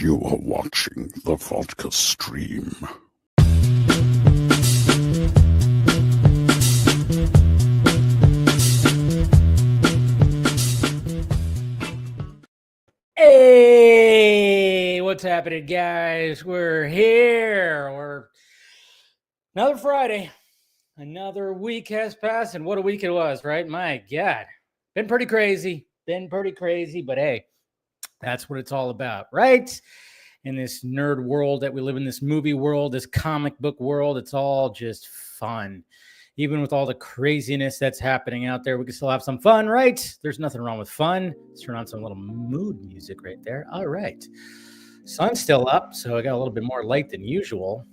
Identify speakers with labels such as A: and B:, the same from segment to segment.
A: You are watching the Vodka stream.
B: Hey, what's happening, guys? We're here. We're another Friday. Another week has passed, and what a week it was, right? My God. Been pretty crazy, but hey, that's what it's all about, right? In this nerd world that we live in, this movie world, this comic book world, it's all just fun. Even with all the craziness that's happening out there, we can still have some fun, right? There's nothing wrong with fun. Let's turn on some little mood music right there. All right. Sun's still up, so I got a little bit more light than usual.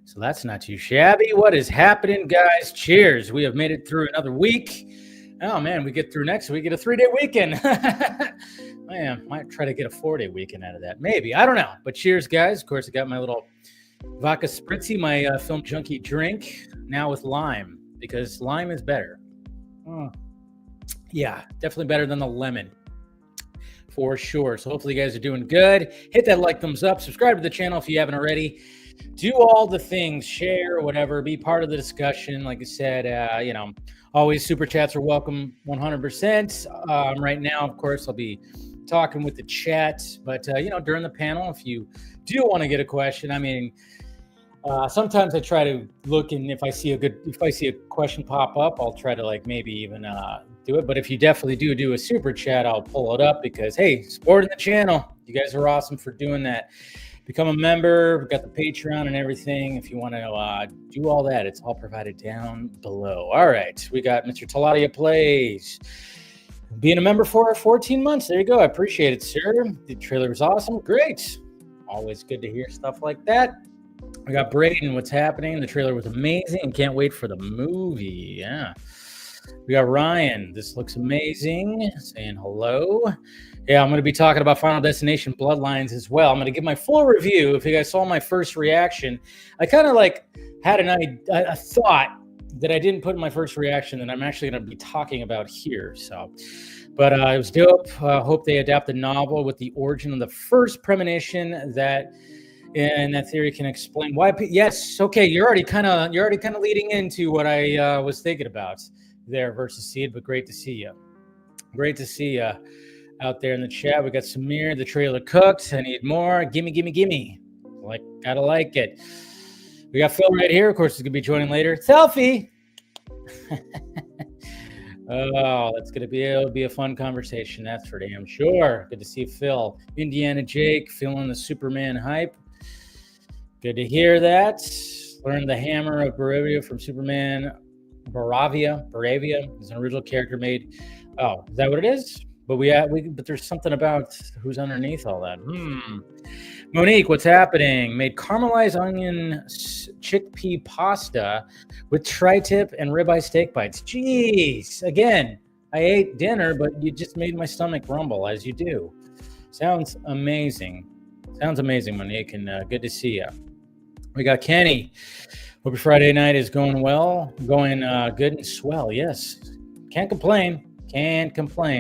B: So that's not too shabby. What is happening, guys? Cheers. We have made it through another week. Oh, man, we get through next week, get a 3-day weekend. Man, might try to get a 4-day weekend out of that. Maybe. I don't know. But cheers, guys. Of course, I got my little vodka spritzy, my film junkie drink, now with lime, because lime is better. Yeah, definitely better than the lemon, for sure. So hopefully you guys are doing good. Hit that like, thumbs up, subscribe to the channel if you haven't already. Do all the things, share, whatever, be part of the discussion. Like I said, always super chats are welcome 100%. Right now, of course, I'll be talking with the chat, but during the panel, if you do want to get a question, I mean, sometimes I try to look, and if I see a question pop up, I'll try to maybe even do it. But if you definitely do a super chat, I'll pull it up because, hey, supporting the channel. You guys are awesome for doing that. Become a member. We've got the Patreon and everything. If you want to do all that, it's all provided down below. All right. We got Mr. Taladia Plays. Being a member for 14 months. There you go. I appreciate it, sir. The trailer was awesome. Great. Always good to hear stuff like that. We got Braden. What's happening? The trailer was amazing. Can't wait for the movie. Yeah. We got Ryan. This looks amazing. Saying hello. Yeah, I'm going to be talking about Final Destination Bloodlines as well. I'm going to give my full review. If you guys saw my first reaction, I kind of had a thought that I didn't put in my first reaction that I'm actually going to be talking about here. So, but it was dope. Hope they adapt the novel with the origin of the first premonition that theory can explain why. Yes, okay, you're already kind of leading into what I was thinking about there versus Seed, but great to see you. Great to see you out there in the chat. We got Samir, the trailer cooked. I need more. Gimme. Gotta like it. We got Phil right here. Of course, he's gonna be joining later. Selfie. Oh, it'll be a fun conversation. That's for damn sure. Good to see Phil. Indiana Jake feeling the Superman hype. Good to hear that. Learned the hammer of Baravia from Superman. Baravia is an original character made. Oh, is that what it is? But there's something about who's underneath all that. Monique, what's happening? Made caramelized onion chickpea pasta with tri-tip and ribeye steak bites. Jeez, again, I ate dinner, but you just made my stomach rumble as you do. Sounds amazing. Monique, and good to see you. We got Kenny. Hope your Friday night is going well, going good and swell. Yes, can't complain.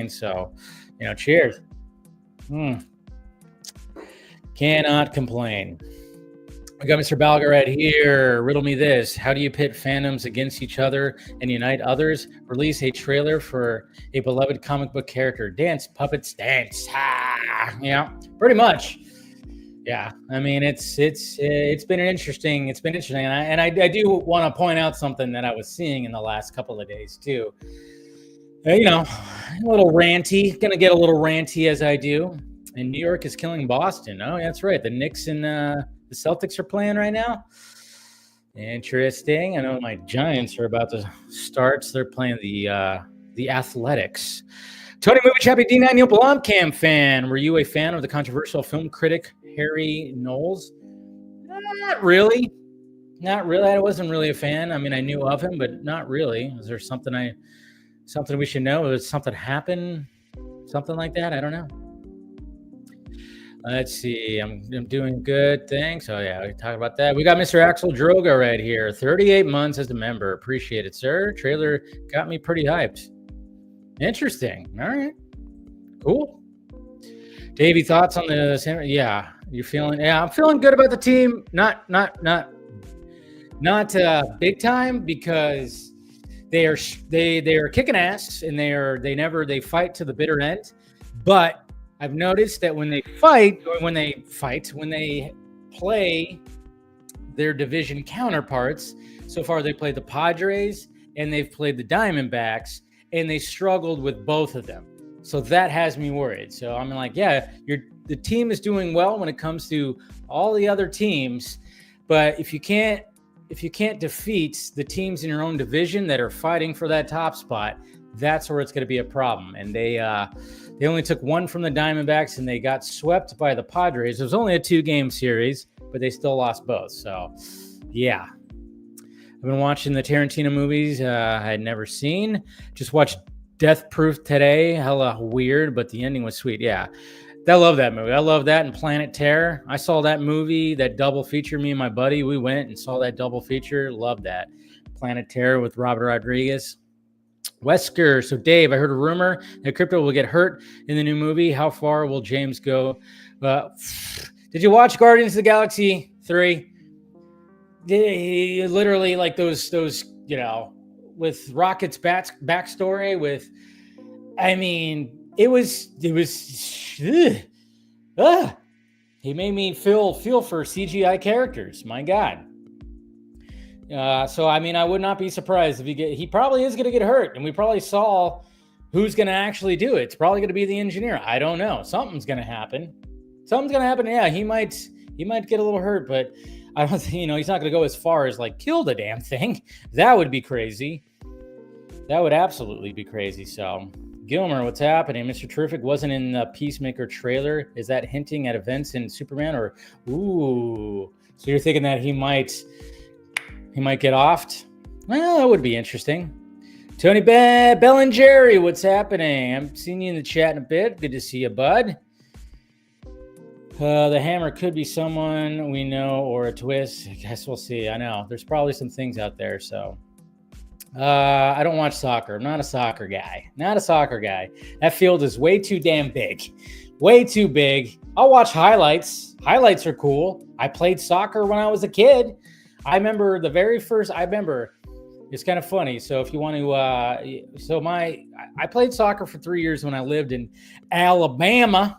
B: So, cheers. Cannot complain. We got Mr. Balga right here. Riddle me this. How do you pit fandoms against each other and unite others? Release a trailer for a beloved comic book character. Dance, puppets, dance. Yeah, pretty much. Yeah, I mean, it's been interesting. And I do want to point out something that I was seeing in the last couple of days, too. A little ranty. Gonna get a little ranty as I do. And New York is killing Boston. Oh, that's right. The Knicks and the Celtics are playing right now. Interesting. I know my Giants are about to start. So they're playing the Athletics. Tony Movie Chappie D9 Neil Blomkamp fan. Were you a fan of the controversial film critic Harry Knowles? Not really. I wasn't really a fan. I mean, I knew of him, but not really. Is there something we should know? Did something happen? Something like that? I don't know. Let's see. I'm doing good. Thanks. Oh, yeah. We can talk about that. We got Mr. Axel Droga right here. 38 months as a member. Appreciate it, sir. Trailer got me pretty hyped. Interesting. All right. Cool. Davey, thoughts on the... Yeah. You're feeling? Yeah, I'm feeling good about the team. Not big time because they are kicking ass and they fight to the bitter end. But I've noticed that when they play their division counterparts, so far they played the Padres and they've played the Diamondbacks, and they struggled with both of them. So that has me worried. So I'm like, yeah, the team is doing well when it comes to all the other teams, but if you can't defeat the teams in your own division that are fighting for that top spot, that's where it's going to be a problem. And they only took one from the Diamondbacks, and they got swept by the Padres. It was only a 2-game series, but they still lost both. So, yeah. I've been watching the Tarantino movies I had never seen. Just watched Death Proof today. Hella weird, but the ending was sweet. Yeah. I love that movie. I love that and Planet Terror. I saw that movie, that double feature. Me and my buddy, we went and saw that double feature. Love that. Planet Terror with Robert Rodriguez. Wesker. So, Dave, I heard a rumor that Crypto will get hurt in the new movie. How far will James go? Did you watch Guardians of the Galaxy 3? Literally, like those, with Rocket's backstory with, it was he made me feel for CGI characters. My God. So I would not be surprised if he probably is going to get hurt, and we probably saw who's going to actually do it. It's probably going to be the engineer. I don't know. Something's going to happen. Yeah, he might get a little hurt, but I don't think, he's not going to go as far as like kill the damn thing. That would be crazy. That would absolutely be crazy. So, Gilmer, what's happening? Mr. Terrific wasn't in the Peacemaker trailer. Is that hinting at events in Superman or ooh? So you're thinking that he might get offed? Well, that would be interesting. Tony Bellingerry, what's happening? I'm seeing you in the chat in a bit. Good to see you, bud. The Hammer could be someone we know or a twist. I guess we'll see. I know. There's probably some things out there. So I don't watch soccer. I'm not a soccer guy. That field is way too damn big. Way too big. I'll watch highlights. Highlights are cool. I played soccer when I was a kid. I remember it's kind of funny. So if you want to, I played soccer for 3 years when I lived in Alabama.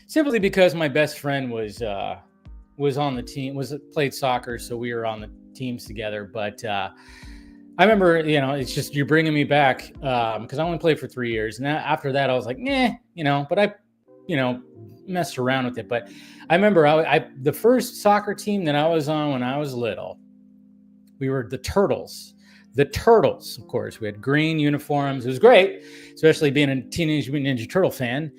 B: Simply because my best friend was on the team, played soccer, so we were on the teams together. But I remember, it's just you're bringing me back because I only played for 3 years, and after that I was like, but I, messed around with it. But I remember the first soccer team that I was on when I was little, we were the Turtles. The Turtles, of course, we had green uniforms. It was great, especially being a Teenage Mutant Ninja Turtle fan.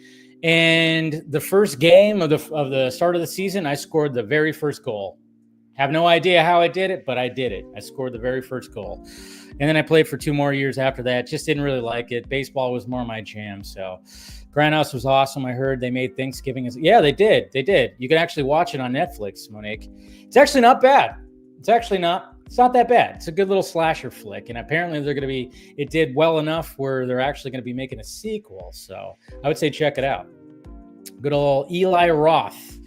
B: And the first game of the start of the season, I scored the very first goal. Have no idea how I did it, but I did it. I scored the very first goal. And then I played for 2 more years after that. Just didn't really like it. Baseball was more my jam. So Grindhouse was awesome. I heard they made Thanksgiving. Yeah, they did. You can actually watch it on Netflix, Monique. It's actually not bad. It's not that bad. It's a good little slasher flick. And apparently it did well enough where they're actually going to be making a sequel. So I would say check it out. Good old Eli Roth.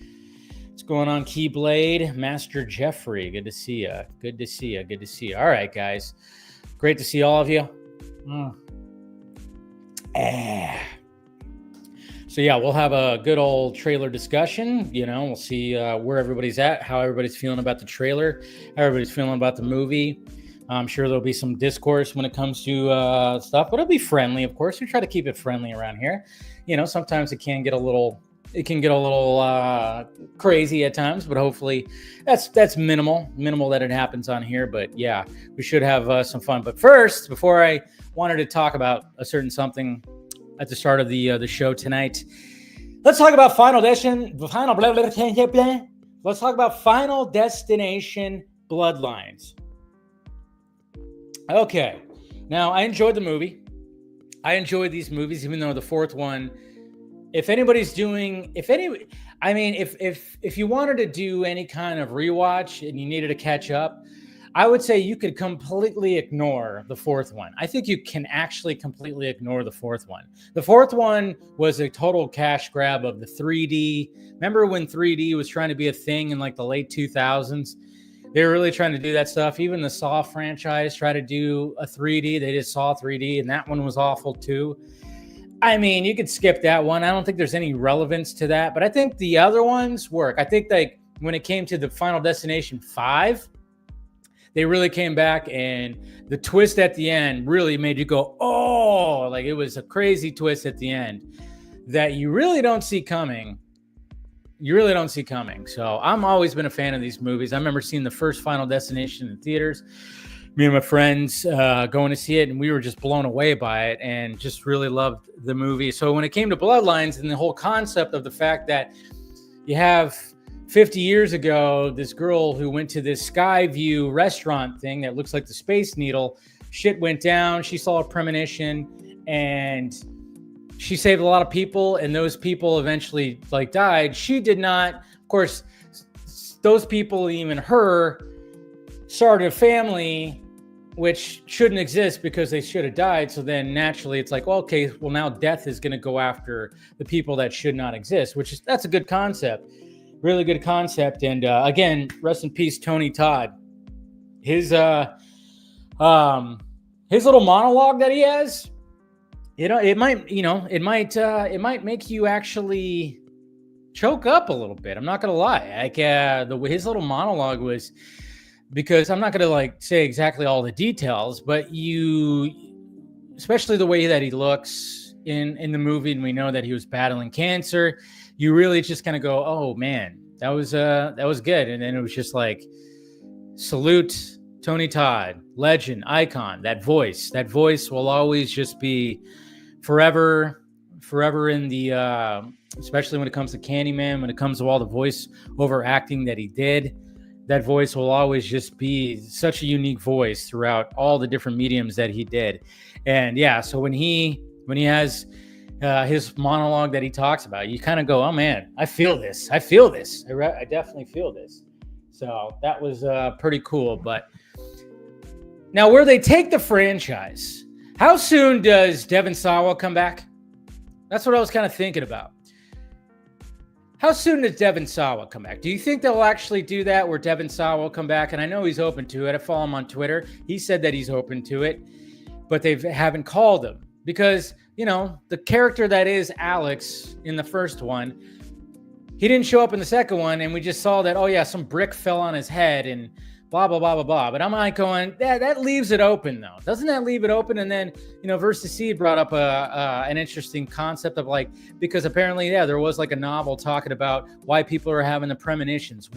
B: What's going on, Keyblade? Master Jeffrey. Good to see you. All right, guys. Great to see all of you. So yeah, we'll have a good old trailer discussion. We'll see where everybody's at, how everybody's feeling about the trailer, how everybody's feeling about the movie. I'm sure there'll be some discourse when it comes to stuff, but it'll be friendly, of course. We try to keep it friendly around here. Sometimes it can get a little crazy at times, but hopefully that's minimal that it happens on here. But yeah, we should have some fun. But first, before I wanted to talk about a certain something at the start of the show tonight, let's talk about Final Destination Bloodlines. Okay. Now, I enjoyed the movie. I enjoyed these movies, even though the fourth one, if you wanted to do any kind of rewatch and you needed to catch up, I would say you could completely ignore the fourth one. I think you can actually completely ignore the fourth one. The fourth one was a total cash grab of the 3D. Remember when 3D was trying to be a thing in like the late 2000s? They were really trying to do that stuff. Even the Saw franchise tried to do a 3D. They did Saw 3D, and that one was awful too. I mean, you could skip that one. I don't think there's any relevance to that, but I think the other ones work. I think like when it came to the Final Destination 5, they really came back, and the twist at the end really made you go, oh, like it was a crazy twist at the end that you really don't see coming. You really don't see coming. So I'm always been a fan of these movies. I remember seeing the first Final Destination in theaters. Me and my friends going to see it, and we were just blown away by it and just really loved the movie. So when it came to Bloodlines and the whole concept of the fact that you have 50 years ago, this girl who went to this Skyview restaurant thing that looks like the Space Needle, shit went down. She saw a premonition and she saved a lot of people, and those people eventually like died. She did not, of course, those people, even her, started a family which shouldn't exist because they should have died. So then naturally it's like, well, okay, well now death is going to go after the people that should not exist, which is, that's a good concept. Really good concept. And again, rest in peace, Tony Todd. His little monologue that he has, it might make you actually choke up a little bit. I'm not gonna lie. Like his little monologue was, because I'm not gonna like say exactly all the details, but especially the way that he looks in the movie, and we know that he was battling cancer. You really just kind of go, oh man, that was good. And then it was just like, salute Tony Todd, legend, icon. That voice will always just be forever in the, especially when it comes to Candyman, when it comes to all the voice over acting that he did. That voice will always just be such a unique voice throughout all the different mediums that he did. And yeah, so when he has his monologue that he talks about, you kind of go, oh man, I feel this. I definitely feel this. So that was pretty cool. But now where they take the franchise, how soon does Devon Sawa come back? That's what I was kind of thinking about. How soon does Devon Sawa come back? Do you think they'll actually do that where Devon Sawa will come back? And I know he's open to it. I follow him on Twitter. He said that he's open to it, but they haven't called him because, the character that is Alex in the first one, he didn't show up in the second one. And we just saw that, oh yeah, some brick fell on his head and blah, blah, blah, blah, blah. But I'm like going, that leaves it open though. Doesn't that leave it open? And then, Versus Seed brought up an interesting concept of like, because apparently, yeah, there was like a novel talking about why people are having the premonitions.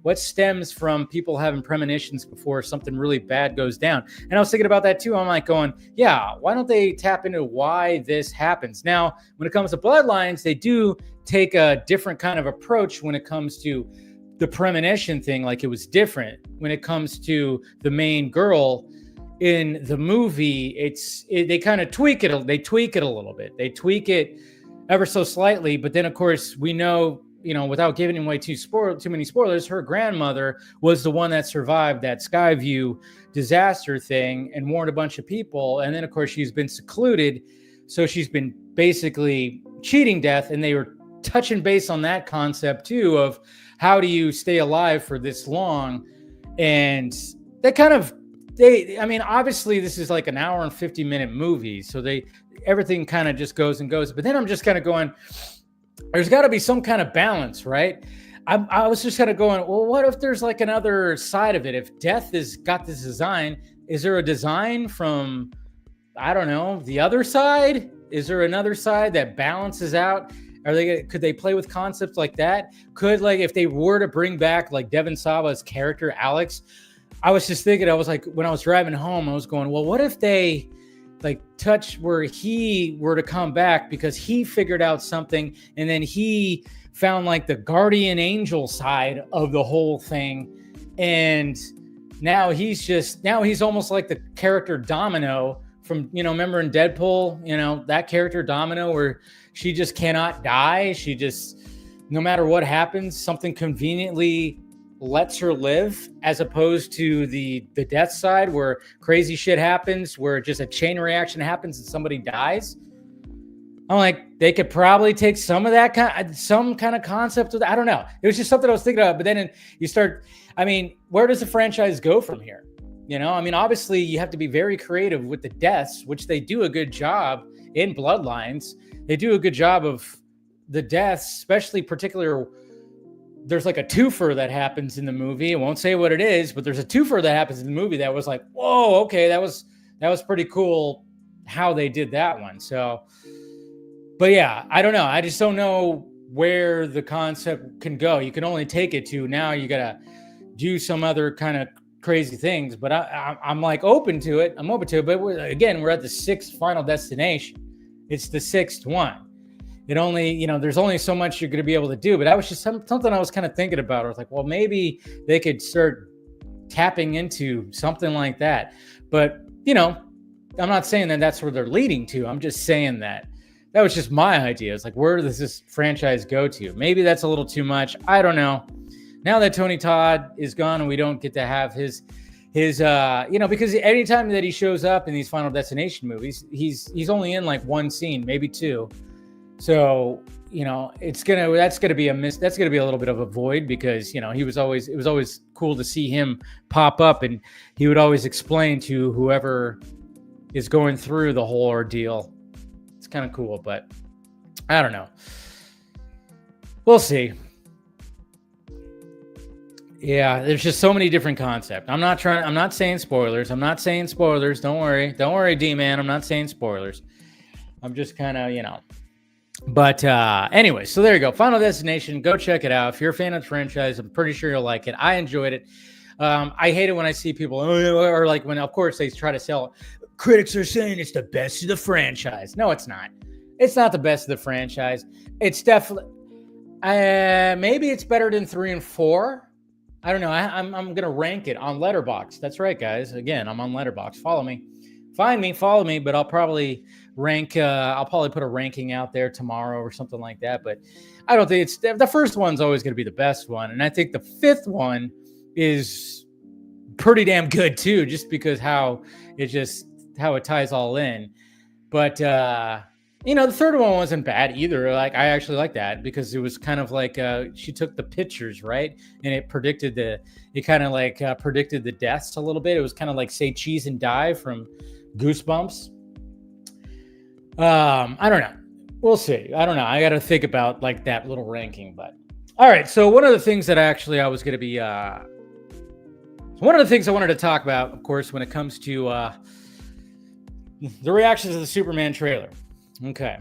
B: What stems from people having premonitions before something really bad goes down? And I was thinking about that too. I'm like going, yeah, why don't they tap into why this happens? Now, when it comes to Bloodlines, they do take a different kind of approach when it comes to the premonition thing. Like it was different when it comes to the main girl in the movie. They kind of tweak it. They tweak it a little bit. They tweak it ever so slightly. But then of course we know, without giving away too many spoilers, her grandmother was the one that survived that Skyview disaster thing and warned a bunch of people. And then of course she's been secluded. So she's been basically cheating death. And they were touching base on that concept too of how do you stay alive for this long? And obviously this is like an hour and 50-minute movie. So everything kind of just goes and goes. But then I'm just kind of going, there's got to be some kind of balance, right? I was just kind of going, well, what if there's like another side of it? If death has got this design, is there a design from, I don't know, the other side? Is there another side that balances out? Could they play with concepts like that? Could, like, if they were to bring back like Devon Sawa's character, Alex, I was just thinking, I was like, when I was driving home, I was going, well, what if they like touch where he were to come back because he figured out something and then he found like the guardian angel side of the whole thing. And now he's almost like the character Domino from, remember in Deadpool, that character Domino where she just cannot die. She just, no matter what happens, something conveniently lets her live, as opposed to the death side where crazy shit happens, where just a chain reaction happens and somebody dies. I'm like, they could probably take some of that some kind of concept of, I don't know. It was just something I was thinking of. But then you start, I mean, where does the franchise go from here? You know, I mean, obviously you have to be very creative with the deaths, which they do a good job in Bloodlines. They do a good job of the deaths, especially particular. There's like a twofer that happens in the movie. I won't say what it is, but there's a twofer that happens in the movie that was like, whoa, okay, that was pretty cool how they did that one. So, but yeah, I don't know. I just don't know where the concept can go. You can only take it to now. You got to do some other kind of crazy things, but I'm like open to it. I'm open to it. But we're at the 6th Final Destination. It's the 6th one. It only, you know, there's only so much you're going to be able to do. But that was just something I was kind of thinking about. I was like, well, maybe they could start tapping into something like that. But, you know, I'm not saying that that's where they're leading to. I'm just saying that was just my idea. It's like, where does this franchise go to? Maybe that's a little too much. I don't know. Now that Tony Todd is gone and we don't get to have his you know, because anytime that he shows up in these Final Destination movies, he's only in like one scene, maybe two. So, you know, that's gonna be a little bit of a void, because, you know, it was always cool to see him pop up, and he would always explain to whoever is going through the whole ordeal. It's kind of cool, but I don't know. We'll see. Yeah, there's just so many different concepts. I'm not saying spoilers. Don't worry, D-Man. I'm not saying spoilers. I'm just kind of, you know. But anyway, so there you go. Final Destination. Go check it out. If you're a fan of the franchise, I'm pretty sure you'll like it. I enjoyed it. I hate it when I see people, or like when, of course, they try to sell it. Critics are saying it's the best of the franchise. No, it's not. It's not the best of the franchise. It's definitely, maybe it's better than 3 and 4. I don't know. I'm going to rank it on Letterboxd. That's right, guys. Again, I'm on Letterboxd. Follow me. Find me, follow me, but I'll probably rank, I'll probably put a ranking out there tomorrow or something like that. But I don't think the first one's always going to be the best one. And I think the 5th one is pretty damn good too, just because how it ties all in. But, you know, the 3rd one wasn't bad either. Like, I actually like that, because it was kind of like, she took the pictures, right? And it predicted predicted the deaths a little bit. It was kind of like, say, Cheese and Die from Goosebumps. I don't know. We'll see. I don't know. I got to think about like that little ranking, but all right. So one of the things that actually I was going to be, one of the things I wanted to talk about, of course, when it comes to, the reactions of the Superman trailer. Okay.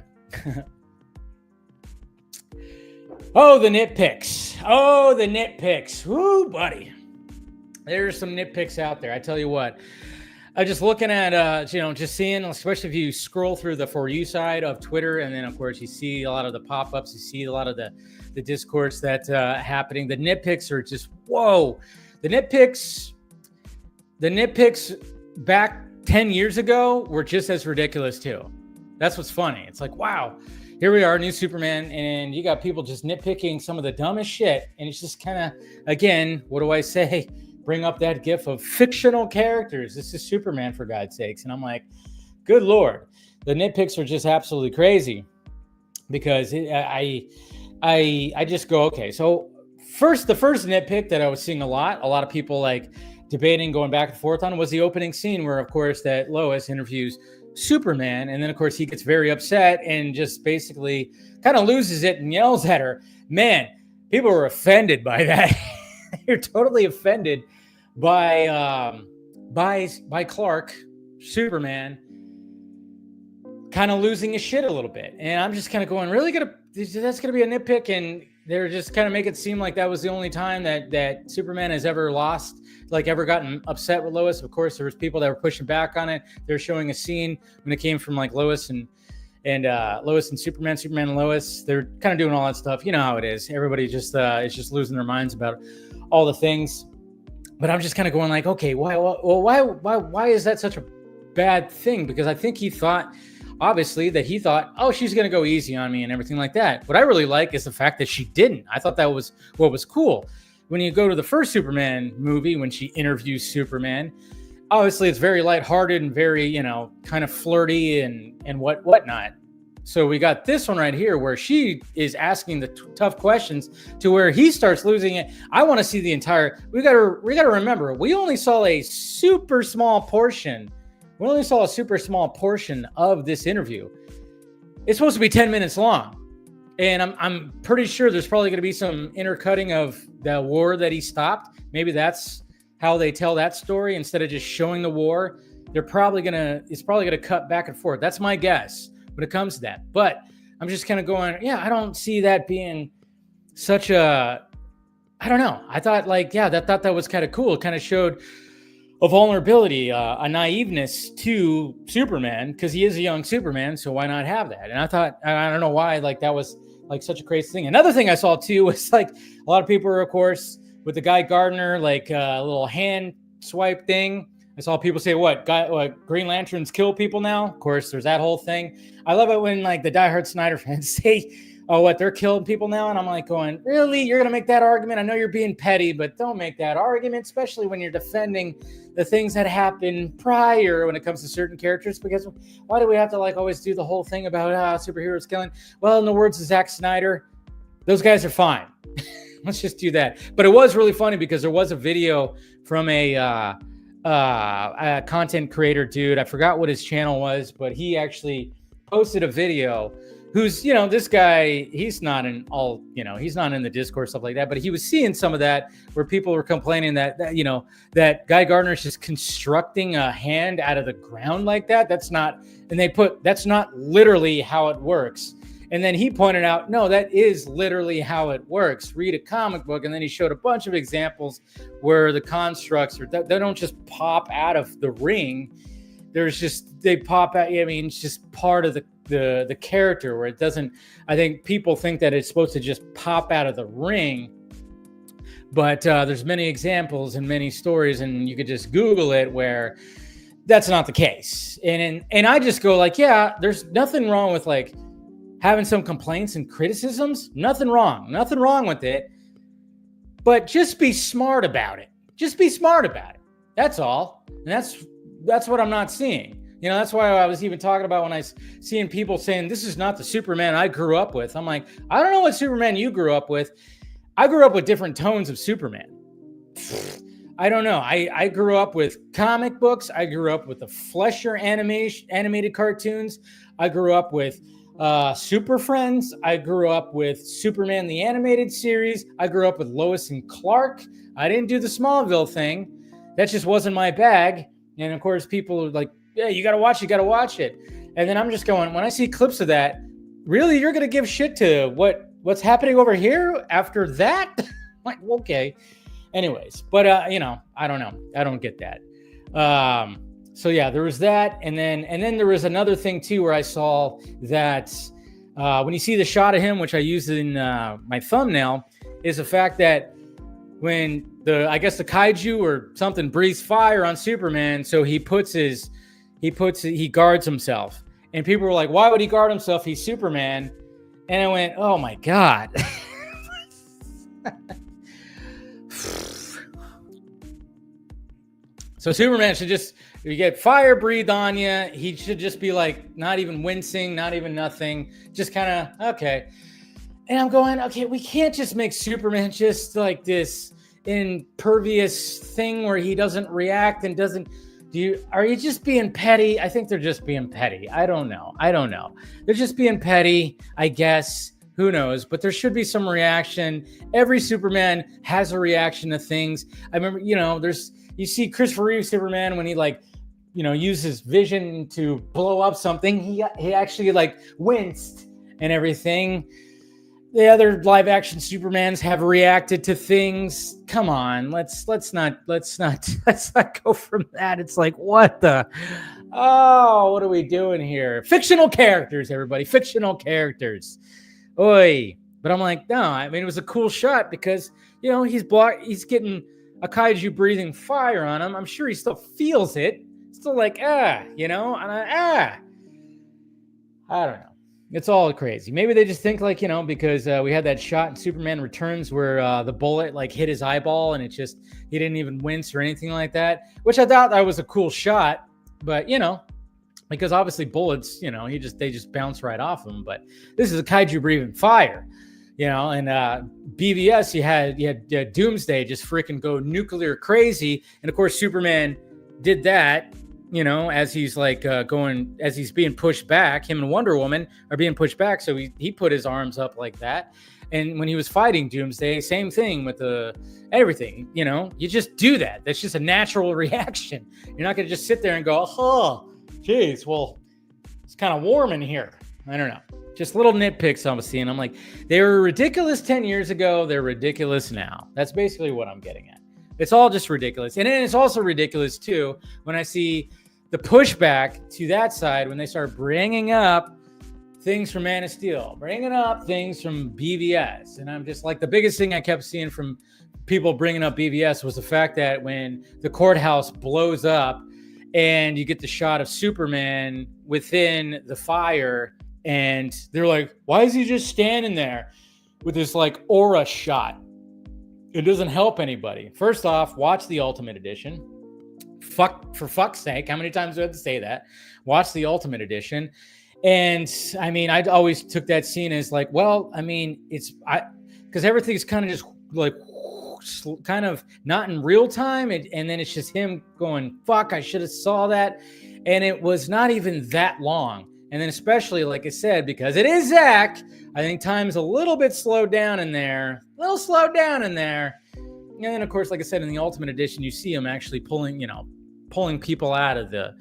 B: Oh, the nitpicks. Woo, buddy. There's some nitpicks out there. I tell you what. I just looking at, you know, just seeing, especially if you scroll through the For You side of Twitter, and then, of course, you see a lot of the pop-ups, you see a lot of the discourse that's happening. The nitpicks are just, whoa. The nitpicks back 10 years ago were just as ridiculous, too. That's what's funny. It's like, wow, here we are, new Superman, and you got people just nitpicking some of the dumbest shit. And it's just kind of, again, what do I say? Bring up that gif of fictional characters. This is Superman, for God's sakes. And I'm like, good Lord. The nitpicks are just absolutely crazy, because I just go, okay. So the first nitpick that I was seeing a lot of people like debating, going back and forth on, was the opening scene where, of course, that Lois interviews Superman, and then, of course, he gets very upset and just basically kind of loses it and yells at her. Man, people were offended by that. You're totally offended by Clark, Superman, kind of losing his shit a little bit. And I'm just kind of going, really that's gonna be a nitpick? And they're just kind of make it seem like that was the only time that Superman has ever lost, like ever gotten upset with Lois. Of course, there was people that were pushing back on it. They're showing a scene when it came from like Lois and Superman and Lois. They're kind of doing all that stuff. You know how it is. Everybody just is just losing their minds about all the things. But I'm just kind of going like, okay, why is that such a bad thing? Because I think he thought, oh, she's going to go easy on me and everything like that. What I really like is the fact that she didn't. I thought that was what was cool. when you go to the first Superman movie, when she interviews Superman, obviously it's very lighthearted and very, you know, kind of flirty and whatnot. So we got this one right here where she is asking the tough questions to where he starts losing it. I want to see the entire. We got to remember, we only saw a super small portion. We only saw a super small portion of this interview. It's supposed to be 10 minutes long, and I'm pretty sure there's probably going to be some intercutting of the war that he stopped. Maybe that's how they tell that story instead of just showing the war. It's probably gonna cut back and forth. That's my guess when it comes to that. But I'm just kind of going, yeah, I don't see that being such a, I don't know. I thought that was kind of cool. It kind of showed a vulnerability, a naiveness to Superman, because he is a young Superman. So why not have that? And I thought, I don't know why, like that was like such a crazy thing. Another thing I saw too was like a lot of people were, of course, with the Guy Gardner, like a little hand swipe thing. I saw people say, what Green Lanterns kill people now? Of course, there's that whole thing. I love it when like the diehard Snyder fans say, oh, what, they're killing people now? And I'm like going, really? You're going to make that argument? I know you're being petty, but don't make that argument, especially when you're defending the things that happened prior when it comes to certain characters. Because why do we have to like always do the whole thing about superheroes killing? Well, in the words of Zack Snyder, those guys are fine. Let's just do that. But it was really funny because there was a video from a content creator dude. I forgot what his channel was, but he actually posted a video. Who's, you know, this guy, he's not in the Discord, stuff like that, but he was seeing some of that where people were complaining that you know, that Guy Gardner's just constructing a hand out of the ground like that. That's not literally how it works. And then he pointed out, no, that is literally how it works. Read a comic book. And then he showed a bunch of examples where the constructs they don't just pop out of the ring. They pop out. I mean, it's just part of the character where it doesn't. I think people think that it's supposed to just pop out of the ring. But there's many examples and many stories, and you could just Google it where that's not the case. And I just go like, yeah, there's nothing wrong with like having some complaints and criticisms. Nothing wrong with it. But just be smart about it. That's all. And that's what I'm not seeing. You know, that's why I was even talking about when I was seeing people saying, this is not the Superman I grew up with. I'm like, I don't know what Superman you grew up with. I grew up with different tones of Superman. I don't know. I grew up with comic books. I grew up with the Flesher animated cartoons. I grew up with Super Friends. I grew up with Superman the Animated Series. I grew up with Lois and Clark. I didn't do the Smallville thing. That just wasn't my bag. And of course, people are like, yeah, you got to watch it. And then I'm just going, when I see clips of that, really, you're going to give shit to what's happening over here after that? Like, okay. Anyways, but, you know, I don't know. I don't get that. So yeah, there was that. And then there was another thing too, where I saw that when you see the shot of him, which I used in my thumbnail, is the fact that when I guess the kaiju or something breathes fire on Superman, so he guards himself. And people were like, why would he guard himself? He's Superman. And I went, oh my God. So Superman should just, if you get fire breathed on you, he should just be like, not even wincing, not even nothing, just kind of, okay. And I'm going, okay, we can't just make Superman just like this impervious thing where he doesn't react and doesn't, are you just being petty? I think they're just being petty. I don't know. They're just being petty, I guess. Who knows? But there should be some reaction. Every Superman has a reaction to things. I remember, you see Christopher Reeve Superman when he uses vision to blow up something. He actually winced and everything. The other live action Supermans have reacted to things. Come on, let's not go from that. It's like, what are we doing here? Fictional characters, everybody, fictional characters. Oi. But I'm like, no, I mean, it was a cool shot because, he's getting a kaiju breathing fire on him. I'm sure he still feels it. Still like, I don't know. It's all crazy. Maybe they just think like, because we had that shot in Superman Returns where the bullet like hit his eyeball and he didn't even wince or anything like that, which I thought that was a cool shot. But, because obviously bullets, they just bounce right off him. But this is a kaiju breathing fire, and BVS, you had Doomsday just freaking go nuclear crazy. And of course, Superman did that. As he's like as he's being pushed back, him and Wonder Woman are being pushed back. So he put his arms up like that. And when he was fighting Doomsday, same thing with everything, you just do that. That's just a natural reaction. You're not going to just sit there and go, oh, geez, well, it's kind of warm in here. I don't know. Just little nitpicks I'm seeing. I'm like, they were ridiculous 10 years ago. They're ridiculous now. That's basically what I'm getting at. It's all just ridiculous. And then it's also ridiculous, too, when I see the pushback to that side when they start bringing up things from Man of Steel, bringing up things from BVS. And I'm just like, the biggest thing I kept seeing from people bringing up BVS was the fact that when the courthouse blows up and you get the shot of Superman within the fire, and they're like, why is he just standing there with this like aura shot? It doesn't help anybody. First off, watch the Ultimate Edition. For fuck's sake, how many times do I have to say that? Watch the Ultimate Edition. And I mean, I always took that scene as like, well, I mean, because everything's kind of just like kind of not in real time. And then it's just him going, fuck, I should have saw that. And it was not even that long. And then especially, like I said, because it is Zack, I think time's a little bit slowed down in there. And then, of course, like I said, in the Ultimate Edition, you see him actually pulling people out of the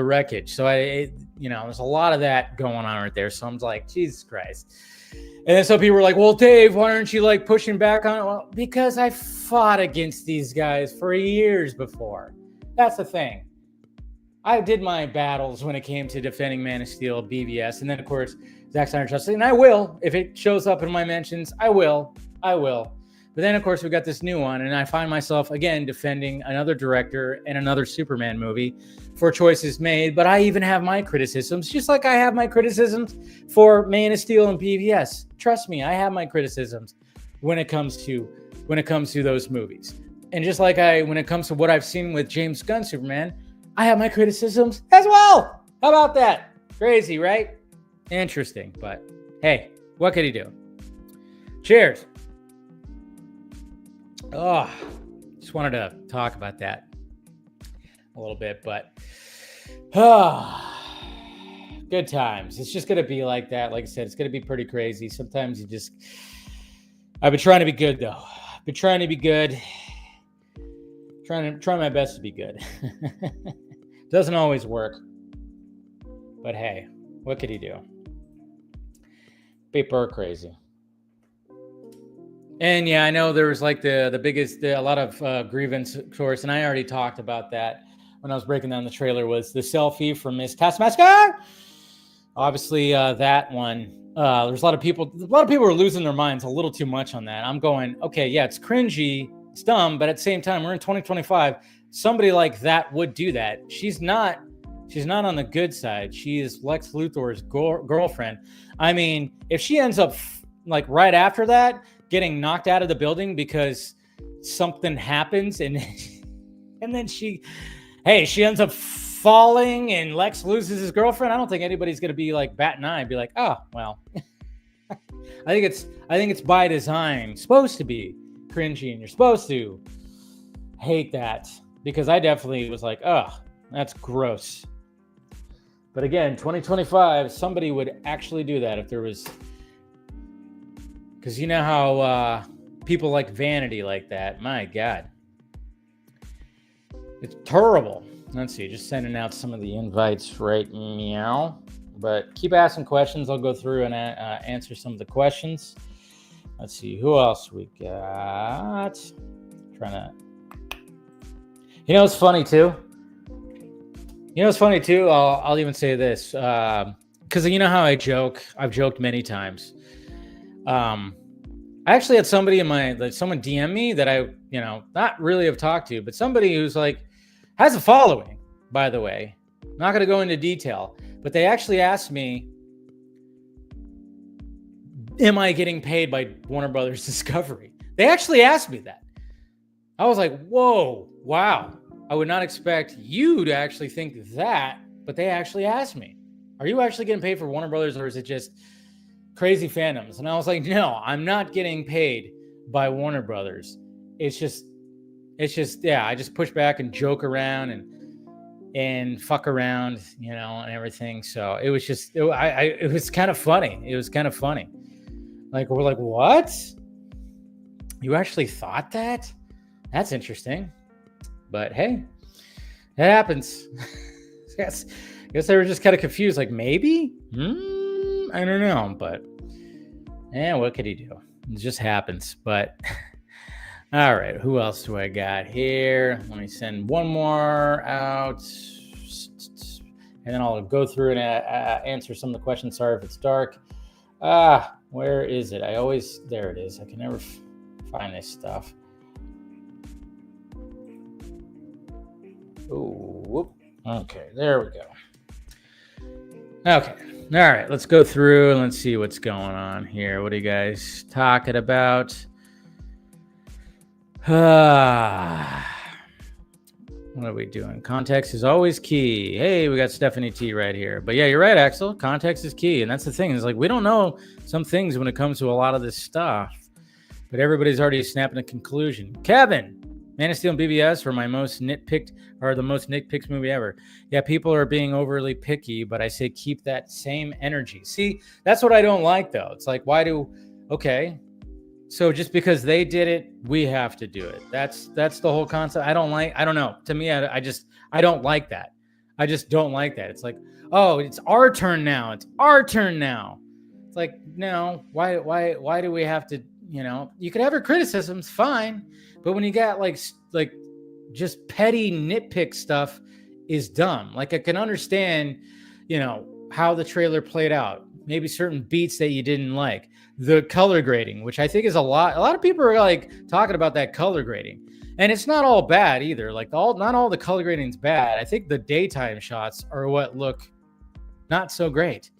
B: wreckage. So there's a lot of that going on right there. So I'm like, Jesus Christ. And then some people were like, well, Dave, why aren't you like pushing back on it? Well, because I fought against these guys for years before. That's the thing. I did my battles when it came to defending Man of Steel, BVS, and then, of course, Zack Snyder Justice. And I will. If it shows up in my mentions, I will. But then, of course, we got this new one, and I find myself, again, defending another director and another Superman movie for choices made. But I even have my criticisms, just like I have my criticisms for Man of Steel and BVS. Trust me, I have my criticisms when it comes to those movies. And just like when it comes to what I've seen with James Gunn's Superman, I have my criticisms as well. How about that? Crazy, right? Interesting, but hey, what could he do? Cheers. Oh, just wanted to talk about that a little bit, but good times. It's just going to be like that. Like I said, it's going to be pretty crazy. Sometimes I've been trying to be good, though. I've been trying to be good. Trying my best to be good. Doesn't always work. But hey, what could he do? People are crazy. And yeah, I know there was like the biggest, a lot of grievance, of course, and I already talked about that when I was breaking down the trailer, was the selfie from Miss Taskmaster. Obviously, that one. There's a lot of people are losing their minds a little too much on that. I'm going, okay, yeah, it's cringy, it's dumb, but at the same time, we're in 2025. Somebody like that would do that. She's not on the good side. She is Lex Luthor's girlfriend. I mean, if she ends up like right after that, getting knocked out of the building because something happens and then she ends up falling and Lex loses his girlfriend, I don't think anybody's going to be like bat an eye and be like, oh, well, I think it's by design, supposed to be cringy, and you're supposed to hate that, because I definitely was like, oh, that's gross. But again, 2025, somebody would actually do that if there was, because you know how people like vanity like that. My God. It's terrible. Let's see, just sending out some of the invites right now. But keep asking questions. I'll go through and answer some of the questions. Let's see, who else we got? It's funny too. I'll even say this. Because you know how I've joked many times. I actually had somebody someone DM me that I, not really have talked to, but somebody who's like, has a following, by the way. Not going to go into detail, but they actually asked me, am I getting paid by Warner Brothers Discovery? They actually asked me that. I was like, whoa, wow. I would not expect you to actually think that, but they actually asked me, are you actually getting paid for Warner Brothers, or is it just crazy fandoms? And I was like, no, I'm not getting paid by Warner Brothers. It's just, yeah, I just push back and joke around and fuck around, and everything. So it was just, it was kind of funny. It was kind of funny. Like, we're like, what? You actually thought that? That's interesting. But hey, it happens. Guess they were just kind of confused. Like, maybe? I don't know. But, what could he do? It just happens. But, all right. Who else do I got here? Let me send one more out. And then I'll go through and answer some of the questions. Sorry if it's dark. Where is it? There it is. I can never find this stuff. Oh, whoop. Okay, there we go. Okay, all right, let's go through and let's see what's going on here. What are you guys talking about? What are we doing? Context is always key. Hey, we got Stephanie T right here. But yeah, you're right, Axel. Context is key. And that's the thing. Is like, we don't know some things when it comes to a lot of this stuff. But everybody's already snapping a conclusion. Kevin, Man of Steel and BBS are the most nitpicked movie ever. Yeah, people are being overly picky, but I say keep that same energy. See, that's what I don't like, though. It's like, okay, so just because they did it, we have to do it. That's the whole concept. I don't know. To me, I don't like that. I just don't like that. It's like, oh, it's our turn now. It's our turn now. It's like, no, why do we have to, you could have your criticisms, fine. But when you got like just petty nitpick stuff is dumb. Like, I can understand, how the trailer played out. Maybe certain beats that you didn't like. The color grading, which I think is a lot of people are like talking about that color grading. And it's not all bad either. Like, not all the color grading is bad. I think the daytime shots are what look not so great.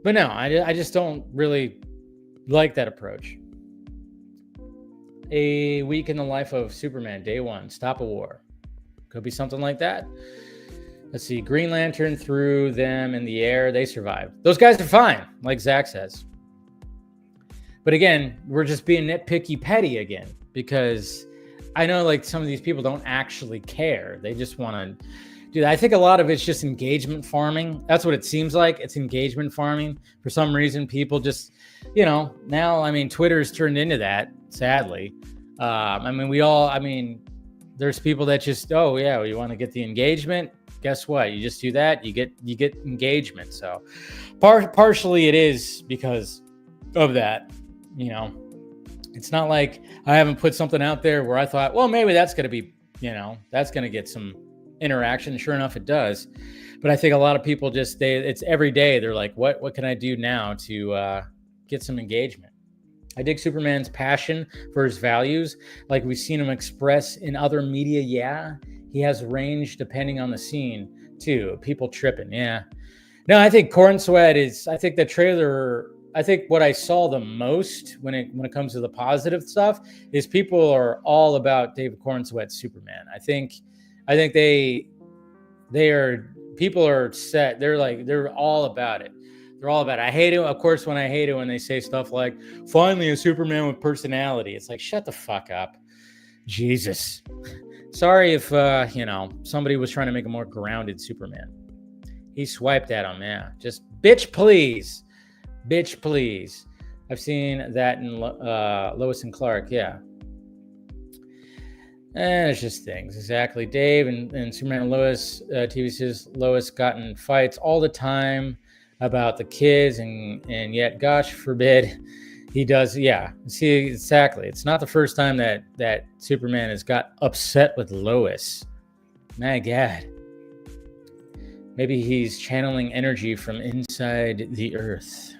B: But no, I just don't really like that approach. A week in the life of Superman, day one, stop a war. Could be something like that. Let's see. Green Lantern threw them in the air. They survived. Those guys are fine, like Zach says. But again, we're just being nitpicky petty again, because I know like some of these people don't actually care. They just want to do that. I think a lot of it's just engagement farming. That's what it seems like. It's engagement farming. For some reason, people just, now, Twitter's turned into that, sadly. There's people that just, oh yeah, you want to get the engagement. Guess what? You just do that. You get engagement. So partially it is because of that. It's not like I haven't put something out there where I thought, well, maybe that's going to be, that's going to get some interaction. Sure enough, it does. But I think a lot of people it's every day. They're like, what can I do now to get some engagement? I dig Superman's passion for his values. Like we've seen him express in other media. Yeah. He has range depending on the scene too. People tripping. Yeah. No, I think Corn Sweat I think the trailer, I think what I saw the most when it comes to the positive stuff is people are all about David Corn Sweat's Superman. I think people are set. They're all about it. They're all about it. I hate it. Of course, when they say stuff like, finally a Superman with personality. It's like, shut the fuck up. Jesus. Sorry if, somebody was trying to make a more grounded Superman. He swiped at him. Yeah. Just bitch, please. Bitch, please. I've seen that in Lois and Clark. Yeah. It's just things. Exactly. Dave and Superman and Lois TV says Lois got in fights all the time about the kids, and yet, gosh forbid, he does. Yeah. See, exactly. It's not the first time that Superman has got upset with Lois. My God. Maybe he's channeling energy from inside the earth.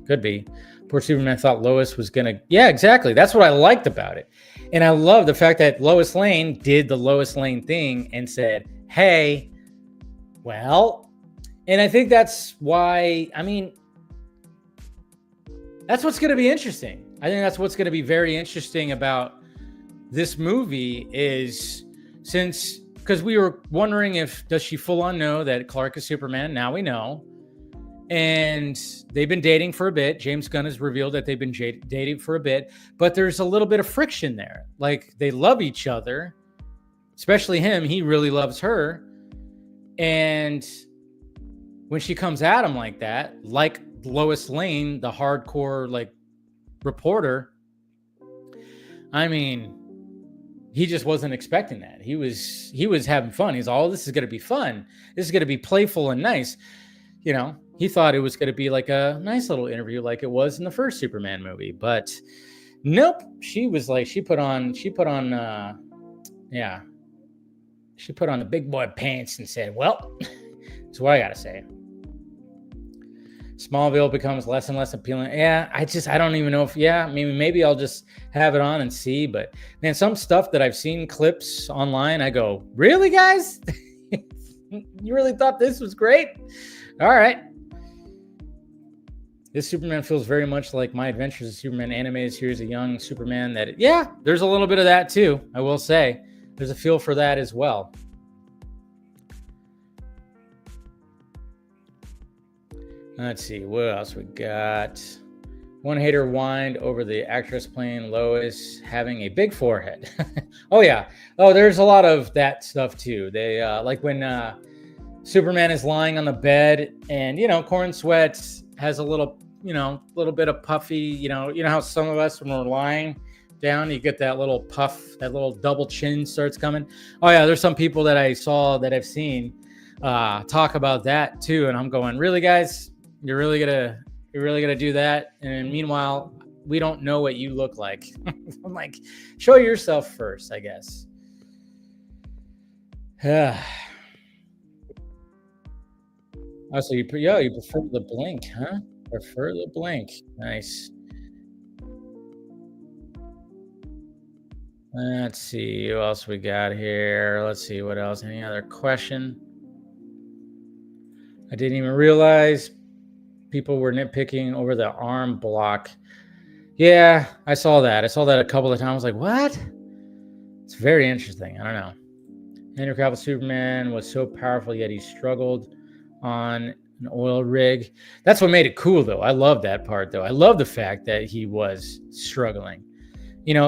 B: Could be. Poor Superman thought Lois was going to... Yeah, exactly. That's what I liked about it. And I love the fact that Lois Lane did the Lois Lane thing and said, hey, well... And I think that's why, That's what's going to be interesting. I think that's what's going to be very interesting about this movie is because we were wondering does she full on know that Clark is Superman? Now we know. And they've been dating for a bit. James Gunn has revealed that they've been dating for a bit, but there's a little bit of friction there. Like they love each other, especially him. He really loves her. And when she comes at him like that, like Lois Lane, the hardcore like reporter, I mean, he just wasn't expecting that. He was having fun. He's all, this is going to be fun. This is going to be playful and nice. You know, he thought it was going to be like a nice little interview like it was in the first Superman movie, but nope. She was like, she put on the big boy pants and said, well, that's what I got to say. Smallville becomes less and less appealing. Yeah, I don't even know if, maybe I'll just have it on and see. But man, some stuff that I've seen clips online, I go, really, guys? You really thought this was great? All right. This Superman feels very much like My Adventures of Superman animated series, a young Superman there's a little bit of that too, I will say. There's a feel for that as well. Let's see, what else we got? One hater whined over the actress playing Lois having a big forehead. Oh, yeah. Oh, there's a lot of that stuff, too. They like when Superman is lying on the bed and, Corn Sweat has a little bit of puffy, how some of us, when we're lying down, you get that little puff, that little double chin starts coming. Oh, yeah. There's some people that I saw that I've seen talk about that, too. And I'm going, really, guys? You're really gonna do that? And meanwhile, we don't know what you look like. I'm like, show yourself first, I guess. Also, you prefer the blink, huh? Prefer the blink. Nice. Let's see who else we got here. Let's see what else. Any other question? I didn't even realize people were nitpicking over the arm block. Yeah, I saw that. A couple of times. I was like, what? It's very interesting. I don't know. Henry Cavill Superman was so powerful, yet he struggled on an oil rig. That's what made it cool, though. I love that part, though. I love the fact that he was struggling.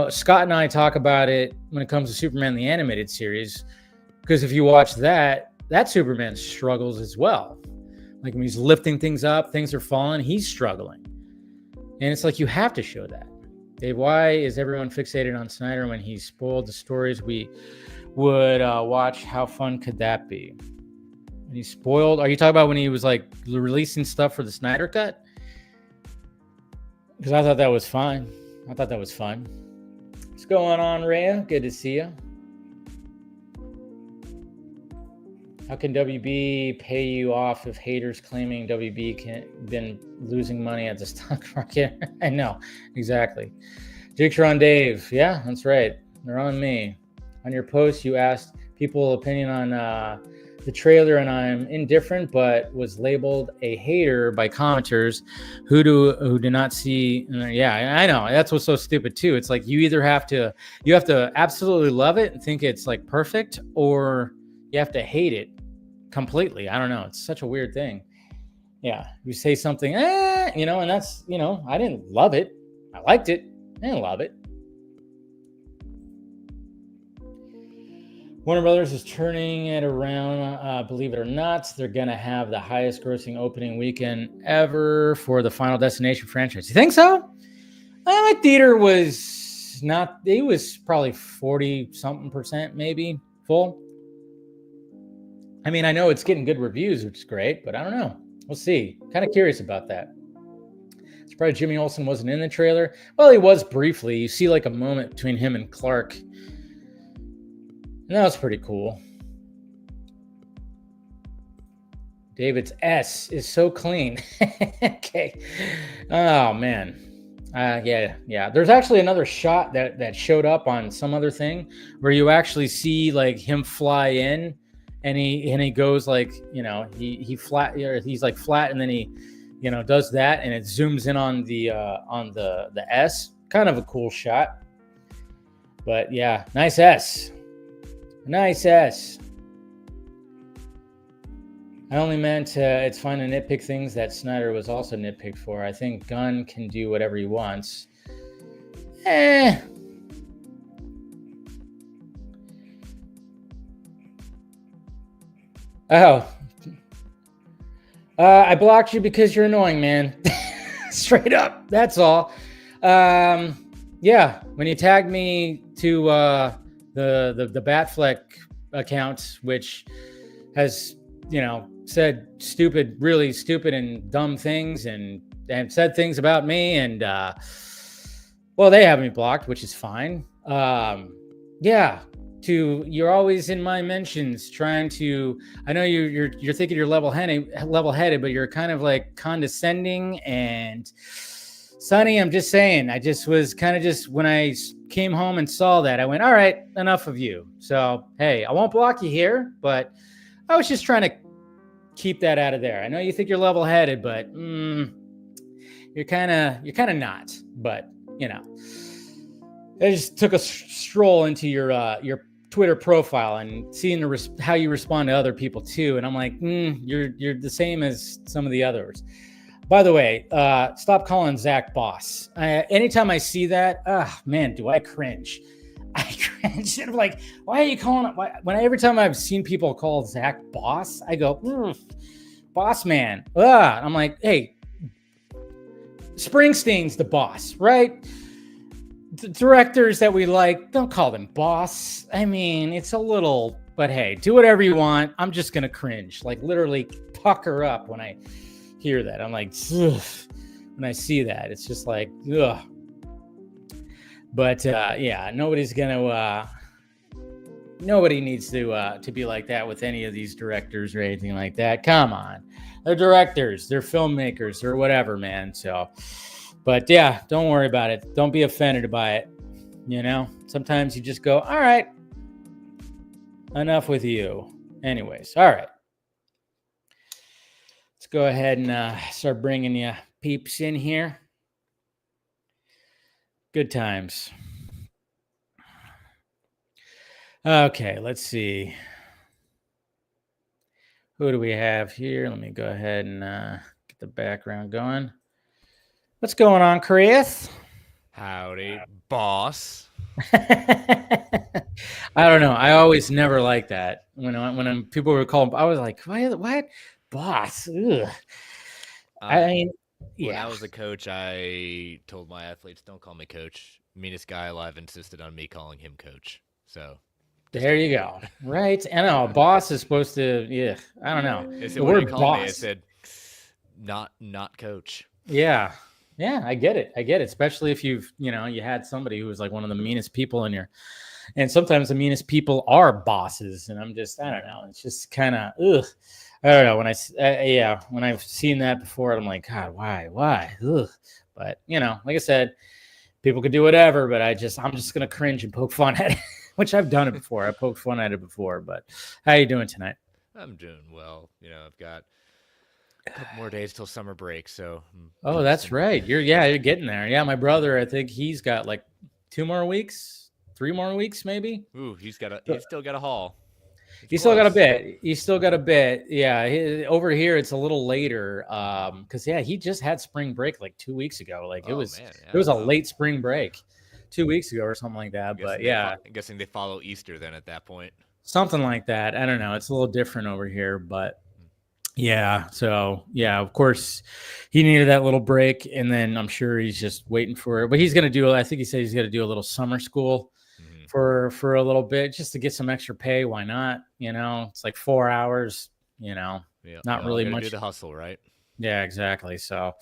B: Scott and I talk about it when it comes to Superman the Animated Series, because if you watch that Superman struggles as well. Like when he's lifting things up, things are falling, he's struggling. And it's like, you have to show that. Dave, why is everyone fixated on Snyder when he spoiled the stories we would watch? How fun could that be? When he spoiled, are you talking about when he was like releasing stuff for the Snyder Cut? Because I thought that was fine. What's going on, Rhea? Good to see you. How can WB pay you off if haters claiming WB been losing money at the stock market? I know, exactly. Jigsaw on Dave. Yeah, that's right. They're on me. On your post, you asked people opinion on the trailer, and I'm indifferent, but was labeled a hater by commenters who do not see. Yeah, I know. That's what's so stupid too. It's like you have to absolutely love it and think it's like perfect, or you have to hate it completely. I don't know. It's such a weird thing. Yeah. You say something, and that's, I didn't love it. I liked it. I didn't love it. Warner Brothers is turning it around. Believe it or not, they're going to have the highest grossing opening weekend ever for the Final Destination franchise. You think so? My theater was not, it was probably 40-something% maybe full. I mean, I know it's getting good reviews, which is great, but I don't know. We'll see. Kind of curious about that. Surprised Jimmy Olsen wasn't in the trailer. Well, he was briefly. You see like a moment between him and Clark. And that was pretty cool. David's S is so clean. Okay. Oh, man. Yeah. There's actually another shot that showed up on some other thing where you actually see like him fly in. And he goes like, he flat, he's like flat, and then he does that, and it zooms in on the S. Kind of a cool shot. But yeah, nice S. Nice S. I only meant it's fine to nitpick things that Snyder was also nitpicked for. I think Gunn can do whatever he wants. Oh. I blocked you because you're annoying, man. Straight up. That's all. Yeah, when you tagged me to the Batfleck account, which has, said really stupid and dumb things and said things about me, and well, they have me blocked, which is fine. Yeah, you're always in my mentions trying to. I know you're thinking you're level-headed, but you're kind of like condescending. And Sonny, I'm just saying, I just was kind of just when I came home and saw that, I went, all right, enough of you. So hey, I won't block you here, but I was just trying to keep that out of there. I know you think you're level-headed, but you're kind of not. But I just took a stroll into your Twitter profile and seeing how you respond to other people too, and I'm like, you're the same as some of the others. By the way, stop calling Zach boss. Anytime I see that, man, do I cringe. I cringe. I'm like, why are you calling it? Every time I've seen people call Zach boss, I go, boss man. I'm like, hey, Springsteen's the boss, right? The directors that we like, don't call them boss. I mean, it's a little, but hey, do whatever you want. I'm just going to cringe, like literally pucker up when I hear that. I'm like, ugh. When I see that, it's just like, ugh. But yeah, nobody needs to be like that with any of these directors or anything like that. Come on. They're directors, they're filmmakers, or whatever, man. So, but yeah, don't worry about it. Don't be offended by it. Sometimes you just go, all right, enough with you. Anyways, all right. Let's go ahead and start bringing you peeps in here. Good times. Okay, let's see. Who do we have here? Let me go ahead and get the background going. What's going on, Chris?
C: Howdy, boss.
B: I don't know. I always never liked that. When people were calling, I was like, what? Boss? Ugh. I mean, yeah.
C: When I was a coach, I told my athletes, don't call me coach. Meanest guy alive insisted on me calling him coach. So
B: there you go. Right. I know. Boss is supposed to, yeah. I don't know.
C: They said, what do you call me? I said, not coach.
B: Yeah. Yeah, I get it. Especially if you had somebody who was like one of the meanest people and sometimes the meanest people are bosses. And I don't know. It's just kind of, ugh. I don't know. When I've seen that before, I'm like, God, why? Ugh. But like I said, people could do whatever, but I'm just going to cringe and poke fun at it, which I've done it before. I poked fun at it before, but how you doing tonight?
C: I'm doing well. I've got a couple more days till summer break. So.
B: Oh, that's right. You're getting there. Yeah. My brother, I think he's got like 2 more weeks, 3 more weeks, maybe.
C: Ooh, he's still got a haul.
B: He's still got a bit. Yeah. Over here, it's a little later. Cause he just had spring break like 2 weeks ago. Like it was a late spring break 2 weeks ago or something like that. But yeah,
C: I'm guessing they follow Easter then at that point.
B: Something like that. I don't know. It's a little different over here, but yeah. So yeah, of course he needed that little break, and then I'm sure he's just waiting for it. But he's going to do, I think he said he's going to do a little summer school for a little bit just to get some extra pay. Why not? It's like 4 hours, not really much.
C: Do the hustle, right?
B: Yeah, exactly. So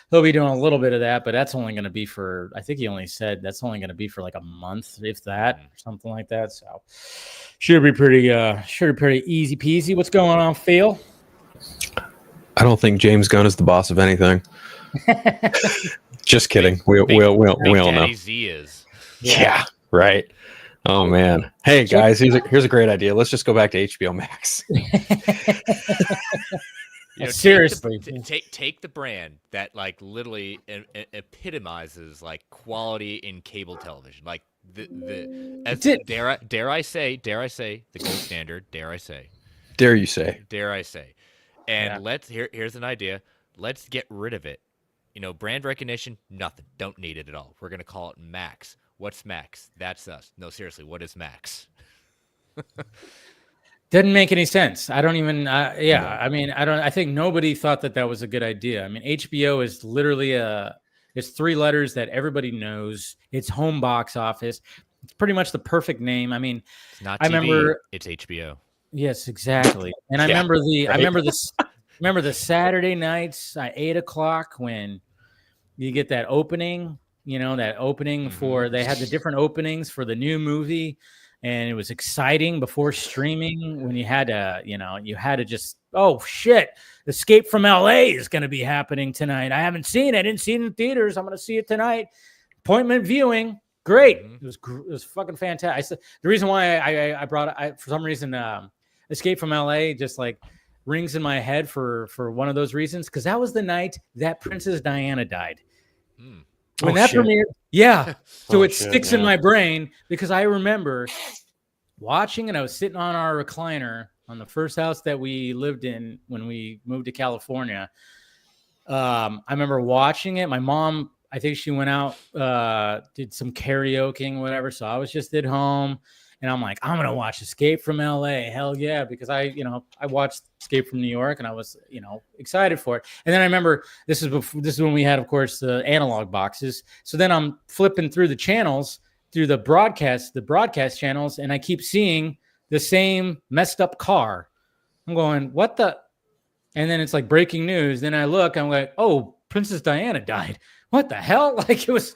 B: he'll be doing a little bit of that, but that's only going to be for, I think he only said that's only going to be for like a month, if that, or something like that. So should be pretty easy peasy. What's going on, Phil?
D: I don't think James Gunn is the boss of anything. Just kidding. We all know.
C: Z is.
D: Yeah, right. Oh man. Hey guys, here's a great idea. Let's just go back to HBO Max.
C: You know,
B: Seriously.
C: take the brand that like literally epitomizes like quality in cable television, like dare I say the gold standard. Dare
D: you say?
C: And
B: Yeah.
C: here's an idea. Let's get rid of it. You know, brand recognition, nothing. Don't need it at all. We're gonna call it Max. What's Max? That's us. No, seriously, what is Max?
B: Didn't make any sense. I don't even.
D: No.
B: I mean, I don't. I think nobody thought that was a good idea. I mean, HBO is literally it's 3 letters that everybody knows. It's home box office. It's pretty much the perfect name. I mean,
C: It's not TV,
B: I remember.
C: it's HBO.
B: Yes, exactly. And I
D: Yeah,
B: remember I
D: right?
B: remember this. Remember the Saturday nights at 8:00 when you get that opening. You know, that opening for they had the different openings for the new movie. And it was exciting before streaming when you had to just, oh shit, Escape from LA is going to be happening tonight. I haven't seen it. I didn't see it in theaters. I'm going to see it tonight. Appointment viewing. Great. It was fucking fantastic. The reason why I brought it, for some reason, Escape from LA just like rings in my head for one of those reasons. Cause that was the night that Princess Diana died. When that premiered, yeah. So it sticks in my brain because I remember watching, and I was sitting on our recliner on the first house that we lived in when we moved to California. I remember watching it. My mom, I think she went out, did some karaokeing, whatever. So I was just at home. And I'm like, I'm gonna watch Escape from LA. Hell yeah, because I watched Escape from New York, and I was, excited for it. And then I remember this is when we had, of course, the analog boxes. So then I'm flipping through the channels, through the broadcast channels, and I keep seeing the same messed up car. I'm going, what the? And then it's like breaking news. Then I look, I'm like, oh, Princess Diana died. What the hell? Like it was,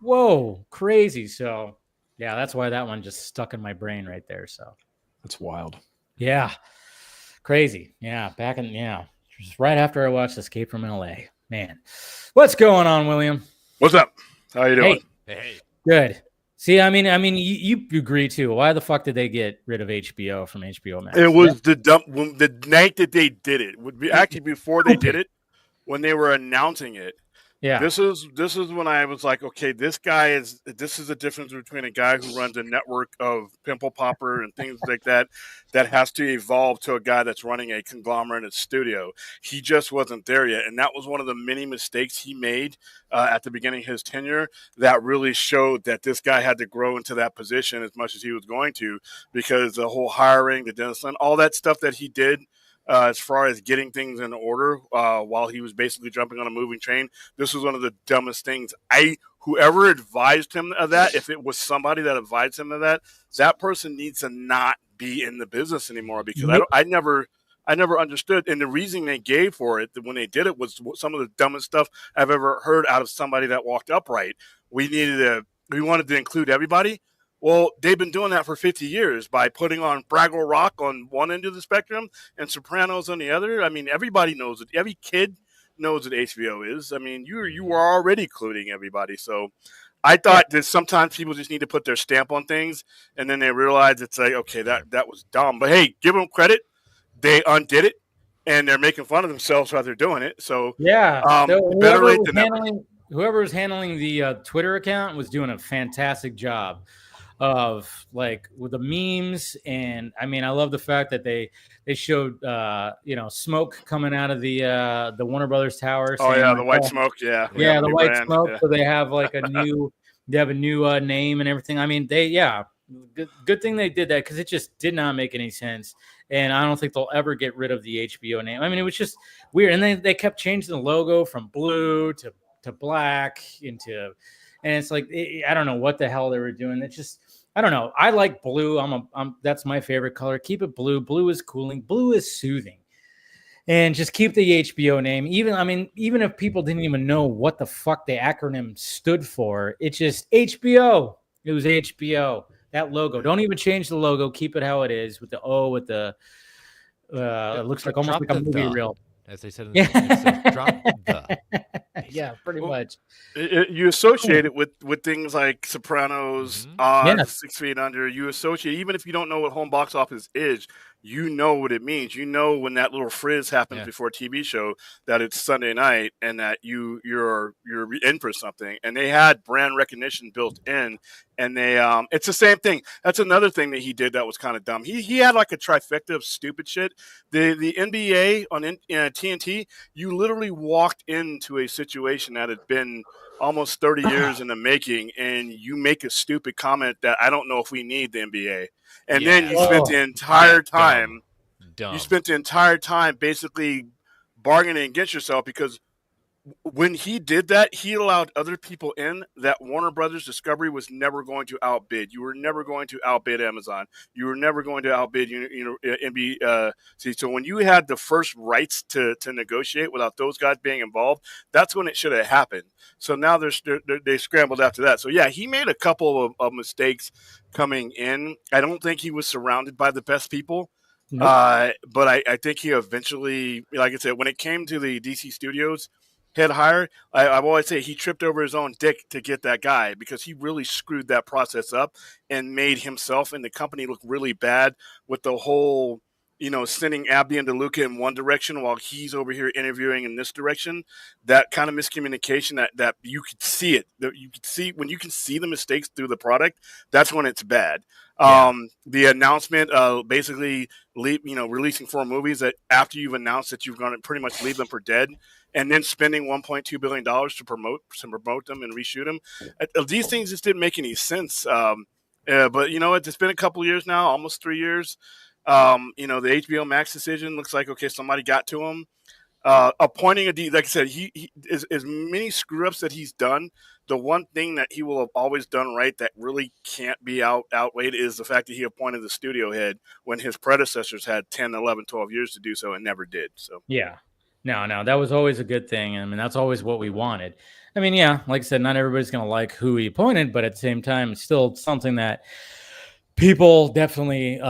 B: whoa, crazy. So. Yeah, that's why that one just stuck in my brain right there. So
D: That's wild.
B: yeah, crazy. Yeah, just right after I watched Escape from LA. Man, what's going on, William?
A: What's up? How you doing?
C: Hey.
B: Good. See, I mean, you agree too. Why the fuck did they get rid of HBO from HBO Max?
A: It was the night that they did it. Would be actually before they did it, when they were announcing it.
B: Yeah.
A: This is when I was like, okay, this is the difference between a guy who runs a network of pimple popper and things like that has to evolve to a guy that's running a conglomerate at studio. He just wasn't there yet. And that was one of the many mistakes he made at the beginning of his tenure that really showed that this guy had to grow into that position as much as he was going to, because the whole hiring, the discipline, all that stuff that he did, as far as getting things in order while he was basically jumping on a moving train. This was one of the dumbest things. Whoever advised him of that, if it was somebody that advised him of that, that person needs to not be in the business anymore, because I never understood. And the reason they gave for it when they did it was some of the dumbest stuff I've ever heard out of somebody that walked upright. We wanted to include everybody. Well, they've been doing that for 50 years by putting on Fraggle Rock on one end of the spectrum and Sopranos on the other. I mean, everybody knows it. Every kid knows what HBO is. I mean, you are already including everybody. So I thought that sometimes people just need to put their stamp on things, and then they realize it's like, okay, that was dumb. But hey, give them credit. They undid it, and they're making fun of themselves while they're doing it. So
B: yeah,
A: better late than never.
B: Whoever was handling the Twitter account was doing a fantastic job of like with the memes. And I mean, I love the fact that they showed smoke coming out of the Warner Brothers tower.
A: Oh yeah, the white smoke. Yeah,
B: the white smoke. Yeah. So they have like a new name and everything. I mean, good thing they did that, because it just did not make any sense. And I don't think they'll ever get rid of the HBO name. I mean, it was just weird. And they kept changing the logo from blue to black and it's like, I don't know what the hell they were doing. It's just, I don't know. I like blue. That's my favorite color. Keep it blue. Blue is cooling. Blue is soothing. And just keep the HBO name. Even if people didn't even know what the fuck the acronym stood for, it's just HBO. It was HBO. That logo. Don't even change the logo. Keep it how it is with the O, with the it looks like almost like a movie reel.
C: as they said in the episode. Drop the.
B: Yeah, pretty
A: Well,
B: much.
A: You associate it with things like Sopranos,
C: Mhm.
A: Oz,
B: Yes.
A: 6 Feet Under. You associate, even if you don't know what home box office is, you know what it means. You know when that little frizz happens
C: Yeah.
A: before a TV show that it's Sunday night and that you're in for something. And they had brand recognition built in, and they it's the same thing. That's another thing that he did that was kind of dumb. He had like a trifecta of stupid shit. The NBA on TNT, you literally walked into a situation that had been almost 30 years in the making, and you make a stupid comment that I don't know if we need the NBA. And then you
C: Yeah.
A: spent the entire time,
C: Dumb.
A: you spent the entire time basically bargaining against yourself because when he did that, he allowed other people in that Warner Brothers Discovery was never going to outbid. You were never going to outbid Amazon. You were never going to outbid NBC. So when you had the first rights to negotiate without those guys being involved, that's when it should have happened. So now they scrambled after that. So yeah, he made a couple of mistakes coming in. I don't think he was surrounded by the best people.
B: Nope.
A: But I think he eventually, like I said, when it came to the DC Studios head hire, I've always say he tripped over his own dick to get that guy because he really screwed that process up and made himself and the company look really bad with the whole, sending Abby and DeLuca in one direction while he's over here interviewing in this direction. That kind of miscommunication that you could see it. That you could see when you can see the mistakes through the product, that's when it's bad.
C: Yeah.
A: The announcement, basically, releasing 4 movies that after you've announced that you're going to pretty much leave them for dead, and then spending $1.2 billion to promote them and reshoot them. These things just didn't make any sense. But it's been a couple years now, almost 3 years. The HBO Max decision looks like, okay, somebody got to him. Appointing like I said, he as many screw ups that he's done. The one thing that he will have always done right that really can't be outweighed is the fact that he appointed the studio head when his predecessors had 10, 11, 12 years to do so and never did. So
B: Yeah. No, that was always a good thing. I mean, that's always what we wanted. I mean, yeah, like I said, not everybody's going to like who he appointed, but at the same time, it's still something that people definitely,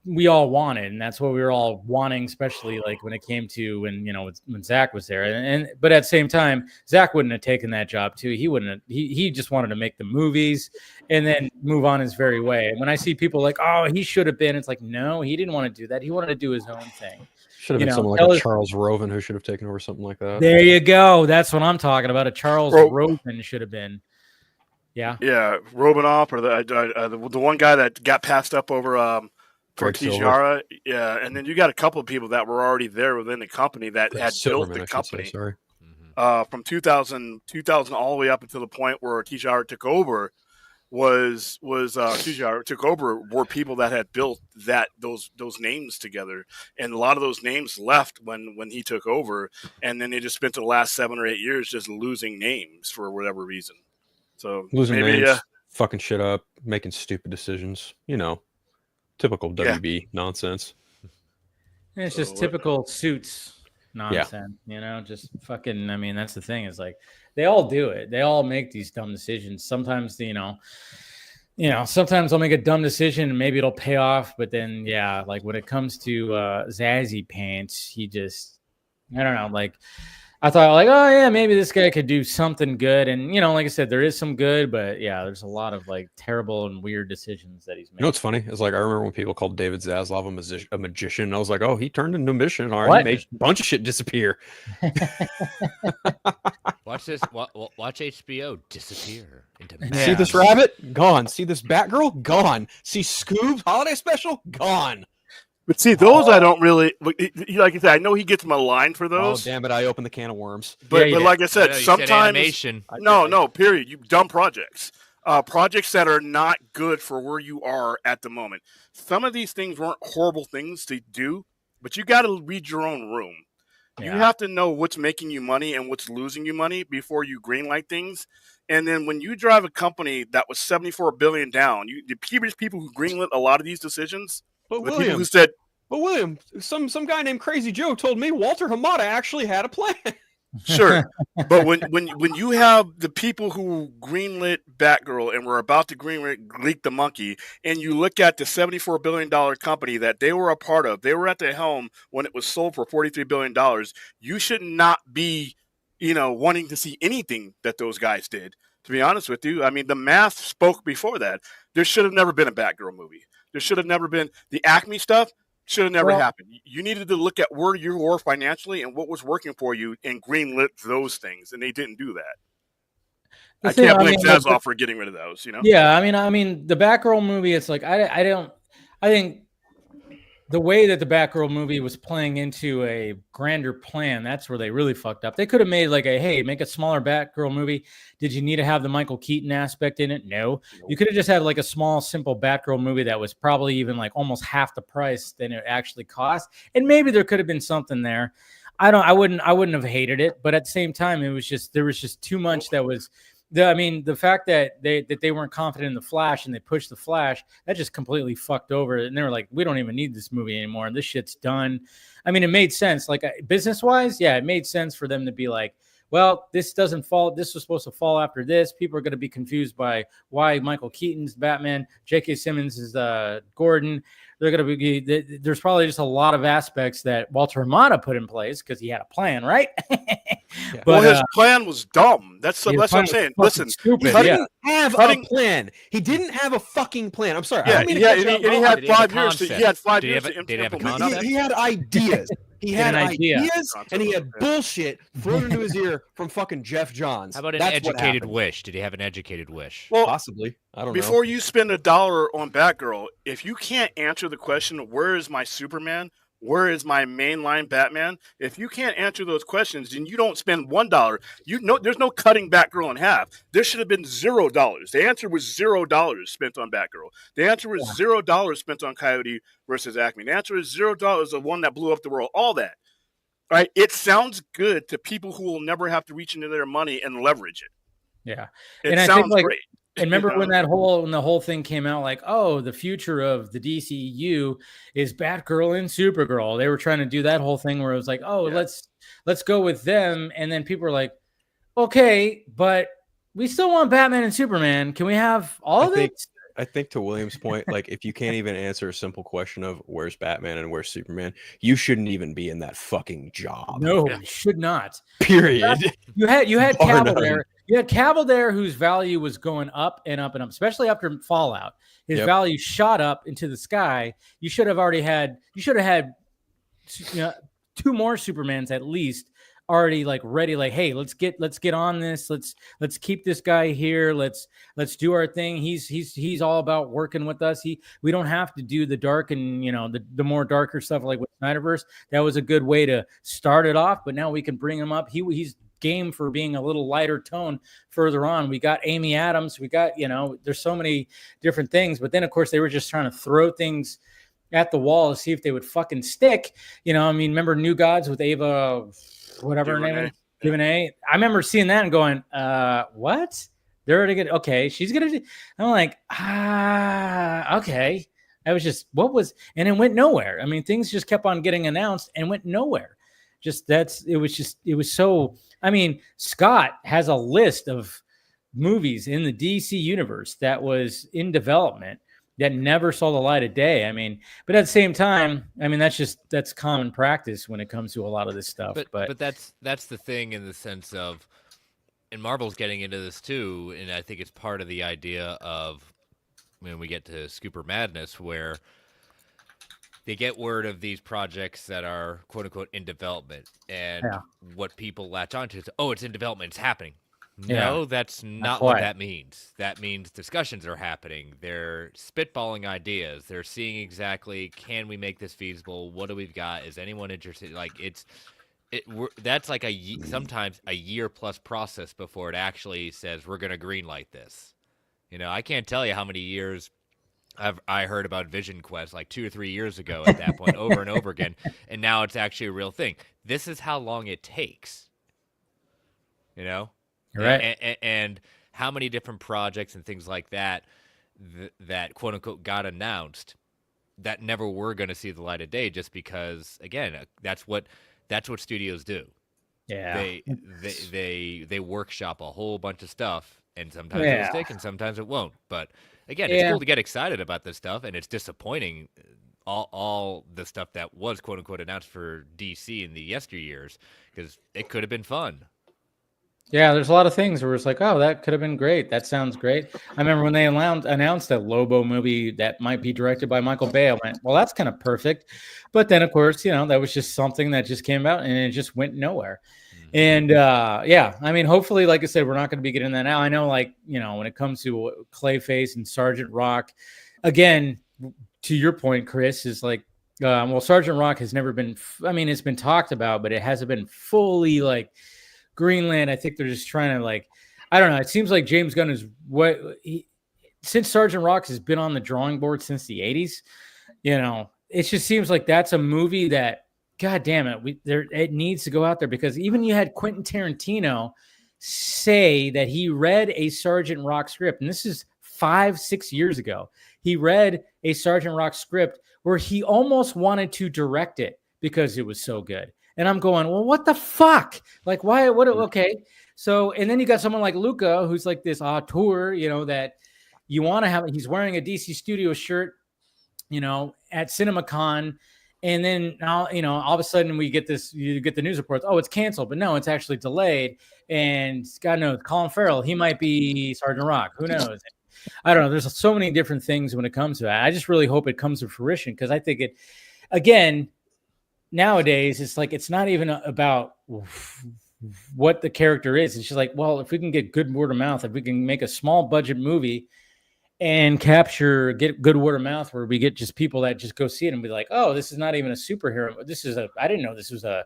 B: we all wanted. And that's what we were all wanting, especially like when it came to when Zach was there. But at the same time, Zach wouldn't have taken that job too. He just wanted to make the movies and then move on his very way. And when I see people like, oh, he should have been, it's like, no, he didn't want to do that. He wanted to do his own thing.
D: Should have been someone like a Charles Roven who should have taken over something like that.
B: There you go. That's what I'm talking about. A Charles Roven should have been. Yeah.
A: Yeah, Robinoff or the one guy that got passed up over for Tijara. Yeah, and then you got a couple of people that were already there within the company that had built the company.
D: Sorry.
A: From 2000 all the way up until the point where Tijara took over. Tijara took over were people that had built those names together, and a lot of those names left when he took over, and then they just spent the last 7 or 8 years just losing names for whatever reason. So
D: losing names, fucking shit up, making stupid decisions. Typical WB nonsense.
B: And it's just typical Suits nonsense. Just fucking. I mean, that's the thing. Is like they all do it. They all make these dumb decisions. Sometimes, sometimes they'll make a dumb decision and maybe it'll pay off. But then, like when it comes to Zazzy Pants, he just, I don't know. Like I thought, like, oh yeah, maybe this guy could do something good. And like I said, there is some good, but yeah, there's a lot of like terrible and weird decisions that he's made.
D: What's funny is like I remember when people called David Zaslav a magician. And I was like, oh, he turned into a magician. All right, he made a bunch of shit disappear.
C: Watch this. Watch HBO disappear into.
D: See this rabbit? Gone. See this Batgirl? Gone. See Scoob holiday special? Gone.
A: But see, those I don't really like. I said, I know he gets maligned for those.
D: Oh damn it! I opened the can of worms.
A: But like I said, sometimes
C: said
A: no. Period. You dumb projects. Projects that are not good for where you are at the moment. Some of these things weren't horrible things to do, but you got to read your own room. You have to know what's making you money and what's losing you money before you greenlight things. And then when you drive a company that was $74 billion down, the previous people who greenlit a lot of these decisions.
D: But
A: The
D: William,
A: people who said,
D: some guy named Crazy Joe told me Walter Hamada actually had a plan.
A: Sure. But when you have the people who greenlit Batgirl and were about to greenlit the Monkey, and you look at the $74 billion company that they were a part of, they were at the helm when it was sold for $43 billion. You should not be, wanting to see anything that those guys did. To be honest with you, I mean, the math spoke before that. There should have never been a Batgirl movie. There should have never been the Acme stuff. Should have never
B: Well,
A: happened. You needed to look at where you were financially and what was working for you and greenlit those things, and they didn't do that.
B: the
A: I
B: thing,
A: can't
B: I
A: blame
B: mean,
A: Zaslav for getting rid of those.
B: yeah, I mean, the Batgirl movie. It's like I think the way that the Batgirl movie was playing into a grander plan, that's where they really fucked up. They could have made like make a smaller Batgirl movie. Did you need to have the Michael Keaton aspect in it? No. You could have just had like a small, simple Batgirl movie that was probably even like almost half the price than it actually cost. And maybe there could have been something there. I wouldn't have hated it, but at the same time, there was just too much that was. The fact that they weren't confident in the Flash and they pushed the Flash, that just completely fucked over it. And they were like, we don't even need this movie anymore. And this shit's done. I mean, it made sense. Like business wise, yeah, it made sense for them to be like, well, this doesn't fall. This was supposed to fall after this. People are going to be confused by why Michael Keaton's Batman, J.K. Simmons is Gordon. They're going to be. There's probably just a lot of aspects that Walter Hamada put in place because he had a plan, right?
A: Yeah. But his plan was dumb. That's what I'm saying. Listen,
B: stupid.
D: He didn't have a plan. He didn't have a fucking plan. I'm sorry.
A: Yeah, he had 5 years. He had 5 years to implement.
D: He had ideas. He had ideas, and he had bullshit thrown into his ear from fucking Jeff Johns.
C: How about an educated wish? Did he have an educated wish?
A: Well,
D: possibly. I don't know.
A: Before you spend $1 on Batgirl, if you can't answer the question, where is my Superman? Where is my mainline Batman? If you can't answer those questions, then you don't spend $1. There's no cutting Batgirl in half. There should have been $0. The answer was $0 spent on Batgirl. The answer was $0 spent on Coyote versus Acme. The answer is $0, the one that blew up the world. All that, right? It sounds good to people who will never have to reach into their money and leverage it.
B: Yeah,
A: it sounds great.
B: And remember when the whole thing came out, like, oh, the future of the DCU is Batgirl and Supergirl. They were trying to do that whole thing where it was like, oh, let's go with them. And then people were like, okay, but we still want Batman and Superman. Can we have all of it?
D: I think to William's point, like if you can't even answer a simple question of where's Batman and where's Superman, you shouldn't even be in that fucking job.
B: No, you should not.
D: Period.
B: You had Cavill there. You had Cavill there whose value was going up and up and up, especially after Fallout. His value shot up into the sky. You should have had 2 more Supermans at least already like ready, like, hey, let's get on this. Let's keep this guy here. Let's do our thing. He's all about working with us. We don't have to do the dark and the more darker stuff like with Snyderverse. That was a good way to start it off, but now we can bring him up. He's game for being a little lighter tone further on. We got Amy Adams. We got, there's so many different things, but then of course they were just trying to throw things at the wall to see if they would fucking stick. Remember New Gods with Ava, whatever her name is, DuVernay. I remember seeing that and going, what? They're already gonna, okay, she's gonna do. I'm like, okay. I was just, and it went nowhere. I mean, things just kept on getting announced and went nowhere. It was so, Scott has a list of movies in the DC universe that was in development that never saw the light of day. But at the same time, that's common practice when it comes to a lot of this stuff.
C: But that's the thing in the sense of, and Marvel's getting into this too, and I think it's part of the idea of when we get to Scooper Madness, where they get word of these projects that are quote unquote in development, and what people latch onto is, oh, it's in development, it's happening. No, that's not what that means. That means discussions are happening. They're spitballing ideas. They're seeing exactly, can we make this feasible? What do we've got? Is anyone interested? Like that's like sometimes a year plus process before it actually says we're going to green light this. I can't tell you how many years I heard about Vision Quest like 2 or 3 years ago at that point over and over again, and now it's actually a real thing. This is how long it takes.
B: Right.
C: And how many different projects and things like that that quote unquote got announced that never were going to see the light of day, just because, again, that's what studios do.
B: Yeah.
C: They workshop a whole bunch of stuff, and sometimes it'll
B: Yeah.
C: stick and sometimes it won't. But again, it's
B: Yeah.
C: cool to get excited about this stuff, and it's disappointing all the stuff that was quote unquote announced for DC in the yesteryears, because it could have been fun.
B: Yeah, there's a lot of things where it's like, oh, that could have been great. That sounds great. I remember when they announced a Lobo movie that might be directed by Michael Bay. I went, well, that's kind of perfect. But then, of course, that was just something that just came out and it just went nowhere. And yeah, I mean, hopefully, like I said, we're not going to be getting that now. I know, like, when it comes to Clayface and Sergeant Rock, again, to your point, Chris, is like, well, Sergeant Rock has never been, I mean, it's been talked about, but it hasn't been fully like Greenland. I think they're just trying to, like, I don't know. It seems like James Gunn is since Sergeant Rock has been on the drawing board since the 80s, it just seems like that's a movie that, God damn it, it needs to go out there, because even you had Quentin Tarantino say that he read a Sergeant Rock script, and this is 5-6 years ago. He read a Sergeant Rock script where he almost wanted to direct it because it was so good. And I'm going, well, what the fuck? Like, why? What? Okay. So, and then you got someone like Luca, who's like this auteur, that you want to have. He's wearing a DC Studio shirt, at CinemaCon. And then now, all of a sudden you get the news reports. Oh, it's canceled, but no, it's actually delayed. And God knows, Colin Farrell, he might be Sergeant Rock. Who knows? I don't know. There's so many different things when it comes to that. I just really hope it comes to fruition, because I think again, nowadays, it's like, it's not even about what the character is. It's just like, well, if we can get good word of mouth, if we can make a small budget movie and get good word of mouth, where we get just people that just go see it and be like, oh, this is not even a superhero. I didn't know this was in a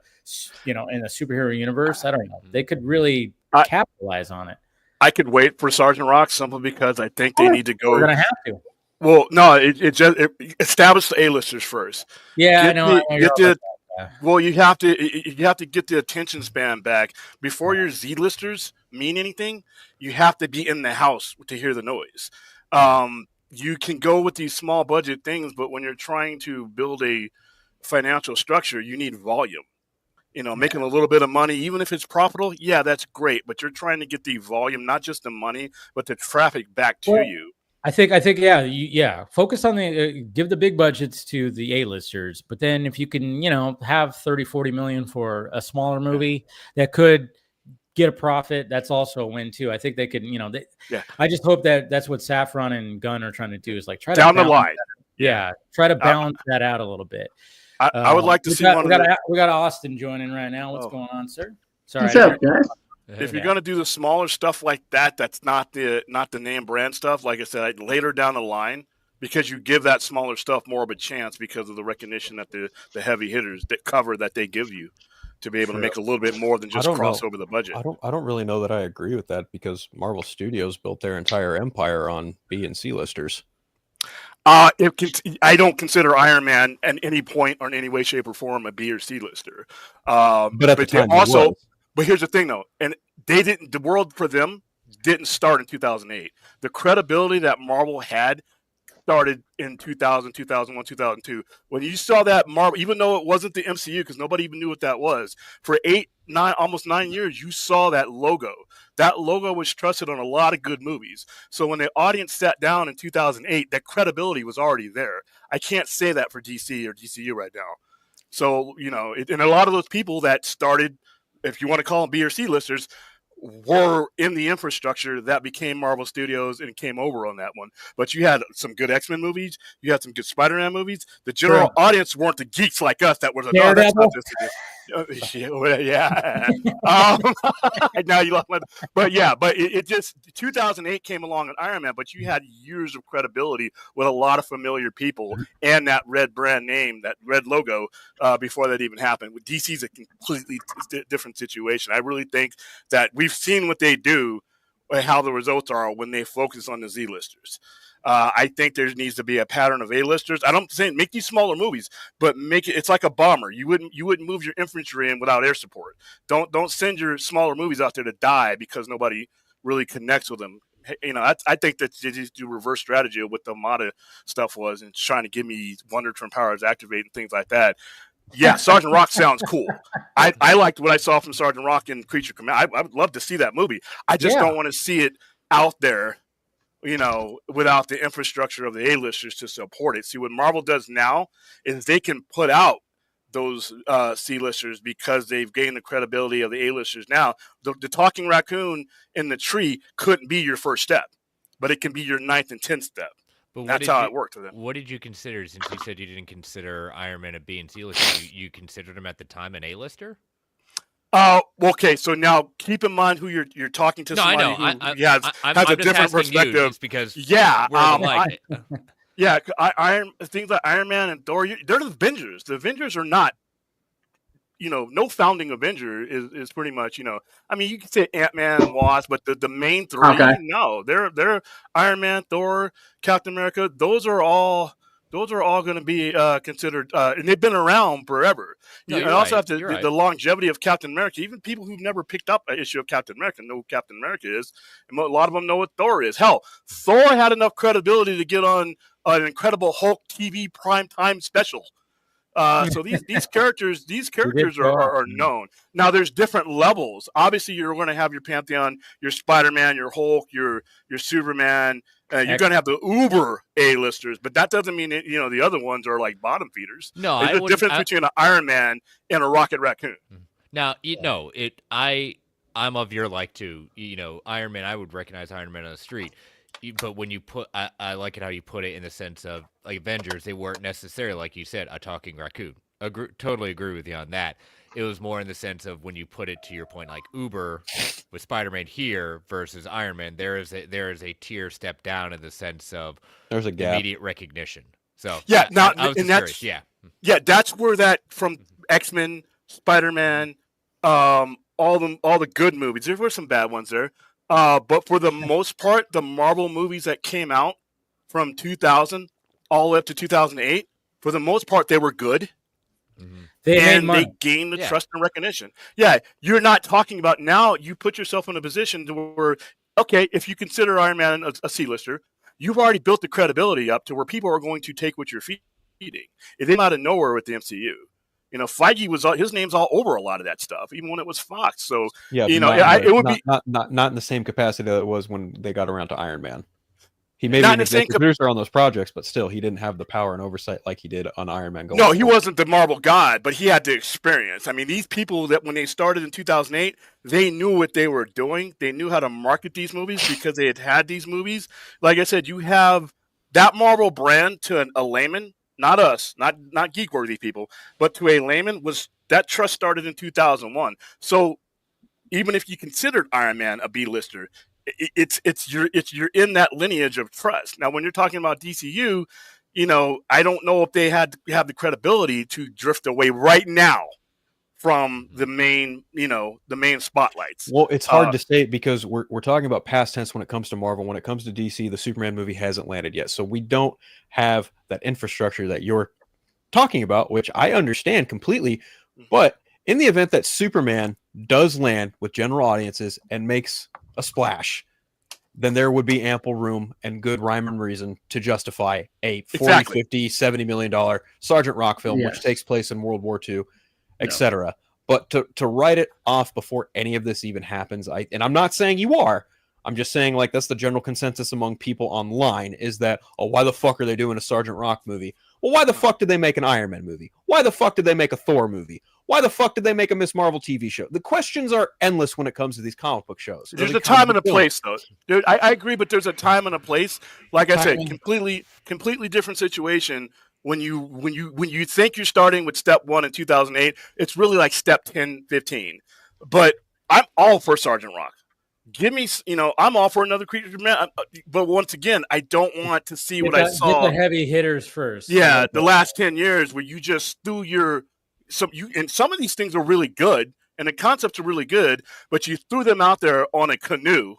B: superhero universe. I don't know. They could really capitalize on it.
A: I could wait for Sergeant Rock simply because I think they need to go.
B: We're going to have to.
A: Well, no, it establish the A-listers first.
B: Yeah, I know.
A: Well, you have to get the attention span back before your Z-listers mean anything. You have to be in the house to hear the noise. You can go with these small budget things, but when you're trying to build a financial structure, you need volume. Making a little bit of money, even if it's profitable, yeah, that's great. But you're trying to get the volume, not just the money, but the traffic back to you.
B: I think, yeah. Focus on give the big budgets to the A-listers, but then if you can, have 30-40 million for a smaller movie that could get a profit, that's also a win too. I think they could, I just hope that that's what Safran and Gunn are trying to do, is like try
A: down
B: to
A: the line.
B: Try to balance that out a little bit.
A: I would like to see
B: we got Austin joining right now. What's going on, sir? Sorry.
E: What's up, guys?
A: If you're going to do the smaller stuff like that, that's not the name brand stuff. Like I said, later down the line, because you give that smaller stuff more of a chance because of the recognition that the heavy hitters that they give you to be able to make a little bit more than just cross over the budget.
D: I don't really know that I agree with that, because Marvel Studios built their entire empire on B and C listers.
A: I don't consider Iron Man at any point or in any way, shape, or form a B or C lister.
D: But at the time, also.
A: But here's the thing, though, and the world for them didn't start in 2008. The credibility that Marvel had started in 2000, 2001, 2002. When you saw that Marvel, even though it wasn't the MCU, because nobody even knew what that was, for almost 9 years, you saw that logo. That logo was trusted on a lot of good movies. So when the audience sat down in 2008, that credibility was already there. I can't say that for DC or DCU right now. So, and a lot of those people that started, if you want to call them B or C listers, were in the infrastructure that became Marvel Studios and came over on that one. But you had some good X-Men movies. You had some good Spider-Man movies. The general audience weren't the geeks like us that were like, oh, that's not this. Yeah. Now you lost my. But it just 2008 came along in Iron Man, but you had years of credibility with a lot of familiar people and that red brand name, that red logo, before that even happened. With DC's a completely different situation. I really think that we've seen what they do and how the results are when they focus on the Z-listers. I think there needs to be a pattern of A-listers. I don't say make these smaller movies, but make it. It's like a bomber. You wouldn't move your infantry in without air support. Don't send your smaller movies out there to die because nobody really connects with them. I think that they just do reverse strategy of what the Armada stuff was and trying to give me Wonder Twin powers activate and things like that. Yeah, Sergeant Rock sounds cool. I liked what I saw from Sergeant Rock in Creature Command. I would love to see that movie. I just don't want to see it out there, without the infrastructure of the A-listers to support it. See, what Marvel does now is they can put out those C-listers because they've gained the credibility of the A-listers now. The talking raccoon in the tree couldn't be your first step, but it can be your 9th and 10th step.
C: But
A: that's how it worked with them.
C: What did you consider, since you said you didn't consider Iron Man a B and C lister, you considered him at the time an A-lister?
A: Okay, so now keep in mind who you're talking to. Somebody
C: I know.
A: who has a different perspective.
C: You, just because
A: things like Iron Man and Thor, they're the Avengers. The Avengers are not, no founding Avenger is pretty much, I mean, you can say Ant-Man and Wasp, but the main three, no, they're Iron Man, Thor, Captain America. Those are all going to be considered, and they've been around forever. You also have the longevity of Captain America. Even people who've never picked up an issue of Captain America know who Captain America is, and a lot of them know what Thor is. Hell, Thor had enough credibility to get on an Incredible Hulk TV primetime special. So these characters are known. Now there's different levels. Obviously, you're going to have your Pantheon, your Spider-Man, your Hulk, your Superman. You're going to have the uber A-listers, but that doesn't mean that, the other ones are like bottom feeders.
C: No,
A: there's a difference between an Iron Man and a Rocket Raccoon.
C: Now, I'm of your like too. Iron Man. I would recognize Iron Man on the street. But when you put, I like it how you put it in the sense of like Avengers, they weren't necessarily, like you said, a talking raccoon. Totally agree with you on that. It was more in the sense of when you put it to your point, like Uber with Spider-Man here versus Iron Man, there is a tier step down in the sense of
D: there's a gap.
C: Immediate recognition. So
A: yeah,
C: I was curious.
A: Yeah, that's where that from X-Men, Spider-Man, all the good movies. There were some bad ones there. But for the most part, the Marvel movies that came out from 2000 all the way up to 2008, for the most part, they were good.
B: Mm-hmm.
A: They gained the trust and recognition. Yeah, you're not talking about now. You put yourself in a position to where, okay, if you consider Iron Man a C-lister, you've already built the credibility up to where people are going to take what you're feeding. It came out of nowhere with the MCU. Feige his name's all over a lot of that stuff, even when it was Fox. So
D: yeah, it would be not in the same capacity that it was when they got around to Iron Man. He maybe an executive producer on those projects, but still, he didn't have the power and oversight like he did on Iron Man.
A: No, he wasn't the Marvel god, but he had the experience. I mean, these people that when they started in 2008, they knew what they were doing. They knew how to market these movies because they had these movies. Like I said, you have that Marvel brand to a layman. Not us, not geek-worthy people, but to a layman, that trust started in 2001. So even if you considered Iron Man a B-lister, you're in that lineage of trust. Now, when you're talking about DCU, I don't know if they have the credibility to drift away right now from the main spotlights.
D: Well, it's hard to say because we're talking about past tense when it comes to Marvel. When it comes to DC, the Superman movie hasn't landed yet. So we don't have that infrastructure that you're talking about, which I understand completely. But in the event that Superman does land with general audiences and makes a splash, then there would be ample room and good rhyme and reason to justify a 40, 50, $70 million Sergeant Rock film, which takes place in World War II. Etc. But to write it off before any of this even happens, and I'm not saying you are, I'm just saying like that's the general consensus among people online is that, oh, why the fuck are they doing a Sergeant Rock movie? Well, why the fuck did they make an Iron Man movie? Why the fuck did they make a Thor movie? Why the fuck did they make a Miss Marvel TV show? The questions are endless when it comes to these comic book shows.
A: There's a time and a place, though. Dude, I agree, but there's a time and a place. Like I said, completely different situation. When you think you're starting with step 1 in 2008, it's really like step 10, 15. But I'm all for Sergeant Rock. Give me, I'm all for another Creature Man. But once again, I don't want to see what I saw.
B: Get the heavy hitters first.
A: Yeah, the last 10 years where you just threw and some of these things are really good, and the concepts are really good, but you threw them out there on a canoe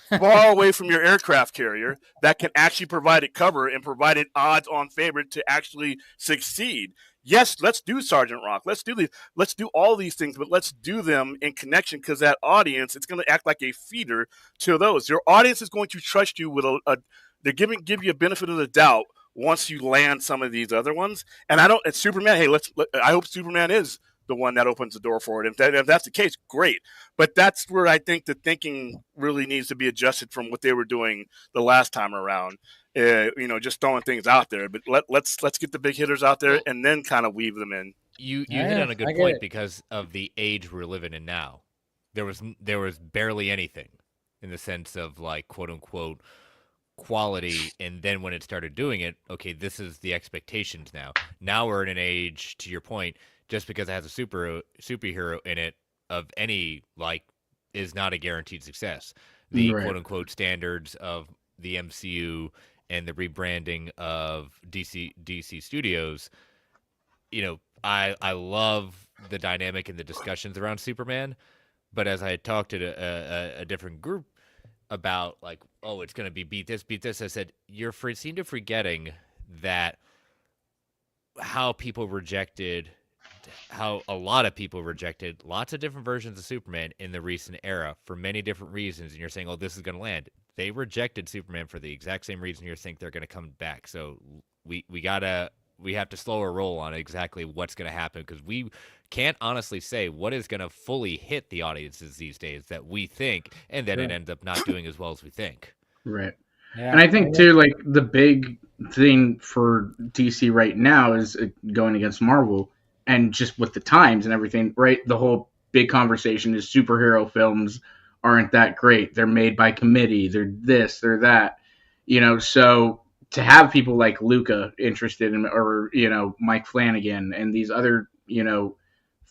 A: far away from your aircraft carrier that can actually provide it cover and provide it odds-on favorite to actually succeed. Yes, let's do Sergeant Rock. Let's do all these things, but let's do them in connection because that audience, it's going to act like a feeder to those. Your audience is going to trust you with give you a benefit of the doubt once you land some of these other ones. And it's Superman. Hey, I hope Superman is the one that opens the door for it. If that's the case, great. But that's where I think the thinking really needs to be adjusted from what they were doing the last time around. Just throwing things out there. But let's get the big hitters out there and then kind of weave them in.
C: You hit on a good point because of the age we're living in now. There was barely anything in the sense of like quote unquote quality, and then when it started doing it, okay, this is the expectations now. Now we're in an age, to your point, just because it has a superhero in it of any like is not a guaranteed success. The quote unquote standards of the MCU and the rebranding of DC Studios, I love the dynamic and the discussions around Superman, but as I had talked to a different group about like, oh, it's going to be beat this, I said, you're seem to forgetting that how a lot of people rejected lots of different versions of Superman in the recent era for many different reasons, and you're saying, oh, this is going to land. They rejected Superman for the exact same reason you think they're going to come back. So we have to slow our roll on exactly what's going to happen, because we can't honestly say what is going to fully hit the audiences these days that we think, and then it ends up not doing as well as we think.
E: Right. Yeah. And I think too, like the big thing for DC right now is going against Marvel, and just with the times and everything, right? The whole big conversation is superhero films aren't that great. They're made by committee. They're this, they're that, so to have people like Luca interested in, or, Mike Flanagan and these other,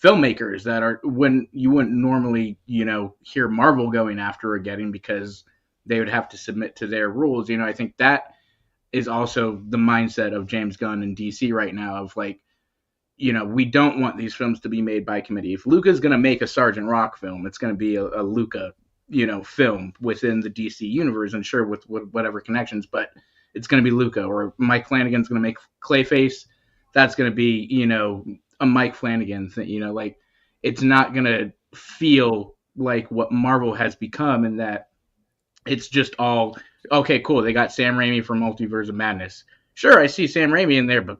E: filmmakers that are, when you wouldn't normally, hear Marvel going after or getting, because they would have to submit to their rules. I think that is also the mindset of James Gunn and DC right now of like, we don't want these films to be made by committee. If Luca's going to make a Sergeant Rock film, it's going to be a Luca, film within the DC universe, and sure with whatever connections, but it's going to be Luca. Or Mike Flanagan's going to make Clayface, that's going to be, a Mike Flanagan thing, like it's not going to feel like what Marvel has become, in that it's just all, okay, cool, they got Sam Raimi for Multiverse of Madness. Sure, I see Sam Raimi in there, but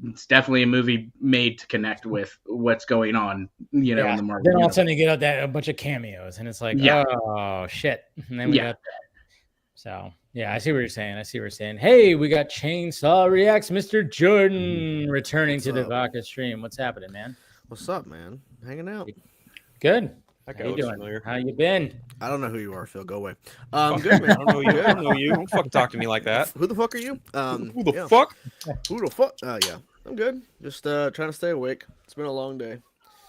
E: it's definitely a movie made to connect with what's going on, in the Marvel.
B: Then all of a sudden you get a bunch of cameos, and it's like, oh shit. And then we got that. So yeah, I see what you're saying. Hey, we got Chainsaw Reacts, Mr. Jordan returning to the Vodka stream. What's happening, man?
F: What's up, man? Hanging out.
B: Good. How you doing? Familiar. How you been?
F: I don't know who you are, Phil. Go away. Good, man.
D: I don't know you. I don't know you. Don't fucking talk to me like that.
F: Who the fuck are you?
D: Who the fuck?
F: Who the fuck? Yeah, I'm good. Just trying to stay awake. It's been a long day.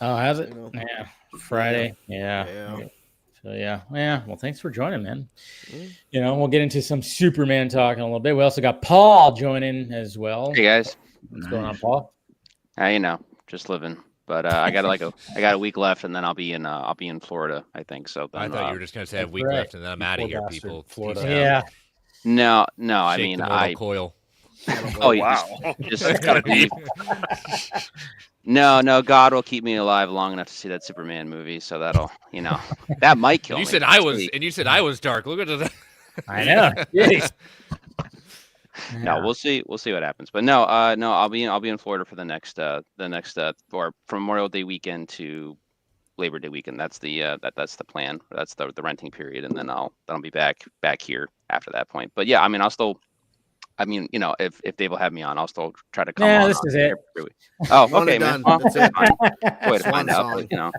B: Oh, has it? Yeah. Friday. Yeah. So yeah. Well, thanks for joining, man. We'll get into some Superman talk in a little bit. We also got Paul joining as well.
G: Hey guys.
B: What's going on, Paul?
G: Just living. But I got a week left, and then I'll be in Florida, I think. So then,
C: I thought you were just gonna say a week left, and then I'm out of here, people.
D: Florida.
B: Yeah.
G: No. I
C: Shake
G: mean,
C: the coil.
G: Oh
A: wow.
G: Just gotta be. No. God will keep me alive long enough to see that Superman movie. So that'll, that might kill me.
C: You said I was dark. Look at that.
B: I know. Jeez.
G: No, we'll see what happens. But no, I'll be in Florida for the next or from Memorial Day weekend to Labor Day weekend. That's the plan. That's the renting period, and then I'll be back here after that point. But yeah, I mean, if Dave will have me on, I'll still try to come on.
B: Yeah, this is it.
G: Oh, okay, man.
F: That's it.
G: Way to find out, but,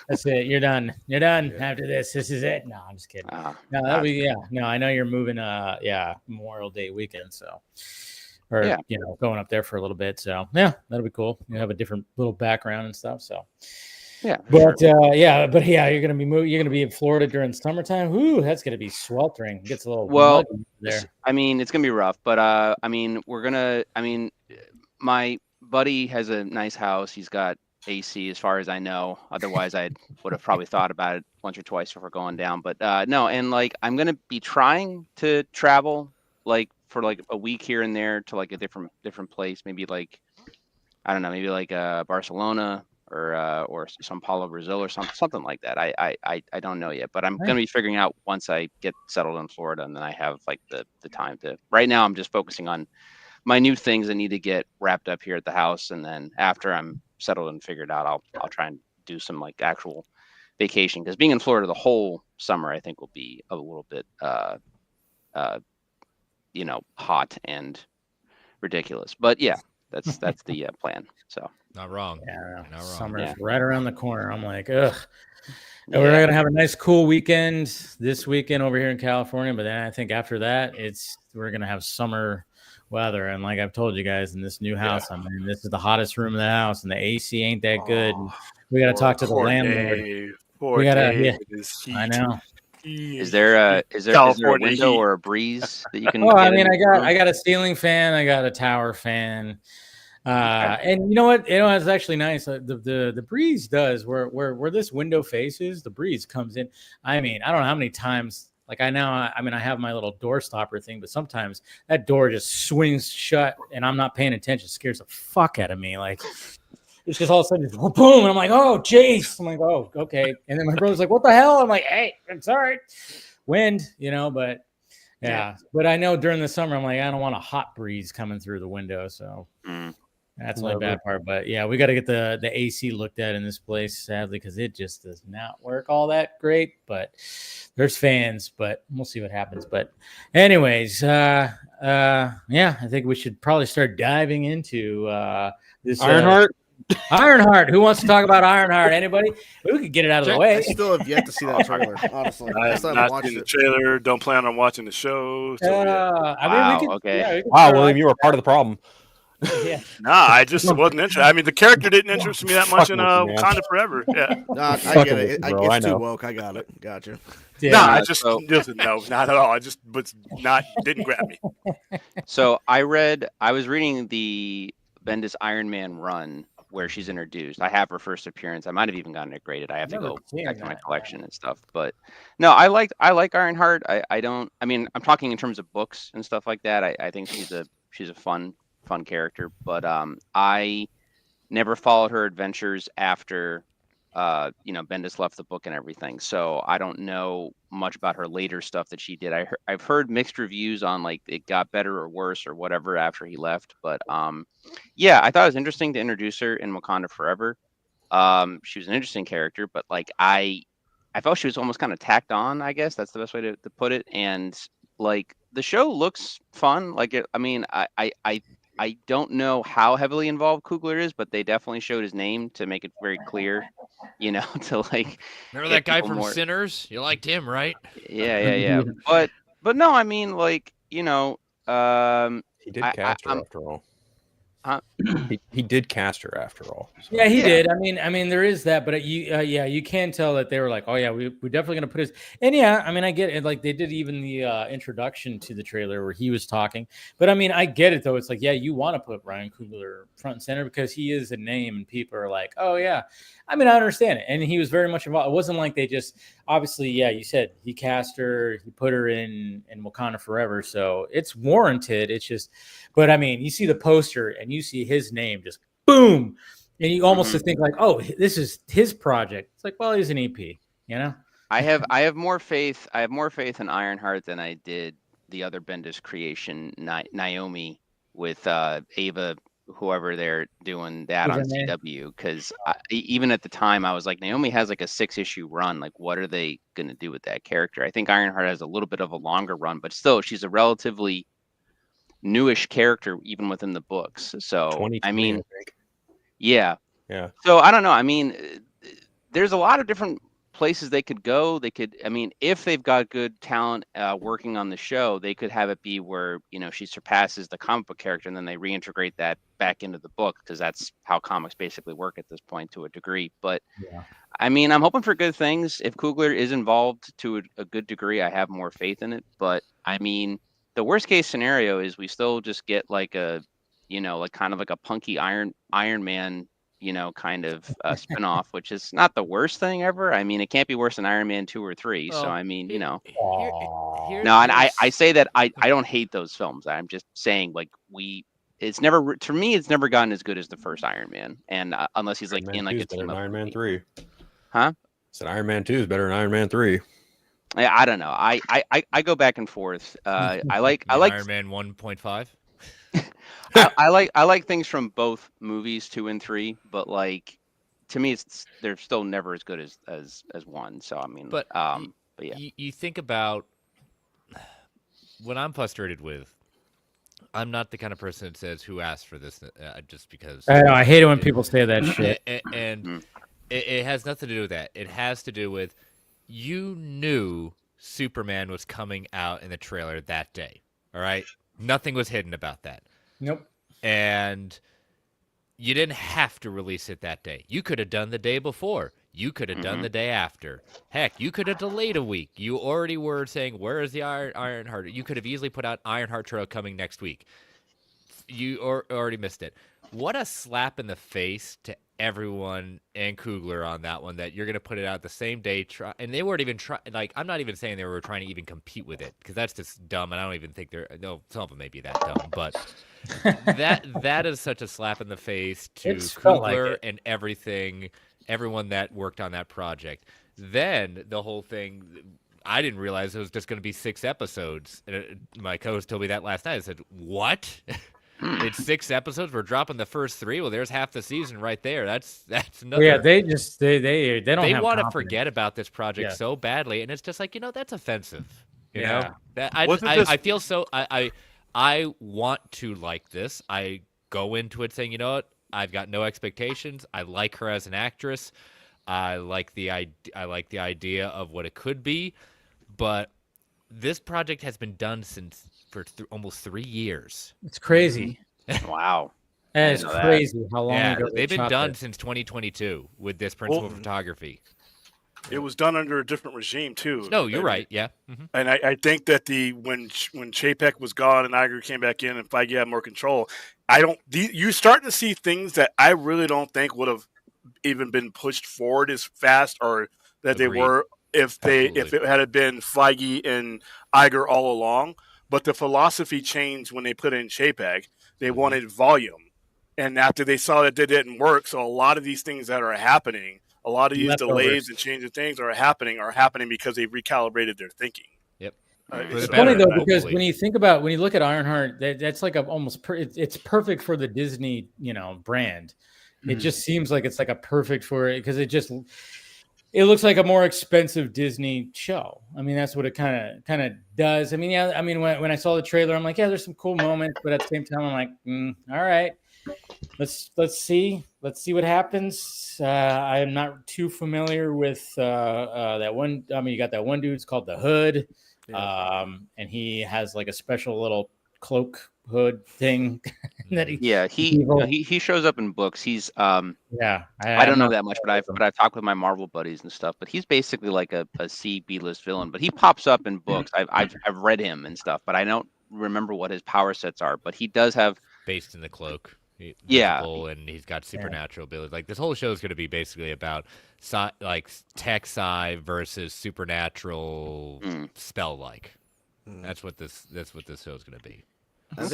B: That's it. You're done. After this. This is it. No, I'm just kidding. No, I know you're moving. Memorial Day weekend. So, going up there for a little bit. So yeah, that'll be cool. You have a different little background and stuff. So.
G: Yeah,
B: but you're gonna be in Florida during summertime. Ooh, that's gonna be sweltering. It gets a little muggy there.
G: I mean, it's gonna be rough, but my buddy has a nice house. He's got AC, as far as I know. Otherwise, I would have probably thought about it once or twice before going down. But no, and like I'm gonna be trying to travel like for like a week here and there to like a different place. Maybe like I don't know, maybe like Barcelona or Sao Paulo, Brazil, or something like that. I don't know yet, but I'm gonna be figuring out once I get settled in Florida, and then I have like the time to. Right now, I'm just focusing on my new things that need to get wrapped up here at the house, and then after I'm settled and figured out, I'll try and do some like actual vacation, because being in Florida the whole summer I think will be a little bit hot and ridiculous. But yeah, that's the plan. So
C: not wrong.
B: Yeah,
C: not wrong.
B: Summer's right around the corner. I'm like, ugh. And we're gonna have a nice cool weekend this weekend over here in California, but then I think after that we're gonna have summer weather. And like I've told you guys, in this new house, I mean, this is the hottest room in the house, and the AC ain't that good. And we gotta talk to the landlord.
A: We gotta.
B: I know.
G: Is there a window or a breeze that you can?
B: Well, I mean, I got a ceiling fan, I got a tower fan. And you know what? It's actually nice. The breeze does where this window faces, the breeze comes in. I mean, I don't know how many times. Like I have my little door stopper thing, but sometimes that door just swings shut, and I'm not paying attention. It scares the fuck out of me. Like it's just all of a sudden, boom, and I'm like, oh, jeez. I'm like, oh, okay. And then my brother's like, what the hell? I'm like, hey, it's all right. Wind, but yeah. But I know during the summer, I'm like, I don't want a hot breeze coming through the window, so. That's the only bad part. But yeah, we got to get the AC looked at in this place, sadly, because it just does not work all that great. But there's fans, but we'll see what happens. But anyways, yeah, I think we should probably start diving into this
D: Ironheart.
B: Ironheart. Who wants to talk about Ironheart? Anybody? We could get it out of the way.
F: I still have yet to see that trailer, honestly.
A: I have not seen the trailer. Don't plan on watching the show. So
B: I mean, we could.
G: Okay.
B: Yeah, we could
D: Wow, William, you were part of the problem.
B: Yeah.
A: Nah, I just wasn't interested. I mean, the character didn't interest me that much in Wakanda Forever. Yeah.
F: I get it. It's too woke. I got it. Gotcha.
B: Yeah.
A: No, I just no, not at all. I just didn't grab me.
G: So I was reading the Bendis Iron Man run where she's introduced. I have her first appearance. I might have even gotten it graded. I have to go back to my collection and stuff. But no, I like Ironheart. I mean, I'm talking in terms of books and stuff like that. I think she's a fun character, but I never followed her adventures after Bendis left the book and everything, so I don't know much about her later stuff that she did. I've heard mixed reviews on like it got better or worse or whatever after he left, but yeah, I thought it was interesting to introduce her in Wakanda Forever. She was an interesting character, but like I felt she was almost kind of tacked on, I guess that's the best way to put it. And like the show looks fun. Like I mean, I don't know how heavily involved Coogler is, but they definitely showed his name to make it very clear, to like.
C: Remember that guy from Sinners? You liked him, right?
G: Yeah. But no, I mean, like,
D: he did cast her after all.
G: Huh?
D: He did cast her after all.
B: So. Yeah, he did. I mean, there is that, but you can tell that they were like, oh yeah, we're definitely gonna put his. And yeah, I mean, I get it. Like they did even the introduction to the trailer where he was talking. But I mean, I get it though. It's like, yeah, you want to put Ryan Coogler front and center because he is a name, and people are like, oh yeah. I mean, I understand it, and he was very much involved. It wasn't like they just obviously, yeah, you said he cast her, he put her in Wakanda Forever, so it's warranted. It's just, but I mean, you see the poster and you see his name just boom, and you almost think like, oh, this is his project. It's like, well, he's an EP,
G: I have more faith. I have more faith in Ironheart than I did the other Bendis creation, Naomi, with Ava. Whoever they're doing that on CW, because even at the time I was like, Naomi has like a 6-issue run. Like, what are they going to do with that character? I think Ironheart has a little bit of a longer run, but still, she's a relatively newish character even within the books. So I mean, yeah. So I don't know. I mean, there's a lot of different places they could go. They could, I mean, if they've got good talent working on the show, they could have it be where, she surpasses the comic book character and then they reintegrate that back into the book, because that's how comics basically work at this point to a degree. But I mean, I'm hoping for good things. If Coogler is involved to a good degree, I have more faith in it. But I mean, the worst case scenario is we still just get like a, like kind of like a punky Iron Man, kind of spinoff, which is not the worst thing ever. I mean, it can't be worse than Iron Man 2 or 3. So I mean, no, and I say that I don't hate those films. I'm just saying, like, it's never to me. It's never gotten as good as the first Iron Man, and unless he's like in like a team up.
D: Iron Man 3,
G: huh?
D: Said Iron Man 2 is better than Iron Man 3.
G: I don't know. I go back and forth. I like
C: Iron Man 1.5.
G: I like things from both movies 2 and 3, but like to me, they're still never as good as one. So I mean,
C: but
G: yeah,
C: you think about what I'm frustrated with. I'm not the kind of person that says who asked for this just because.
B: I know. I hate it when people say that shit.
C: And it has nothing to do with that. It has to do with you knew Superman was coming out in the trailer that day. All right, nothing was hidden about that.
B: Nope.
C: And you didn't have to release it that day. You could have done the day before. You could have done the day after. Heck, you could have delayed a week. You already were saying, where is the Ironheart? You could have easily put out Ironheart trailer coming next week. You already missed it. What a slap in the face to everyone and Coogler on that one, that you're going to put it out the same day. And they weren't even trying. Like, I'm not even saying they were trying to even compete with it, because that's just dumb. And I don't even think no, some of them may be that dumb, but that is such a slap in the face to Coogler and everyone that worked on that project. Then the whole thing, I didn't realize it was just going to be 6 episodes. And my co-host told me that last night. I said, what? It's 6 episodes. We're dropping the first 3. Well, there's half the season right there. That's another.
B: Yeah, they don't.
C: They
B: have
C: want to
B: confidence.
C: Forget about this project so badly, and it's just like, that's offensive. You know, that
A: Wasn't
C: I feel so. I want to like this. I go into it saying, you know what, I've got no expectations. I like her as an actress. I like the idea of what it could be, but this project has been done for almost 3 years.
B: It's crazy.
G: Wow.
B: That is crazy how long ago
C: they've been done since 2022 with this principal photography.
A: It was done under a different regime too.
C: No, you're right. Yeah,
A: and I think that when Chapek was gone and Iger came back in and Feige had more control, you start to see things that I really don't think would have even been pushed forward as fast, or that they were if it had been Feige and Iger all along. But the philosophy changed when they put in Chapek. They wanted volume, and after they saw that it didn't work, so a lot of these things that are happening, a lot of these delays and changing things are happening because they recalibrated their thinking.
C: Yep.
B: It's funny though, because when you look at Ironheart, that's like it's perfect for the Disney, brand. It just seems like it's like a perfect for it, because it looks like a more expensive Disney show. I mean, that's what it kind of does. I mean, yeah. I mean, when I saw the trailer, I'm like, yeah, there's some cool moments, but at the same time, I'm like, all right, let's see what happens. I am not too familiar with that one. I mean, you got that one dude. It's called the Hood, and he has like a special little cloak hood thing that
G: he shows up in books. He's I don't know that much, but I've talked with my Marvel buddies and stuff, but he's basically like a B-list villain, but he pops up in books. I've read him and stuff, but I don't remember what his power sets are, but he does have
C: based in the cloak. And he's got supernatural abilities. Like, this whole show is going to be basically about tech sci versus supernatural spell like. That's what this show is going to be.
F: I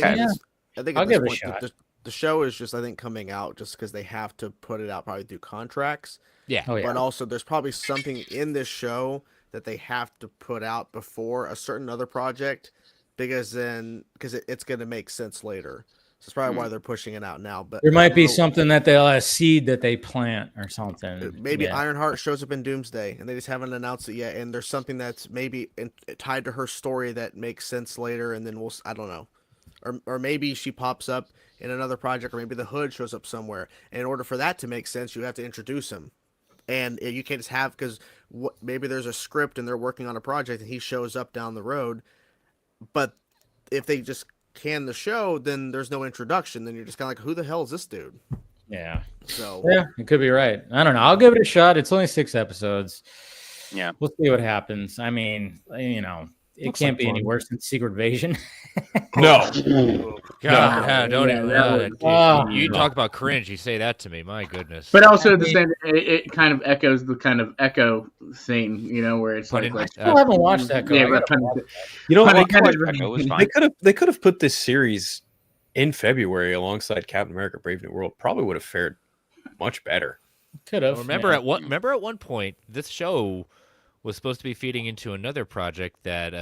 F: think I'll give it a shot. The show is just, I think, coming out just because they have to put it out probably through contracts.
C: Yeah.
F: But also there's probably something in this show that they have to put out before a certain other project, because it's going to make sense later. So it's probably why they're pushing it out now. But
B: there might be something that a seed that they plant or something.
F: Maybe Ironheart shows up in Doomsday, and they just haven't announced it yet. And there's something that's maybe tied to her story that makes sense later. And then I don't know. Or maybe she pops up in another project, or maybe the Hood shows up somewhere. And in order for that to make sense, you have to introduce him. And you can't just have, because maybe there's a script and they're working on a project and he shows up down the road. But if they just can the show, then there's no introduction. Then you're just kind of like, who the hell is this dude?
B: Yeah.
F: So
B: you could be right. I don't know. I'll give it a shot. It's only 6 episodes.
G: Yeah.
B: We'll see what happens. I mean, it can't be any worse than Secret Invasion.
D: No.
C: God, don't even. You talk about cringe. You say that to me. My goodness.
E: But also it kind of echoes the kind of Echo thing, where it's like
B: I still haven't watched that.
D: They could have put this series in February alongside Captain America: Brave New World probably would have fared much better.
B: Could have.
C: Remember at one point this show was supposed to be feeding into another project that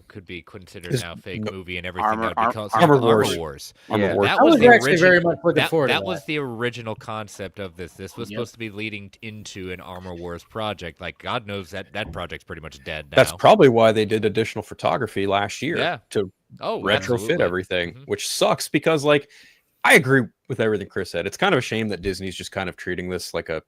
C: could be considered now fake movie and everything.
G: Armor-
C: that would be called
D: Armor
C: Armor
D: Wars.
C: Wars.
G: Yeah.
D: Wars.
C: That
B: I
C: was
B: was
C: the
B: actually
C: original.
B: very much looking forward to
C: That
B: that.
C: was the original concept of this. This was
E: Yep.
C: supposed to be leading into an Armor Wars project. Like God knows that project's pretty much dead now.
D: That's probably why they did additional photography last year
C: Yeah.
D: to retrofit
C: absolutely.
D: everything,
C: Mhm.
D: which sucks because, like, I agree with everything Chris said. It's kind of a shame that Disney's just kind of treating this like a,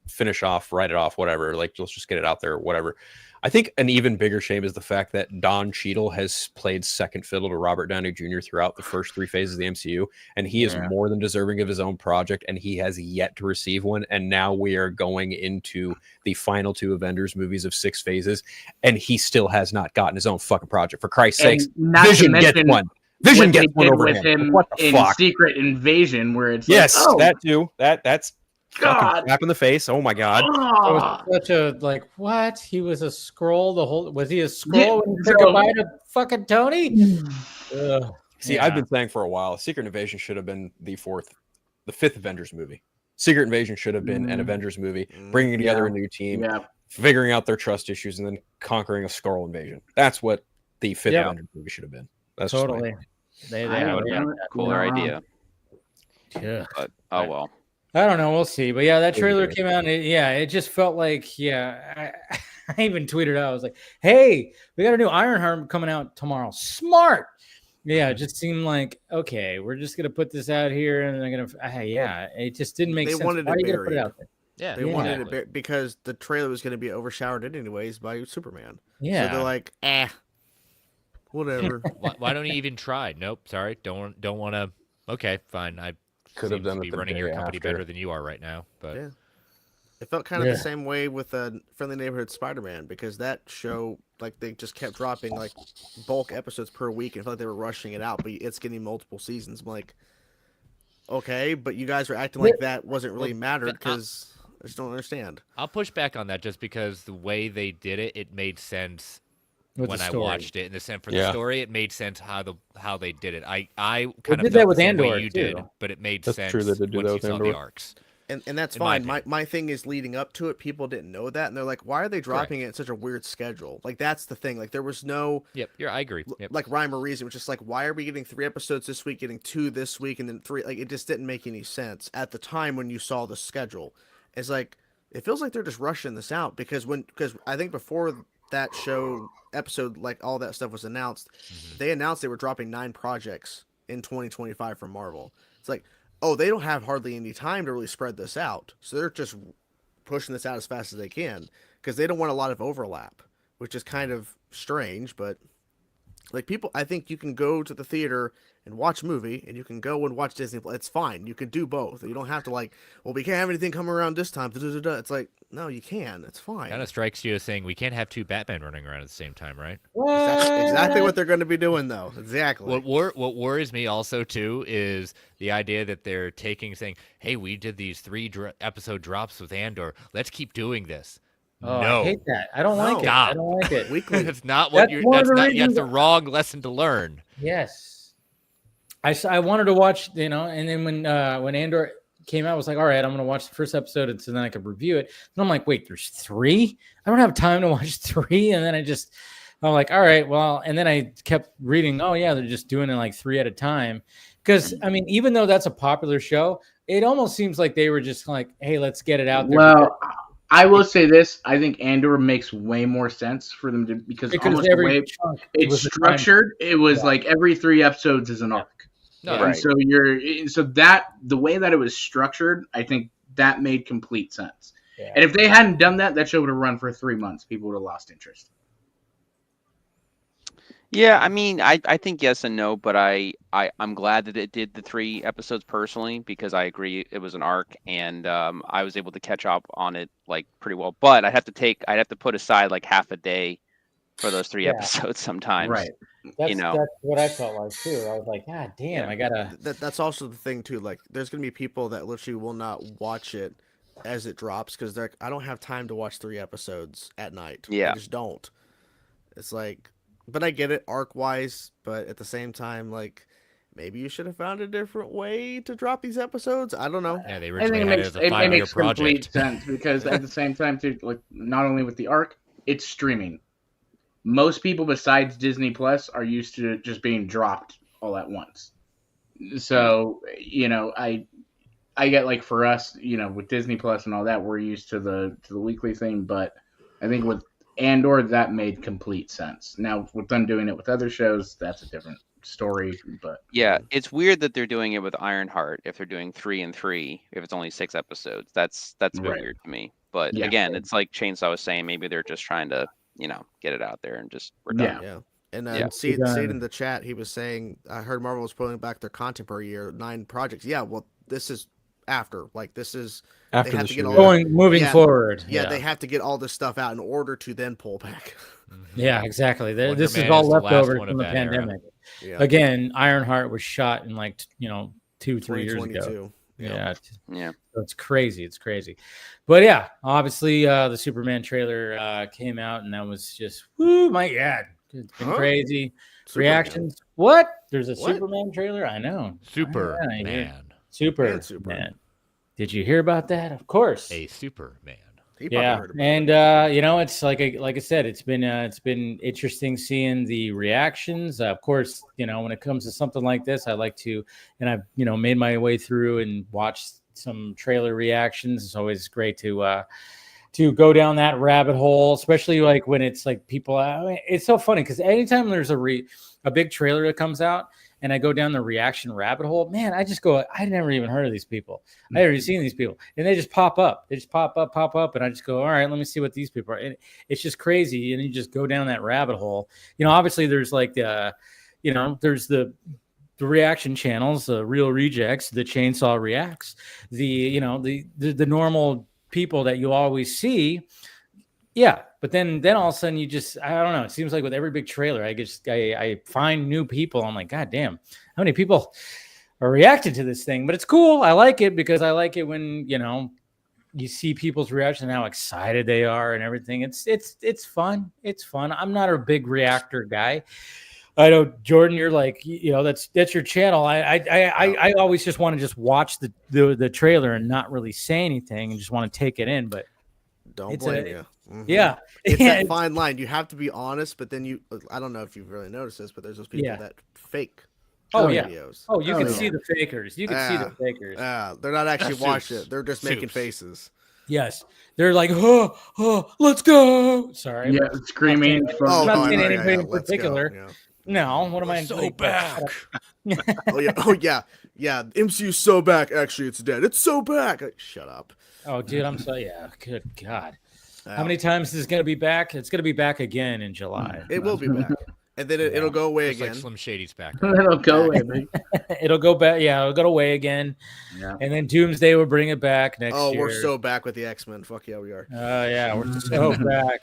D: finish off, write it off, whatever. Like, let's just get it out there, or whatever. I think an even bigger shame is the fact that Don Cheadle has played second fiddle to Robert Downey Jr. throughout the first 3 phases of the MCU, and he is more than deserving of his own project, and he has yet to receive one. And now we are going into the final 2 Avengers movies of 6 phases, and he still has not gotten his own fucking project. For Christ's
E: And
D: sakes,
E: not to
D: Vision gets
E: mention
D: one. Vision
E: what they
D: gets one
E: did
D: over
E: with him
D: What the
E: in
D: fuck?
E: Secret Invasion, where it's
D: Yes,
E: like, oh,
D: that too. That's
E: God.
D: fucking slap in the face. Oh my god.
B: It
E: oh.
B: was such a what? He was a scroll. Was he a scroll
E: Yeah,
B: when he said
E: so-
B: goodbye to fucking Tony? Ugh.
D: See,
B: Yeah.
D: I've been saying for a while, Secret Invasion should have been the 5th Avengers movie. Secret Invasion should have been an Avengers movie, bringing together a new team,
E: Yeah.
D: figuring out their trust issues, and then conquering a Skrull invasion. That's what the 5th
B: Yeah.
D: Avengers movie should have been. That's just my
B: Totally.
D: opinion.
B: They
E: I
B: have
E: know,
B: it.
E: yeah.
G: Cooler
E: Wow.
G: idea,
B: Yeah.
G: but oh well.
B: I don't know. We'll see. But yeah, that
D: Maybe
B: trailer
D: do it.
B: came out. And it just felt like, I even tweeted out. I was like, hey, we got a new Ironheart coming out tomorrow. Smart. Yeah, it just seemed like, okay, we're just going to put this out here. And they're going to, it just didn't make
F: They
B: sense.
F: wanted
B: Why
F: it
B: are you gonna put it
F: buried.
B: out there?
C: Yeah,
F: They wanted
C: exactly.
F: it because the trailer was going to be overshadowed anyways by Superman.
B: Yeah.
F: So they're like, whatever.
C: Why don't you even try? Nope, sorry, don't want to. Okay, fine. I
D: Could have
C: seems
D: done
C: to
D: it
C: be
D: the
C: running
D: day
C: your company
D: after.
C: better than you are right now. But
F: Yeah. It felt kind of
B: Yeah.
F: the same way with Friendly Neighborhood Spider-Man, because that show, like, they just kept dropping like bulk episodes per week and it felt like they were rushing it out, but it's getting multiple seasons. I'm like, okay, but you guys were acting like that wasn't really mattered, because I just don't understand.
C: I'll push back on that just because the way they did it, it made sense
B: With
C: when
B: the
C: I
B: story.
C: watched it. In the sense for the
D: Yeah.
C: story, it made sense how they did it. I kind
B: They
C: of
B: did
C: felt
B: that
C: the
B: with
C: same way
B: Andor,
C: you did,
B: too.
C: but it made
D: That's
C: sense
D: true, they did do
C: once
D: that
C: you
D: with
C: saw
D: Andor.
C: the arcs.
F: And that's
C: In my
F: fine. My thing is leading up to it, people didn't know that, and they're like, why are they dropping it in such a weird schedule? Like, that's the thing. Like, there was no
C: Yep, I agree. Yep.
F: like rhyme or reason. It was just like, why are we getting 3 episodes this week, getting 2 this week, and then 3? Like, it just didn't make any sense at the time when you saw the schedule. It's like, it feels like they're just rushing this out, because I think before that show episode, like, all that stuff was announced, they announced they were dropping 9 projects in 2025 from Marvel. It's like, oh, they don't have hardly any time to really spread this out, so they're just pushing this out as fast as they can because they don't want a lot of overlap, which is kind of strange. But like, people, I think you can go to the theater and watch a movie, and you can go and watch Disney. It's fine. You can do both. You don't have to, like, well, we can't have anything come around this time. It's like, no, you can. It's fine.
C: Kind of strikes you as saying we can't have 2 Batman running around at the same time, right?
F: Exactly what they're going to be doing, though. Exactly.
C: What worries me also too is the idea that they're saying, "Hey, we did these 3 episode drops with Andor. Let's keep doing this."
B: Oh,
C: No,
B: I hate that. I don't like it.
C: Stop.
B: I don't like it.
F: Weekly.
C: that's not what
B: That's
C: you're.
B: one of
C: That's
B: the
C: not.
B: reasons
C: That's the wrong lesson to learn.
B: Yes. I wanted to watch, and then when Andor came out, I was like, all right, I'm going to watch the first episode, and so then I could review it. And I'm like, wait, there's 3? I don't have time to watch 3. And then I'm like, all right, well, and then I kept reading, oh yeah, they're just doing it like 3 at a time. Because, I mean, even though that's a popular show, it almost seems like they were just like, hey, let's get it out there.
E: Well, I will say this: I think Andor makes way more sense for them to because almost the way
B: chunk
E: it's
B: was a time.
E: structured, it was like every 3 episodes is an arc.
C: No,
E: And
G: Right.
E: so that the way that it was structured, I think that made complete sense.
B: Yeah.
E: And if they hadn't done that, that show would have run for 3 months. People would have lost interest.
G: Yeah, I mean, I think yes and no, but I'm glad that it did the 3 episodes personally, because I agree it was an arc, and I was able to catch up on it like pretty well. But I'd have to put aside like half a day for those 3
B: Yeah.
G: episodes sometimes.
E: Right.
B: That's
G: know.
B: what I felt like too. I was like, God damn,
G: Yeah.
B: I gotta.
F: That's also the thing too. Like, there's gonna be people that literally will not watch it as it drops because they're like, I don't have time to watch 3 episodes at night.
G: Yeah.
F: I just don't. It's like, But I get it arc wise, but at the same time, like maybe you should have found a different way to drop these episodes. I don't know.
C: Yeah, they
E: I think
C: originally
E: it
C: had it
E: makes
C: as a
E: it
C: 5-year
E: makes complete
C: project.
E: sense because at the same time, too, like not only with the arc, it's streaming. Most people besides Disney Plus are used to just being dropped all at once. So I get like for us, with Disney Plus and all that, we're used to the weekly thing, but I think with Andor that made complete sense. Now with them doing it with other shows, that's a different story. But
G: Yeah, it's weird that they're doing it with Ironheart if they're doing 3 and 3 if it's only 6 episodes. That's a bit
E: Right.
G: weird to me. But
E: Yeah.
G: again, it's like Chainsaw was saying, maybe they're just trying to, get it out there and just we're done.
F: Yeah. And
G: Yeah.
F: Seed in the chat, he was saying, I heard Marvel was pulling back their content per year, 9 projects. Yeah, well, this is after. Like, this is
D: After
F: they have
D: this
F: to get
D: year,
F: all
D: yeah.
B: moving
F: yeah,
B: forward.
F: Yeah, they have to get all this stuff out in order to then pull back.
B: Yeah, exactly.
C: Wonder
B: This is
C: Man
B: all
C: is the last
B: leftovers
C: one
B: from
C: of
B: the
C: that era.
B: pandemic.
F: Yeah.
B: Again, Ironheart was shot in like 2-3 years ago.
F: 2022.
B: Yeah.
G: Yeah.
B: So it's crazy. It's crazy. But yeah, obviously the Superman trailer came out and that was just my God. It's been crazy.
F: Superman.
B: Reactions. What? There's a
F: What?
B: Superman trailer? I know.
C: Superman.
B: Superman. Did you hear about that? Of course.
C: A Superman.
F: He probably
B: Yeah,
F: heard about
B: and
F: it.
B: it's like I said, it's been interesting seeing the reactions. Of course, when it comes to something like this, I like to, and I've made my way through and watched some trailer reactions. It's always great to go down that rabbit hole, especially like when it's like people. I mean, it's so funny because anytime there's a big trailer that comes out and I go down the reaction rabbit hole, man, I just go, I never even heard of these people. I never seen these people, and they just pop up. They just pop up, and I just go, all right, let me see what these people are. And it's just crazy, and you just go down that rabbit hole. Obviously there's like there's the reaction channels, the Real Rejects, the Chainsaw Reacts, the the normal people that you always see. Yeah, but then all of a sudden you just, I don't know. It seems like with every big trailer, I find new people. I'm like, God damn, how many people are reacting to this thing? But it's cool. I like it because I like it when you see people's reaction and how excited they are and everything. It's fun. It's fun. I'm not a big reactor guy. I know, Jordan, you're like, that's your channel. I always just want to just watch the trailer and not really say anything and just want to take it in. But
F: don't blame you. Mm-hmm.
B: Yeah,
F: it's that fine line. You have to be honest, but then I don't know if you've really noticed this, but there's those people that fake videos.
B: Oh, you can see the fakers. You can see the fakers.
F: They're not actually watching it. They're just making faces.
B: Yes, they're like, oh, let's go. Sorry,
E: yeah, screaming.
B: I'm not saying anybody in particular.
F: Yeah.
B: No, what am I
C: so back?
F: Oh yeah. MCU's so back. Actually, it's dead. It's so back. Shut up.
B: Oh, dude, I'm so Good God. How many times is it going to be back? It's going to be back again in July.
F: It will be back. And then it'll go away
C: Just
F: again.
C: like Slim Shady's back.
E: It'll go away.
B: It'll go back. Yeah, it'll go away again. Yeah. And then Doomsday will bring it back next year.
F: Oh, we're so back with the X-Men. Fuck yeah, we are.
B: Oh, yeah, we're so back.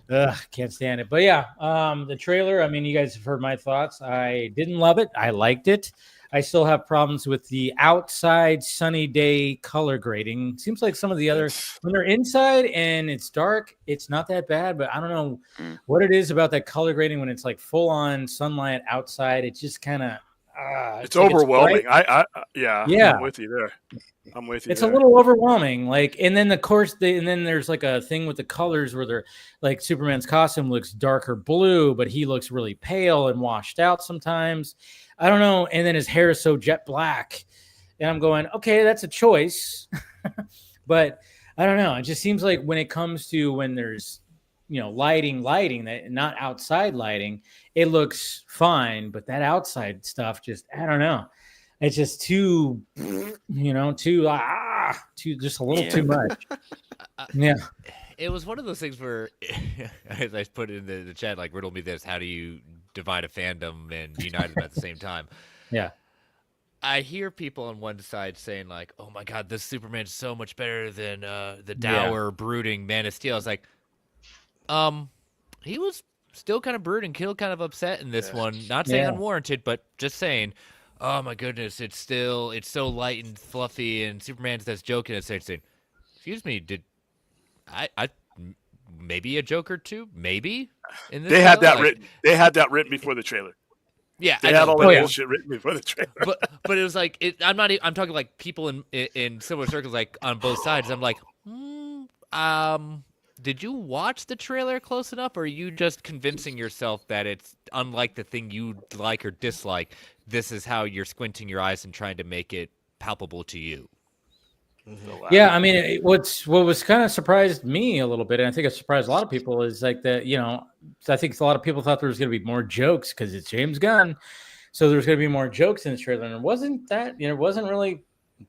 B: Ugh, can't stand it. But yeah, the trailer, I mean, you guys have heard my thoughts. I didn't love it. I liked it. I still have problems with the outside sunny day color grading. Seems like some of the other, when they're inside and it's dark, it's not that bad, but I don't know what it is about that color grading when it's like full on sunlight outside. It just kind of,
A: it's overwhelming. Yeah, I'm with you there.
B: It's a little overwhelming. Like, and then and then there's like a thing with the colors where they're like Superman's costume looks darker blue, but he looks really pale and washed out sometimes. I don't know. And then his hair is so jet black. And I'm going, okay, that's a choice. But I don't know. It just seems like when it comes to when there's, lighting, that not outside lighting, it looks fine. But that outside stuff, just, I don't know. It's just too, too just a little too much. Yeah.
C: It was one of those things where, as I put it in the chat, like, riddle me this: how do you divide a fandom and unite them at the same time?
B: Yeah.
C: I hear people on one side saying like, "Oh my God, this Superman's so much better than the dour, brooding Man of Steel." I was like, he was still kind of brooding, kind of upset in this one. Not saying unwarranted, but just saying, "Oh my goodness, it's so light and fluffy," and Superman's that's joking and saying, "Excuse me, did I maybe a joke or two, maybe. In this
A: They had
C: trailer.
A: that written. They had that written before the trailer.
C: Yeah,
A: They
C: I
A: had
C: know,
A: all that bullshit written before the trailer.
C: but it was like I'm not. I'm talking like people in similar circles, like on both sides. I'm like, did you watch the trailer close enough, or are you just convincing yourself that it's unlike the thing you like or dislike? This is how you're squinting your eyes and trying to make it palpable to you.
B: Yeah, I mean, what was kind of surprised me a little bit, and I think it surprised a lot of people, is like that. I think a lot of people thought there was going to be more jokes because it's James Gunn, so there's going to be more jokes in the trailer, and it wasn't that. It wasn't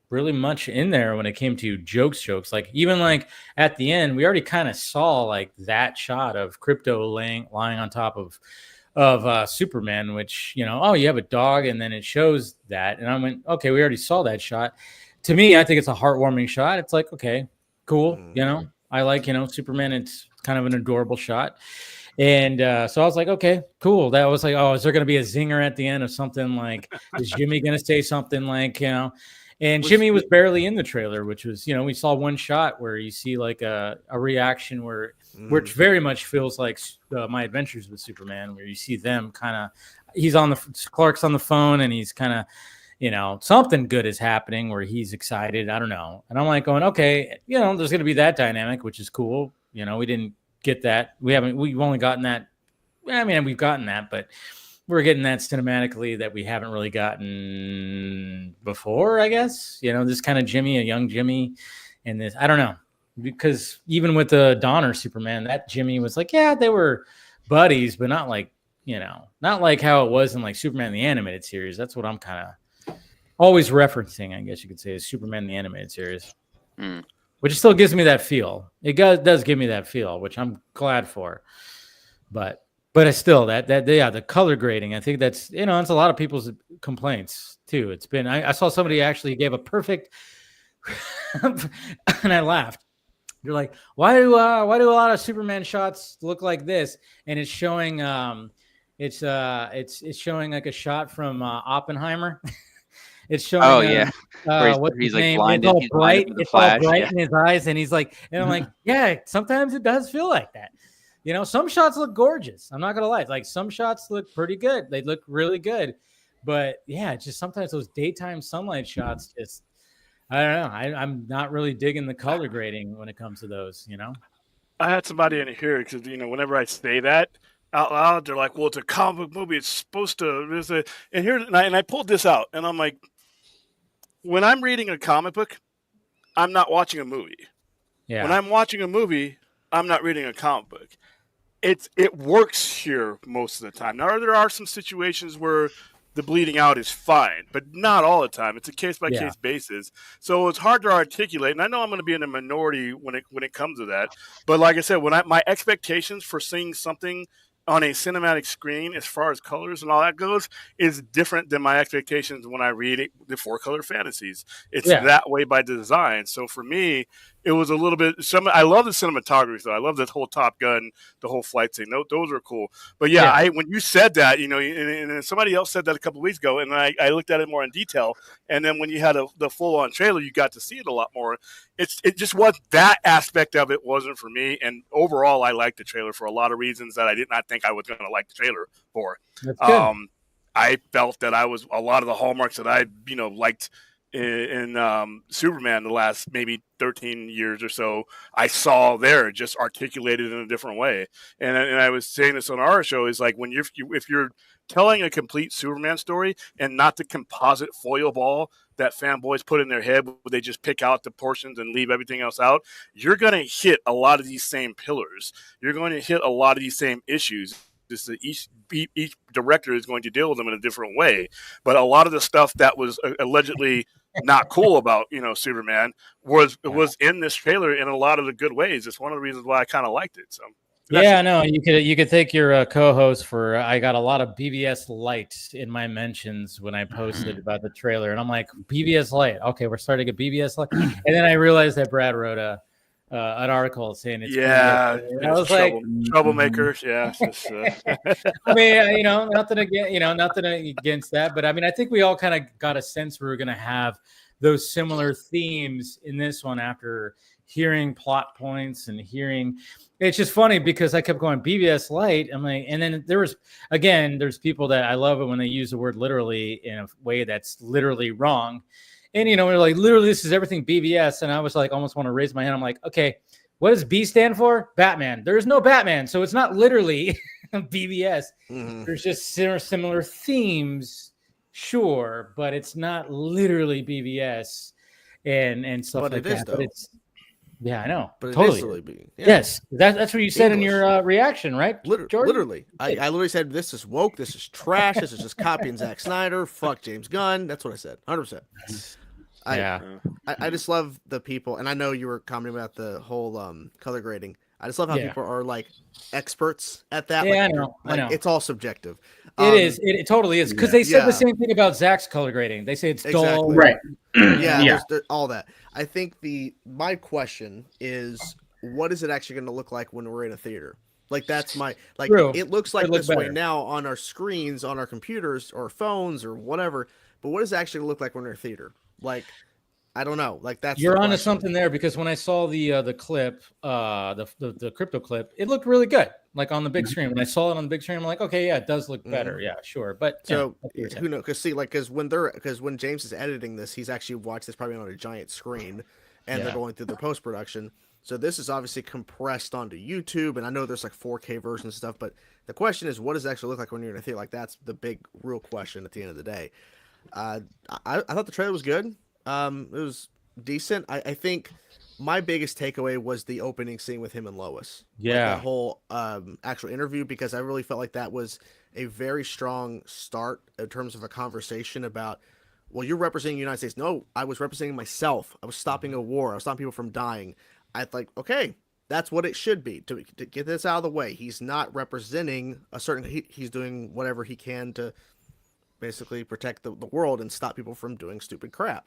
B: really much in there when it came to jokes. Like even like at the end, we already kind of saw like that shot of Crypto lying on top of Superman, which you have a dog, and then it shows that, and I went, okay, we already saw that shot. To me, I think it's a heartwarming shot. It's like, okay, cool. I like, Superman. It's kind of an adorable shot. And so I was like, okay, cool. That was like, oh, is there going to be a zinger at the end of something like, is Jimmy going to say something like, and Jimmy was barely in the trailer, which was, we saw one shot where you see like a reaction which very much feels like My Adventures with Superman, where you see them kind of, Clark's on the phone and he's kind of, something good is happening where he's excited. I don't know. And I'm like going, okay, there's going to be that dynamic, which is cool. We didn't get that. We've only gotten that. I mean, we've gotten that, but we're getting that cinematically that we haven't really gotten before, I guess. This kind of Jimmy, a young Jimmy, and this, I don't know. Because even with the Donner Superman, that Jimmy was like, yeah, they were buddies, but not like, not like how it was in like Superman the Animated Series. That's what I'm kind of always referencing, I guess you could say, is Superman the Animated Series, which still gives me that feel. It does give me that feel, which I'm glad for. But it's still the color grading. I think that's it's a lot of people's complaints too. It's been I saw somebody actually gave a perfect, and I laughed. You're like, why do a lot of Superman shots look like this? And it's showing it's showing like a shot from Oppenheimer. It's showing.
G: Oh yeah,
B: what's
G: he's
B: his
G: like
B: name?
G: blinded.
B: It's all
G: He's
B: bright.
G: blinded with the
B: It's all
G: flash.
B: bright
G: Yeah.
B: in his eyes, and he's like, and I'm like, yeah. Sometimes it does feel like that. Some shots look gorgeous. I'm not gonna lie. Like some shots look pretty good. They look really good, but yeah, just sometimes those daytime sunlight shots just. I don't know. I'm not really digging the color grading when it comes to those.
A: I had somebody in here because whenever I say that out loud, they're like, "Well, it's a comic book movie. It's supposed to." And I pulled this out, and I'm like, when I'm reading a comic book, I'm not watching a movie.
B: Yeah.
A: When I'm watching a movie, I'm not reading a comic book. It works here most of the time. Now there are some situations where the bleeding out is fine, but not all the time. It's a case by case basis. So it's hard to articulate. And I know I'm going to be in a minority when it comes to that. But like I said, my expectations for seeing something on a cinematic screen, as far as colors and all that goes, is different than my expectations when I read the 4-color fantasies. It's that way by design. So for me, it was a little bit. I love the cinematography, though. I love the whole Top Gun, the whole flight scene. Those are cool. But yeah, when you said that, and somebody else said that a couple of weeks ago, and I looked at it more in detail. And then when you had the full-on trailer, you got to see it a lot more. It just was that aspect of it wasn't for me. And overall, I liked the trailer for a lot of reasons that I did not think I was going to like the trailer for.
B: That's good.
A: I felt that I was a lot of the hallmarks that I liked in Superman the last maybe 13 years or so, I saw there just articulated in a different way. And I was saying this on our show is like when if you're telling a complete Superman story and not the composite foil ball that fanboys put in their head where they just pick out the portions and leave everything else out, you're going to hit a lot of these same pillars. You're going to hit a lot of these same issues. Just that each director is going to deal with them in a different way. But a lot of the stuff that was allegedly not cool about Superman was in this trailer in a lot of the good ways. It's one of the reasons why I kind of liked it. So
B: no, you could thank your co-host for. I got a lot of BBS Light in my mentions when I posted about the trailer, and I'm like, BBS Light. Okay, we're starting a BBS Light, and then I realized that Brad wrote an article saying it's
A: I was like troublemakers.
B: I mean, nothing against that, but I mean, I think we all kind of got a sense we were going to have those similar themes in this one after hearing plot points and hearing. It's just funny because I kept going BVS light. I'm like, and then there's people that I love it when they use the word literally in a way that's literally wrong. And, they're like, literally, this is everything BVS. And I was like, almost want to raise my hand. I'm like, okay, what does B stand for? Batman. There is no Batman. So it's not literally BVS. Mm-hmm. There's just similar themes, sure, but it's not literally BVS and stuff
F: but
B: like
F: it is,
B: that.
F: though.
B: But yeah, I know.
F: But
B: totally.
F: It is be. Yeah.
B: Yes, that's what you said
F: English.
B: in your reaction, right?
F: Literally. I literally said, this is woke, this is trash, this is just copying Zack Snyder, fuck James Gunn. That's what I said, 100%. I just love the people, and I know you were commenting about the whole color grading. I just love how people are like experts at that.
B: Yeah,
F: like,
B: I know.
F: It's all subjective.
B: It is. It totally is. Because they said the same thing about Zach's color grading. They say it's dull.
E: Right.
F: There's all that. I think my question is, what is it actually going to look like when we're in a theater? Like, that's my, like, True. It looks like this way now on our screens, on our computers or phones or whatever. But what does it actually look like when we're in a theater? Like, I don't know. Like, that's
B: you're onto something there, because when I saw the clip, the crypto clip, it looked really good. Like on the big screen. When I saw it on the big screen, I'm like, okay, yeah, it does look better. Yeah, sure. But
F: so who knows? Because when James is editing this, he's actually watched this probably on a giant screen, and they're going through the post production. So this is obviously compressed onto YouTube, and I know there's like 4K versions and stuff. But the question is, what does it actually look like when you're in a theater? Like, that's the big, real question at the end of the day. I thought the trailer was good. It was decent. I think my biggest takeaway was the opening scene with him and Lois.
B: Yeah.
F: Like, the whole actual interview, because I really felt like that was a very strong start in terms of a conversation about, well, you're representing the United States. No, I was representing myself. I was stopping a war. I was stopping people from dying. I think, okay, that's what it should be. To get this out of the way, he's not representing a certain. He's doing whatever he can to basically protect the world and stop people from doing stupid crap.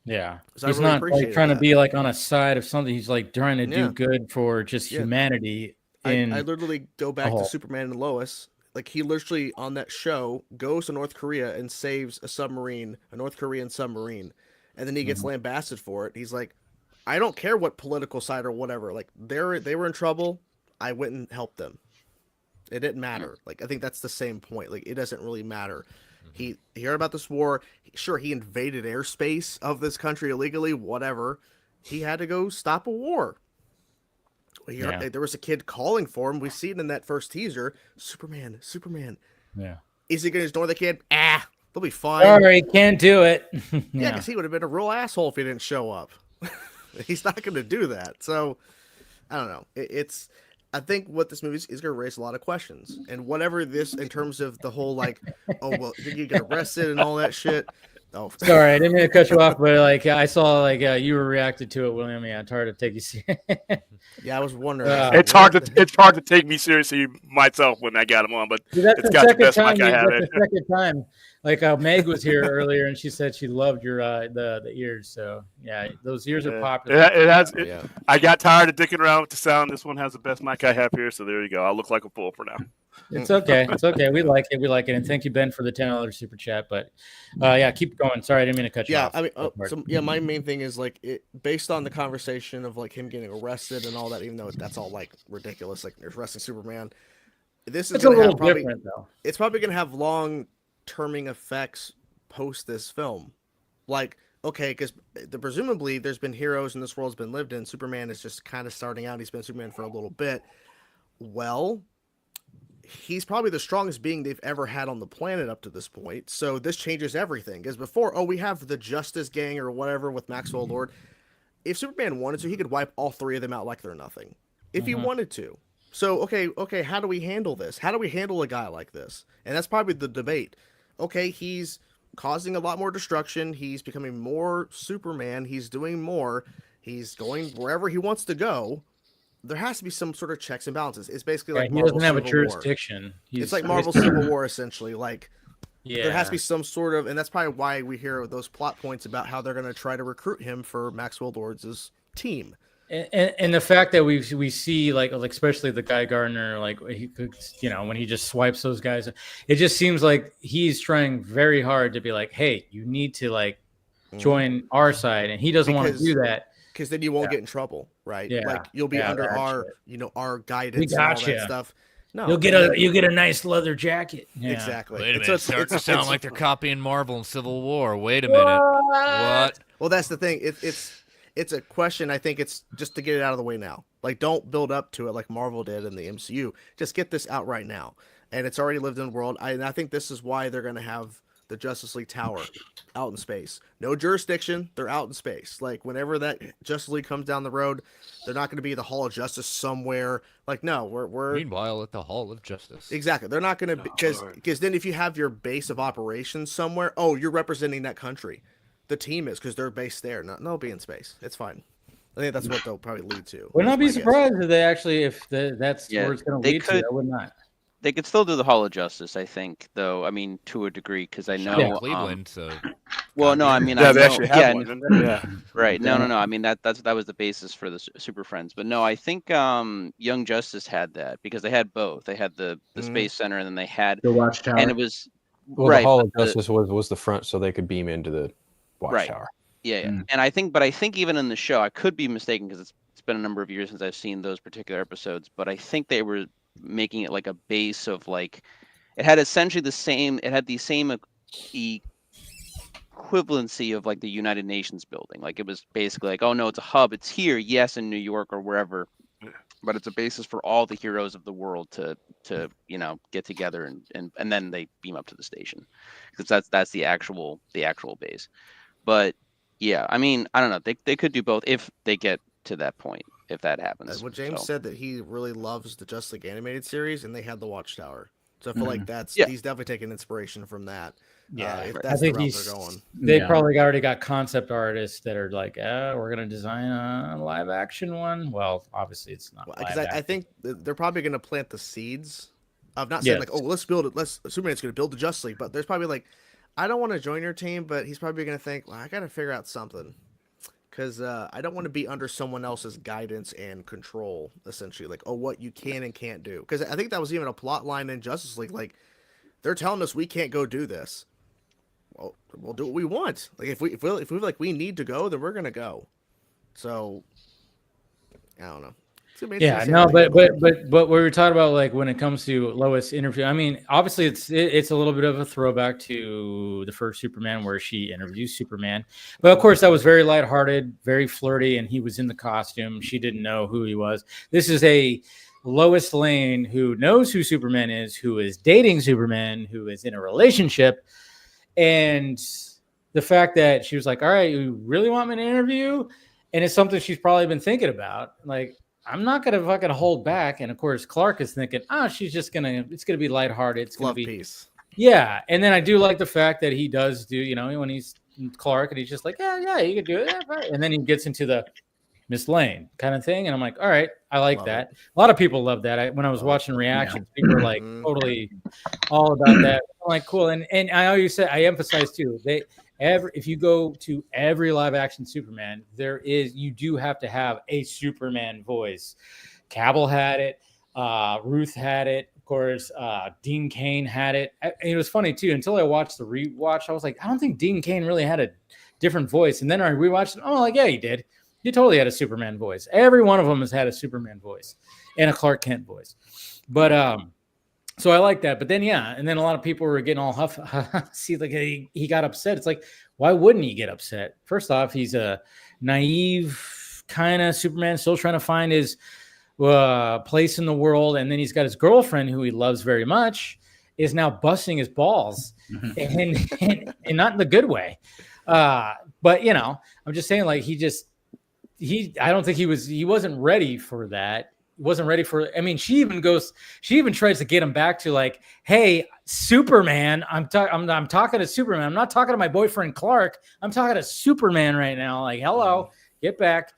B: Yeah,
F: so
B: he's
F: really
B: not like trying to be like on a side of something. He's like trying to do good for just humanity.
F: I literally go back to Superman and Lois. Like, he literally on that show goes to North Korea and saves a North Korean submarine, and then he gets lambasted for it. He's like, I don't care what political side or whatever. Like, they were in trouble. I went and helped them. It didn't matter. Like, I think that's the same point. Like, it doesn't really matter. He heard about this war. Sure, he invaded airspace of this country illegally, whatever. He had to go stop a war. There was a kid calling for him. We see it in that first teaser. Superman.
B: Yeah.
F: Is he going to ignore the kid? They'll be fine.
B: Sorry, can't do it.
F: Yeah, because he would have been a real asshole if he didn't show up. He's not going to do that. So, I don't know. I think what this movie is going to raise a lot of questions. And whatever this, in terms of the whole, like, oh, well, did you get arrested and all that shit? Oh,
B: sorry, I didn't mean to cut you off, but like I saw, like you were reacted to it, William. Yeah, it's hard to take you serious.
F: Yeah, I was wondering.
A: It's hard to take me seriously myself when I got him on, but it's got the best mic I have.
B: That's the second time. Like Meg was here earlier, and she said she loved your the ears. So yeah, those ears are popular.
A: I got tired of dicking around with the sound. This one has the best mic I have here, so there you go. I'll look like a fool for now.
B: It's okay. It's okay. We like it. And thank you, Ben, for the $10 super chat. But keep going. Sorry, I didn't mean to cut you off.
F: I mean, my main thing is like based on the conversation of like him getting arrested and all that. Even though that's all like ridiculous, like arresting Superman. It's a little different though. It's probably gonna have long-terming effects post this film. Like, okay, because presumably there's been heroes in this world's been lived in. Superman is just kind of starting out. He's been Superman for a little bit. Well, he's probably the strongest being they've ever had on the planet up to this point. So this changes everything. Because before, we have the Justice Gang or whatever with Maxwell Lord. If Superman wanted to, he could wipe all three of them out like they're nothing. If he wanted to. So, okay, how do we handle this? How do we handle a guy like this? And that's probably the debate. Okay, he's causing a lot more destruction. He's becoming more Superman. He's doing more. He's going wherever he wants to go. There has to be some sort of checks and balances. It's basically like
B: he doesn't have a jurisdiction.
F: It's like Marvel Civil War, essentially. Like, there has to be some sort of, and that's probably why we hear those plot points about how they're going to try to recruit him for Maxwell Lord's team.
B: And the fact that we see like especially the Guy Gardner, like he could, when he just swipes those guys, it just seems like he's trying very hard to be like, hey, you need to like join our side, and he doesn't want to do that.
F: because then you won't get in trouble, right?
B: Yeah.
F: Like you'll be under our, our guidance and all that stuff. No,
B: you'll get a nice leather jacket. Yeah.
F: Exactly.
C: Wait a minute, it's starting to sound like they're copying Marvel and Civil War. Wait a minute. What?
F: Well, that's the thing. It's a question. I think it's just to get it out of the way now. Like, don't build up to it like Marvel did in the MCU. Just get this out right now. And it's already lived in the world. And I think this is why they're going to have the Justice League Tower out in space. No jurisdiction. They're out in space. Like, whenever that Justice League comes down the road, they're not going to be the Hall of Justice somewhere. Like, no, we're
C: Meanwhile, at the Hall of Justice.
F: Exactly. They're not going to, because then if you have your base of operations somewhere, oh, you're representing that country. The team is, because they're based there. No, they'll be in space. It's fine. I think that's what they'll probably lead to.
B: Would not be surprised if they actually, that's where it's going to lead to. I would not.
G: They could still do the Hall of Justice, I think, though. I mean, to a degree, because I know
C: Cleveland. So,
G: well, no, I mean,
A: they actually have one.
G: Yeah, right. No. I mean, that was the basis for the Super Friends. But no, I think Young Justice had that because they had both. They had the Space Center, and then they had
E: the Watchtower,
G: and it was
D: the Hall of Justice was the front, so they could beam into the Watchtower.
G: Yeah. And I think even in the show, I could be mistaken because it's been a number of years since I've seen those particular episodes, but I think they were making it like a base of like it had essentially the same equivalency of like the United Nations building. Like it was basically like, oh no, it's a hub, it's here, yes, in New York or wherever, but it's a basis for all the heroes of the world to get together and then they beam up to the station because that's the actual base. But yeah, I mean, I don't know, they could do both if they get to that point, if that happens.
F: Well, James said that he really loves the Justice League animated series, and they had the Watchtower. So I feel like he's definitely taking inspiration from that.
B: Yeah,
F: if that's the route they're going.
B: They probably already got concept artists that are like, we're going to design a live action one. Well, obviously it's not.
F: Because I think they're probably going to plant the seeds of not saying like, oh, let's build it. Superman's going to build the Justice League, but there's probably like, I don't want to join your team, but he's probably going to think, well, I got to figure out something. Because I don't want to be under someone else's guidance and control, essentially. Like, oh, what you can and can't do. Because I think that was even a plot line in Justice League. Like, they're telling us we can't go do this. Well, we'll do what we want. Like, if we like we need to go, then we're gonna go. So, I don't know.
B: Yeah, no, but we were talking about like when it comes to Lois interview. I mean, obviously it's a little bit of a throwback to the first Superman where she interviews Superman, but of course that was very lighthearted, very flirty, and he was in the costume. She didn't know who he was. This is a Lois Lane who knows who Superman is, who is dating Superman, who is in a relationship, and the fact that she was like, "All right, you really want me to interview?" And it's something she's probably been thinking about, like. I'm not going to fucking hold back. And of course, Clark is thinking, it's going to be lighthearted. It's going to be
F: peace.
B: Yeah. And then I do like the fact that he does do, when he's Clark and he's just like, yeah, you can do it. Yeah, right. And then he gets into the Miss Lane kind of thing. And I'm like, all right, I like that. A lot of people love that. When I was watching reactions, people were like totally all about that. I'm like, cool. And I always say, I emphasize too, if you go to every live action Superman, you do have to have a Superman voice. Cavill had it. Ruth had it. Of course, Dean Cain had it. And it was funny too. Until I watched the rewatch, I was like, I don't think Dean Cain really had a different voice. And then I rewatched it. I'm like, yeah, he did. He totally had a Superman voice. Every one of them has had a Superman voice and a Clark Kent voice. But so I like that. But then, and then a lot of people were getting all see, like he got upset. It's like, why wouldn't he get upset? First off, he's a naive kind of Superman, still trying to find his place in the world. And then he's got his girlfriend, who he loves very much, is now busting his balls and not in the good way. But, I'm just saying, like, I don't think he wasn't ready for that. Wasn't ready for. I mean, she even tries to get him back to like, hey, Superman, I'm talking to Superman. I'm not talking to my boyfriend Clark. I'm talking to Superman right now. Like, hello, get back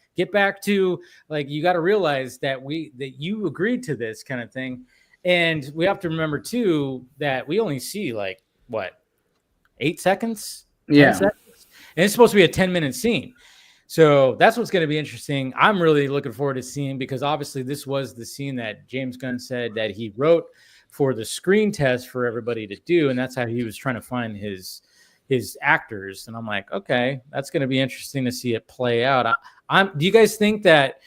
B: to, like, you got to realize that you agreed to this kind of thing. And we have to remember too that we only see like what, 8 seconds? 10 seconds? And it's supposed to be a 10-minute scene. So that's what's going to be interesting. I'm really looking forward to seeing, because obviously this was the scene that James Gunn said that he wrote for the screen test for everybody to do. And that's how he was trying to find his actors. And I'm like, okay, that's going to be interesting to see it play out. Do you guys think that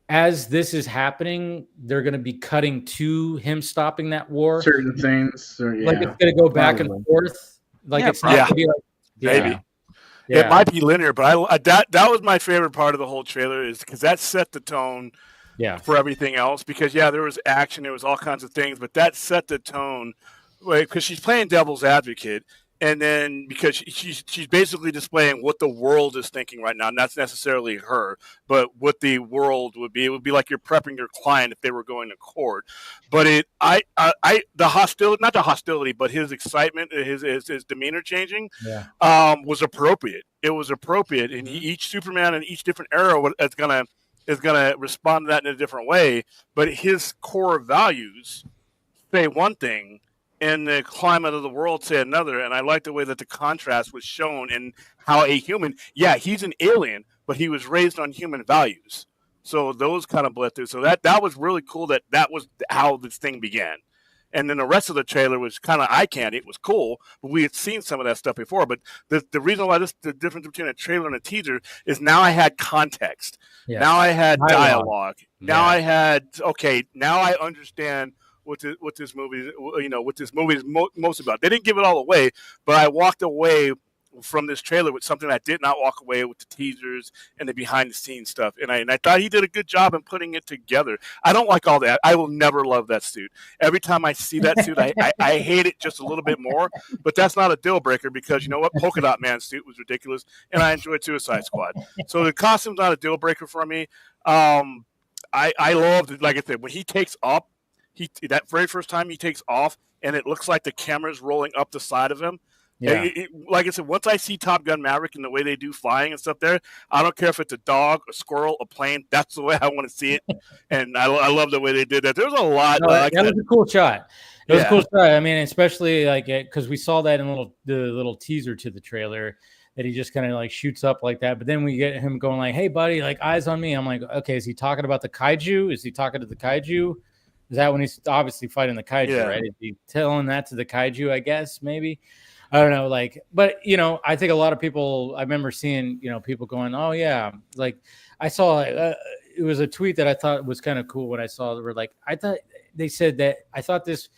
B: as this is happening, they're going to be cutting to him stopping that war?
E: Certain things, or
B: Like it's going to go back and forth. Like it's not going to be like
A: maybe. It might be linear, but that was my favorite part of the whole trailer, is because that set the tone for everything else. Because there was action, there was all kinds of things, but that set the tone because she's playing devil's advocate, and then because she's basically displaying what the world is thinking right now, not necessarily her, but what the world would be. It would be like you're prepping your client if they were going to court. But the hostility, not the hostility, but his excitement, his demeanor changing, was appropriate. It was appropriate, and each Superman in each different era is gonna respond to that in a different way. But his core values say one thing, and the climate of the world say another. And I like the way that the contrast was shown in how a human, he's an alien, but he was raised on human values. So those kind of bled through. So that was really cool. That was how this thing began. And then the rest of the trailer was kind of eye candy. It was cool, but we had seen some of that stuff before. But the reason why the difference between a trailer and a teaser is now I had context. Yes. Now I had dialogue. Now I had, now I understand what this movie is most about. They didn't give it all away, but I walked away from this trailer with something I did not walk away with the teasers and the behind the scenes stuff. And I thought he did a good job in putting it together. I don't like all that. I will never love that suit. Every time I see that suit, I hate it just a little bit more, but that's not a deal breaker because you know what? Polka Dot Man suit was ridiculous and I enjoyed Suicide Squad. So the costume's not a deal breaker for me. I loved, like I said, when he takes up, that very first time he takes off and it looks like the camera's rolling up the side of him. Yeah. Like I said, once I see Top Gun Maverick and the way they do flying and stuff there, I don't care if it's a dog, a squirrel, a plane. That's the way I want to see it. And I love the way they did that. There's a lot.
B: That was a cool shot. It was a cool shot. I mean, especially like because we saw that in the little teaser to the trailer that he just kind of like shoots up like that. But then we get him going like, "Hey, buddy, like eyes on me." I'm like, okay, is he talking about the kaiju? Is he talking to the kaiju? Is that when he's obviously fighting the kaiju, right? Is he telling that to the kaiju, I guess, maybe? I don't know, but I think a lot of people, I remember seeing, people going, oh yeah, like I saw, it was a tweet that I thought was kind of cool when I saw, they said that I thought this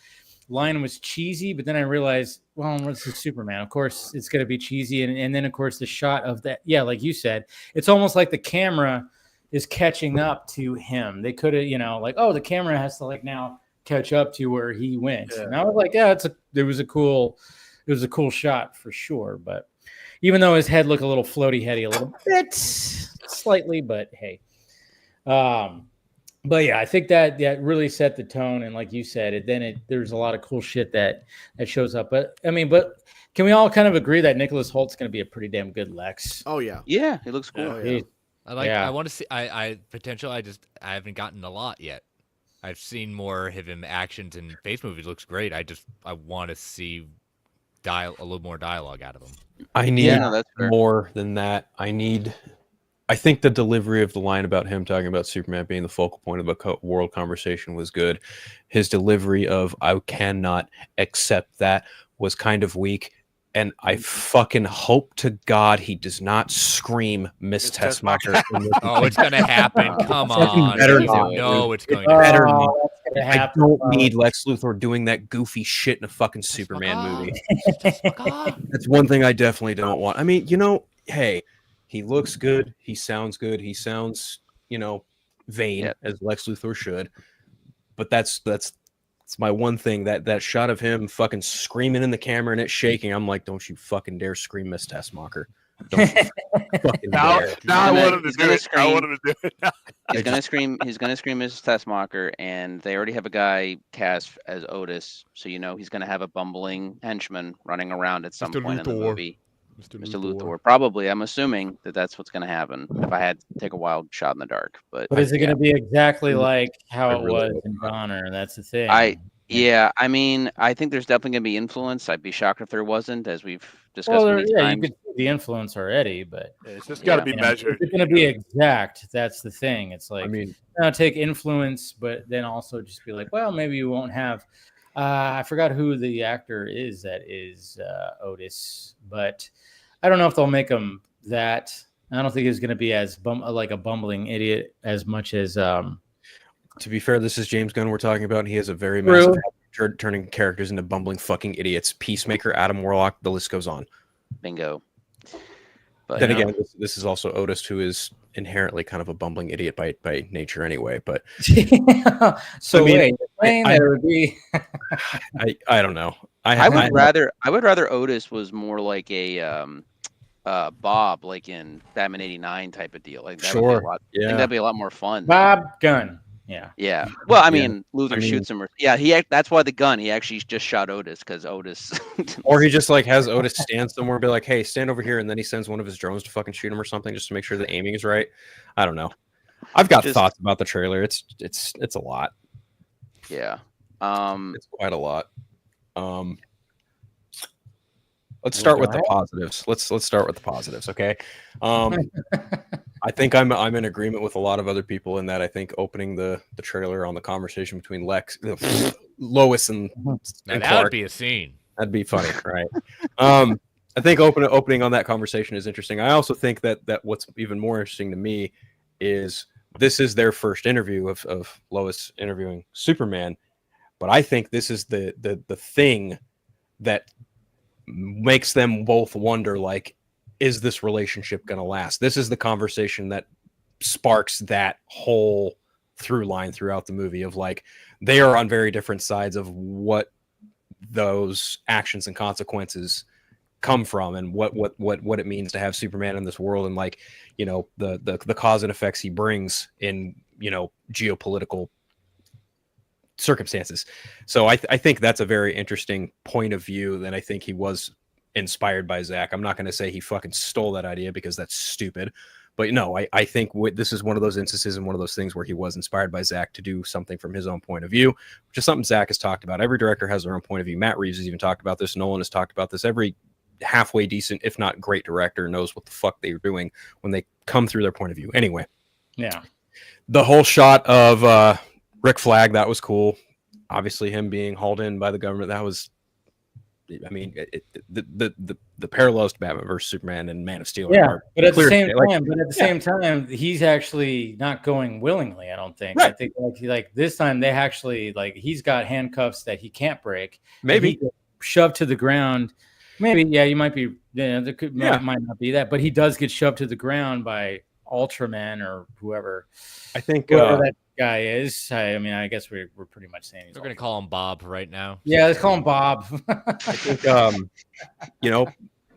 B: line was cheesy, but then I realized, well, this is Superman. Of course, it's going to be cheesy. And then of course the shot of that, like you said, it's almost like the camera is catching up to him. They could have, the camera has to like now catch up to where he went. Yeah. And I was like, it was a cool shot for sure. But even though his head looked a little floaty heady a little bit, slightly, but hey. But yeah, I think that really set the tone. And like you said, there's a lot of cool shit that shows up. But can we all kind of agree that Nicholas Holt's going to be a pretty damn good Lex?
F: Oh yeah.
G: Yeah, he looks cool.
F: Oh, yeah.
C: I want to see. I haven't gotten a lot yet. I've seen more of him actions and face movies. Looks great. I want to see a little more dialogue out of him.
D: I need more than that. I think the delivery of the line about him talking about Superman being the focal point of the world conversation was good. His delivery of "I cannot accept that" was kind of weak. And I fucking hope to God he does not scream Miss Tessmacher.
C: Oh, it's going to happen. Come on.
D: Better
C: not. No, it's going to
D: happen. I don't need Lex Luthor doing that goofy shit in a fucking Superman movie. That's one thing I definitely don't want. I mean, hey, he looks good. He sounds good. He sounds, vain, as Lex Luthor should. But that's my one thing, that shot of him fucking screaming in the camera and it shaking. I'm like, don't you fucking dare scream Miss Tessmacher. Don't you fucking dare.
A: Now I want him to do it. I want him to do it.
G: He's gonna scream Mrs. Tessmacher, and they already have a guy cast as Otis, so he's gonna have a bumbling henchman running around at some point in the movie. Mr. Luthor. Probably. I'm assuming that's what's going to happen if I had to take a wild shot in the dark. But
B: is it going to be exactly like how it was in Donner? That's the thing.
G: I think there's definitely going to be influence. I'd be shocked if there wasn't, as we've discussed many times.
B: You could see the influence already, but
A: it's just got to be measured.
B: It's going to be exact. That's the thing. It's like, take influence, but then also just be like, well, maybe you won't have. I forgot who the actor is that is Otis, but I don't know if they'll make him that I don't think he's going to be as like a bumbling idiot as much as.
D: To be fair, this is James Gunn we're talking about. And he has a very massive turning characters into bumbling fucking idiots. Peacemaker, Adam Warlock, the list goes on.
G: Bingo. But
D: then again, this is also Otis, who is inherently kind of a bumbling idiot by nature anyway. But
B: so I mean, wait, would be.
D: I don't know.
G: I would rather Otis was more like a Bob, like in Batman '89 type of deal. Like that would be a lot, I think that'd be a lot more fun.
B: Bob Gunn. Yeah.
G: Yeah. Well, I mean, Luthor shoots him. That's why the gun. He actually just shot Otis because Otis.
D: Or he just like has Otis stand somewhere and be like, "Hey, stand over here," and then he sends one of his drones to fucking shoot him or something, just to make sure the aiming is right. I don't know. I've got thoughts about the trailer. It's a lot.
G: Yeah.
D: It's quite a lot. Let's start with the positives. Let's start with the positives, okay? I think I'm in agreement with a lot of other people in that I think opening the trailer on the conversation between Lois and
C: that
D: Clark,
C: would be a scene.
D: That'd be funny, right? I think opening on that conversation is interesting. I also think that what's even more interesting to me is this is their first interview of Lois interviewing Superman, but I think this is the thing that makes them both wonder, like, is this relationship going to last? This is the conversation that sparks that whole through line throughout the movie of like, they are on very different sides of what those actions and consequences come from and what it means to have Superman in this world and like, you know, the cause and effects he brings in, you know, geopolitical circumstances. So I think that's a very interesting point of view. Then I think he was inspired by Zack. I'm not going to say he fucking stole that idea because that's stupid, but no, I think this is one of those instances and one of those things where he was inspired by Zack to do something from his own point of view, which is something Zack has talked about. Every director has their own point of view. Matt Reeves has even talked about this. Nolan has talked about this. Every halfway decent, if not great director knows what the fuck they're doing when they come through their point of view. Anyway.
B: Yeah.
D: The whole shot of Rick Flag, that was cool. Obviously, him being hauled in by the government, that was, I mean, the parallels to Batman versus Superman and Man of Steel.
B: Yeah, but at the same time, he's actually not going willingly. I don't think. Right. I think like this time they actually like he's got handcuffs that he can't break.
D: Maybe
B: he shoved to the ground. Maybe you might be. There might not be that, but he does get shoved to the ground by Ultraman or whoever.
D: I think
B: whoever that guy is. I mean, I guess we're pretty much saying
C: we're going to call him Bob right now.
B: Yeah, let's call him Bob.
D: I think, you know,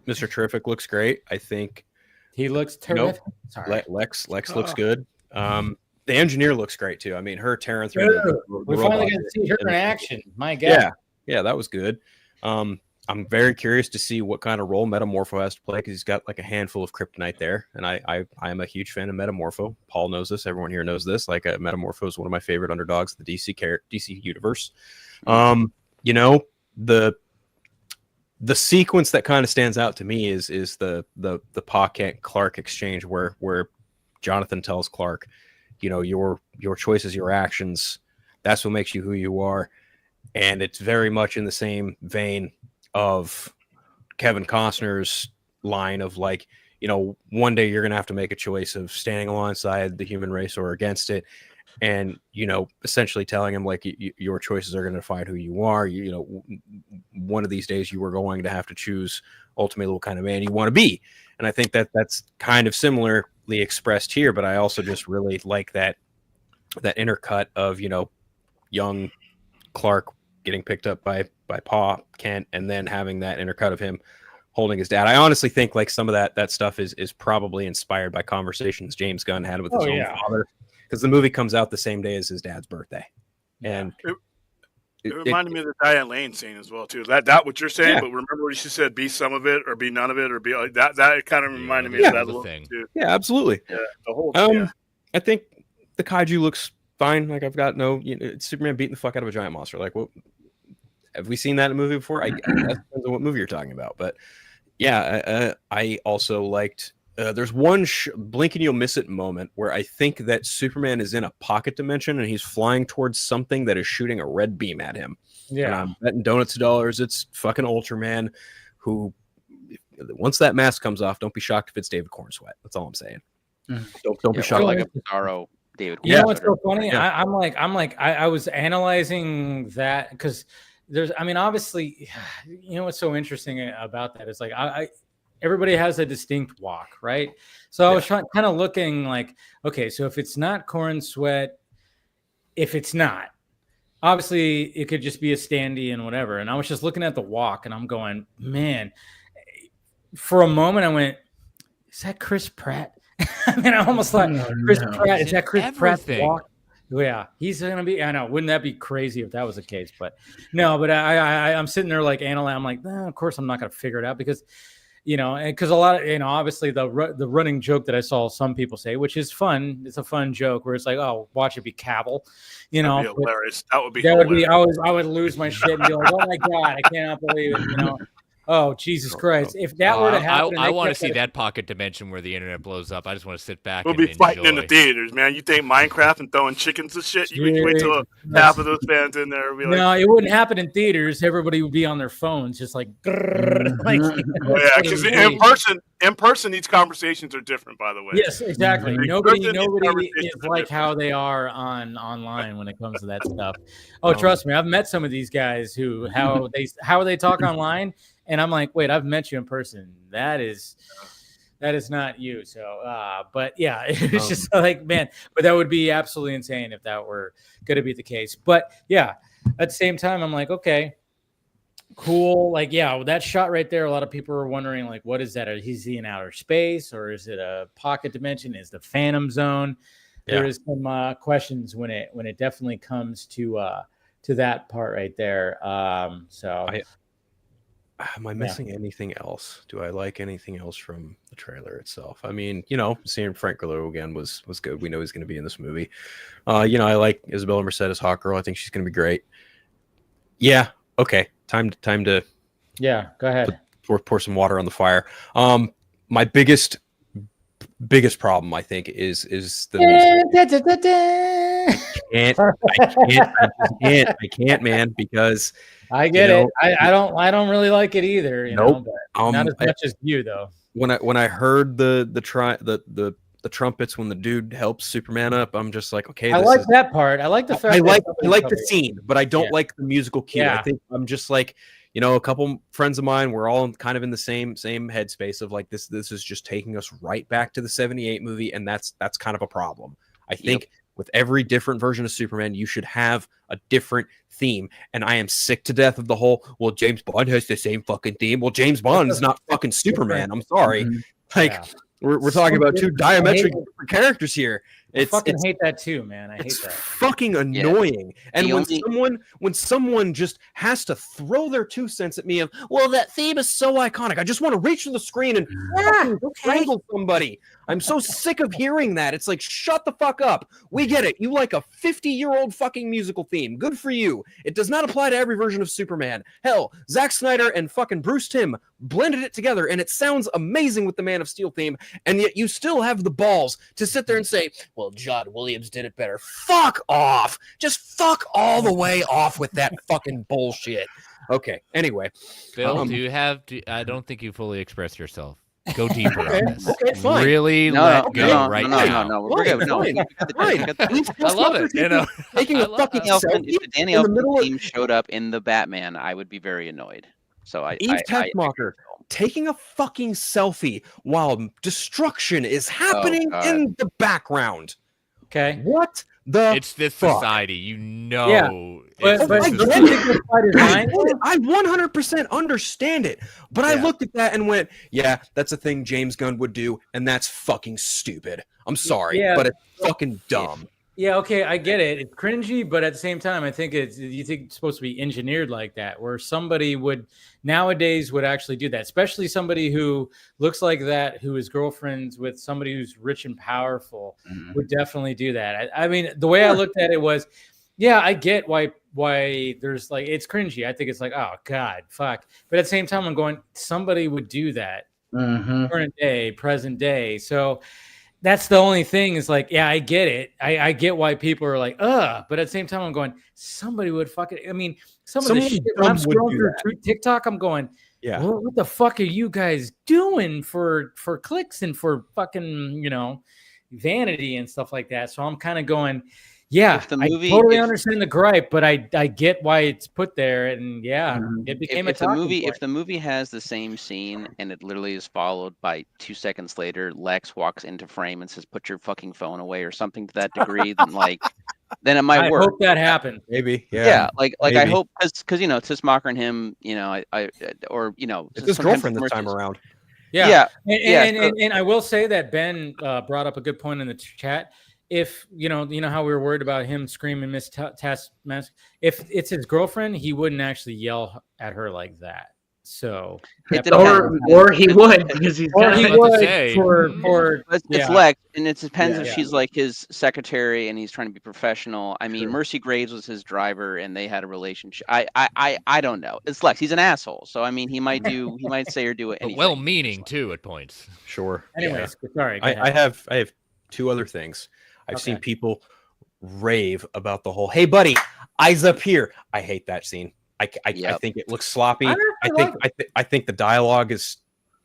D: Mr. Terrific looks great. I think
B: he looks terrific.
D: Sorry. Lex looks good. The engineer looks great too. I mean, her tearing through.
B: We finally got to see her in action. My God.
D: Yeah, that was good. I'm very curious to see what kind of role Metamorpho has to play because he's got like a handful of kryptonite there, and I am a huge fan of Metamorpho. Paul knows this. Everyone here knows this. Like Metamorpho is one of my favorite underdogs of the DC universe. You know, the sequence that kind of stands out to me is the Pa Kent Clark exchange where Jonathan tells Clark, you know, your choices, your actions, that's what makes you who you are, and it's very much in the same vein of Kevin Costner's line of like, you know, one day you're going to have to make a choice of standing alongside the human race or against it. And, you know, essentially telling him like your choices are going to define who you are. You know, one of these days you are going to have to choose ultimately what kind of man you want to be. And I think that's kind of similarly expressed here, but I also just really like that intercut of, you know, young Clark getting picked up by Pa Kent and then having that intercut of him holding his dad. I honestly think like some of that stuff is probably inspired by conversations James Gunn had with his own father, because the movie comes out the same day as his dad's birthday. And
A: it reminded me of the Diane Lane scene as well too. That what you're saying, but remember what she said, be some of it or be none of it or be like that kind of reminded me of that little thing too.
D: Yeah, absolutely.
A: Yeah, the whole
D: I think the kaiju looks fine. Like I've got it's Superman beating the fuck out of a giant monster. Like what? Have we seen that in a movie before? I guess it depends on what movie you're talking about. But yeah, I also liked, there's one blink and you'll miss it moment where I think that Superman is in a pocket dimension and he's flying towards something that is shooting a red beam at him. Yeah. And I'm betting donuts to dollars it's fucking Ultraman, who once that mask comes off, don't be shocked if it's David Cornsweet. That's all I'm saying. Don't be shocked.
G: Like a Bizarro David.
B: You know what's so funny?
D: Yeah.
B: I was analyzing that because obviously, you know what's so interesting about that is like everybody has a distinct walk, right? So I was kind of looking like, okay, so if it's not Cornsweet, if it's not, obviously it could just be a standee and whatever. And I was just looking at the walk and I'm going, man, for a moment I went, is that Chris Pratt? I mean, I almost thought Chris Pratt. Is that Chris Pratt's walk? Yeah, he's gonna be. I know. Wouldn't that be crazy if that was the case? But no. But I'm sitting there like analyzing. I'm like, of course I'm not gonna figure it out because, because a lot of obviously the running joke that I saw some people say, which is fun. It's a fun joke where it's like, oh, watch it be Cavill.
A: That'd be hilarious. That would be.
B: I would lose my shit and be like, oh my god, I cannot believe it. Oh, Jesus Christ. If that were to happen...
C: I want to see that pocket dimension where the internet blows up. I just want to sit back
A: and enjoy. We'll be fighting in the theaters, man. You think Minecraft and throwing chickens and shit? You would wait till half of those fans in there. Be like,
B: no, it wouldn't happen in theaters. Everybody would be on their phones just like...
A: because in person, these conversations are different, by the way.
B: Yes, exactly. Nobody is like how they are online when it comes to that stuff. Oh, trust me. I've met some of these guys who how they talk online. And I'm like, wait, I've met you in person. That is not you. So, but yeah, it's just like, man, but that would be absolutely insane if that were going to be the case. But yeah, at the same time, I'm like, okay, cool. Like, yeah, that shot right there. A lot of people are wondering, like, what is that? Is he in outer space or is it a pocket dimension? Is the Phantom Zone? Yeah. There is some questions when it definitely comes to that part right there.
D: Am I missing anything else? Do I like anything else from the trailer itself? I mean, seeing Frank Grillo again was good. We know he's going to be in this movie. I like Isabella Mercedes Hawkgirl. I think she's going to be great. Yeah. Okay. Time to.
B: Yeah. Go ahead.
D: Pour some water on the fire. My biggest problem, I think, is the I can't, man, because
B: I get it. I don't really like it either.
D: Nope.
B: But not as much as you though.
D: When I heard the trumpets when the dude helps Superman up, I'm just like, okay.
B: I like that part. I like the fact.
D: I like the scene, but I don't like the musical cue.
B: Yeah.
D: I think I'm just like, a couple friends of mine, we're all kind of in the same headspace of like this is just taking us right back to the 78 movie, and that's kind of a problem. I think with every different version of Superman, you should have a different theme. And I am sick to death of the whole, well, James Bond has the same fucking theme. Well, James Bond is not fucking Superman. I'm sorry. We're talking about two diametric different characters here.
B: I hate that too, man. I hate that.
D: Fucking annoying. Yeah. And when someone just has to throw their 2 cents at me of, well, that theme is so iconic, I just want to reach to the screen and strangle somebody. I'm so sick of hearing that. It's like, shut the fuck up. We get it. You like a 50-year-old fucking musical theme. Good for you. It does not apply to every version of Superman. Hell, Zack Snyder and fucking Bruce Timm blended it together, and it sounds amazing with the Man of Steel theme, and yet you still have the balls to sit there and say, well, John Williams did it better. Fuck off. Just fuck all the way off with that fucking bullshit. Okay, anyway.
C: Bill, I don't think you fully expressed yourself. Go deeper on this.
D: Okay, fine.
C: Really let go right now.
G: No, we're good. No,
C: I love it.
D: Taking a fucking selfie
G: if the Danny Elfman team showed up in the Batman, I would be very annoyed. So
D: Eve Techmocker taking a fucking selfie while destruction is happening in the background.
B: Okay.
D: What the
C: It's this
D: fuck?
C: Society,
B: Yeah. But
D: I 100% understand it. But I looked at that and went, yeah, that's a thing James Gunn would do, and that's fucking stupid. I'm sorry, but it's fucking dumb.
B: Yeah, okay, I get it. It's cringy, but at the same time, I think it's supposed to be engineered like that, where somebody nowadays would actually do that, especially somebody who looks like that, who is girlfriends with somebody who's rich and powerful, would definitely do that. I mean, the way I looked at it was, yeah, I get why there's like, it's cringy. I think it's like, oh God, fuck. But at the same time, I'm going, somebody would do that present day. So that's the only thing is like, yeah, I get it. I get why people are like, but at the same time, I'm going, somebody would fucking, I mean, some of the shit when I'm scrolling through TikTok, I'm going,
D: Yeah.
B: what the fuck are you guys doing for clicks and for fucking, vanity and stuff like that? So I'm kind of going, yeah, I totally understand the gripe, but I get why it's put there, and it became a talking point.
G: If the movie has the same scene and it literally is followed by 2 seconds later, Lex walks into frame and says, "Put your fucking phone away," or something to that degree, then it might work.
B: I hope that happens.
D: Maybe,
G: yeah. Like I hope because Tissmacher and him,
D: it's his girlfriend this time around.
B: Yeah. And I will say that Ben brought up a good point in the chat. If you know how we were worried about him screaming Miss Taskmaster, if it's his girlfriend, he wouldn't actually yell at her like that. So
E: or he would, because he's
G: it's Lex, and it depends if she's like his secretary and he's trying to be professional. I mean, Mercy Graves was his driver and they had a relationship. I don't know. It's Lex. He's an asshole. So I mean, he might say or do it.
C: Well-meaning too at points.
D: Sure.
B: Anyways, sorry.
D: I have 2 other things. I've seen people rave about the whole, "Hey buddy, eyes up here." I hate that scene. I think it looks sloppy. I think the dialogue is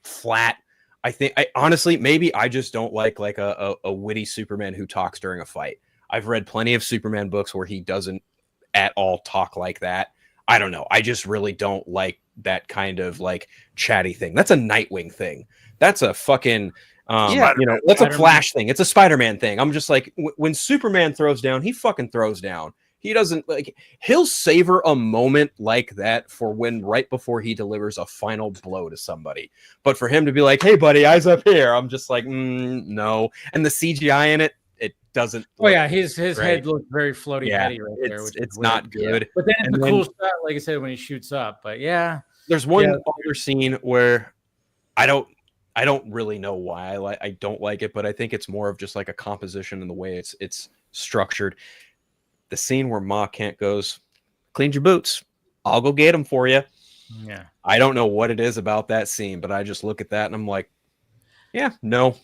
D: flat. I honestly, maybe I just don't like a witty Superman who talks during a fight. I've read plenty of Superman books where he doesn't at all talk like that. I don't know. I just really don't like that kind of like chatty thing. That's a Nightwing thing. That's a fucking that's a Flash thing. It's a Spider-Man thing. I'm just like, when Superman throws down, he fucking throws down. He doesn't he'll savor a moment like that for when right before he delivers a final blow to somebody. But for him to be like, "Hey buddy, eyes up here," I'm just like, no. And the CGI in it doesn't.
B: His head looks very floaty heady right there. Which
D: it's not good.
B: Yeah. But then it's a cool shot, like I said, when he shoots up. But
D: there's one other scene where I don't really know why I don't like it, but I think it's more of just like a composition and the way it's structured. The scene where Ma Kent goes, "Cleaned your boots. I'll go get them for you."
B: Yeah.
D: I don't know what it is about that scene, but I just look at that and I'm like, no.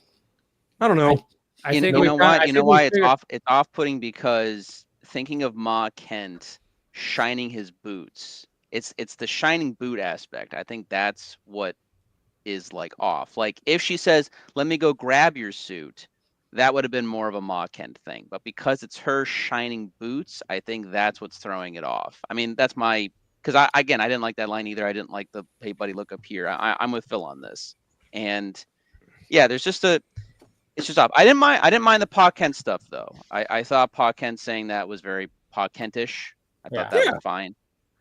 D: I don't know.
G: I think you know why it's off-putting, because thinking of Ma Kent shining his boots, it's the shining boot aspect. I think that's what is like off. Like if she says, "Let me go grab your suit," that would have been more of a Ma Kent thing. But because it's her shining boots, I think that's what's throwing it off. I mean, that's because I didn't like that line either. I didn't like the "Hey buddy, look up here." I'm with Phil on this. And there's just it's just off. I didn't mind the Pa Kent stuff though. I thought Pa Kent saying that was very Pa Kentish. I thought that was fine.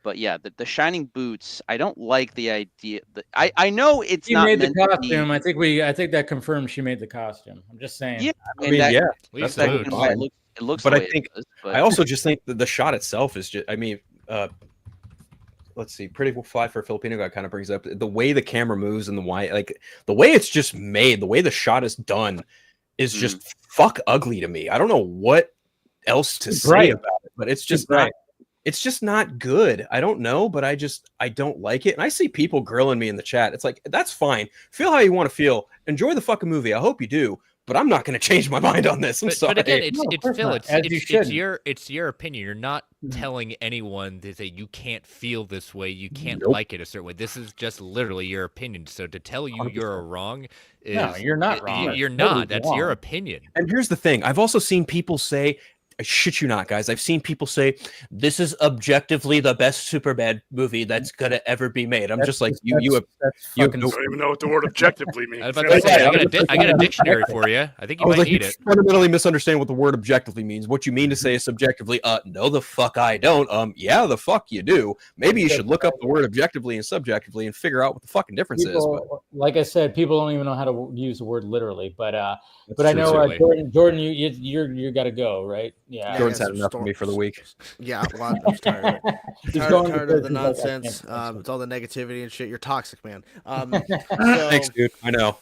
G: But the shining boots, I don't like the idea. I know it's
B: she
G: not
B: made
G: meant
B: the costume.
G: to be...
B: I think that confirms she made the costume. I'm just saying.
G: Yeah,
D: that's fine.
G: It looks.
D: But I also just think that the shot itself is just. I mean, let's see. Pretty Fly for a Filipino guy kind of brings up the way the camera moves and the way it's just made, the way the shot is done is just fuck ugly to me. I don't know what else to say about it, but it's just not. It's just not good. I don't know, but I don't like it. And I see people grilling me in the chat. It's like, that's fine. Feel how you want to feel. Enjoy the fucking movie. I hope you do. But I'm not going to change my mind on this. I'm sorry.
C: But again, it's your opinion. You're not telling anyone that you can't feel this way. You can't like it a certain way. This is just literally your opinion. So to tell you 100%. You're wrong is...
B: No, you're not wrong.
C: You're not. That's wrong. Your opinion.
D: And here's the thing. I've also seen people say... I shit you not, guys. I've seen people say this is objectively the best Superman movie that's gonna ever be made. I'm just like you don't
A: even know what the word objectively means.
C: I got a dictionary for you. I think you might need it.
D: Fundamentally misunderstand what the word objectively means. What you mean to say is subjectively. No, the fuck I don't. Yeah, the fuck you do. Maybe you should look up the word objectively and subjectively and figure out what the fucking difference is. But...
B: Like I said, people don't even know how to use the word literally. But I know Jordan, you got to go, right? Yeah,
D: Jordan's had enough of me for the week.
F: Yeah, well, I'm tired. tired of the nonsense. It's all the negativity and shit. You're toxic, man.
D: Thanks, dude. I know.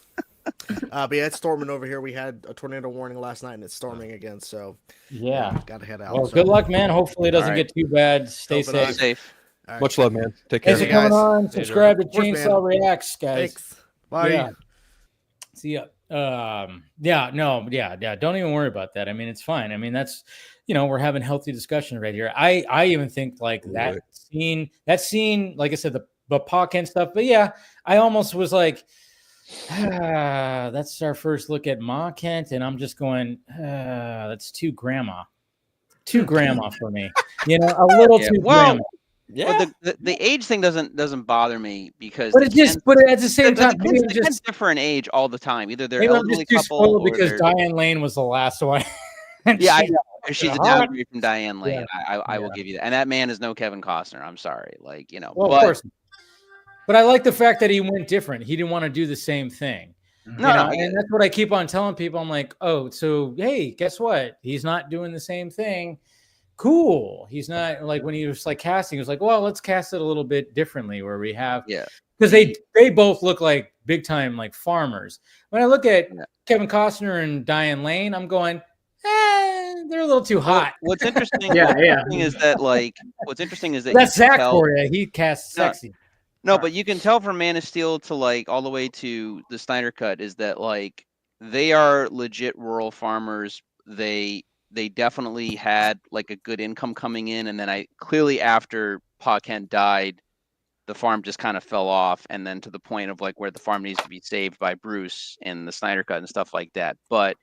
F: But it's storming over here. We had a tornado warning last night, and it's storming again. So gotta head out.
B: Well, good luck, man. Hopefully, it doesn't get too bad. Stay safe.
F: Right.
D: Much love, man. Take care.
B: Thanks for coming on. Subscribe to Chainsaw Reacts, guys.
F: Thanks. Bye.
B: Yeah. See ya. Don't even worry about that. I mean, it's fine. I mean, that's, we're having healthy discussion right here. I even think like that scene, like I said, but Pa Kent stuff. But yeah, I almost was like, that's our first look at Ma Kent, and I'm just going, that's too grandma for me. You know, a little too grandma.
G: Yeah. Well, the age thing doesn't bother me because
B: but at the same time,
G: they just differ in age all the time. Either they're
B: maybe
G: elderly
B: I'm just too
G: couple
B: spoiled
G: or
B: because Diane Lane was the last one.
G: Yeah, I know. She's a downgrade from Diane Lane.
B: Yeah.
G: I will give you that. And that man is no Kevin Costner. I'm sorry. Like, you know.
B: Well, of course. But I like the fact that he went different. He didn't want to do the same thing.
G: No,
B: and that's what I keep on telling people. I'm like, oh, so hey, guess what? He's not doing the same thing. Cool. He's not like when he was like casting, he was like, well, let's cast it a little bit differently where we have because they both look like big time like farmers. When I look at Kevin Costner and Diane Lane, I'm going, they're a little too hot.
G: What's interesting, is that
B: that's Zach for you. He casts sexy.
G: No, but you can tell from Man of Steel to like all the way to the Snyder Cut is that like they are legit rural farmers. They definitely had like a good income coming in, and then clearly after Pa Kent died, the farm just kind of fell off, and then to the point of like where the farm needs to be saved by Bruce in the Snyder Cut and stuff like that. But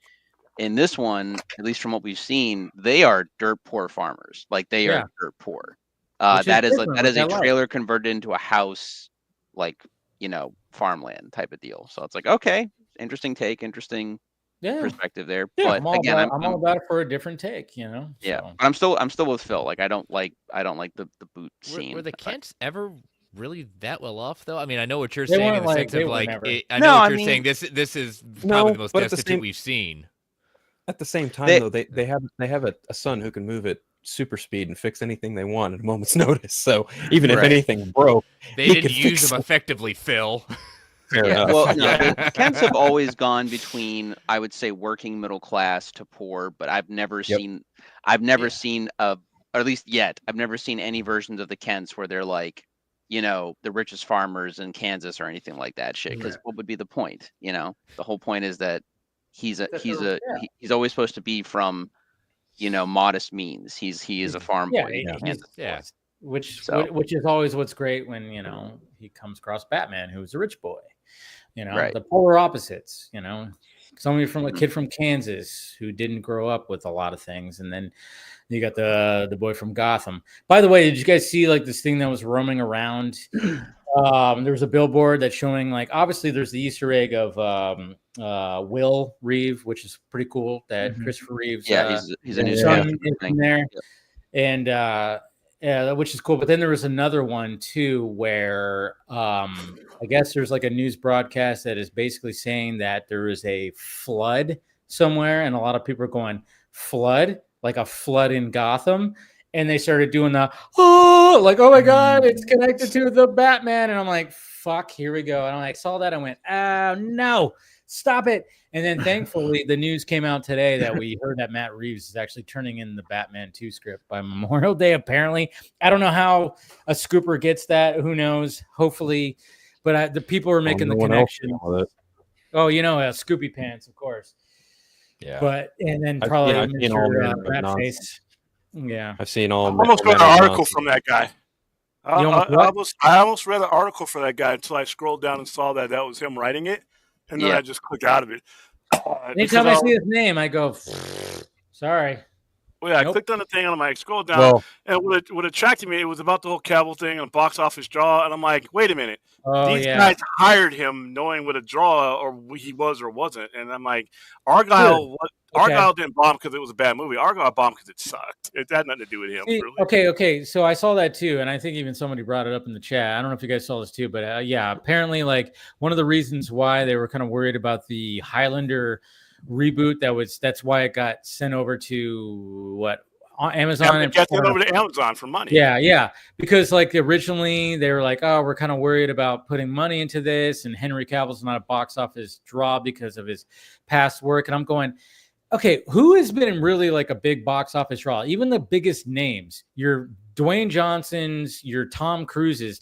G: in this one, at least from what we've seen, they are dirt poor farmers. Like they are dirt poor. That is a trailer converted into a house, like, you know, farmland type of deal. So it's like, okay, interesting take, interesting perspective there.
B: Yeah,
G: but
B: I'm all about it for a different take, you know.
G: Yeah, so. But I'm still with Phil. Like I don't like the boot scene.
C: Were the Kents ever really that well off though? I mean, I know what you're saying in the sense of like I know what you're saying. This is probably the most destitute we've seen.
D: At the same time, though, they have a son who can move at super speed and fix anything they want at a moment's notice. So even if anything broke,
C: they didn't use them effectively, Phil.
G: Well, no, Kents have always gone between, I would say, working middle class to poor, but I've never seen, or at least yet, I've never seen any versions of the Kents where they're like, you know, the richest farmers in Kansas or anything like that shit. Because what would be the point? You know, the whole point is that he's always supposed to be from, you know, modest means. He is a farm boy.
B: Which is always what's great when, you know, he comes across Batman, who's a rich boy. You know, the polar opposites. You know, somebody from a kid from Kansas who didn't grow up with a lot of things, and then you got the boy from Gotham. By the way, did you guys see like this thing that was roaming around? There was a billboard that's showing like obviously there's the Easter egg of Will Reeve, which is pretty cool. That Christopher Reeves,
G: he's in his
B: son in there, and which is cool. But then there was another one too where I guess there's like a news broadcast that is basically saying that there is a flood somewhere, and a lot of people are going, flood, like a flood in Gotham. And they started doing the, like, oh my God, it's connected to the Batman. And I'm like, fuck, here we go. And I saw that. I went, oh no, stop it. And then thankfully the news came out today that we heard that Matt Reeves is actually turning in the Batman 2 script by Memorial Day, apparently. I don't know how a scooper gets that. Who knows? Hopefully. But the people are making the connection. Oh, you know, Scoopy Pants, of course.
D: Yeah.
B: But, and then probably Mr. Ratface. Yeah,
D: I've seen all.
A: I almost read an article from that guy. I almost read an article for that guy until I scrolled down and saw that was him writing it, and then I just clicked out of it.
B: Anytime I see his name, I go, sorry.
A: Well, yeah, I clicked on the thing and I scrolled down, and what attracted me, it was about the whole Cavill thing and box office draw, and I'm like, wait a minute, these guys hired him knowing what a draw or he was or wasn't, and I'm like, Argyle didn't bomb because it was a bad movie. Argyle bombed because it sucked. It had nothing to do with him. Really.
B: Okay. So I saw that too, and I think even somebody brought it up in the chat. I don't know if you guys saw this too, but apparently, like one of the reasons why they were kind of worried about the Highlander reboot that's why it got sent over to Amazon and
A: get it over to Amazon for money.
B: Yeah, because like originally they were like, oh, we're kind of worried about putting money into this, and Henry Cavill's not a box office draw because of his past work, and I'm going, okay, who has been really like a big box office draw? Even the biggest names, your Dwayne Johnsons, your Tom Cruises,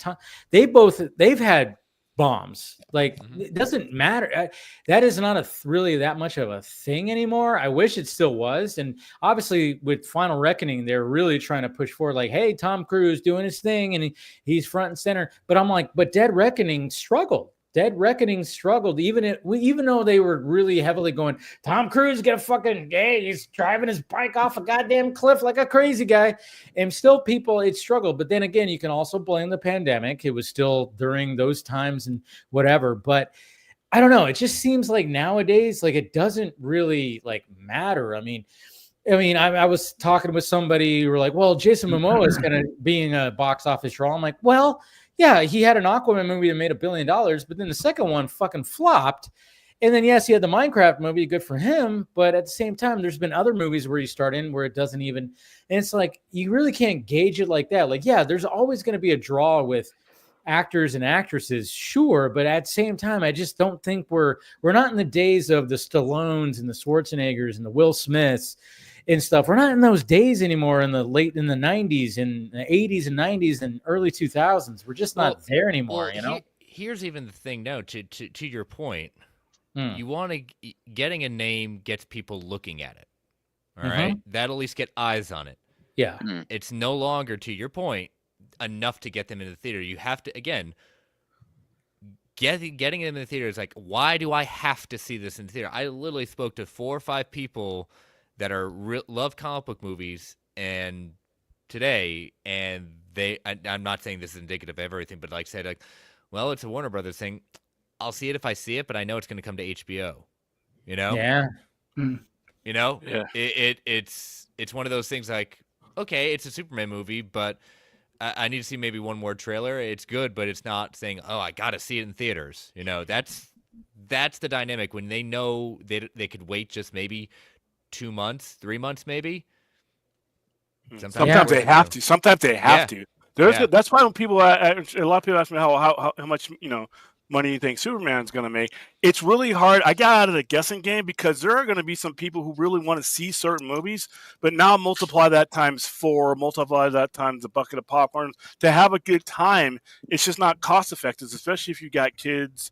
B: they've had bombs. Like it doesn't matter. That is not really that much of a thing anymore. I wish it still was. And obviously with Final Reckoning, they're really trying to push forward like, hey, Tom Cruise doing his thing and he's front and center. But I'm like, but Dead Reckoning struggled. Even though they were really heavily going, Tom Cruise get a fucking he's driving his bike off a goddamn cliff like a crazy guy. And still it struggled. But then again, you can also blame the pandemic. It was still during those times and whatever. But I don't know. It just seems like nowadays, like it doesn't really like matter. I mean, I was talking with somebody who were like, well, Jason Momoa is going to be in a box office draw. I'm like, well, yeah, he had an Aquaman movie that made $1 billion, but then the second one fucking flopped. And then, yes, he had the Minecraft movie, good for him. But at the same time, there's been other movies where you start in where it doesn't even, and it's like, you really can't gauge it like that. Like, yeah, there's always going to be a draw with actors and actresses, sure. But at the same time, I just don't think we're not in the days of the Stallones and the Schwarzeneggers and the Will Smiths and stuff. We're not in those days anymore in the 90s and the 80s and 90s and early 2000s. We're just not there anymore, you know?
C: Here's even the thing, no, to your point, you want to, getting a name gets people looking at it, all right? That'll at least get eyes on it.
B: Yeah.
C: It's no longer, to your point, enough to get them in the theater. You have to, again, getting them in the theater is like, why do I have to see this in the theater? I literally spoke to 4 or 5 people that are love comic book movies and today, and I'm not saying this is indicative of everything, but like said, like, well, it's a Warner Brothers thing. I'll see it if I see it, but I know it's going to come to HBO. You know?
B: Yeah.
C: You know?
A: Yeah.
C: It's one of those things like, okay, it's a Superman movie, but I need to see maybe one more trailer. It's good, but it's not saying, oh, I got to see it in theaters. You know, that's the dynamic when they know they could wait just maybe 2 months, 3 months, maybe.
A: Sometimes they have to. Sometimes they have to. That's why when people, a lot of people ask me how much money you think Superman's going to make. It's really hard. I got out of the guessing game because there are going to be some people who really want to see certain movies, but now multiply that times 4, multiply that times a bucket of popcorn to have a good time. It's just not cost effective, especially if you got kids,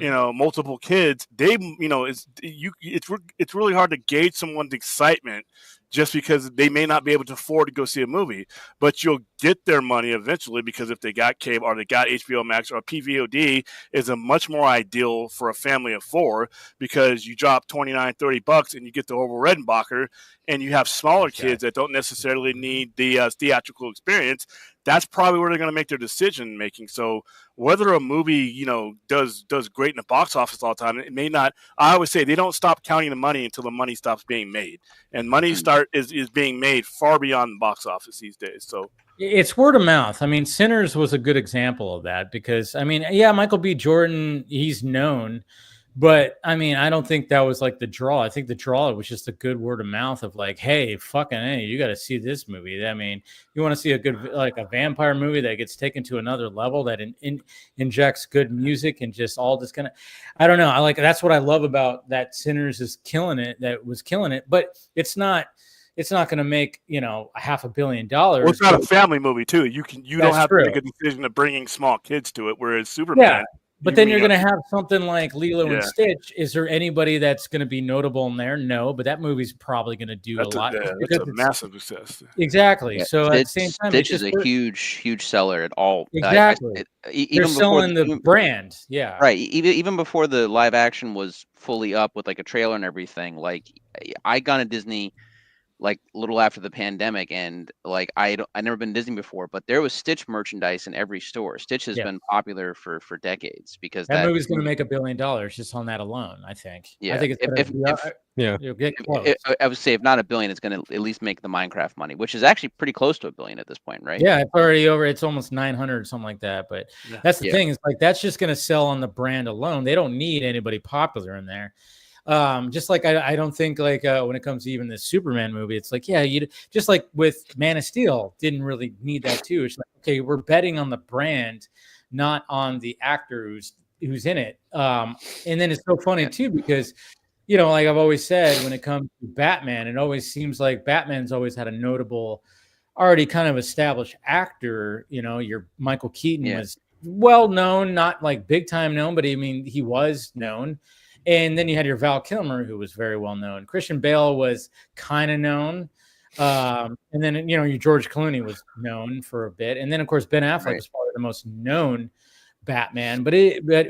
A: multiple kids. It's really hard to gauge someone's excitement just because they may not be able to afford to go see a movie, but you'll get their money eventually because if they got cable or they got HBO Max or PVOD is a much more ideal for a family of 4 because you drop $29-$30 and you get the whole Redenbacher and you have smaller kids that don't necessarily need the theatrical experience. That's probably where they're going to make their decision making. So whether a movie, does great in the box office all the time, it may not. I always say they don't stop counting the money until the money stops being made, and money is being made far beyond the box office these days. So
B: it's word of mouth. I mean, Sinners was a good example of that because Michael B. Jordan, he's known. But I don't think that was like the draw. I think the draw was just a good word of mouth of like, hey, you got to see this movie. I mean, you want to see a good, like a vampire movie that gets taken to another level that injects good music and just all this kind of, I don't know. That's what I love about that Sinners is killing it. That was killing it, but it's not going to make, $500 million.
A: Well, it's not a family movie too. You don't have to make a decision of bringing small kids to it. Whereas Superman.
B: Yeah. But then you're going to have something like Lilo and Stitch. Is there anybody that's going to be notable in there? No, but that movie's probably going to do a lot.
A: It's a massive success.
B: Exactly. Yeah, so at the same time,
G: Stitch is a huge seller at all.
B: Exactly. They're selling the brand. Yeah.
G: Right. Even before the live action was fully up with like a trailer and everything, like I got to Disney like a little after the pandemic, and like I never been to Disney before, but there was Stitch merchandise in every store. Stitch has been popular for decades because
B: that movie's going to make $1 billion just on that alone. I think.
G: Yeah.
B: I think it's
G: I would say if not $1 billion, it's going to at least make the Minecraft money, which is actually pretty close to $1 billion at this point, right?
B: Yeah, it's already over. It's almost 900 or something like that. But that's the thing is like that's just going to sell on the brand alone. They don't need anybody popular in there. Just like I don't think like when it comes to even the Superman movie, it's like you just like with Man of Steel didn't really need that too. It's like okay, we're betting on the brand, not on the actor who's in it. And then it's so funny too because like I've always said when it comes to Batman, it always seems like Batman's always had a notable, already kind of established actor. Your Michael Keaton well known, not like big time known, but I mean, he was known. And then you had your Val Kilmer, who was very well known. Christian Bale was kind of known. And then, you know, your George Clooney was known for a bit. And then, of course, Ben Affleck was probably the most known Batman. But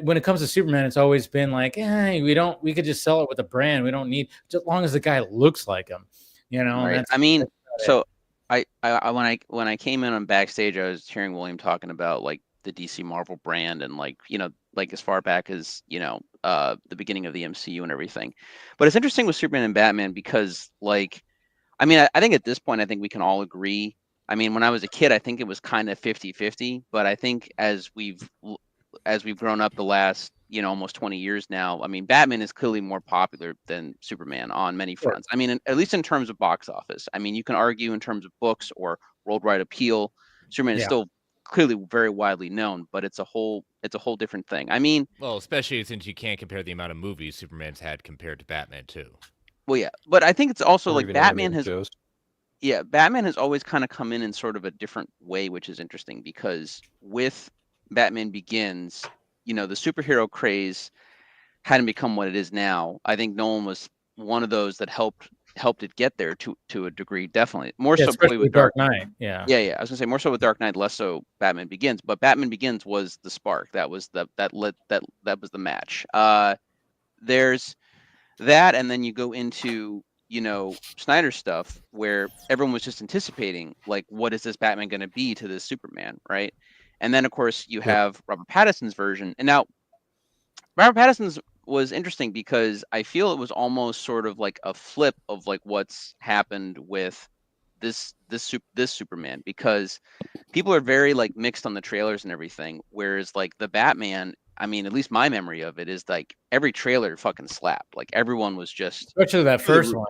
B: when it comes to Superman, it's always been like, we could just sell it with a brand. We don't need, just as long as the guy looks like him, you know.
G: Right. I mean, so I when I came in on backstage, I was hearing William talking about like the DC Marvel brand and like, you know, like as far back as, you know, the beginning of the MCU and everything. But it's interesting with Superman and Batman because like, I mean, I think at this point, I think we can all agree. I mean, when I was a kid, I think it was kind of 50-50, but I think as we've grown up the last, you know, almost 20 years now, I mean, Batman is clearly more popular than Superman on many fronts. I mean, at least in terms of box office. I mean, you can argue in terms of books or worldwide appeal, Superman is still clearly very widely known, but it's a whole different thing. I mean,
C: well, especially since you can't compare the amount of movies Superman's had compared to Batman too.
G: Well, yeah, but I think it's also
D: Or
G: like
D: even
G: Batman
D: animated
G: has,
D: shows.
G: Batman has always kind of come in sort of a different way, which is interesting because with Batman Begins, you know, the superhero craze hadn't become what it is now. I think Nolan was one of those that helped it get there to a degree, definitely. More so probably with
B: Dark Knight. Yeah.
G: I was gonna say more so with Dark Knight, less so Batman Begins. But Batman Begins was the spark. That was that was the match. There's that, and then you go into, you know, Snyder stuff where everyone was just anticipating like, what is this Batman going to be to this Superman, right? And then of course you have Robert Pattinson's version, and now Robert Pattinson's was interesting because I feel it was almost sort of like a flip of like what's happened with this Superman, because people are very like mixed on the trailers and everything, whereas like the Batman, I mean, at least my memory of it is like every trailer fucking slapped. Like everyone was just,
B: especially that first one.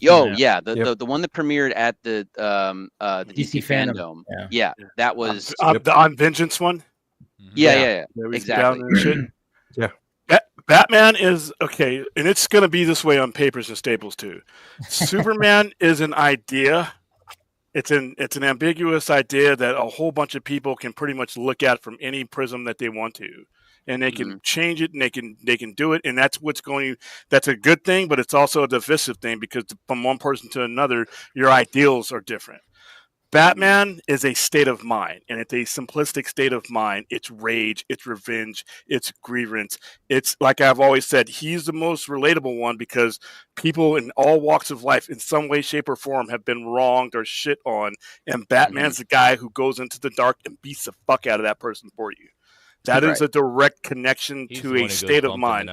G: The one that premiered at the DC Fandom. Yeah, that was
A: the On Vengeance one.
G: Yeah, exactly.
D: Yeah.
A: Batman is okay, and it's going to be this way on Papers and Staples too. Superman is an idea. It's an ambiguous idea that a whole bunch of people can pretty much look at from any prism that they want to, and they can change it, and they can do it, and that's that's a good thing, but it's also a divisive thing because from one person to another, your ideals are different. Batman is a state of mind, and it's a simplistic state of mind. It's rage, it's revenge, it's grievance. It's like I've always said, he's the most relatable one because people in all walks of life, in some way, shape, or form, have been wronged or shit on, and Batman's the guy who goes into the dark and beats the fuck out of that person for you. That is a direct connection to a state of mind.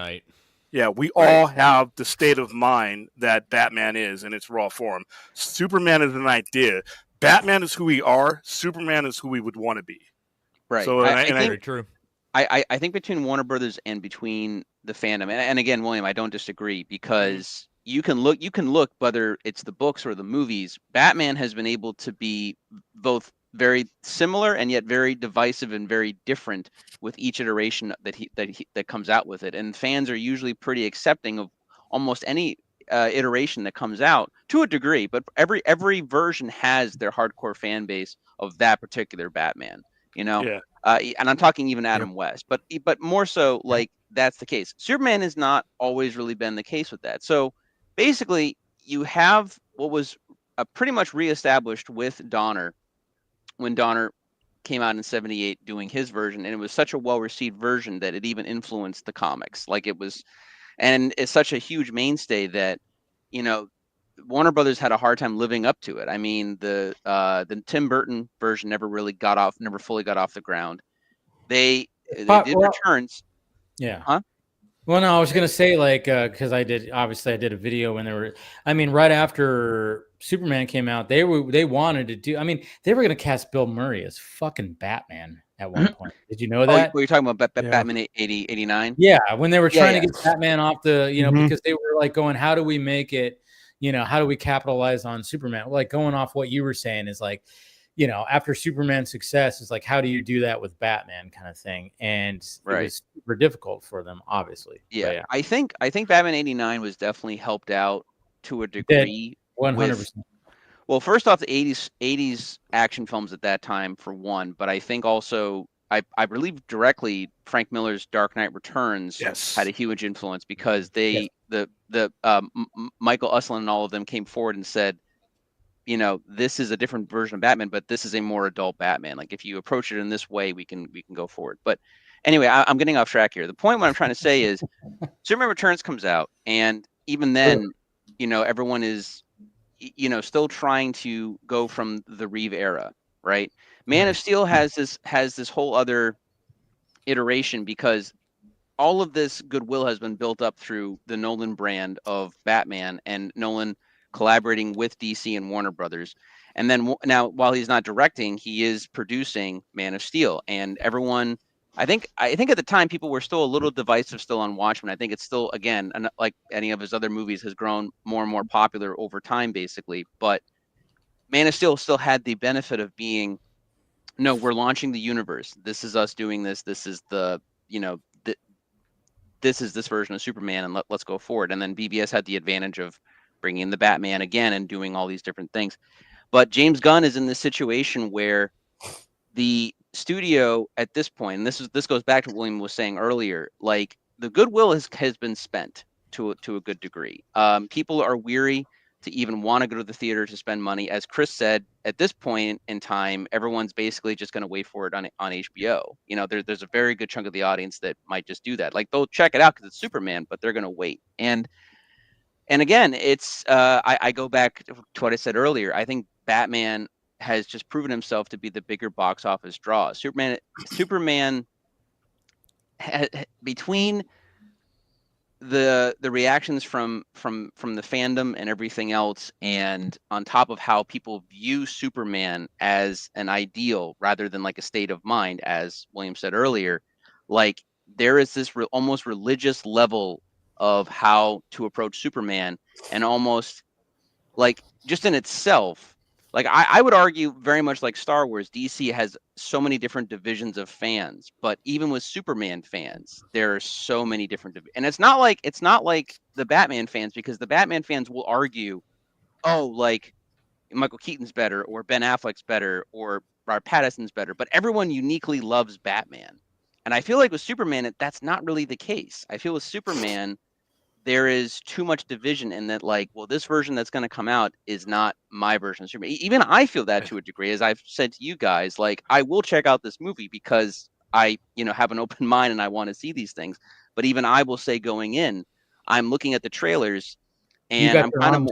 A: Yeah, we all have the state of mind that Batman is in its raw form. Superman is an idea. Batman is who we are. Superman is who we would want to be.
G: Right.
A: So,
G: I think true. I think between Warner Brothers and between the fandom, and again, William, I don't disagree because you can look whether it's the books or the movies. Batman has been able to be both very similar and yet very divisive and very different with each iteration that comes out with it, and fans are usually pretty accepting of almost any iteration that comes out to a degree, but every version has their hardcore fan base of that particular Batman, you know. And I'm talking even Adam West, but more so like that's the case. Superman has not always really been the case with that. So basically, you have what was pretty much reestablished with Donner when Donner came out in '78 doing his version, and it was such a well-received version that it even influenced the comics. Like it was. And it's such a huge mainstay that, you know, Warner Brothers had a hard time living up to it. I mean, the Tim Burton version never fully got off the ground. They did returns.
B: Yeah.
G: Huh?
B: Well, no, I was gonna say like because I did a video when right after Superman came out, they wanted to do. I mean, they were gonna cast Bill Murray as fucking Batman at one point. Did you know that?
G: Oh, you're talking about Batman 89?
B: Yeah, when they were trying to get Batman off the, because they were like going, how do we make it, how do we capitalize on Superman? Like going off what you were saying is like, after Superman's success, it's like, how do you do that with Batman kind of thing? And it was super difficult for them, obviously.
G: Yeah. I think Batman 89 was definitely helped out to a degree.
B: 100%.
G: Well, first off, the 80s action films at that time, for one, but I think also I believe directly Frank Miller's Dark Knight Returns
A: Yes.
G: had a huge influence because they
B: Yes.
G: Michael Uslan and all of them came forward and said, this is a different version of Batman, but this is a more adult Batman. Like if you approach it in this way, we can go forward. But anyway, I'm getting off track here. The point what I'm trying to say is Superman Returns comes out, and even then, everyone is still trying to go from the Reeve era, right? Man of Steel has this whole other iteration because all of this goodwill has been built up through the Nolan brand of Batman and Nolan collaborating with DC and Warner Brothers. And then now, while he's not directing, he is producing Man of Steel. And everyone, I think at the time people were still a little divisive still on Watchmen. I think it's still, again, like any of his other movies, has grown more and more popular over time, basically. But Man of Steel still had the benefit of being, no, we're launching the universe. This is us doing this. This is the, this is this version of Superman, and let's go forward. And then BBS had the advantage of bringing in the Batman again and doing all these different things. But James Gunn is in this situation where the studio at this point, and this goes back to what William was saying earlier, like the goodwill has been spent to a good degree. People are weary to even want to go to the theater to spend money. As Chris said, at this point in time, everyone's basically just going to wait for it on HBO. There's a very good chunk of the audience that might just do that. Like they'll check it out because it's Superman, but they're going to wait. And again, it's I go back to what I said earlier. I think Batman has just proven himself to be the bigger box office draw. Superman between the reactions from the fandom and everything else, and on top of how people view Superman as an ideal rather than like a state of mind, as William said earlier, like there is this almost religious level of how to approach Superman, and almost like just in itself, like I would argue very much like Star Wars, DC has so many different divisions of fans, but even with Superman fans, there are so many different and it's not like the Batman fans, because the Batman fans will argue, oh, like Michael Keaton's better or Ben Affleck's better or Robert Pattinson's better, but everyone uniquely loves Batman. And I feel like with Superman, that's not really the case. I feel with Superman, there is too much division in that, like, well, this version that's going to come out is not my version of Superman. Even I feel that to a degree, as I've said to you guys, like, I will check out this movie because I, have an open mind and I want to see these things. But even I will say going in, I'm looking at the trailers and I'm kind of,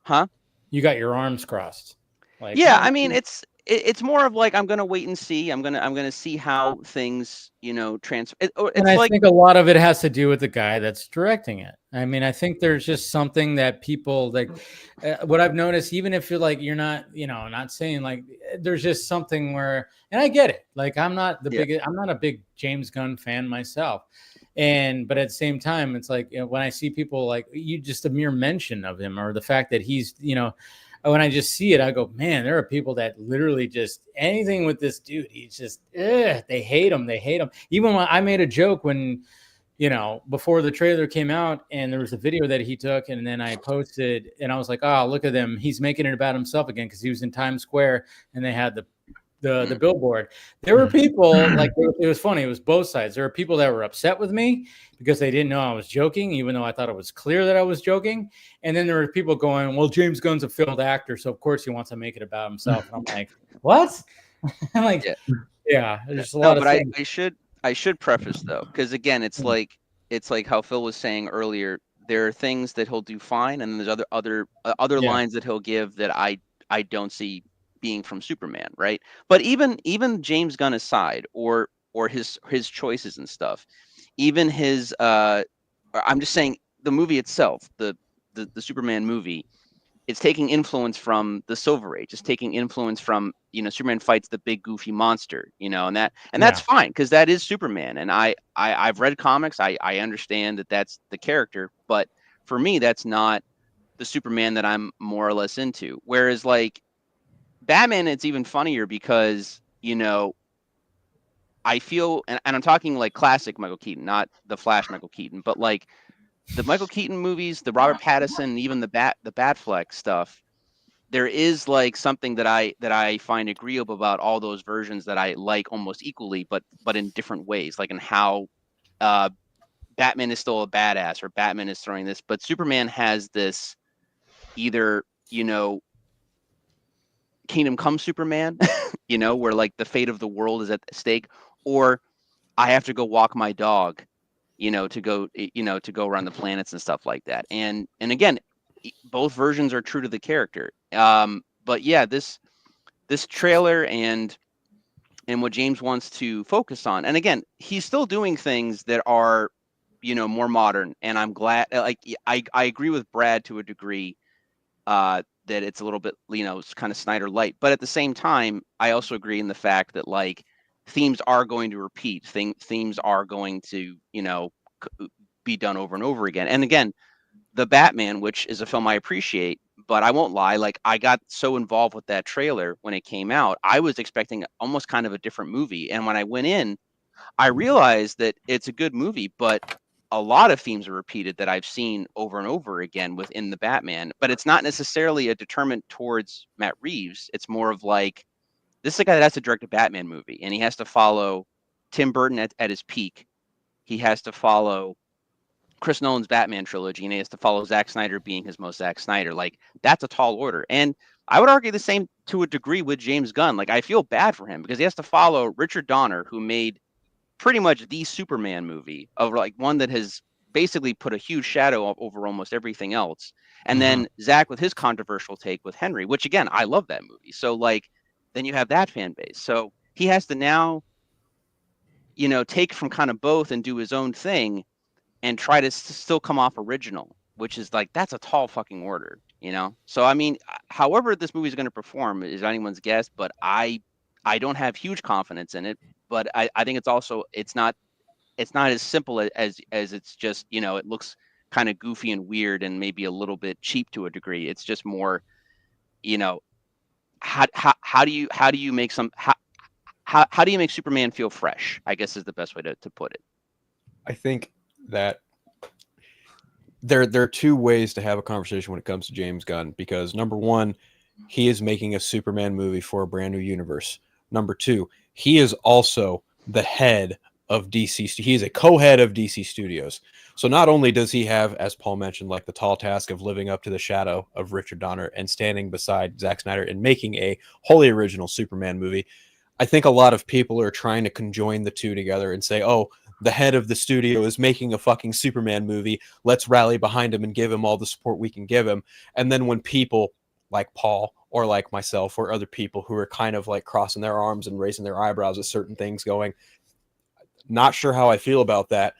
G: huh?
B: You got your arms crossed.
G: Like, yeah, I mean, it's more of like I'm gonna wait and see. I'm gonna see how things transfer.
B: And I think a lot of it has to do with the guy that's directing it. I mean, I think there's just something that people like. What I've noticed, even if you're not, not saying like, there's just something where, and I get it. Like I'm not I'm not a big James Gunn fan myself. But at the same time, it's like when I see people like just a mere mention of him or the fact that he's, when I just see it, I go, man, there are people that literally just anything with this dude. He's just, they hate him. They hate him. Even when I made a joke when, before the trailer came out and there was a video that he took and then I posted and I was like, oh, look at him. He's making it about himself again because he was in Times Square and they had the billboard. There were people like, it was funny. It was both sides. There were people that were upset with me because they didn't know I was joking, even though I thought it was clear that I was joking. And then there were people going, well, James Gunn's a failed actor, so of course he wants to make it about himself. And I'm like, what? I'm like, yeah, there's a lot of things.
G: I should preface though, because again, it's like how Phil was saying earlier. There are things that he'll do fine, and there's other lines that he'll give that I don't see being from Superman, right? But even James Gunn aside, or his choices and stuff, even his I'm just saying the movie itself, the Superman movie, it's taking influence from the Silver Age. It's taking influence from Superman fights the big goofy monster, and that's fine because that is Superman. And I've read comics. I understand that that's the character, but for me, that's not the Superman that I'm more or less into. Whereas like Batman, it's even funnier because, I feel, and I'm talking like classic Michael Keaton, not the Flash Michael Keaton, but like the Michael Keaton movies, the Robert Pattinson, even the Batfleck stuff, there is like something that I find agreeable about all those versions that I like almost equally, but in different ways, like in how Batman is still a badass, or Batman is throwing this, but Superman has this either, Kingdom Come Superman, where like the fate of the world is at stake, or I have to go walk my dog, to go around the planets and stuff like that. And again, both versions are true to the character. But yeah, this trailer and what James wants to focus on, and again, he's still doing things that are, more modern. And I'm glad, like, I agree with Brad to a degree, that it's a little bit, it's kind of Snyder light. But at the same time, I also agree in the fact that, like, themes are going to repeat. Themes are going to, be done over and over again. And again, The Batman, which is a film I appreciate, but I won't lie, like, I got so involved with that trailer when it came out, I was expecting almost kind of a different movie. And when I went in, I realized that it's a good movie, but a lot of themes are repeated that I've seen over and over again within the Batman. But it's not necessarily a deterrent towards Matt Reeves. It's more of like, this is a guy that has to direct a Batman movie, and he has to follow Tim Burton at his peak. He has to follow Chris Nolan's Batman trilogy, and he has to follow Zack Snyder being his most Zack Snyder. Like, that's a tall order. And I would argue the same to a degree with James Gunn. Like, I feel bad for him because he has to follow Richard Donner, who made pretty much the Superman movie, of like one that has basically put a huge shadow over almost everything else. And then Zach with his controversial take with Henry, which again, I love that movie. So like, then you have that fan base. So he has to now, take from kind of both and do his own thing and try to still come off original, which is like, that's a tall fucking order, So I mean, however this movie is going to perform is anyone's guess, but I don't have huge confidence in it. But I think it's not as simple as it's just, it looks kind of goofy and weird and maybe a little bit cheap to a degree. It's just more, how do you make how do you make Superman feel fresh, I guess, is the best way to put it.
D: I think that there are two ways to have a conversation when it comes to James Gunn, because number one, he is making a Superman movie for a brand new universe. Number two, he is also the head of DC. He is a co-head of DC Studios. So not only does he have, as Paul mentioned, like the tall task of living up to the shadow of Richard Donner and standing beside Zack Snyder and making a wholly original Superman movie, I think a lot of people are trying to conjoin the two together and say, oh, the head of the studio is making a fucking Superman movie. Let's rally behind him and give him all the support we can give him. And then when people like Paul or like myself or other people who are kind of like crossing their arms and raising their eyebrows at certain things going, not sure how I feel about that,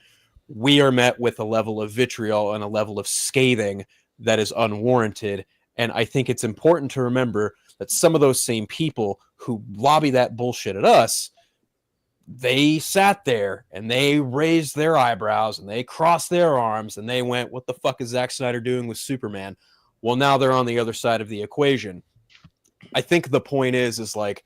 D: we are met with a level of vitriol and a level of scathing that is unwarranted. And I think it's important to remember that some of those same people who lobby that bullshit at us, they sat there and they raised their eyebrows and they crossed their arms and they went, what the fuck is Zack Snyder doing with Superman? Well, now they're on the other side of the equation. I think the point is like,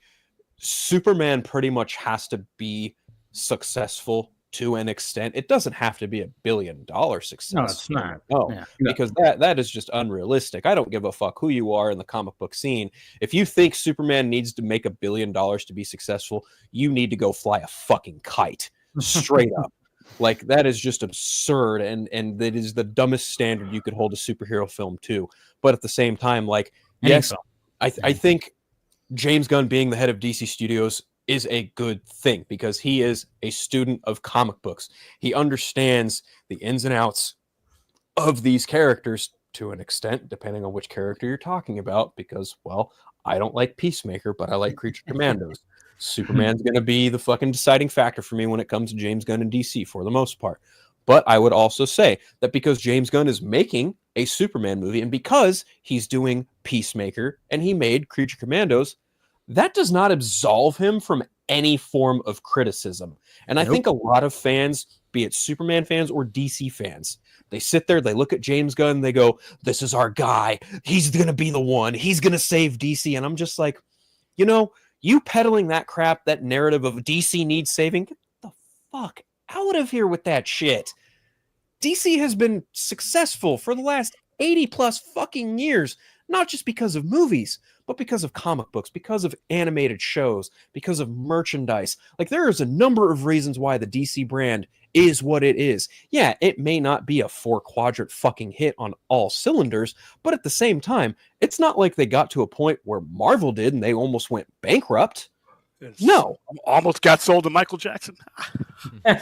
D: Superman pretty much has to be successful to an extent. It doesn't have to be $1 billion success.
B: No, it's not.
D: No, because that is just unrealistic. I don't give a fuck who you are in the comic book scene. If you think Superman needs to make $1 billion to be successful, you need to go fly a fucking kite. Straight up. Like, that is just absurd, and that is the dumbest standard you could hold a superhero film to. But at the same time, like, yes, I think James Gunn being the head of DC Studios is a good thing because he is a student of comic books. He understands the ins and outs of these characters to an extent, depending on which character you're talking about, because, well, I don't like Peacemaker, but I like Creature Commandos. Superman's going to be the fucking deciding factor for me when it comes to James Gunn and DC for the most part. But I would also say that because James Gunn is making a Superman movie and because he's doing Peacemaker and he made Creature Commandos, that does not absolve him from any form of criticism. And I think a lot of fans, be it Superman fans or DC fans, they sit there, they look at James Gunn, they go, this is our guy. He's going to be the one. He's going to save DC. And I'm just like, you peddling that crap, that narrative of DC needs saving, get the fuck out of here with that shit. DC has been successful for the last 80 plus fucking years. not just because of movies, but because of comic books, because of animated shows, because of merchandise. Like, there is a number of reasons why the DC brand is what it is. Yeah, it may not be a 4-quadrant fucking hit on all cylinders, but at the same time, it's not like they got to a point where Marvel did and they almost went bankrupt. No.
A: Almost got sold to Michael Jackson.
B: That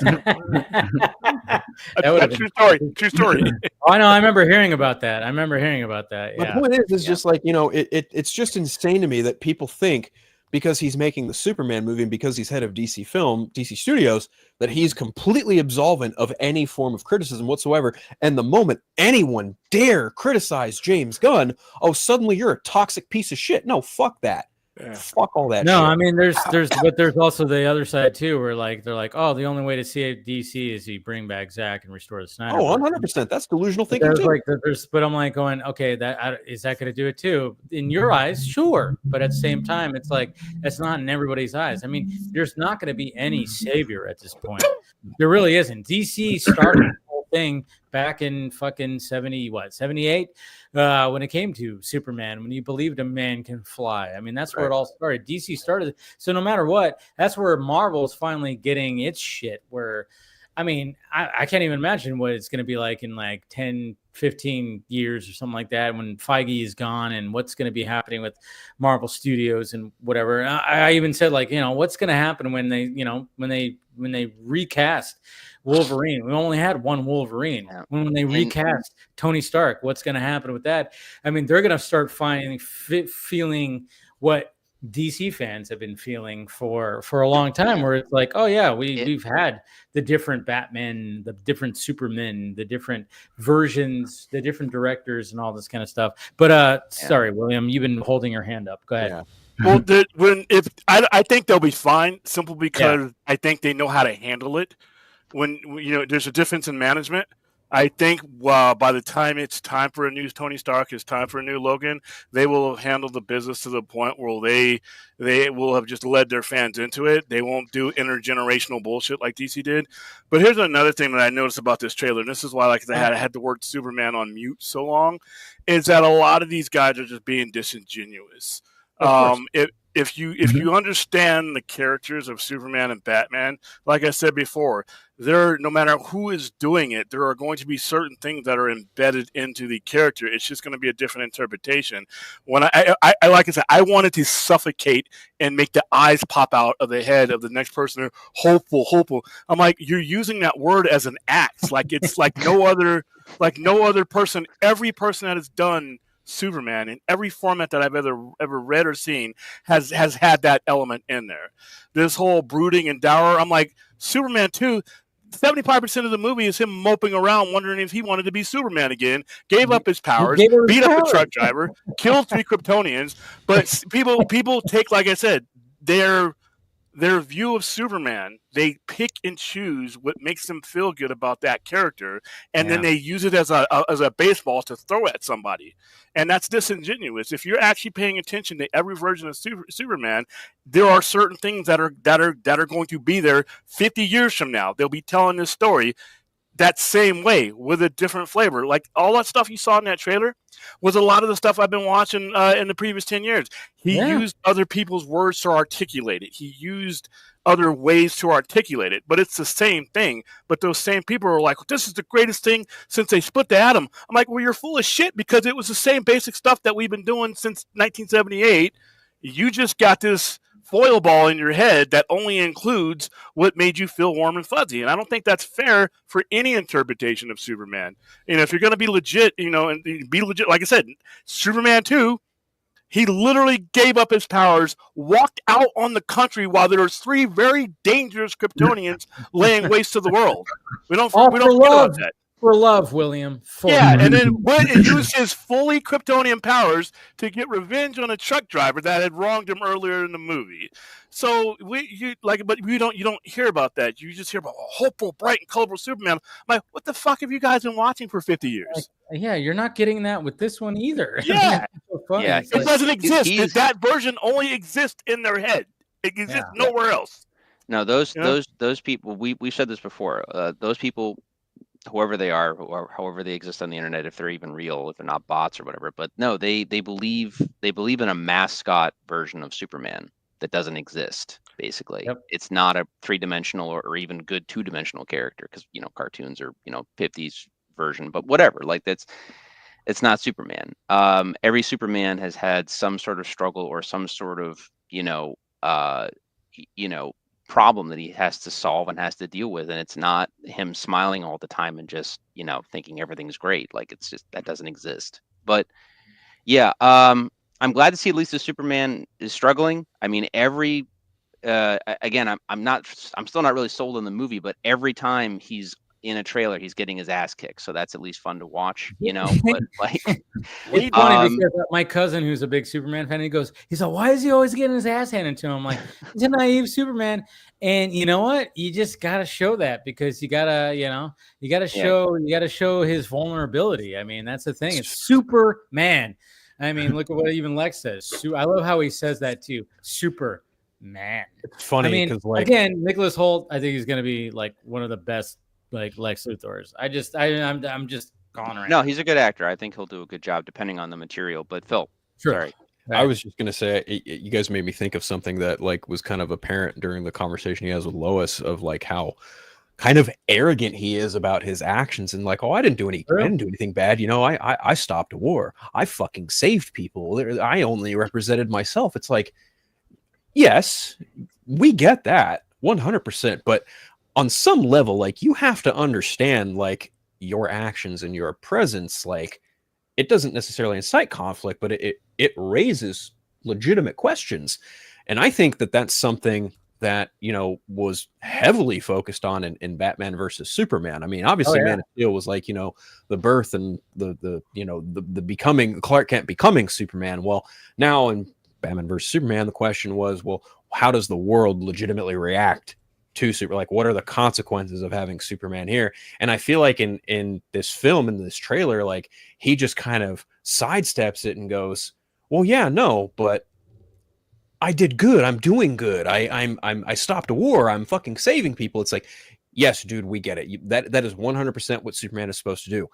A: That's true story. True story.
B: Oh, I know. I remember hearing about that. Yeah.
D: My point is just like, it's just insane to me that people think because he's making the Superman movie and because he's head of DC Studios, that he's completely absolvent of any form of criticism whatsoever. And the moment anyone dare criticize James Gunn, suddenly you're a toxic piece of shit. No, fuck that. Yeah. Fuck all that.
B: No,
D: shit.
B: I mean, there's also the other side too, where they're like, oh, the only way to see DC is you bring back Zack and restore the Snyder.
D: 100%. That's delusional thinking too.
B: But I'm like going, okay, is that going to do it too? In your eyes, sure, but at the same time, it's like that's not in everybody's eyes. I mean, there's not going to be any savior at this point. There really isn't. DC started the whole thing back in fucking 78 when it came to Superman, when you believed a man can fly. I mean, that's where it all started. DC started. So no matter what, that's where Marvel is finally getting its shit where, I mean, I can't even imagine what it's going to be like in like 10, 15 years or something like that when Feige is gone and what's going to be happening with Marvel Studios and whatever. And I even said what's going to happen when they recast Wolverine. We only had one Wolverine. Yeah. When they recast Tony Stark, what's going to happen with that? I mean, they're going to start feeling what DC fans have been feeling for a long time, where it's like, oh yeah, we've had the different Batman, the different Supermen, the different versions, the different directors, and all this kind of stuff. But sorry, William, you've been holding your hand up. Go ahead. Yeah.
A: Well, I think they'll be fine, simply because I think they know how to handle it. When there's a difference in management. I think by the time it's time for a new Tony Stark, it's time for a new Logan, they will have handled the business to the point where they will have just led their fans into it. They won't do intergenerational bullshit like DC did. But here's another thing that I noticed about this trailer, and this is why I had the word Superman on mute so long, is that a lot of these guys are just being disingenuous. If you understand the characters of Superman and Batman, like I said before, no matter who is doing it, there are going to be certain things that are embedded into the character. It's just going to be a different interpretation. When like I said, I wanted to suffocate and make the eyes pop out of the head of the next person. Hopeful. I'm like, you're using that word as an axe. Like it's like no other person. Every person that has done Superman in every format that I've ever read or seen has had that element in there. This whole brooding and dour. I'm like, Superman 2, 75% of the movie is him moping around wondering if he wanted to be Superman again, gave up his powers, beat up a truck driver, killed 3 Kryptonians. But people take, like I said, their view of Superman, they pick and choose what makes them feel good about that character, and then they use it as a baseball to throw at somebody. And that's disingenuous. If you're actually paying attention to every version of Superman, there are certain things that are going to be there 50 years from now. They'll be telling this story that same way with a different flavor. Like all that stuff you saw in that trailer was a lot of the stuff I've been watching in the previous 10 years. He used other people's words to articulate it. He used other ways to articulate it, but it's the same thing. But those same people are like, this is the greatest thing since they split the atom. I'm like, well, you're full of shit, because it was the same basic stuff that we've been doing since 1978. You just got this foil ball in your head that only includes what made you feel warm and fuzzy. And I don't think that's fair for any interpretation of Superman. If you're going to be legit, and be legit, like I said, Superman 2, he literally gave up his powers, walked out on the country while there was 3 very dangerous Kryptonians laying waste to the world. We don't forget about that.
B: For love, William.
A: And then he used his fully Kryptonian powers to get revenge on a truck driver that had wronged him earlier in the movie. So but you don't hear about that. You just hear about a hopeful, bright, and colorful Superman. I'm like, what the fuck have you guys been watching for 50 years?
B: You're not getting that with this one either.
A: Yeah, it doesn't exist. That version only exists in their head. It exists nowhere else.
G: No, those people. We said this before. Those people whoever they are, or however they exist on the internet, if they're even real, if they're not bots or whatever. But no, they believe in a mascot version of Superman that doesn't exist. Basically,
B: Yep.
G: it's not a 3-dimensional or even good 2-dimensional character, because cartoons are 50s version, but whatever. Like it's not Superman. Every Superman has had some sort of struggle or some sort of problem that he has to solve and has to deal with, and it's not him smiling all the time and just thinking everything's great. Like, it's just, that doesn't exist. But yeah, I'm glad to see at least the Superman is struggling. I mean, again, I'm still not really sold on the movie, but every time he's in a trailer, he's getting his ass kicked, so that's at least fun to watch, but like,
B: it's funny because my cousin, who's a big Superman fan, he's like, why is he always getting his ass handed to him? I'm like, he's a naive Superman. And you know what? You just gotta show that, because you gotta show his vulnerability. I mean, that's the thing. It's Superman. I mean, look at what even Lex says. I love how he says that too. Superman.
D: It's funny because,
B: again, Nicholas Hoult, I think he's gonna be like one of the best like Lex Luthors. I'm just gone right now.
G: No, he's a good actor. I think he'll do a good job depending on the material. But Phil, sorry.
D: I was just gonna say, you guys made me think of something that like was kind of apparent during the conversation he has with Lois, of like how kind of arrogant he is about his actions, and like, oh, I didn't do anything bad. I stopped a war. I fucking saved people. I only represented myself. It's like, yes, we get that 100%, but on some level, like, you have to understand, like, your actions and your presence, like, it doesn't necessarily incite conflict, but it raises legitimate questions. And I think that that's something that, was heavily focused on in Batman versus Superman. I mean, obviously, Man of Steel was like, the birth and the becoming Clark Kent becoming Superman. Well, now in Batman versus Superman, the question was, well, how does the world legitimately react to like, what are the consequences of having Superman here? And I feel like in this film, in this trailer, like, he just kind of sidesteps it and goes, well, yeah, no, but I did good. I'm doing good. I stopped a war. I'm fucking saving people. It's like, yes, dude, we get it. That is 100% what Superman is supposed to do.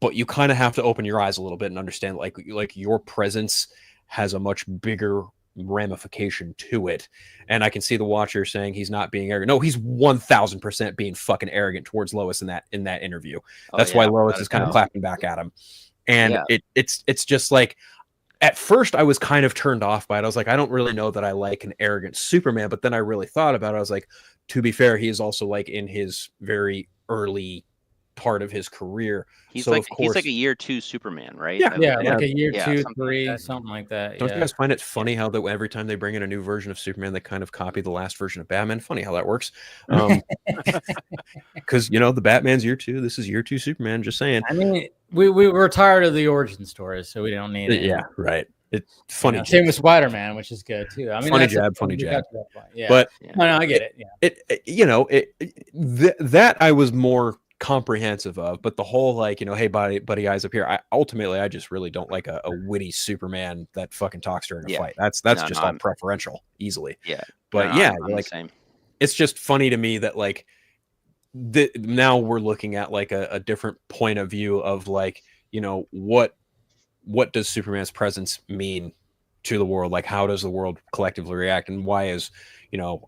D: But you kind of have to open your eyes a little bit and understand, like your presence has a much bigger ramification to it. And I can see the watcher saying he's not being arrogant. No, he's 1000% being fucking arrogant towards Lois in that interview. That's why Lois is kind of clapping back at him. And it's just like, at first I was kind of turned off by it. I was like, I don't really know that I like an arrogant Superman. But then I really thought about it. I was like, to be fair, he is also like in his very early part of his career.
G: He's like a year 2 Superman, right?
B: Yeah, like a year 2, 3, something like that.
D: Don't you guys find it funny how that every time they bring in a new version of Superman, they kind of copy the last version of Batman? Funny how that works. Because the Batman's year 2. This is year 2 Superman. Just saying.
B: I mean, we were tired of the origin stories, so we don't need it.
D: Yeah, right. It's funny.
B: Same with Spider-Man, which is good too. I mean,
D: funny jab.
B: Yeah,
D: but
B: no, I get
D: it. That I was more comprehensive of, but the whole like, hey, buddy eyes up here, I just really don't like a witty Superman that fucking talks during a fight. That's all preferential easily. But I'm it's just funny to me that like now we're looking at like a different point of view of like, what does Superman's presence mean to the world? Like, how does the world collectively react? And why is,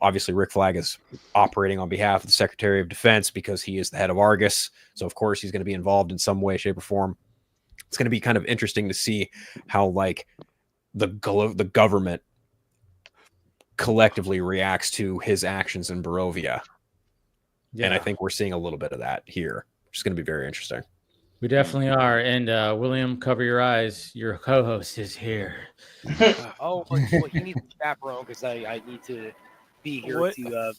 D: obviously Rick Flag is operating on behalf of the Secretary of Defense because he is the head of Argus. So of course he's going to be involved in some way, shape, or form. It's going to be kind of interesting to see how like the government collectively reacts to his actions in Barovia. Yeah. And I think we're seeing a little bit of that here, which is going to be very interesting.
B: We definitely are. And William, cover your eyes. Your co-host is here.
H: Well, he needs a chaperone because I need to be here to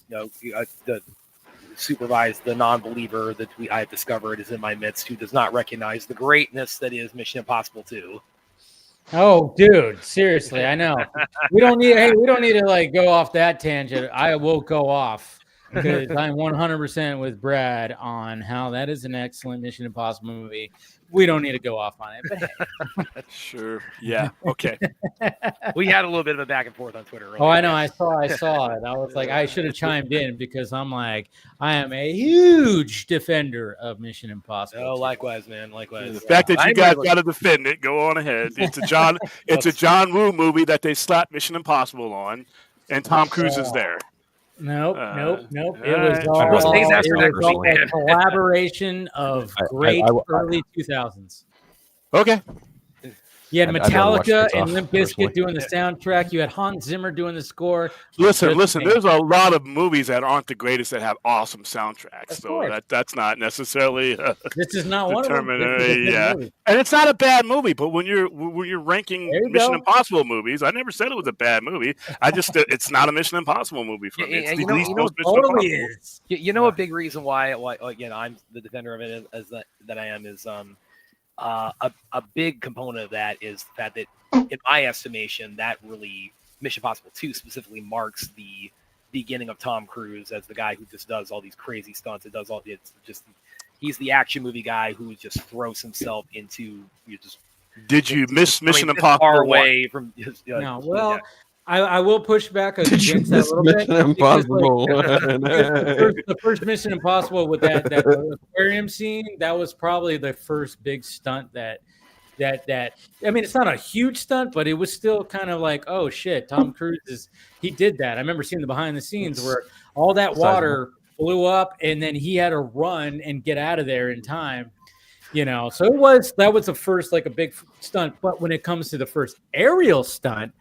H: supervise the non-believer that I have discovered is in my midst, who does not recognize the greatness that is Mission Impossible 2.
B: Oh, dude, seriously, I know. We don't need to like go off that tangent. I will go off. because I'm 100% with Brad on how that is an excellent Mission Impossible movie. We don't need to go off on it, but hey.
A: Sure. Yeah. Okay.
H: We had a little bit of a back and forth on Twitter earlier.
B: Oh, I know. I saw it. I was like, I should have chimed in because I'm like, I am a huge defender of Mission Impossible.
H: Oh, likewise, man. Likewise.
A: The fact that you guys got to defend it, go on ahead. It's a John Woo movie that they slapped Mission Impossible on, and Tom Cruise is there.
B: Nope. It was
H: We'll save that for next week,
B: a
H: man.
B: collaboration of great early 2000s.
A: Okay.
B: You had
D: I'd rather watch
B: Metallica
D: this
B: and
D: off,
B: Limp
D: personally.
B: Bizkit doing the soundtrack. You had Hans Zimmer doing the score.
A: Listen. There's a lot of movies that aren't the greatest that have awesome soundtracks.
B: Of
A: So
B: course.
A: that's not necessarily
B: This is not one of them.
A: determined.
B: This is a good
A: Yeah,
B: movie.
A: and it's not a bad movie. But when you're ranking
B: There you
A: Mission
B: go.
A: Impossible movies, I never said it was a bad movie. I just it's not a Mission Impossible movie for me. It's the least most Mission
B: Totally
A: Impossible.
B: is.
H: You know, a big reason why again I'm the defender of it as that I am is a big component of that is the fact that, in my estimation, that really Mission Impossible 2 specifically marks the beginning of Tom Cruise as the guy who just does all these crazy stunts. He's the action movie guy who just throws himself into
A: Did you miss Mission
H: this
A: Impossible?
H: far
A: 1?
H: away from
B: No, well, I will push back against that a little bit.
D: Mission Impossible?
B: The first Mission Impossible with that aquarium scene, that was probably the first big stunt that I mean, it's not a huge stunt, but it was still kind of like, oh shit, Tom Cruise he did that. I remember seeing the behind the scenes where all that water blew up and then he had to run and get out of there in time. So that was the first like a big stunt. But when it comes to the first aerial stunt,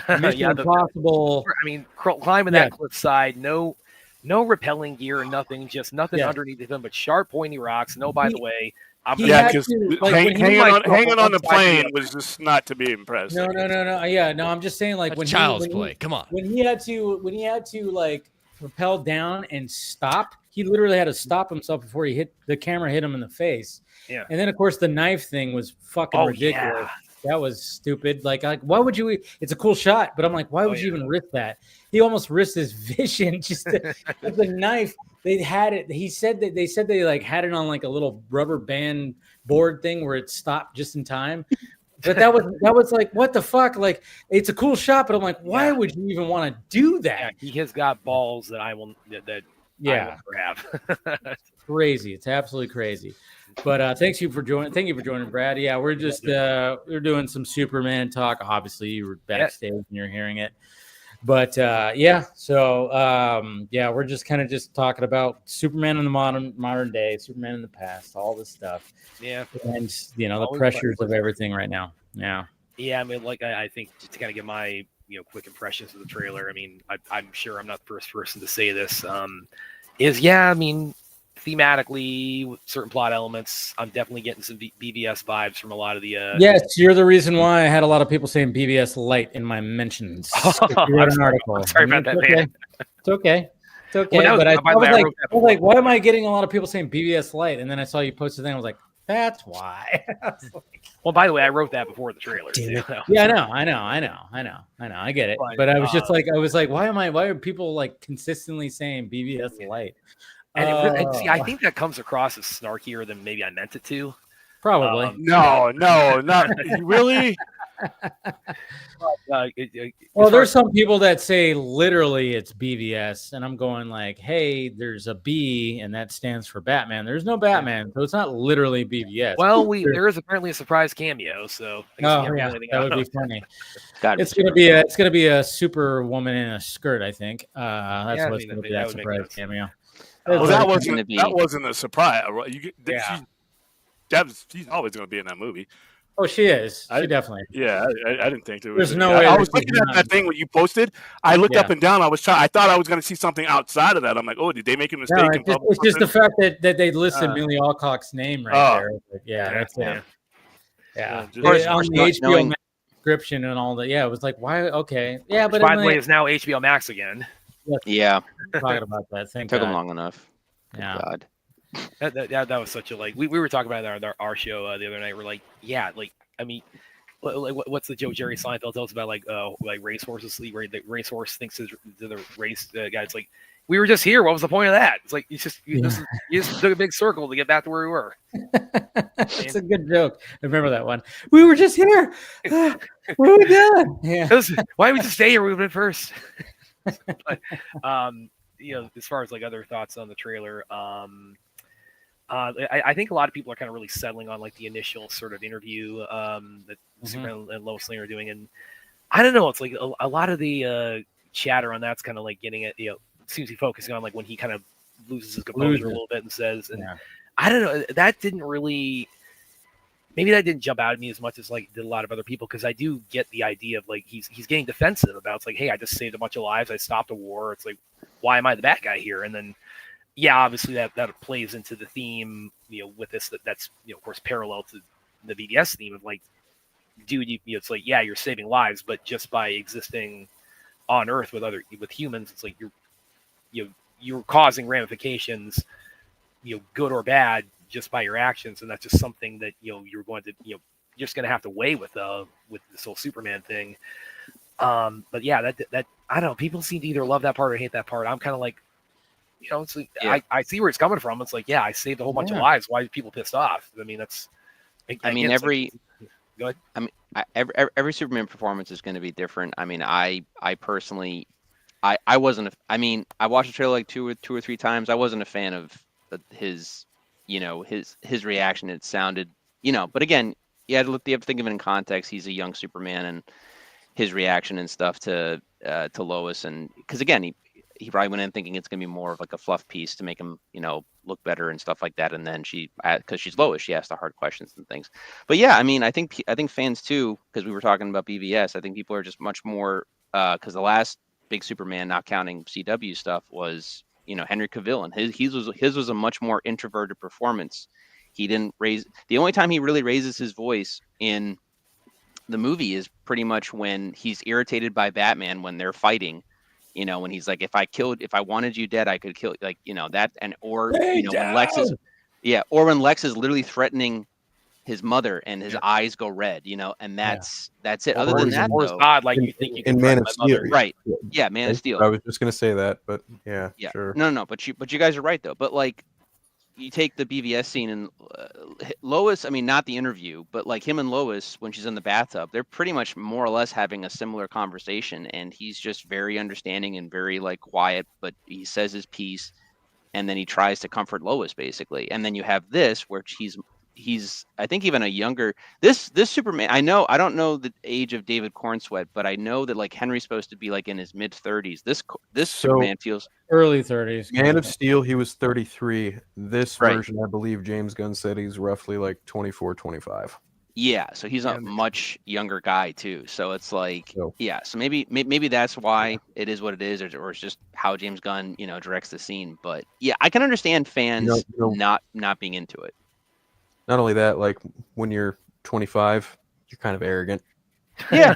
B: Mission Impossible.
H: I mean, climbing that cliffside, no rappelling gear or nothing, just nothing underneath them but sharp, pointy rocks. No, by the way,
A: because hanging on the plane was just not to be impressed.
B: No. Yeah, no, I'm just saying, like,
C: That's child's play. Come on.
B: When he had to like rappel down and stop, he literally had to stop himself before the camera hit him in the face.
H: Yeah.
B: And then of course the knife thing was fucking ridiculous.
H: Yeah.
B: That was stupid. Like, why would you? It's a cool shot, but I'm like, why would you even risk that? He almost risked his vision just with the knife. They had it. He said that they like had it on like a little rubber band board thing where it stopped just in time. But that was like, what the fuck? Like, it's a cool shot, but I'm like, why would you even want to do that?
H: Yeah, he has got balls that I will never have.
B: Crazy. It's absolutely crazy. But thank you for joining, Brad. Yeah, we're just we're doing some Superman talk. Obviously, you were backstage and you're hearing it. But so we're just kind of just talking about Superman in the modern day, Superman in the past, all this stuff.
H: Yeah,
B: and the pressures of everything right now. Yeah.
H: Yeah, I mean, like I think to kind of get my quick impressions of the trailer. I mean, I'm sure I'm not the first person to say this. I mean, thematically, with certain plot elements, I'm definitely getting some BBS vibes from a lot of the.
B: Yes, you're the reason why I had a lot of people saying BBS Light in my mentions. You wrote an article.
H: Sorry about that, man.
B: It's okay. Well, but I was like, why am I getting a lot of people saying BBS Light? And then I saw you posted that, and I was like, that's why.
H: Well, by the way, I wrote that before the trailer.
B: Yeah, I know. I get it. But I was just like, why are people like consistently saying BBS Light?
H: And I think that comes across as snarkier than maybe I meant it to.
B: Probably.
A: No, not really.
B: Well, there's some people that say literally it's BVS, and I'm going like, hey, there's a B, and that stands for Batman. There's no Batman, so it's not literally BVS.
H: Well, there is apparently a surprise cameo, so
B: that would be funny. It's gonna be a Superwoman in a skirt, I think. That's what's gonna be that surprise cameo.
A: Well, that wasn't a surprise. She's always going to be in that movie.
B: Oh, she is. She definitely.
A: Yeah, I didn't think there was.
B: There's no way.
A: I was looking at that thing when you posted. I looked up and down. I thought I was going to see something outside of that. I'm like, oh, did they make a mistake?
B: No, it's just the fact that they listed Millie Alcock's name right there. Yeah, that's it. Yeah, on the HBO Max description and all that. Yeah, it was like, why? Okay, yeah, but
H: by the way, it's now HBO Max again.
G: Yeah,
B: talking about that. Took
G: them long enough.
B: Yeah.
G: God.
H: That was such a we were talking about it on our show the other night. We're like, I mean, what's the joke Jerry Seinfeld tells about like racehorses sleep, where the racehorse thinks to the race guy's like, we were just here. What was the point of that? It's like you just took a big circle to get back to where we were.
B: It's a good joke. I remember that one. We were just here. What are we doing? Yeah.
H: Why did we just stay here? We went first. But as far as like other thoughts on the trailer, I think a lot of people are kind of really settling on like the initial sort of interview that Superman and Lois Lane are doing, and I don't know. It's like a lot of the chatter on that's kind of like getting it. Seems to be focusing on like when he kind of loses his composure a little bit and says, and I don't know. That didn't really. Maybe that didn't jump out at me as much as like did a lot of other people, because I do get the idea of like he's getting defensive about it's like, hey, I just saved a bunch of lives, I stopped a war. It's like, why am I the bad guy here? And then, obviously that plays into the theme, with this that's of course parallel to the BVS theme of like, dude, it's like, you're saving lives, but just by existing on Earth with humans, it's like you're causing ramifications, good or bad, just by your actions, and that's just something that you're going to you're just going to have to weigh with this whole Superman thing. But that I don't know. People seem to either love that part or hate that part. I'm kind of like, it's like, I see where it's coming from. It's like, I saved a whole bunch of lives. Why are people pissed off? I mean, that's. Go ahead.
G: I mean, every Superman performance is going to be different. I mean, I personally, I wasn't. I watched the trailer like two or three times. I wasn't a fan of his. His reaction. It sounded, but again, you have to think of it in context. He's a young Superman, and his reaction and stuff to Lois, and because again, he probably went in thinking it's gonna be more of like a fluff piece to make him, look better and stuff like that. And then because she's Lois, she asked the hard questions and things. But I think fans too, because we were talking about BVS. I think people are just much more because the last big Superman, not counting CW stuff, was. Henry Cavill, and his was a much more introverted performance. He didn't the only time he really raises his voice in the movie is pretty much when he's irritated by Batman when they're fighting. When he's like, if I wanted you dead, I could kill, like, that, and or when Lex is literally threatening his mother and his eyes go red, and that's it. Other than that, though,
H: odd, like you think you can
D: in Man of Steel,
G: right? Yeah, Man of Steel.
D: I was just gonna say that, but sure.
G: No, but you guys are right though. But like, you take the BVS scene and Lois. I mean, not the interview, but like him and Lois when she's in the bathtub, they're pretty much more or less having a similar conversation, and he's just very understanding and very like quiet, but he says his piece, and then he tries to comfort Lois basically, and then you have this where he's I think even a younger this Superman. I don't know the age of David Cornsweet, but I know that like Henry's supposed to be like in his mid 30s. This Superman feels
B: early 30s.
D: Man of Steel, he was 33. This version, I believe James Gunn said he's roughly like 24, 25.
G: Yeah, so he's a much younger guy too. So it's like, so maybe that's why it is what it is, or it's just how James Gunn, directs the scene. But I can understand fans not being into it.
D: Not only that, like when you're 25, you're kind of arrogant.
G: Yeah,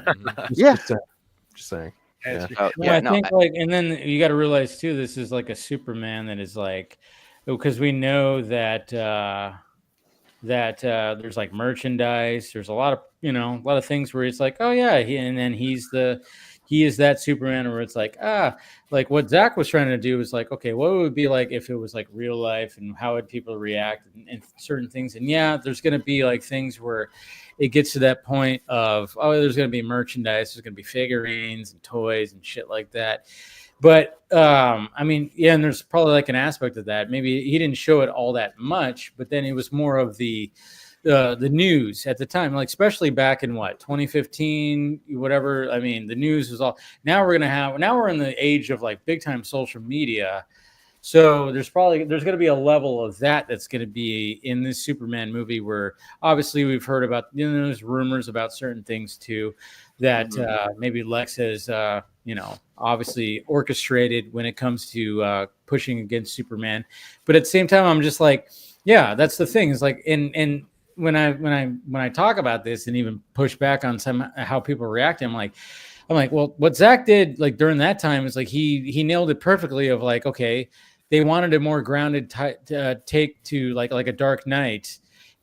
D: just saying.
B: I think and then you got to realize too, this is like a Superman that is like, because we know that there's like merchandise. There's a lot of things where it's like, oh yeah, and then he is that Superman where it's like, like what Zach was trying to do is like, okay, what would it be like if it was like real life, and how would people react and certain things? And there's going to be like things where it gets to that point of, there's going to be merchandise, there's going to be figurines and toys and shit like that. But and there's probably like an aspect of that. Maybe he didn't show it all that much, but then it was more of the news at the time, like especially back in 2015, whatever. I mean, the news was all. Now we're in the age of like big time social media. So there's going to be a level of that's going to be in this Superman movie where obviously we've heard about, there's rumors about certain things too, that maybe Lex has, obviously orchestrated when it comes to pushing against Superman. But at the same time, I'm just like, that's the thing. It's like, and when I talk about this and even push back on how people react, I'm like, well, what Zach did like during that time is like he nailed it perfectly. Of like, okay, they wanted a more grounded take to like a Dark Knight,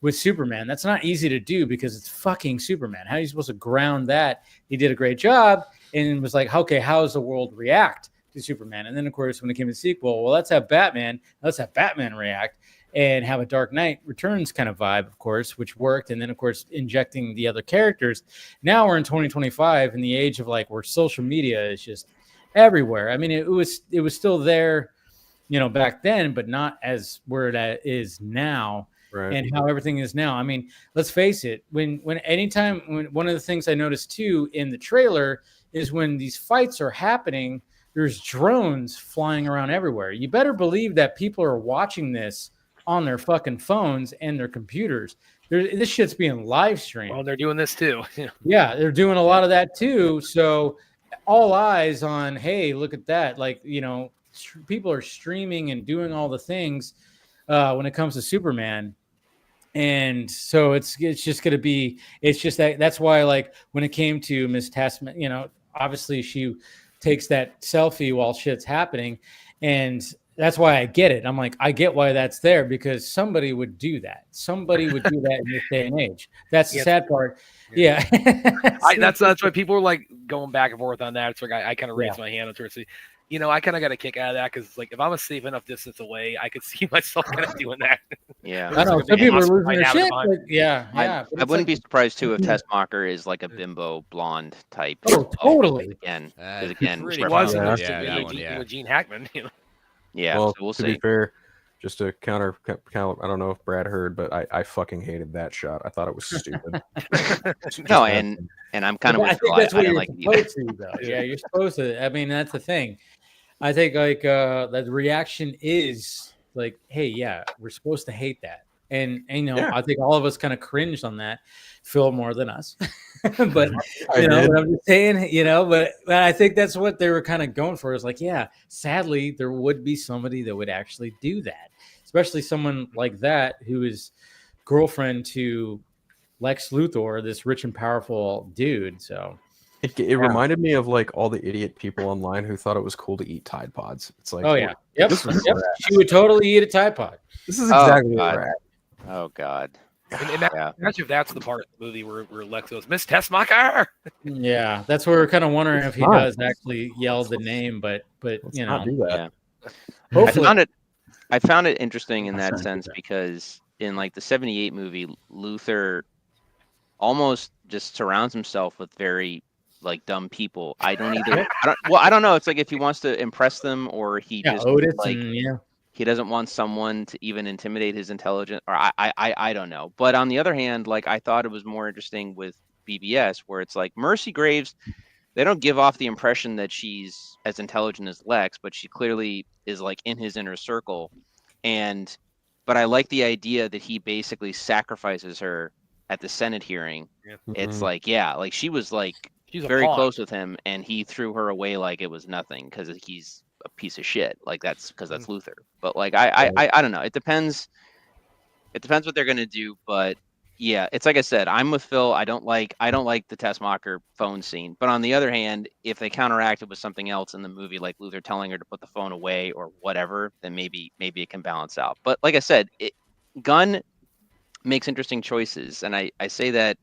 B: with Superman. That's not easy to do because it's fucking Superman. How are you supposed to ground that? He did a great job and was like, okay, how does the world react to Superman? And then, of course, when it came to the sequel, well, let's have Batman react and have a Dark Knight Returns kind of vibe, of course, which worked. And then, of course, injecting the other characters. Now we're in 2025 in the age of like where social media is just everywhere. I mean, it was still there, back then, but not as where it is now. Right. And how everything is now. I mean, let's face it. When one of the things I noticed too in the trailer is when these fights are happening, there's drones flying around everywhere. You better believe that people are watching this on their fucking phones and their computers. This shit's being live streamed.
H: Well, they're doing this too.
B: Yeah, they're doing a lot of that too. So all eyes on, hey, look at that. Like, people are streaming and doing all the things when it comes to Superman. And so it's just going to be, it's just that's why, like, when it came to Miss Taskmaster, obviously she takes that selfie while shit's happening. And that's why I get it. I'm like, I get why that's there, because somebody would do that. Somebody would do that in this day and age. That's the sad part. Yeah.
H: That's why people are like going back and forth on that. It's like I kind of raised my hand and sort of say, I kind of got a kick out of that because, like, if I'm a safe enough distance away, I could see myself kind of doing that.
G: Yeah,
B: I know some people are losing their shit. But yeah.
G: I wouldn't be surprised too if Tessmacher is like a bimbo blonde type.
B: Oh, totally.
G: Again,
H: he was with Gene Hackman.
G: Yeah,
D: well,
G: so we'll
D: to
G: see.
D: be fair, just to counter, I don't know if Brad heard, but I fucking hated that shot. I thought it was stupid.
G: No, and I'm kind of with Phil. I didn't like it either.
B: Yeah, you're supposed to. I mean, that's the thing. I think like the reaction is like, hey, yeah, we're supposed to hate that. And I think all of us kind of cringed on that, Phil more than us. But but I'm just saying, but I think that's what they were kind of going for, is like, yeah, sadly, there would be somebody that would actually do that, especially someone like that who is girlfriend to Lex Luthor, this rich and powerful dude. So
D: it reminded me of like all the idiot people online who thought it was cool to eat Tide Pods. It's like,
B: oh yeah, yep. She would totally eat a Tide Pod.
D: This is exactly where we're at.
G: Oh God.
H: Imagine if that's the part of the movie where Lex goes, Miss Tessmacher.
B: Yeah, that's where we're kind of wondering if he does actually yell the name, but
D: Let's not do that.
B: Hopefully.
G: I found it interesting in that sense because in like the 78 movie, Luthor almost just surrounds himself with very like dumb people. I don't know. It's like if he wants to impress them, or he just
B: Otis
G: like he doesn't want someone to even intimidate his intelligence, or I don't know. But on the other hand, like I thought it was more interesting with BBS, where it's like Mercy Graves, they don't give off the impression that she's as intelligent as Lex, but she clearly is like in his inner circle. But I like the idea that he basically sacrifices her at the Senate hearing. Yeah. It's like, like she was like very close with him, and he threw her away like it was nothing because he's a piece of shit. Like that's because that's Luthor. But like I don't know. It depends what they're gonna do. But yeah, it's like I said, I'm with Phil. I don't like the Tessmacher phone scene. But on the other hand, if they counteract it with something else in the movie, like Luthor telling her to put the phone away or whatever, then maybe it can balance out. But like I said, Gunn makes interesting choices, and I say that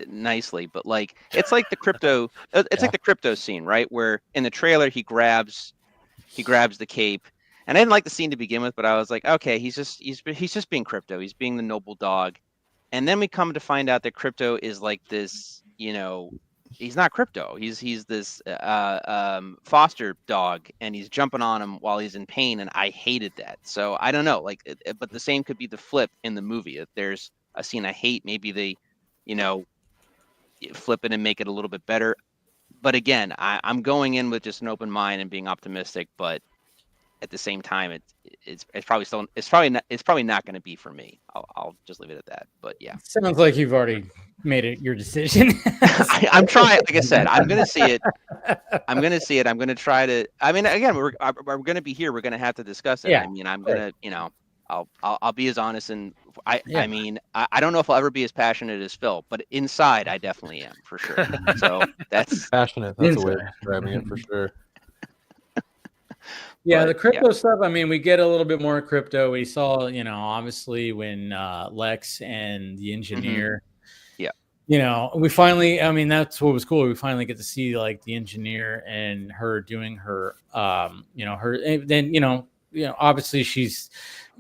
G: nicely, but like it's like the crypto like the crypto scene, right, where in the trailer he grabs the cape, and I didn't like the scene to begin with, but I was like, okay, he's just being crypto, he's being the noble dog. And then we come to find out that crypto is like this, he's not crypto, he's this foster dog, and he's jumping on him while he's in pain, and I hated that. So I don't know, like, but the same could be the flip in the movie. If there's a scene I hate, maybe they flip it and make it a little bit better. But again, I'm going in with just an open mind and being optimistic, but at the same time, it's probably not going to be for me. I'll just leave it at that. But yeah,
B: sounds like you've already made it your decision.
G: I'm trying. Like I said, I'm going to see it. I'm going to try to. I mean, again, we're going to be here. We're going to have to discuss it. Yeah, I mean, I'm going to, I'll be as honest, and I mean, I don't know if I'll ever be as passionate as Phil, but inside I definitely am, for sure. So that's
D: passionate. That's the way of describing it, for sure.
B: Yeah,
G: But,
B: the crypto stuff. I mean, we get a little bit more crypto. We saw, obviously when Lex and the engineer.
G: Yeah.
B: We finally. I mean, that's what was cool. We finally get to see like the engineer and her doing her. Her. And then obviously she's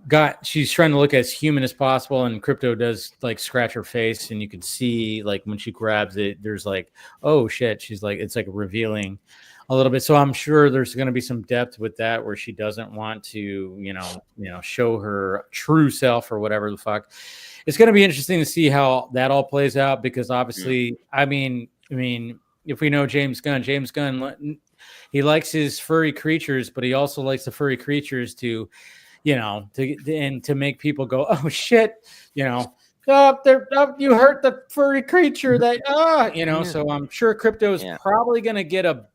B: trying to look as human as possible, and crypto does like scratch her face, and you can see like when she grabs it, there's like, oh shit, she's like, it's like revealing a little bit. So I'm sure there's going to be some depth with that where she doesn't want to show her true self or whatever the fuck. It's going to be interesting to see how that all plays out, because obviously, I mean if we know James Gunn, he likes his furry creatures, but he also likes the furry creatures to make people go, oh shit, you hurt the furry creature that, so I'm sure crypto is probably going to get a,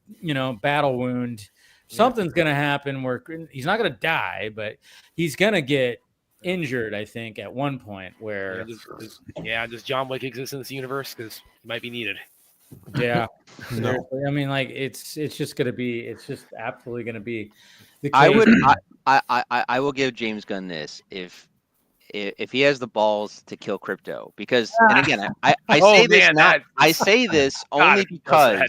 B: battle wound. Something's going to happen where he's not going to die, but he's going to get injured, I think, at one point where.
H: Does John Wick exist in this universe? Because it might be needed.
B: Yeah. No. I mean, like, it's just going to be, it's just absolutely going to be.
I: I will give James Gunn this if he has the balls to kill crypto, because, and again, I say this only because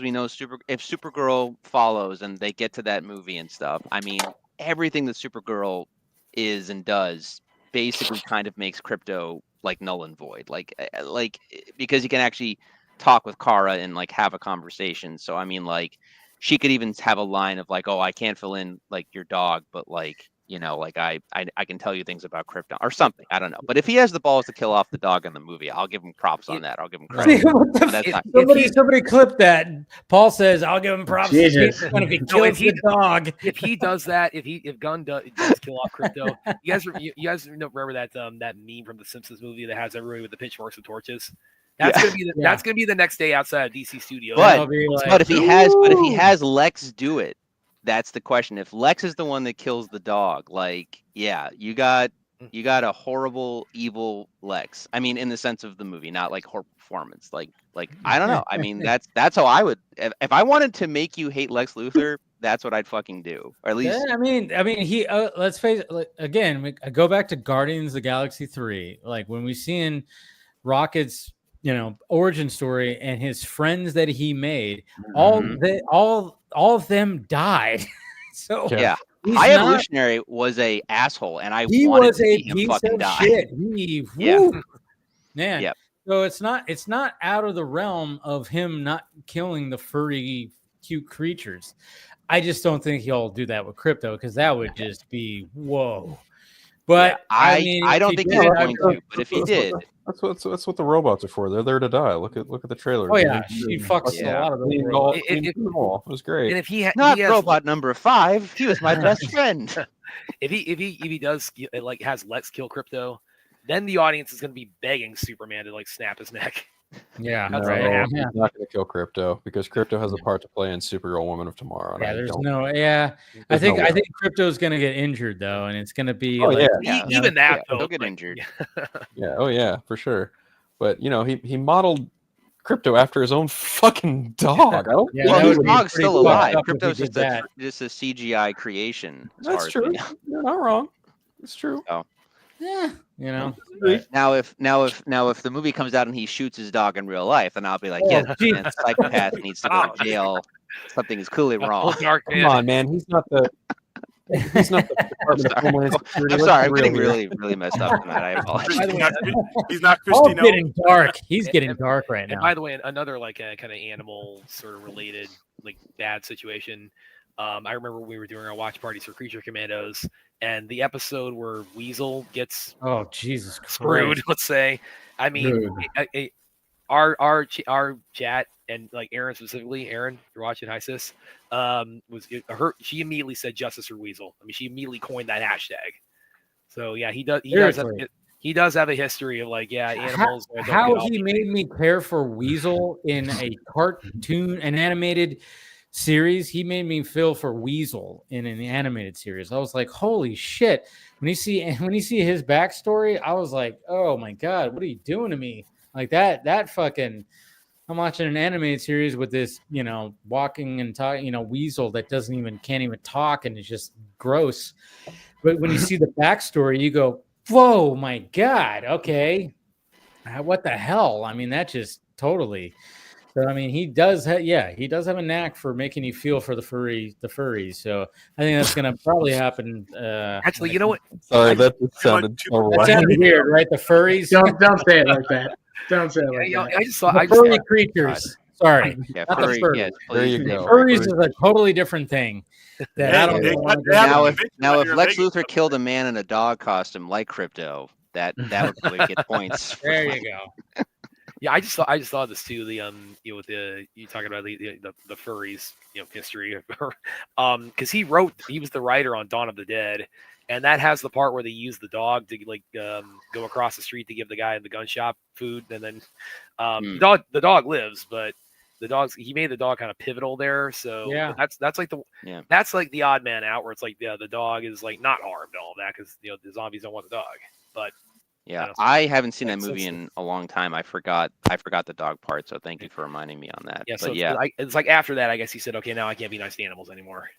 I: we know if Supergirl follows and they get to that movie and stuff. I mean, everything that Supergirl is and does basically kind of makes crypto like null and void, like because you can actually talk with Kara and like have a conversation. So I mean, like, she could even have a line of like, oh, I can't fill in like your dog, but like, like I can tell you things about crypto or something. I don't know. But if he has the balls to kill off the dog in the movie, I'll give him props on that. I'll give him credit.
B: Somebody clip that. Paul says, I'll give him props. If he kills the dog.
H: If he does that, if Gunn does kill off crypto, you guys remember that that meme from the Simpsons movie that has everybody with the pitchforks and torches? That's gonna be the next day outside of DC Studios.
I: But if he has Lex do it, that's the question. If Lex is the one that kills the dog, like, yeah, you got a horrible, evil Lex. I mean, in the sense of the movie, not like her performance. Like I don't know. I mean, that's how I would. If I wanted to make you hate Lex Luthor, that's what I'd fucking do. Or at least.
B: Yeah, I mean, he. Let's face it. Like, again, I go back to Guardians of the Galaxy 3. Like when we seen Rocket's origin story and his friends that he made, all of them died. So
I: yeah, High Evolutionary was a asshole, and I wanted to see him fucking die.
B: Shit. Man. Yep. So it's not out of the realm of him not killing the furry cute creatures. I just don't think he'll do that with crypto, because that would just be whoa. But
I: I don't think he's going to. But if he did,
D: that's what the robots are for. They're there to die. Look at the trailer.
B: Oh yeah, she fucks a lot of those robots.
D: It was great.
H: And if he
I: robot number 5, he was my best friend.
H: If he does like has Lex kill crypto, then the audience is going to be begging Superman to like snap his neck.
B: Yeah,
D: no,
B: right.
D: He's not going to kill crypto, because crypto has a part to play in Supergirl Woman of Tomorrow.
B: Yeah, I think crypto's going to get injured though, and it's going to be
H: even that
I: he'll get injured.
D: Yeah, for sure. But he modeled crypto after his own fucking dog.
I: His dog's still alive. Crypto's just a CGI creation.
D: That's true. You're not wrong. It's true.
I: Oh.
B: Yeah,
I: Now if the movie comes out and he shoots his dog in real life, then I'll be like, yes, man, psychopath needs to go to jail. Something is clearly wrong.
D: Come on, man. He's not the Department of Homeland Security.
I: I'm sorry, I'm getting really, really messed up tonight. I apologize.
A: He's not Christine.
B: Getting dark. He's getting dark right now.
H: And by the way, another like kind of animal sort of related like bad situation. I remember we were doing our watch parties for Creature Commandos, and the episode where Weasel gets
B: Jesus
H: screwed,
B: Christ.
H: let's say. I mean, our chat, and like Aaron specifically, Aaron, you're watching, hi sis, she immediately said justice for Weasel. I mean, she immediately coined that hashtag. So yeah, he does have a history of like, animals.
B: How he made me care for Weasel in a cartoon, an animated series. He made me feel for Weasel in an animated series. I was like, holy shit. When you see his backstory, I was like, oh my God, what are you doing to me? Like that fucking, I'm watching an animated series with this, walking and talking, weasel that can't even talk, and it's just gross. But when you see the backstory, you go, "Whoa, my God! Okay, what the hell?" I mean, that just totally. So I mean, he does have a knack for making you feel for the furries. So I think that's gonna probably happen.
H: Actually, you know what?
D: Sorry, that just sounded
B: That sounded weird, right? The furries.
E: Don't say it like that. Don't say it like that.
H: I just saw
B: The furry creatures. Sorry,
G: Yeah,
B: not the
G: furry.
B: furry.
G: Yes,
D: There you
G: please.
D: go.
B: Furries is a totally different thing. That I don't
A: Hey,
B: want to
G: Now,
A: have
G: if Lex Luthor killed a man in a dog costume like Crypto, that would probably get points.
B: There you go.
H: Yeah, I just saw this too. The with you talking about the furries, history, because he was the writer on Dawn of the Dead, and that has the part where they use the dog to go across the street to give the guy in the gun shop food, and then the dog lives, but he made the dog kind of pivotal there. So
B: Yeah.
H: that's like the odd man out, where it's like the dog is like not harmed and all that, because the zombies don't want the dog, but.
G: Yeah, I haven't seen that movie in a long time. I forgot the dog part, so thank you for reminding me on that.
H: Yeah, so
G: but
H: it's like after that, I guess he said, okay, now I can't be nice to animals anymore.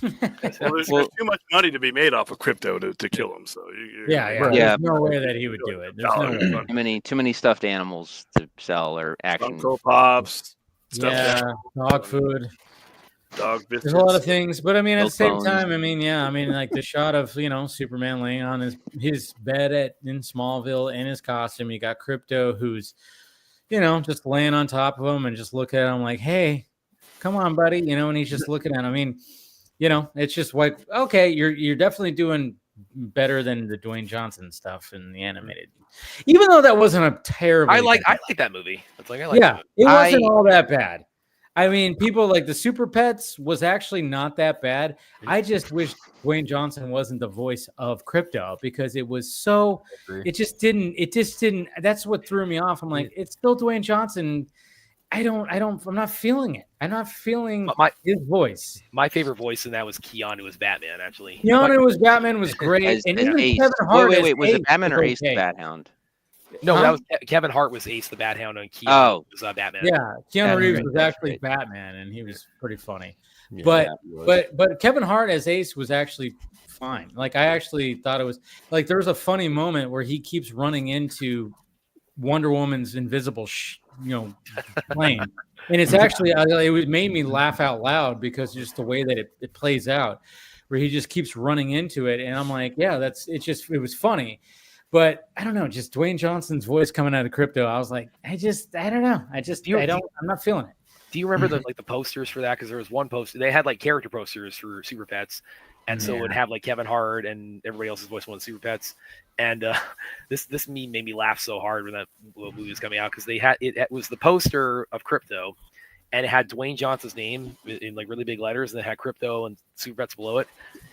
A: There's too much money to be made off of Crypto to kill him. So
B: there's no way that he would do it. There's no way.
G: Too many stuffed animals to sell or action.
A: Funko Pops,
B: dog food.
A: Dog biscuits.
B: There's a lot of things, but I mean, at the same
G: bones.
B: time, like the shot of Superman laying on his bed in Smallville in his costume. You got Crypto, who's just laying on top of him and just looking at him like, "Hey, come on, buddy," and he's just looking at him. I mean, it's just like, okay, you're definitely doing better than the Dwayne Johnson stuff in the animated, even though that wasn't a terrible.
H: I like that movie. It's like
B: it wasn't all that bad. I mean, people like the Super Pets was actually not that bad. I just wish Dwayne Johnson wasn't the voice of Crypto, because it was so. It just didn't. That's what threw me off. I'm like, it's still Dwayne Johnson. I'm not feeling it. I'm not feeling his voice.
H: My favorite voice in that was Keanu as Batman. Actually,
B: Keanu as Batman was great. And even Kevin Hart.
G: Wait, was it Batman or Ace the Bat Hound?
H: No, that was Kevin Hart was Ace the Bat Hound, and Keanu was Batman.
B: Yeah, Keanu Reeves was actually Batman, and he was pretty funny. Yeah, but Kevin Hart as Ace was actually fine. Like, I actually thought it was like, there was a funny moment where he keeps running into Wonder Woman's invisible plane, and it's actually it made me laugh out loud, because just the way that it plays out, where he just keeps running into it, and I'm like, yeah, it was funny. But I don't know, just Dwayne Johnson's voice coming out of Crypto, I was like, I don't know. I'm not feeling it.
H: Do you remember the posters for that? Because there was one poster, they had like character posters for Super Pets, and so it would have like Kevin Hart and everybody else's voice on Super Pets. And this meme made me laugh so hard when that movie was coming out, because they had it was the poster of Crypto, and it had Dwayne Johnson's name in like really big letters, and it had Crypto and Super Pets below it.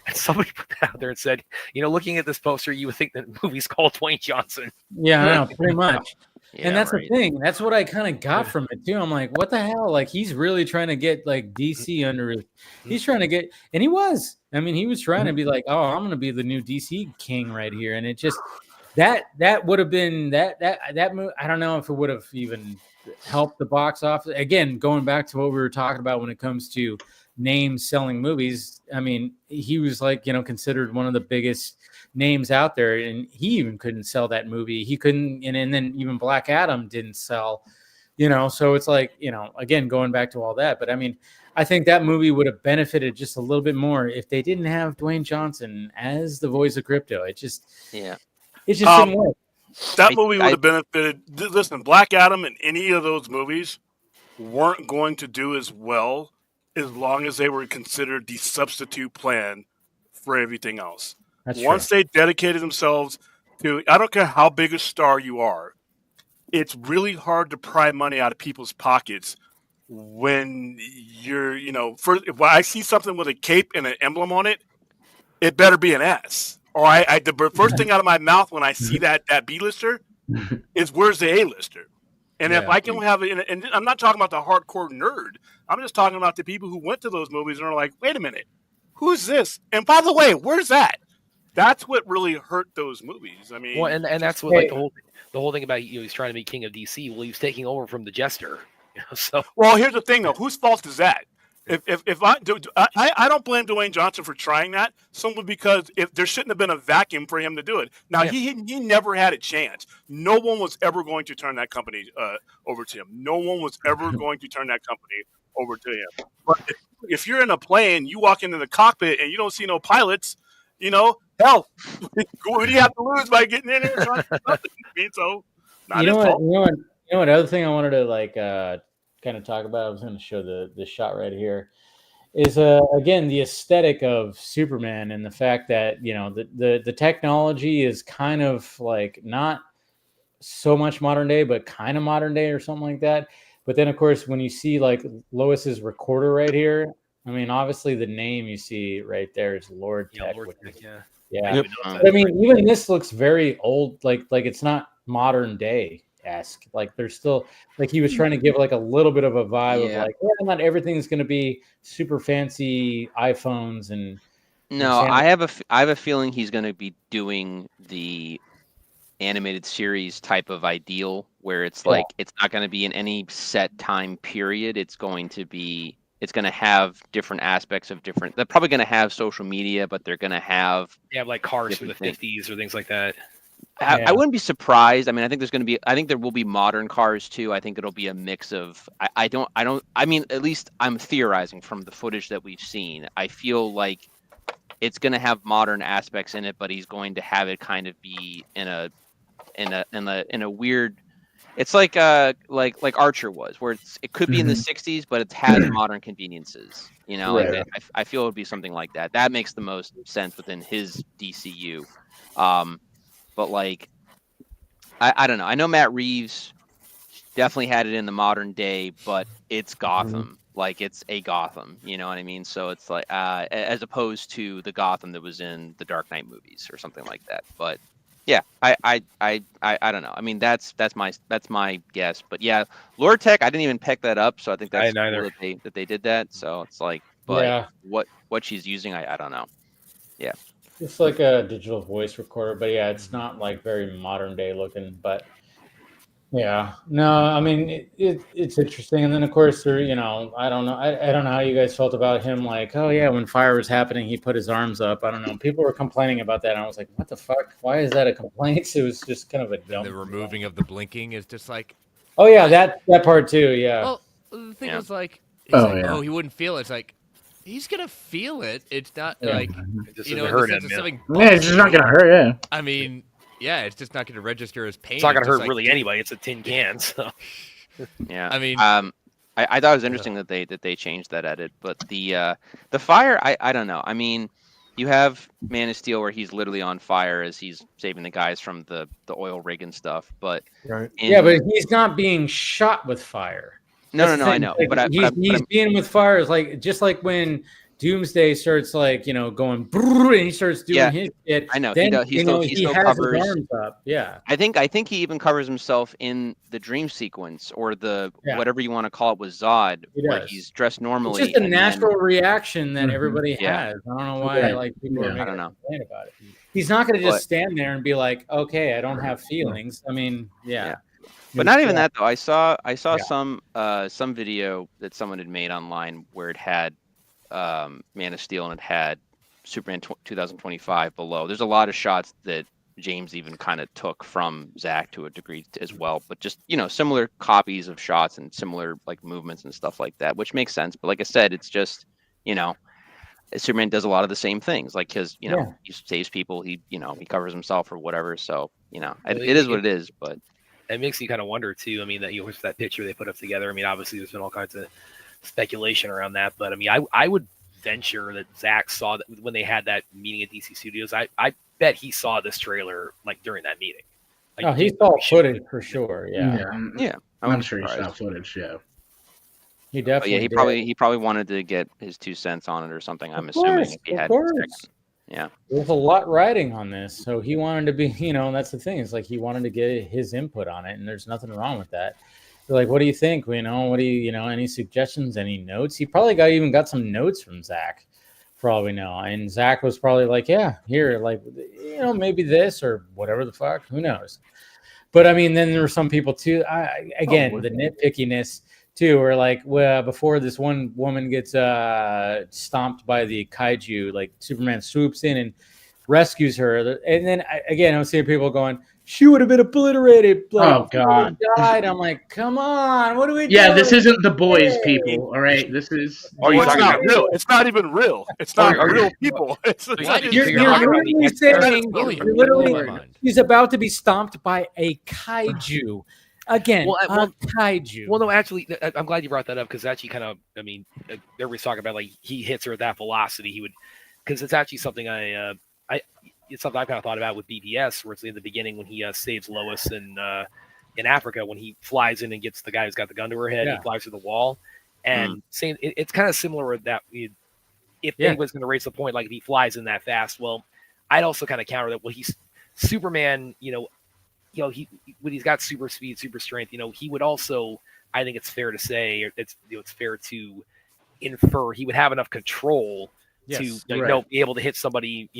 H: And somebody put that out there and said, looking at this poster, you would think that the movie's called Dwayne Johnson.
B: Yeah, I know, pretty much. And that's the thing. That's what I kind of got from it too. I'm like, what the hell? Like, he's really trying to get like DC under his. He's trying to get, and he was. I mean, he was trying to be like, oh, I'm going to be the new DC king right here, and it just that would have been that movie. I don't know if it would have even helped the box office. Again, going back to what we were talking about when it comes to names selling movies. I mean, he was like, considered one of the biggest names out there, and he even couldn't sell that movie. He couldn't, and then even Black Adam didn't sell, so it's like, again, going back to all that. But I mean, I think that movie would have benefited just a little bit more if they didn't have Dwayne Johnson as the voice of Crypto. It just didn't work.
A: That movie would have benefited. Listen, Black Adam and any of those movies weren't going to do as well as long as they were considered the substitute plan for everything else. Once they dedicated themselves to, I don't care how big a star you are, it's really hard to pry money out of people's pockets when you're, first, if I see something with a cape and an emblem on it, it better be an S. Or the first thing out of my mouth when I see that B-lister is, where's the A-lister? And if I can have it, and I'm not talking about the hardcore nerd, I'm just talking about the people who went to those movies and are like, wait a minute, who's this? And by the way, where's that? That's what really hurt those movies. I mean,
H: well, and that's what like the whole thing about he's trying to be king of DC. Well, he was taking over from the Jester, So,
A: well, here's the thing though: whose fault is that? If I don't blame Dwayne Johnson for trying that simply because if there shouldn't have been a vacuum for him to do it. Now he never had a chance. No one was ever going to turn that company over to him. No one was ever going to turn that company over to him. But if you're in a plane, you walk into the cockpit and you don't see no pilots, hell, what do you have to lose by getting in there? So, not his fault.
B: You know what? Other thing I wanted to kind of talk about. I was going to show the shot right here. Is again the aesthetic of Superman and the fact that the technology is kind of like not so much modern day, but kind of modern day or something like that. But then of course when you see like Lois's recorder right here, I mean obviously the name you see right there is Lord Tech. Yeah.
D: Yep.
B: But I mean even this looks very old, like it's not modern day esque. Like there's still like he was trying to give like a little bit of a vibe of like, not everything's going to be super fancy iPhones and.
G: No, I have a feeling he's going to be doing the animated series type of ideal where it's like it's not going to be in any set time period. It's going to have different aspects of different. They're probably going to have social media, but they're going to have
H: like cars from the 50s or things like that.
G: I wouldn't be surprised. I mean, I think there will be modern cars too. I think it'll be a mix of. I mean, at least I'm theorizing from the footage that we've seen. I feel like it's going to have modern aspects in it, but he's going to have it kind of be in a weird. It's like Archer was, where it could be in the 60s, but it has modern conveniences. Like I feel it would be something like that. That makes the most sense within his DCU. But like, I don't know. I know Matt Reeves definitely had it in the modern day, but it's Gotham. Like it's a Gotham, you know what I mean? So it's like, as opposed to the Gotham that was in the Dark Knight movies or something like that. But yeah, I don't know. I mean, that's my guess. But yeah, Lord Tech, I didn't even pick that up, so I think that's cool that they did that. So it's like, but what she's using, I don't know. Yeah.
B: It's like a digital voice recorder, but yeah, it's not like very modern day looking. But yeah, no, I mean it's interesting. And then of course there, I don't know, I don't know how you guys felt about him. Like, oh yeah, when fire was happening, he put his arms up. I don't know. People were complaining about that, and I was like, what the fuck? Why is that a complaint? It was just kind of a dumb.
C: The removing of the blinking is just like.
B: Oh yeah, that part too. Yeah.
C: Well, the thing was like, he wouldn't feel it. It's like. He's gonna feel it. It's not like
H: it just hurt him.
E: It's just not gonna hurt. Yeah.
C: I mean, it's just not gonna register as pain.
H: It's not gonna hurt really anyway. It's a tin can. So.
G: Yeah. I mean, I thought it was interesting that they changed that edit, but the fire, I don't know. I mean, you have Man of Steel where he's literally on fire as he's saving the guys from the oil rig and stuff, but
B: but he's not being shot with fire.
G: No, I know.
B: Like, but he's being with fire is like just like when Doomsday starts like going and he starts doing his shit.
G: I know.
B: Then,
G: he still covers.
B: His arms up. Yeah.
G: I think he even covers himself in the dream sequence or the whatever you want to call it with Zod, where he's dressed normally.
B: It's just a natural reaction that everybody has. I don't know why people are making a complaint about it. He's not going to just stand there and be like, okay, I don't have feelings. I mean,
G: But not even that though. I saw some video that someone had made online where it had Man of Steel and it had Superman 2025 below. There's a lot of shots that James even kind of took from Zack to a degree as well, but just similar copies of shots and similar like movements and stuff like that, which makes sense. But like I said, it's just Superman does a lot of the same things, like because he saves people, he covers himself or whatever. So it is what it is, but.
H: It makes you kind of wonder too. I mean, that picture they put up together. I mean, obviously there's been all kinds of speculation around that, but I mean, I would venture that Zack saw that when they had that meeting at DC Studios. I bet he saw this trailer like during that meeting. Like,
B: he saw footage for sure. Yeah.
E: I'm sure he saw footage. Yeah.
B: He definitely.
G: He probably wanted to get his 2 cents on it or something. I'm assuming if he had. Yeah,
B: there's a lot riding on this, so he wanted to be, that's the thing. It's like he wanted to get his input on it, and there's nothing wrong with that. They're like, what do you think? What do you, any suggestions, any notes? He probably got some notes from Zack, for all we know. And Zack was probably like, yeah, here, like, maybe this or whatever the fuck, who knows? But I mean, then there were some people too. The nitpickiness too, where like before this one woman gets stomped by the kaiju, like Superman swoops in and rescues her, and then again I'm seeing people going, she would have been obliterated, like,
E: oh God,
B: died. I'm like, come on, what are we doing?
E: Yeah, this isn't The Boys, people. All right, this is.
H: Are you
A: Well, it's
H: talking
A: not
H: about-
A: real. It's not even real. It's not real people.
B: You're literally saying, you're literally, he's about to be stomped by a kaiju. Again, kaiju.
H: Well, no, actually, I'm glad you brought that up because actually, kind of, I mean, everybody's talking about like he hits her at that velocity. He would, because it's actually something it's something I kind of thought about with BBS, where it's in the beginning when he saves Lois in Africa, when he flies in and gets the guy who's got the gun to her head, he flies through the wall, and saying it's kind of similar with that. If anybody's going to raise the point, like if he flies in that fast, well, I'd also kind of counter that. Well, he's Superman, he when he's got super speed, super strength, he would also, I think it's fair to say, it's fair to infer he would have enough control to be able to hit somebody,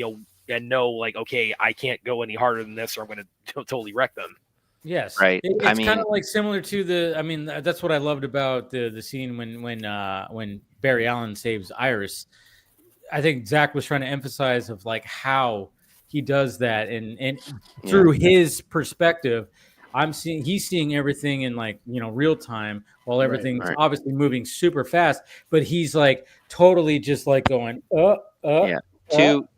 H: and know like, okay, I can't go any harder than this, or I'm going to totally wreck them.
B: Yes,
G: right.
B: It's kind of like similar to the. I mean, that's what I loved about the scene when Barry Allen saves Iris. I think Zach was trying to emphasize of like how he does that, and through his perspective, he's seeing everything in like real time, while everything's obviously moving super fast. But he's like totally just like going
G: To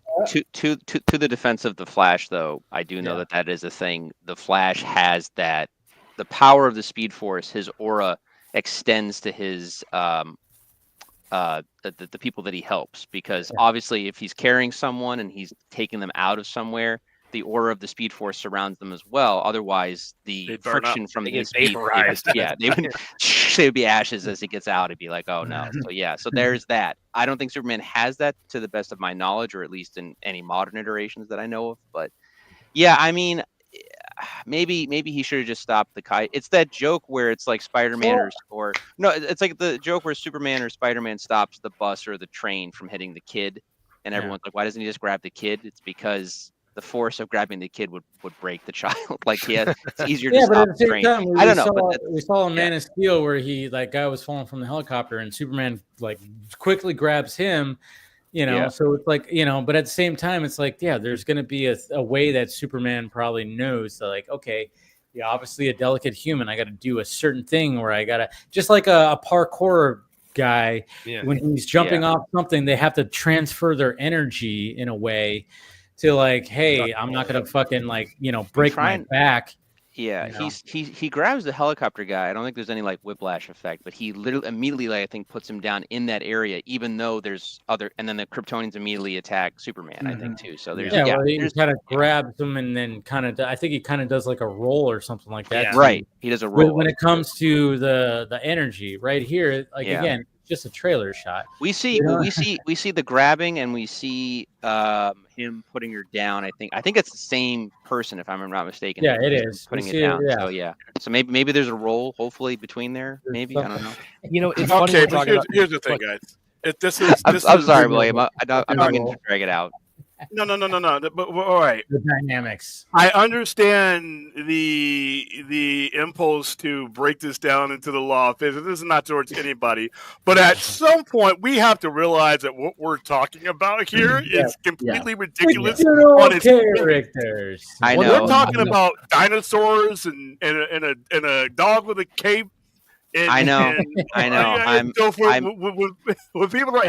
G: the defense of the Flash, though, I do know that is a thing. The Flash has that, the power of the Speed Force. His aura extends to his the people that he helps, because obviously if he's carrying someone and he's taking them out of somewhere, the aura of the Speed Force surrounds them as well. Otherwise, the friction from the speed, they would be ashes as he gets out. It'd be like, oh no. So there's that. I don't think Superman has that, to the best of my knowledge, or at least in any modern iterations that I know of. But yeah, I mean, maybe he should have just stopped the kite. It's that joke where it's like Spider-Man or no, it's like the joke where Superman or Spider-Man stops the bus or the train from hitting the kid, and everyone's like, why doesn't he just grab the kid? It's because the force of grabbing the kid would break the child. Like, it's easier to stop the train. I don't know.
B: We saw a Man of Steel where that guy was falling from the helicopter, and Superman like quickly grabs him. So it's like, but at the same time, it's like, there's going to be a way that Superman probably knows that, like, okay, obviously a delicate human, I got to do a certain thing where I got to, just like a parkour guy, when he's jumping off something, they have to transfer their energy in a way to like, hey, I'm not going to fucking like, break my back.
G: Yeah, he grabs the helicopter guy. I don't think there's any like whiplash effect, but he literally immediately, like, I think, puts him down in that area, even though there's other, and then the Kryptonians immediately attack Superman, I think, too. So there's
B: he kind of grabs him and then kind of, I think he kind of does like a roll or something like that.
G: Right, he does a roll.
B: When it comes to the energy right here, like again, just a trailer shot.
G: We see the grabbing, and we see him putting her down. I think it's the same person, if I'm not mistaken.
B: Yeah, it is.
G: Putting it down. So maybe there's a role, hopefully, between there. Maybe, I don't know.
H: It's funny. Okay,
A: but here's the thing, guys.
G: I'm sorry, William. I'm not going to drag it out.
A: No. But all right.
B: The dynamics.
A: I understand the impulse to break this down into the law of physics. This is not towards anybody, but at some point we have to realize that what we're talking about here is completely ridiculous.
B: On its characters.
G: I know.
A: When we're talking about dinosaurs and a dog with a cape.
G: I know.
A: When people are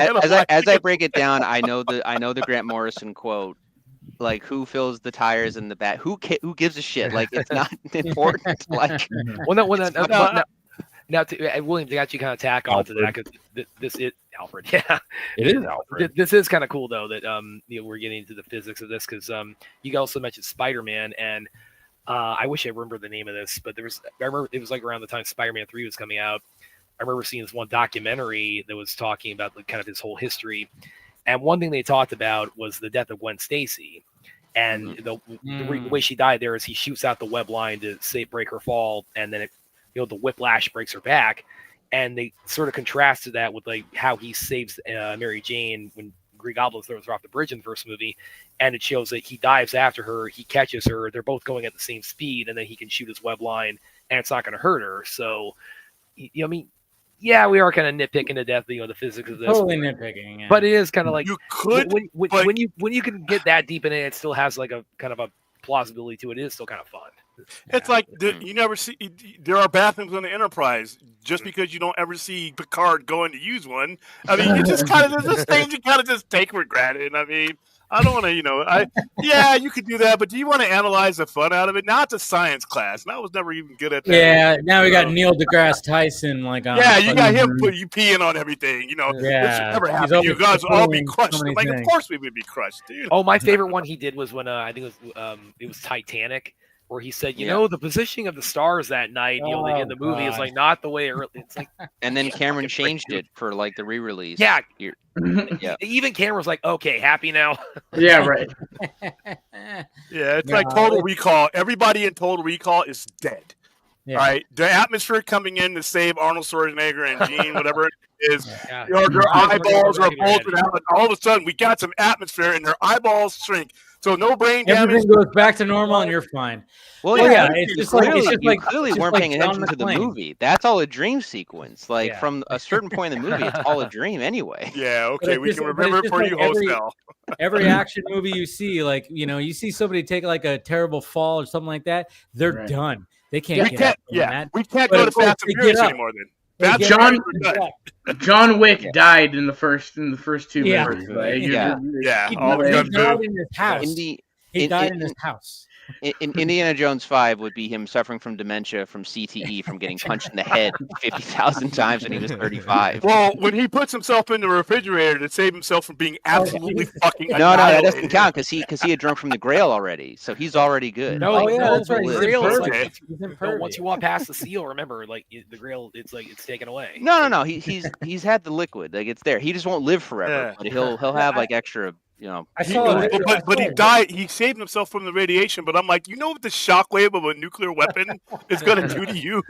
G: as I break it down, I know the Grant Morrison quote, like, who fills the tires in the back? Who gives a shit? Like, it's not important. Like,
H: now, William, to actually kind of tack onto that, because this is Alfred. Yeah,
D: it is Alfred.
H: This is kind of cool though that we're getting into the physics of this, because you also mentioned Spider-Man, and I wish I remember the name of this, but I remember it was like around the time Spider-Man 3 was coming out. I remember seeing this one documentary that was talking about kind of his whole history. And one thing they talked about was the death of Gwen Stacy. And the way she died there is he shoots out the web line to break her fall. And then the whiplash breaks her back. And they sort of contrasted that with like how he saves Mary Jane when Green Goblin throws her off the bridge in the first movie. And it shows that he dives after her, he catches her, they're both going at the same speed, and then he can shoot his web line, and it's not going to hurt her. So, I mean, yeah, we are kind of nitpicking to death, the physics of this.
B: Totally nitpicking, yeah.
H: But it is kind of like
A: you could
H: when you can get that deep in it, it still has like a kind of a plausibility to it. It is still kind of fun.
A: It's like you never see. There are bathrooms on the Enterprise. Just because you don't ever see Picard going to use one, I mean, you just kind of there's things you kind of just take for granted. I mean, I don't want to, yeah, you could do that, but do you want to analyze the fun out of it? Now it's a science class, and I was never even good at that.
B: Yeah, now we got Neil deGrasse Tyson, like,
A: yeah, you got him you peeing on everything,
B: Yeah,
A: this should never happen. You guys would all be crushed. Like, of course we would be crushed, dude.
H: Oh, my favorite one he did was when I think it was Titanic, where he said, the positioning of the stars that night, like in the movie is like not the way it's like.
G: And then Cameron changed it for like the re-release.
H: Yeah,
G: yeah.
H: Even Cameron's like, okay, happy now.
E: Yeah, right.
A: Yeah, it's like Total Recall. Everybody in Total Recall is dead. Yeah. Right, the atmosphere coming in to save Arnold Schwarzenegger and Gene, whatever it is, their eyeballs are bulging out, and all of a sudden we got some atmosphere, and their eyeballs shrink. So no brain damage.
B: Everything goes back to normal, and you're fine.
G: Well, yeah, it's just like clearly weren't paying attention to the movie. That's all a dream sequence. Like from a certain point in the movie, it's all a dream anyway.
A: Yeah, okay, we can remember it for you, host now.
B: Every action movie you see, like you see somebody take like a terrible fall or something like that, they're done. They can't get up from that.
A: We can't go to Fast and Furious anymore then.
E: John Wick died in the first two movies.
B: He died in his house. He died in his house.
G: In Indiana Jones 5 would be him suffering from dementia from CTE from getting punched in the head 50,000 times when he was 35.
A: Well, when he puts himself in the refrigerator to save himself from being absolutely fucking
G: no, that doesn't count because he had drunk from the Grail already, so he's already good.
B: No, that's right.
H: Grail is like, once you walk past the seal, remember, like the Grail, it's like it's taken away.
G: No. He's had the liquid, like it's there. He just won't live forever, but he'll have like extra.
A: But he died. He saved himself from the radiation. But I'm like, what the shockwave of a nuclear weapon is going to do to you?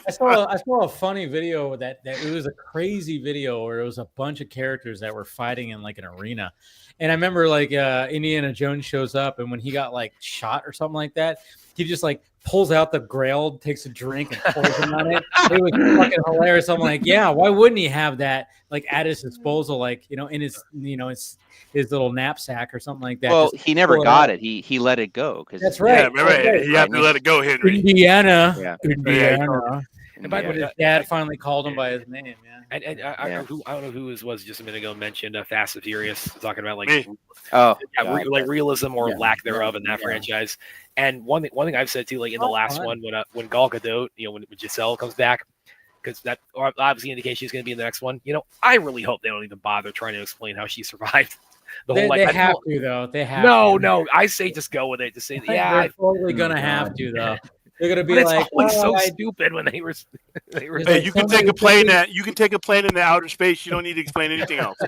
B: I saw a funny video that it was a crazy video where it was a bunch of characters that were fighting in like an arena, and I remember like Indiana Jones shows up, and when he got like shot or something like that, he just like pulls out the Grail, takes a drink, and pours him on it. It was fucking hilarious. I'm like, yeah, why wouldn't he have that like at his disposal, like in his his little knapsack or something like that?
G: Well, he never got it. He let it go because
B: that's right.
A: Yeah, he had to let it go, Henry.
B: Indiana.
H: And by the way,
B: his dad finally called him by his name. Yeah.
H: And I don't know who it was just a minute ago mentioned Fast and Furious, talking about like like realism or lack thereof in that franchise. And one thing I've said too, like in the last one, when Gal Gadot, when Giselle comes back, because that obviously indicates she's going to be in the next one. I really hope they don't even bother trying to explain how she survived.
B: They have to though. They have.
H: No. I say just go with it. Just say
B: they're totally gonna have to though. They're gonna be
H: but
B: like,
H: it's so stupid when they were.
A: Hey, you can take a plane in the outer space. You don't need to explain anything else.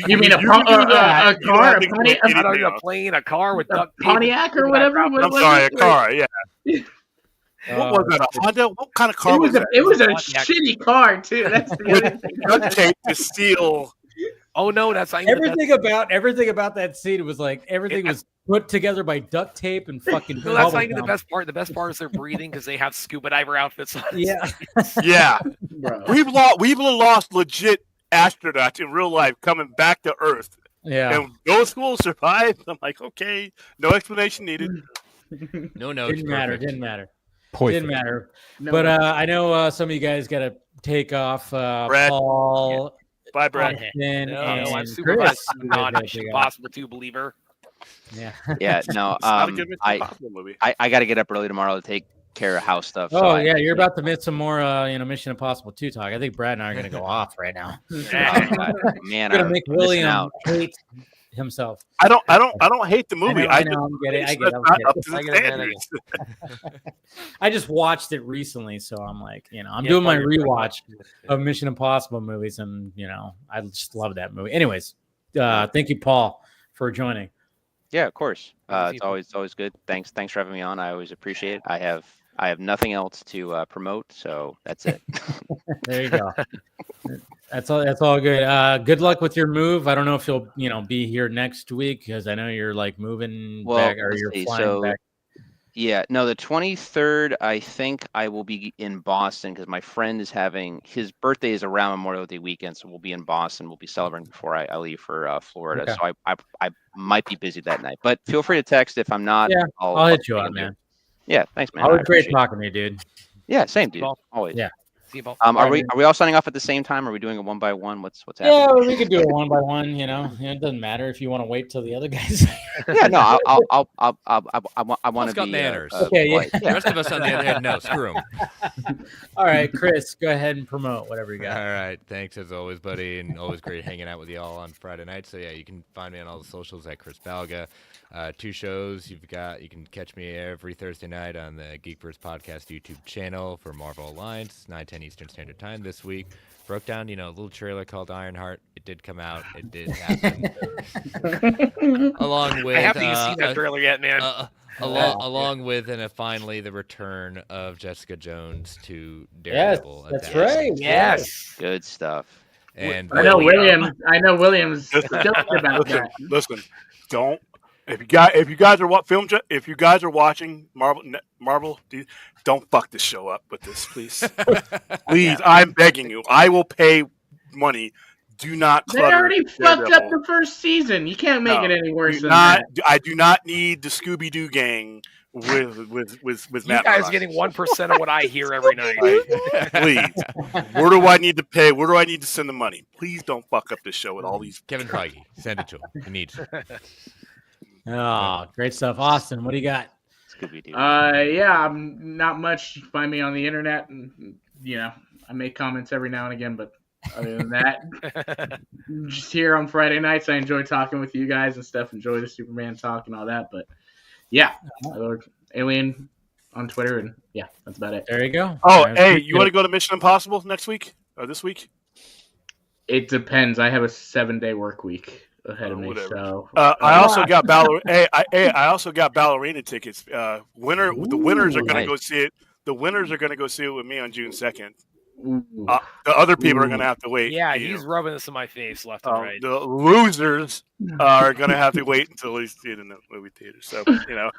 E: You mean a car,
H: a plane, a car with
E: Pontiac or whatever?
A: I'm sorry, a car. Yeah. What was that? A Honda? What kind of car was that?
E: It was a shitty car too. That's the other thing.
A: Duct tape to steal.
H: Oh no, that's
B: everything about that scene was like everything was put together by duct tape and fucking.
H: No, that's not even the best part. The best part is they're breathing because they have scuba diver outfits on.
A: Yeah. We've lost legit astronauts in real life coming back to Earth.
B: Yeah,
A: and those will survive. I'm like, okay, no explanation needed.
C: No,
B: didn't matter. Didn't matter. No. But I know some of you guys got to take off. Paul.
A: Bye, Brad.
H: I'm super non-Mission Impossible 2 believer.
G: Yeah. No. I got to get up early tomorrow to take care of house stuff.
B: Oh yeah, you're about to miss some more Mission Impossible 2 talk. I think Brad and I are going to go off right now.
G: Man,
B: I'm going to make William hate himself.
A: I don't hate the movie. I get it.
B: I just watched it recently, so I'm like, I'm doing my rewatch of Mission Impossible movies, and I just love that movie. Anyways, thank you, Paul, for joining.
G: Yeah, of course. It's always good. Thanks for having me on. I always appreciate it. I have nothing else to promote, so that's it.
B: There you go. That's all good. Good luck with your move. I don't know if you'll be here next week because I know you're like moving back or you're flying back.
G: Yeah, no, the 23rd, I think I will be in Boston because my friend is having his birthday is around Memorial Day weekend, so we'll be in Boston. We'll be celebrating before I leave for Florida.
B: Okay.
G: So I might be busy that night, but feel free to text if I'm not.
B: Yeah, I'll hit you
G: ping
B: up, man.
G: Yeah, thanks, man.
B: Always
G: I
B: great
G: appreciate it.
B: talking to you, dude.
G: Yeah, same, dude.
H: Ball.
G: Always.
B: Yeah.
H: See you, Paul.
G: Are we all signing off at the same time? Are we doing a one by one? What's happening?
B: Yeah, we could do it one by one. You know, it doesn't matter if you want to wait till the other guys.
G: Yeah, no, I want to
C: got
G: be
C: manners.
B: Okay, yeah.
G: polite.
C: The rest of us on the other hand, no, screw them.
B: All right, Chris, go ahead and promote whatever you
C: All
B: got.
C: right, thanks as always, buddy, and always great hanging out with you all on Friday night. So yeah, you can find me on all the socials at Chris Balga. 2 shows you can catch me every Thursday night on the Geekverse Podcast YouTube channel for Marvel Alliance, 9:10 Eastern Standard Time this week. Broke down, a little trailer called Ironheart. It did come out. It did happen. Along with
H: I haven't even seen that trailer yet, man.
C: along with and finally the return of Jessica Jones to Daredevil.
B: Yes, that's right.
H: Yes,
G: good stuff.
C: And
E: I know Williams stoked about that.
A: Listen, don't. If you guys are watching Marvel, don't fuck this show up with this, please. Please, I'm begging you. I will pay money. Do not clutter.
E: They already fucked
A: Daredevil.
E: up the first season. You can't make it any worse than that.
A: I do not need the Scooby Doo gang with
H: you
A: Matt
H: guys
A: Murdock.
H: getting 1% of what I hear every night.
A: Please, where do I need to pay? Where do I need to send the money? Please don't fuck up this show with all these.
C: Kevin Feige, send it to him. He needs it.
B: Oh, great stuff. Austin, what do you got?
G: Scooby-Doo.
E: Yeah, I'm not much. You can find me on the internet, and I make comments every now and again, but other than that, just here on Friday nights, I enjoy talking with you guys and stuff. Enjoy the Superman talk and all that, but yeah, Alien on Twitter, and yeah, that's about it.
B: There you go.
A: Oh, hey, you want to go to Mission Impossible next week or this week?
E: It depends. I have a 7-day work week ahead of me.
A: Whatever.
E: So
A: I also got I also got ballerina tickets. The winners are going to go see it. The winners are going to go see it with me on June 2nd. The other people are going to have to wait.
H: Yeah, he's rubbing this in my face left and right.
A: The losers are going to have to wait until we see it in the movie theater. So
E: wow.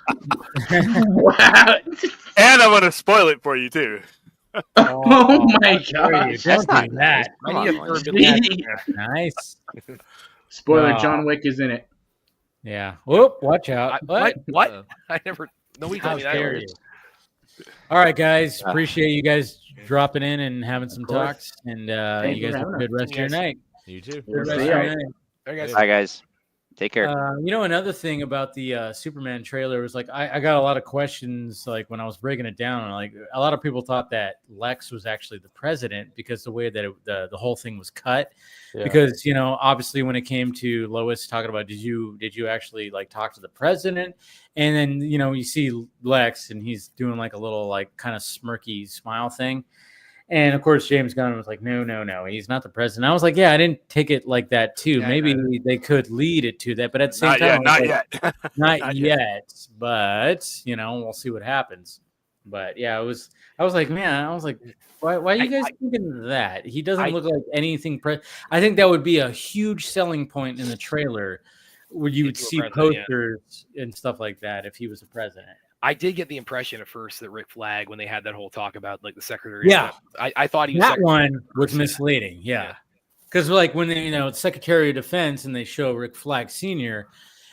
A: And I'm going to spoil it for you too.
E: Oh my god!
B: Don't do that.
G: Come
H: I need
G: on,
H: a
G: Mike.
H: third bit
B: Nice.
E: Spoiler: John Wick is in it.
B: Yeah. Whoop! Watch out.
H: What? I never. Nobody
B: How
H: told me that.
B: dare you? All right, guys. Appreciate you guys dropping in and having some talks. And you guys have a good rest of your night.
C: You too.
B: Good rest
E: See
B: of
E: ya.
B: your night.
H: There you guys.
G: Bye, guys. Take care.
B: Another thing about the Superman trailer was like I got a lot of questions like when I was breaking it down. Like a lot of people thought that Lex was actually the president because the way that the whole thing was cut. Yeah. Because obviously when it came to Lois talking about did you actually like talk to the president, and then you see Lex and he's doing like a little like kind of smirky smile thing. And of course, James Gunn was like, no, he's not the president. I was like, yeah, I didn't take it like that too. Yeah, maybe they could lead it to that, but at the same time,
A: not yet.
B: Not yet. But we'll see what happens. But yeah, I was like, man, why are you guys thinking that? He doesn't look like anything. I think that would be a huge selling point in the trailer, where you would see posters and stuff like that if he was a president.
H: I did get the impression at first that Rick Flag, when they had that whole talk about like the secretary, I thought he was
B: that one was misleading. Yeah, because like when they, Secretary of Defense, and they show Rick Flag Sr.,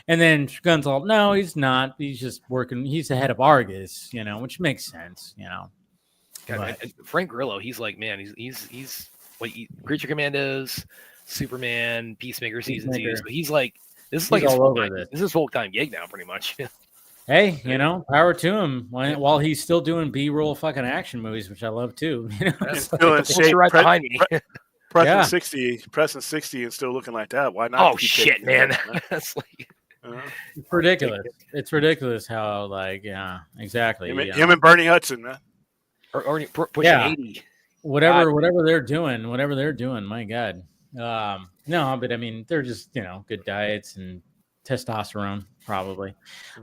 B: and then Gunn's all, no, he's not. He's just working. He's the head of Argus, which makes sense,
H: God, Frank Grillo, he's like, man, he's what Creature Commandos, Superman, Peacemaker season 2. So he's like, this is like his full-time gig now, pretty much.
B: Hey, power to him while he's still doing B-roll fucking action movies, which I love too.
A: Still in shape,
H: right behind me.
A: Pressing 60 and still looking like that. Why not?
H: Oh shit, man! That's like
B: it's ridiculous. It's ridiculous how exactly.
A: Him and Bernie Hudson, man.
H: Or pushing 80.
B: Whatever they're doing. My God. No, but I mean, they're just good diets and testosterone, probably.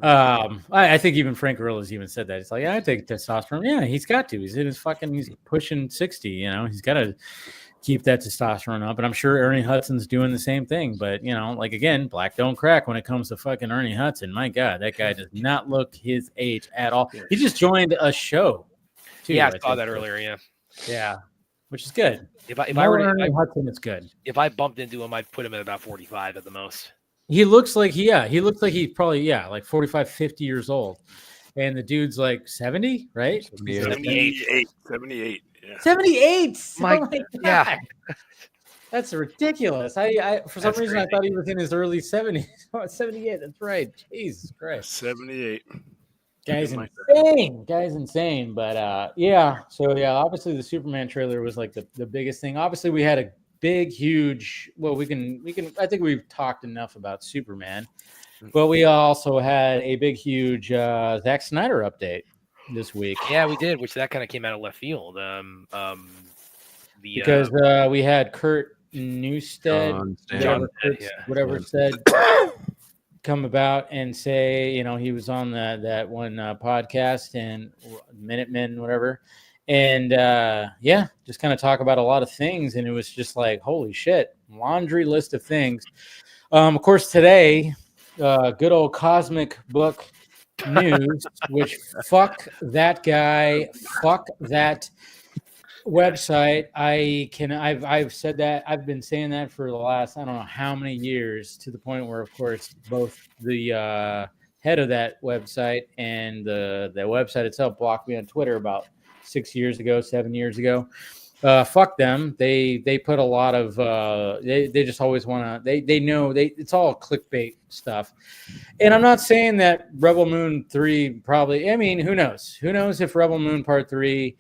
B: I think even Frank Gorilla's even said that. It's like, I take testosterone. Yeah, he's got to. He's pushing 60. He's got to keep that testosterone up. And I'm sure Ernie Hudson's doing the same thing. But, you know, like, again, black don't crack when it comes to fucking Ernie Hudson. My God, that guy does not look his age at all. He just joined a show, too.
H: Yeah, I saw that earlier, yeah.
B: Yeah, which is good.
H: If I were to,
B: Ernie Hudson, it's good.
H: If I bumped into him, I'd put him at about 45 at the most.
B: He looks like he's probably, like 45, 50 years old. And the dude's like 70, right?
A: 78.
B: 78.
H: My
B: God.
H: yeah.
B: That's ridiculous. I for some reason I thought he was in his early 70s. Oh, 78. That's right. Jesus Christ.
A: 78.
B: Guy's insane. Guy's insane. But yeah. So yeah, obviously the Superman trailer was like the biggest thing. Obviously we had a big, huge. Well, we can. I think we've talked enough about Superman, but we also had a big, huge Zack Snyder update this week.
H: Yeah, we did. Which that kind of came out of left field.
B: Because we had Kurt Newstead, whatever said, come about and say, you know, he was on that one podcast and Minutemen, whatever. And yeah, just kind of talk about a lot of things. And it was just like, holy shit, laundry list of things. Of course, today, good old Cosmic Book News, which fuck that guy, fuck that website. I've said that. I've been saying that for the last, I don't know how many years, to the point where, of course, both the head of that website and the website itself blocked me on Twitter about 7 years ago. Fuck them. They put a lot of they just always want to, they know it's all clickbait stuff. And I'm not saying that Rebel Moon 3 probably, I mean, who knows if Rebel Moon Part 3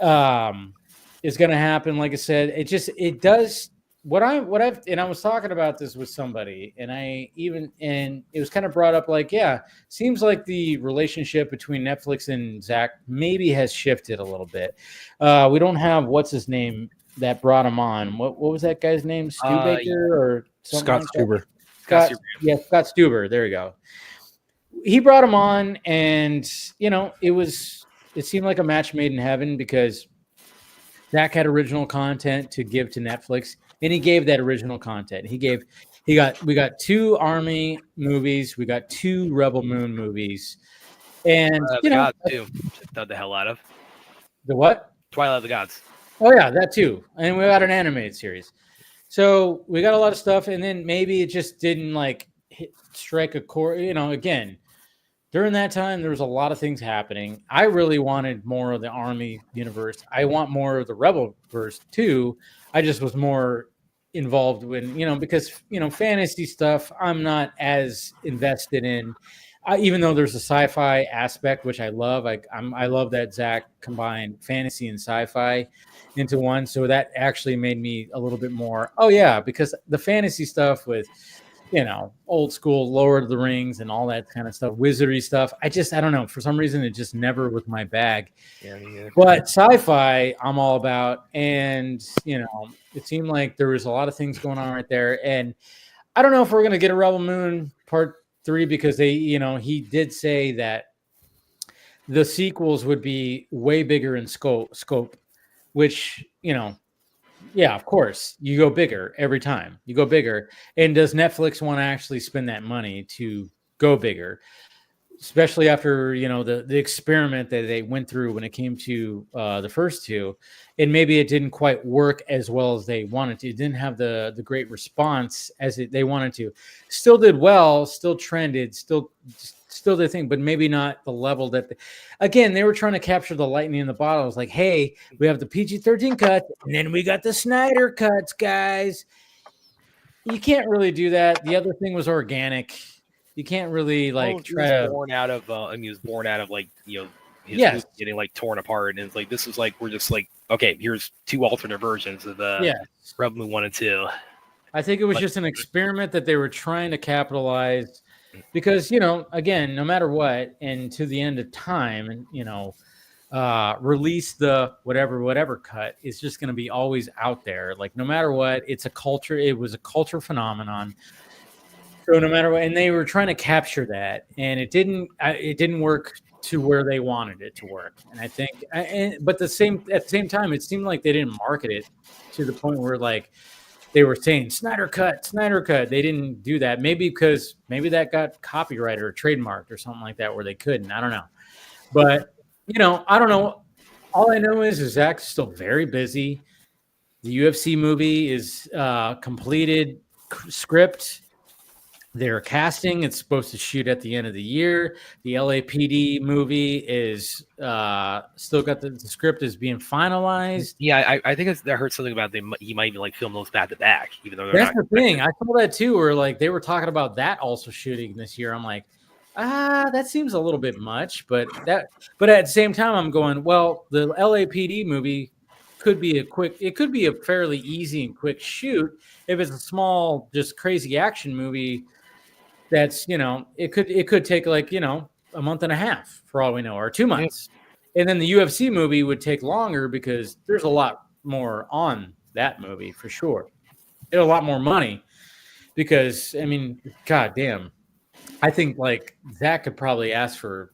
B: is going to happen. Like I said, it does what I've, and I was talking about this with somebody, and and it was kind of brought up like, yeah, seems like the relationship between Netflix and Zach maybe has shifted a little bit. We don't have, what's his name that brought him on. What was that guy's name? Stubaker or
D: Scott Stuber.
B: Scott Stuber. There you go. He brought him on, and you know, it seemed like a match made in heaven, because Zach had original content to give to Netflix, and he gave that original content. We got 2 Army movies, we got 2 Rebel Moon movies, and you know,
H: Gods too. Just the hell out of
B: the what?
H: Twilight of the Gods.
B: Oh yeah, that too. And we got an animated series. So we got a lot of stuff, and then maybe it just didn't like strike a chord. You know, again, during that time, there was a lot of things happening. I really wanted more of the Army universe. I want more of the Rebel verse too. I just was more involved when, you know, because, you know, fantasy stuff, I'm not as invested in. Even though there's a sci-fi aspect, which I love. I love that Zach combined fantasy and sci-fi into one. So that actually made me a little bit more, oh yeah, because the fantasy stuff with, you know, old school Lord of the Rings and all that kind of stuff, wizardry stuff, I don't know. For some reason, it just never was my bag.
H: Yeah.
B: But sci-fi, I'm all about. And, you know, it seemed like there was a lot of things going on right there. And I don't know if we're going to get a Rebel Moon Part 3, because he did say that the sequels would be way bigger in scope, which, you know, yeah, of course, you go bigger every time. You go bigger. And does Netflix want to actually spend that money to go bigger? Especially after, you know, the experiment that they went through when it came to the first 2. And maybe it didn't quite work as well as they wanted to. It didn't have the great response as they wanted to. Still did well, still trended, still the thing, but maybe not the level that again, they were trying to capture the lightning in the bottle. It was like, hey, we have the PG-13 cuts, and then we got the Snyder cuts, guys. You can't really do that. The other thing was organic. You can't really like
H: he was born out of like, you know, his movie getting like torn apart, and it's like, this is like, we're just like, okay, here's 2 alternate versions of Rebel Moon 1 and 2.
B: I think it was just an experiment that they were trying to capitalize. Because, you know, again, no matter what, and to the end of time, and, you know, release the whatever cut is just going to be always out there. Like, no matter what, it was a culture phenomenon. So no matter what, and they were trying to capture that, and it didn't work to where they wanted it to work. And I think, but at the same time, it seemed like they didn't market it to the point where like they were saying Snyder cut. They didn't do that. Maybe because that got copyrighted or trademarked or something like that where they couldn't. I don't know. But, I don't know. All I know is Zach's still very busy. The UFC movie is completed script. They're casting. It's supposed to shoot at the end of the year. The LAPD movie is still got the script is being finalized.
H: Yeah, I think I heard something about he might even like film those back to back, even though
B: that's the thing. I saw that too, where like they were talking about that also shooting this year. I'm like, that seems a little bit much, but at the same time, I'm going, well, the LAPD movie could be a fairly easy and quick shoot if it's a small, just crazy action movie. That's it could take like a month and a half for all we know, or 2 months, and then the UFC movie would take longer because there's a lot more on that movie for sure. It's a lot more money because I mean, goddamn, I think like Zach could probably ask for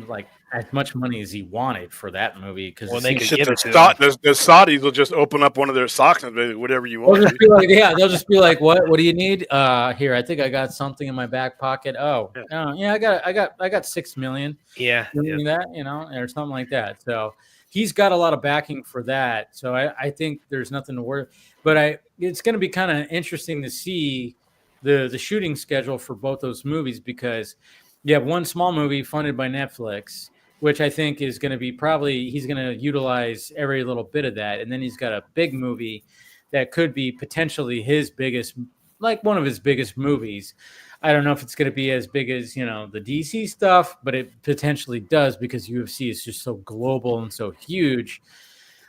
B: like as much money as he wanted for that movie because
A: the Saudis will just open up one of their socks and be whatever you want.
B: They'll just be like, what do you need? Here, I think I got something in my back pocket. I got 6 million. That or something like that. So he's got a lot of backing for that. So I think there's nothing to worry. But it's going to be kind of interesting to see the shooting schedule for both those movies because you have one small movie funded by Netflix, which I think is going to be he's going to utilize every little bit of that. And then he's got a big movie that could be potentially one of his biggest movies. I don't know if it's going to be as big as, the DC stuff, but it potentially does because UFC is just so global and so huge.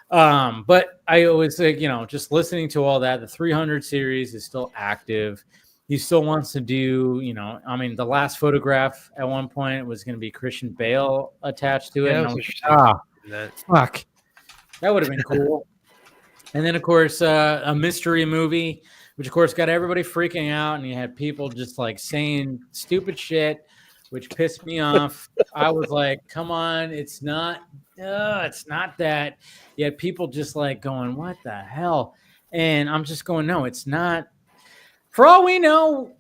B: But I always think, just listening to all that, the 300 series is still active. He still wants to do, the last photograph at one point was going to be Christian Bale attached to it.
H: Yeah,
B: Fuck. That would have been cool. And then, of course, a mystery movie, which, of course, got everybody freaking out. And you had people just, like, saying stupid shit, which pissed me off. I was like, come on, it's not that. You had people just, like, going, what the hell? And I'm just going, no, it's not. For all we know,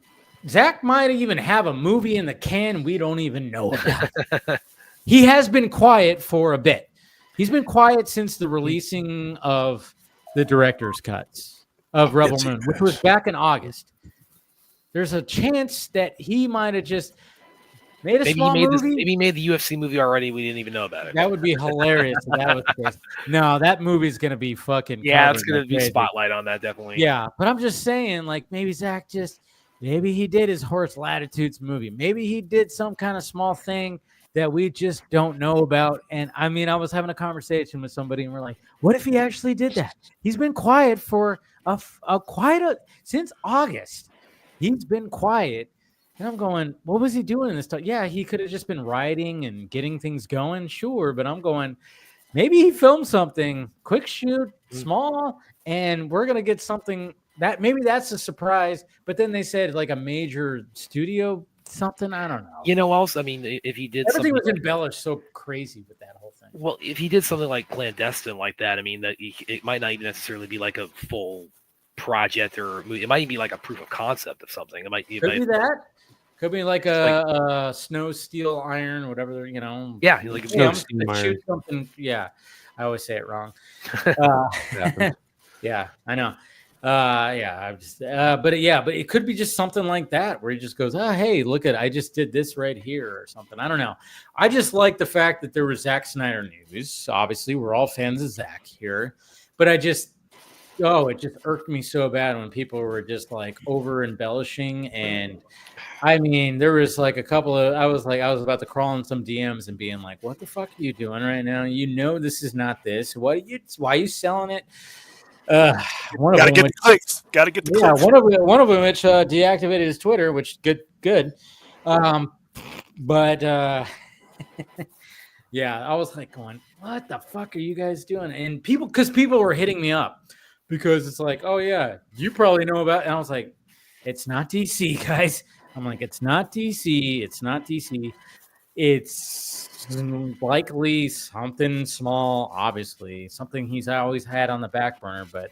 B: Zach might even have a movie in the can we don't even know about. He has been quiet for a bit. He's been quiet since the releasing of the director's cuts of Rebel Moon, which was back in August. There's a chance that he might have just made a small movie.
H: Maybe he made the UFC movie already. We didn't even know about it.
B: That would be hilarious. That was the case. No, that movie's going to be fucking.
H: Yeah, it's going to be spotlight on that, definitely.
B: Yeah, but I'm just saying, like, maybe Zach maybe he did his Horse Latitudes movie. Maybe he did some kind of small thing that we just don't know about. And I mean, I was having a conversation with somebody and we're like, what if he actually did that? He's been quiet for since August. He's been quiet. And I'm going, what was he doing in this time? Yeah, he could have just been writing and getting things going. Sure. But I'm going, maybe he filmed something, quick shoot, small, and we're going to get something that maybe that's a surprise. But then they said like a major studio something. I don't know.
H: Also, I mean, if he did
B: everything was embellished so crazy with that whole thing.
H: Well, if he did something like clandestine like that, I mean, it might not even necessarily be like a full project or movie. It might be like a proof of concept of something. It might be
B: that. Could be like a snow, steel, iron, whatever,
H: Yeah, like
B: shoot something. Yeah, I always say it wrong. Yeah, I know. But it could be just something like that where he just goes, oh, hey, look I just did this right here or something. I don't know. I just like the fact that there was Zack Snyder news. Obviously, we're all fans of Zack here, but it just irked me so bad when people were just like over embellishing. And I mean, there was like a couple of, I was about to crawl in some DMs and being like, what the fuck are you doing right now? This is not this. Why are you selling it?
A: Gotta get the clicks.
B: Yeah, one of them which deactivated his Twitter, which good. But yeah, I was like going, what the fuck are you guys doing? And people were hitting me up because it's like, oh yeah, you probably know about. And I was like, it's not DC, guys. I'm like, it's not DC. It's not DC. it's likely something small, obviously, something he's always had on the back burner, but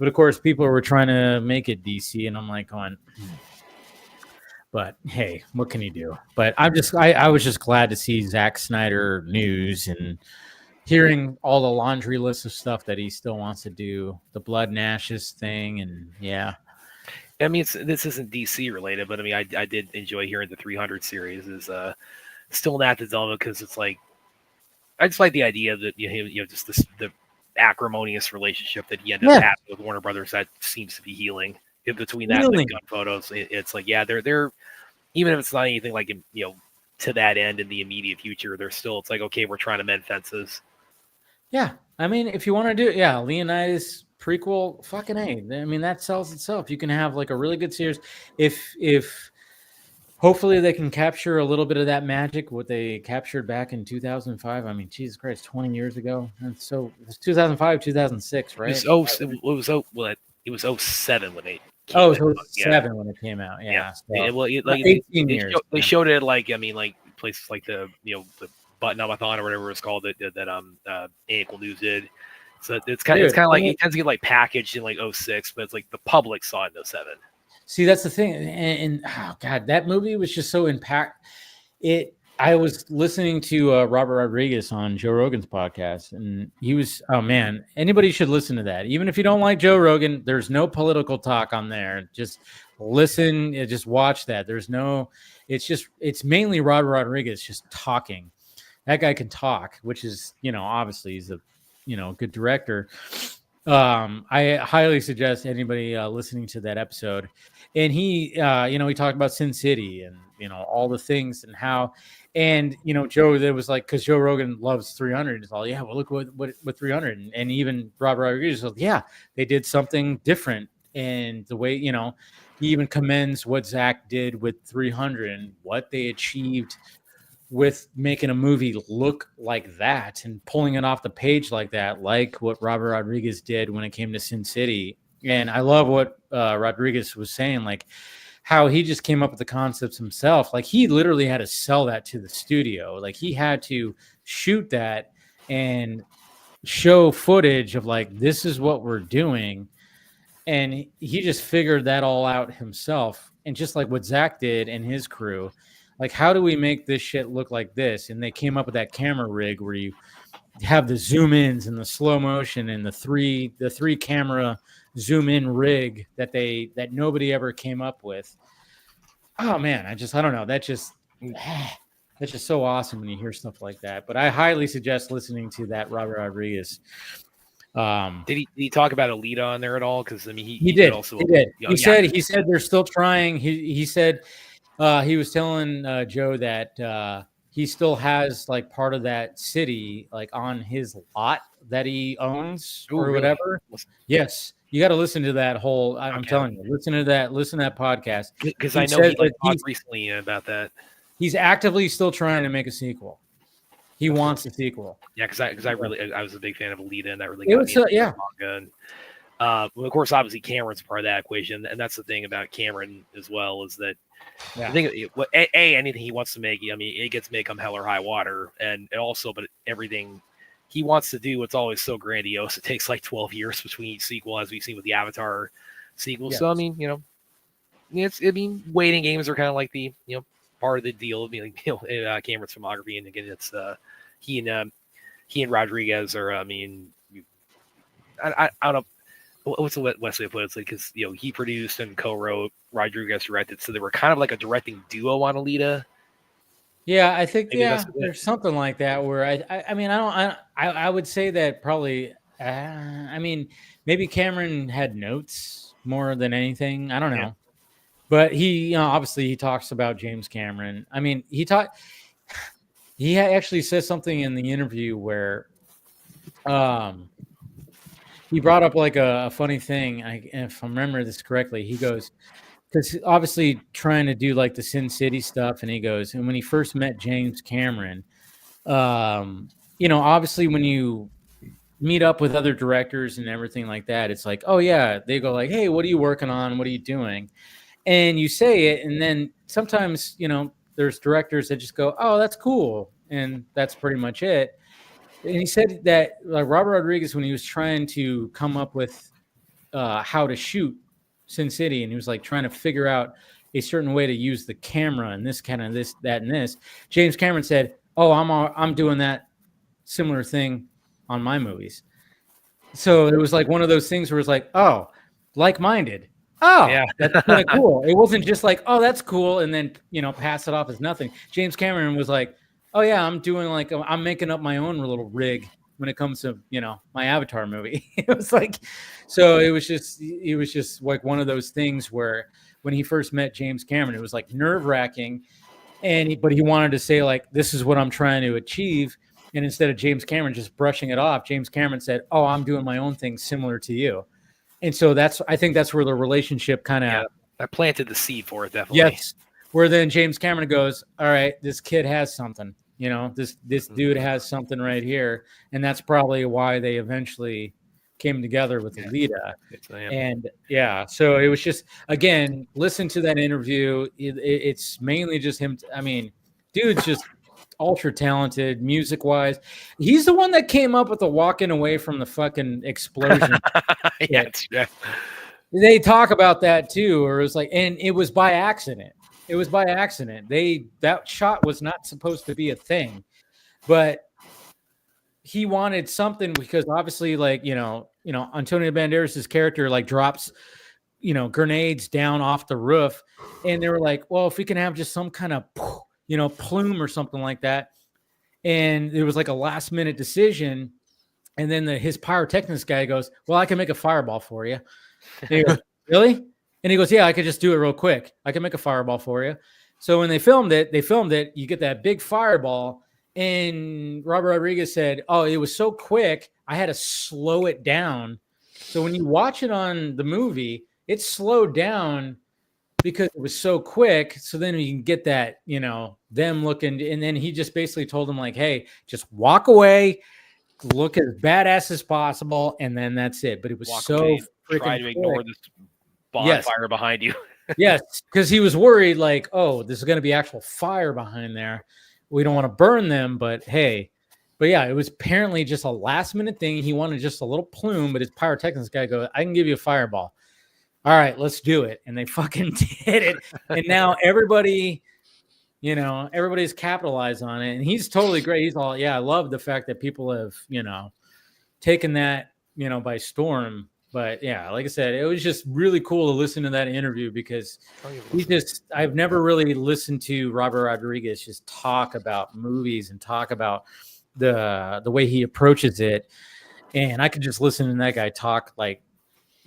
B: of course people were trying to make it DC, and I'm like going, but hey, what can you do? But I was just glad to see Zack Snyder news and hearing all the laundry list of stuff that he still wants to do, the Blood and Ashes thing, and yeah.
H: I mean, this isn't DC related, but I mean, I did enjoy hearing the 300 series is still not developed because it's like I just like the idea that just the acrimonious relationship that he ended up having with Warner Brothers that seems to be healing in between that and the gun photos. It's like they're even if it's not anything like to that end in the immediate future, they're still it's like okay, we're trying to mend fences.
B: Yeah, I mean, if you want to do Leonidas prequel, fucking A. I mean, that sells itself. You can have like a really good series. If hopefully they can capture a little bit of that magic, what they captured back in 2005. I mean, Jesus Christ, 20 years ago. And so it was 2005, 2006, right?
H: It was 07 when it
B: came out. 07 when it came out. Yeah. So, 18 years.
H: They showed it like places like the Button-Up-a-thon or whatever it's called that Ankle News did. So it's kind of like it tends to get like packaged in like 06, but it's like the public saw it in 07.
B: See, that's the thing, and oh god, that movie was just so I was listening to Robert Rodriguez on Joe Rogan's podcast, and he was, oh man, anybody should listen to that. Even if you don't like Joe Rogan, there's no political talk on there. Just listen, just watch that. It's mainly Robert Rodriguez just talking. That guy can talk, which is, obviously he's a, good director. I highly suggest anybody listening to that episode. And he, he talked about Sin City and, all the things and how, and, Joe, there was like, because Joe Rogan loves 300. It's all, yeah, well, look what 300. And even Robert Rodriguez was, yeah, they did something different. And the way, he even commends what Zach did with 300 and what they achieved with making a movie look like that and pulling it off the page like that, like what Robert Rodriguez did when it came to Sin City. And I love what Rodriguez was saying, like how he just came up with the concepts himself. Like he literally had to sell that to the studio. Like he had to shoot that and show footage of like, this is what we're doing. And he just figured that all out himself. And just like what Zach did and his crew, like, how do we make this shit look like this? And they came up with that camera rig where you have the zoom ins and the slow motion and the three camera zoom in rig that nobody ever came up with. Oh man, I don't know. That's just so awesome when you hear stuff like that. But I highly suggest listening to that Robert Rodriguez.
H: Did he talk about Alita on there at all? Because I mean, he
B: did.
H: Also,
B: he did. He said they're still trying. He said. He was telling Joe that he still has like part of that city like on his lot that he owns or whatever. Yes, you got to listen to that whole. I'm telling you, listen to that podcast
H: because I know he talked recently about that.
B: He's actively still trying to make a sequel. He wants a sequel.
H: Yeah, because I was a big fan of Alita, and that really got me into the manga. And, well, of course, obviously Cameron's part of that equation, and that's the thing about Cameron as well is that. Yeah. I think anything he wants to make, I mean, it gets to make him hell or high water, and also, but everything he wants to do, it's always so grandiose. It takes like 12 years between each sequel, as we've seen with the Avatar sequel. Yes. So I mean, waiting games are kind of like the part of the deal. Cameron's filmography, and again, it's he and Rodriguez are. I mean, I don't know. What's the Wesley put? It's like because he produced and co-wrote, Rodriguez directed, so they were kind of like a directing duo on Alita.
B: Yeah, I think there's something like that where I would say that probably. I mean, maybe Cameron had notes more than anything. I don't know, but he obviously he talks about James Cameron. I mean, he actually says something in the interview where, he brought up like a funny thing. If I remember this correctly, he goes, because obviously trying to do like the Sin City stuff. And he goes, and when he first met James Cameron, obviously when you meet up with other directors and everything like that, it's like, oh yeah, they go like, hey, what are you working on? What are you doing? And you say it. And then sometimes, there's directors that just go, oh, that's cool, and that's pretty much it. And he said that Robert Rodriguez, when he was trying to come up with how to shoot Sin City, and he was like trying to figure out a certain way to use the camera and this kind of this, that, and this, James Cameron said, oh, I'm doing that similar thing on my movies. So it was like one of those things where it's like, oh, like-minded. Oh, yeah. That's kind of cool. It wasn't just like, oh, that's cool, and then, you know, pass it off as nothing. James Cameron was like, oh yeah, I'm making up my own little rig when it comes to, you know, my Avatar movie. It was like, so it was just like one of those things where when he first met James Cameron, it was like nerve-wracking, but he wanted to say like, this is what I'm trying to achieve. And instead of James Cameron just brushing it off, James Cameron said, oh, I'm doing my own thing similar to you. And so I think that's where the relationship kind of,
H: I planted the seed for it, definitely.
B: Yes. Where then James Cameron goes, all right, this kid has something, you know, this dude has something right here. And that's probably why they eventually came together with Alita. And yeah, so it was just, again, listen to that interview. It's mainly just him. I mean, dude's just ultra talented music wise. He's the one that came up with the walking away from the fucking explosion. Yeah. They talk about that too, or it was like, and it was by accident. It was by accident. That shot was not supposed to be a thing, but he wanted something because obviously, like, you know, Antonio Banderas' character like drops, you know, grenades down off the roof, and they were like, well, if we can have just some kind of, you know, plume or something like that. And it was like a last minute decision. And then his pyrotechnics guy goes, well, I can make a fireball for you. And he goes, really? And he goes, yeah, I could just do it real quick. I can make a fireball for you. So when they filmed it, you get that big fireball. And Robert Rodriguez said, oh, it was so quick, I had to slow it down. So when you watch it on the movie, it's slowed down because it was so quick. So then you can get that, you know, them looking. And then he just basically told them like, hey, just walk away, look as badass as possible. And then that's it. But it was freaking
H: try to ignore this bonfire behind you.
B: Yes, because he was worried like, oh, this is going to be actual fire behind there. We don't want to burn them, but hey. But yeah, it was apparently just a last minute thing. He wanted just a little plume, but his pyrotechnics guy goes, I can give you a fireball. All right, let's do it. And they fucking did it. And now everybody, you know, everybody's capitalized on it. And he's totally great. He's all, yeah, I love the fact that people have, you know, taken that, you know, by storm. But yeah, like I said, it was just really cool to listen to that interview because I've never really listened to Robert Rodriguez just talk about movies and talk about the way he approaches it. And I could just listen to that guy talk like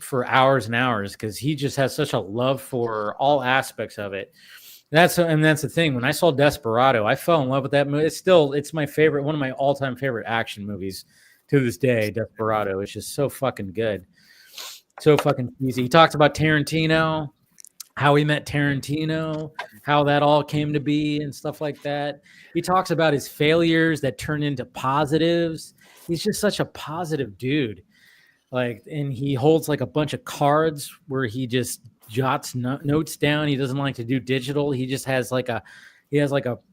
B: for hours and hours because he just has such a love for all aspects of it. That's the thing. When I saw Desperado, I fell in love with that movie. It's my favorite, one of my all-time favorite action movies to this day. Desperado. It's just so fucking good. So fucking easy. He talks about Tarantino, how he met Tarantino, how that all came to be and stuff like that. He talks about his failures that turned into positives. He's just such a positive dude. Like, and he holds like a bunch of cards where he just jots notes down. He doesn't like to do digital. He just has like a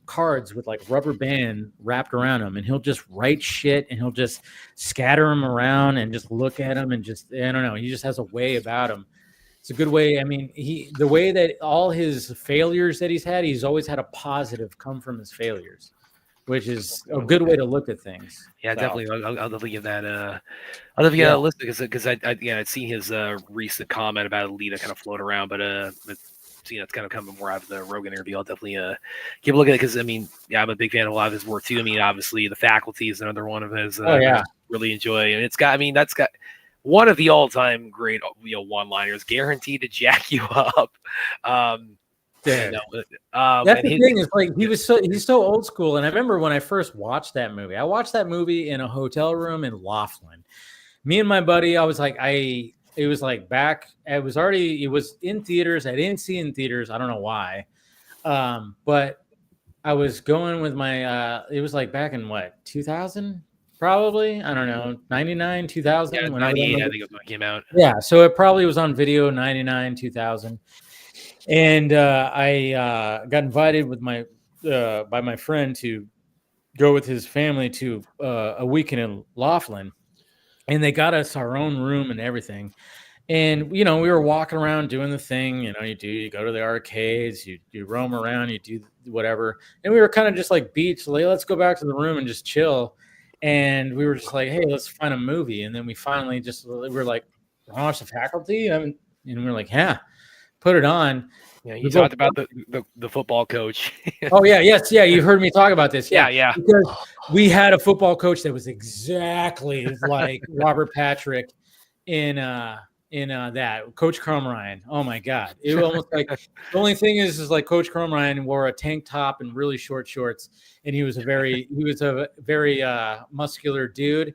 B: cards with like rubber band wrapped around him, and he'll just write shit and he'll just scatter them around and just look at them and just, I don't know. He just has a way about him. It's a good way. I mean, the way that all his failures that he's had, he's always had a positive come from his failures, which is a good way to look at things.
H: Yeah, so. Definitely. I'll definitely give that. I'll definitely give that a listen because I'd seen his recent comment about Alita kind of float around, but it's kind of coming more out of the Rogan interview. I'll definitely give a look at it because I mean, yeah, I'm a big fan of a lot of his work too. I mean, obviously, The Faculty is another one of his. Really enjoy, and that's got one of the all-time great one-liners, guaranteed to jack you up.
B: That's the thing is like he's so old school. And I remember when I first watched that movie, I watched that movie in a hotel room in Laughlin. Me and my buddy, it was in theaters. I didn't see it in theaters. I don't know why. But I was going with my it was like back in 2000 probably. I don't know, 99, 2000.
H: Yeah, 98, I think it came out.
B: Yeah, so it probably was on video 99, 2000. And I got invited with my by my friend to go with his family to a weekend in Laughlin, and they got us our own room and everything. And we were walking around doing the thing, you go to the arcades, you roam around, you do whatever. And we were kind of just like beach, like, let's go back to the room and just chill. And we were just like, hey, let's find a movie. And then we finally we were like, watch The Faculty? And we were like, yeah, put it on.
H: Yeah, you talked about the football coach.
B: Oh yeah, yes, yeah. You've heard me talk about this.
H: Yeah.
B: Because we had a football coach that was exactly like Robert Patrick in that Coach Crumryan. Oh my God, it was almost like the only thing is like Coach Crumryan wore a tank top and really short shorts, and he was a very muscular dude,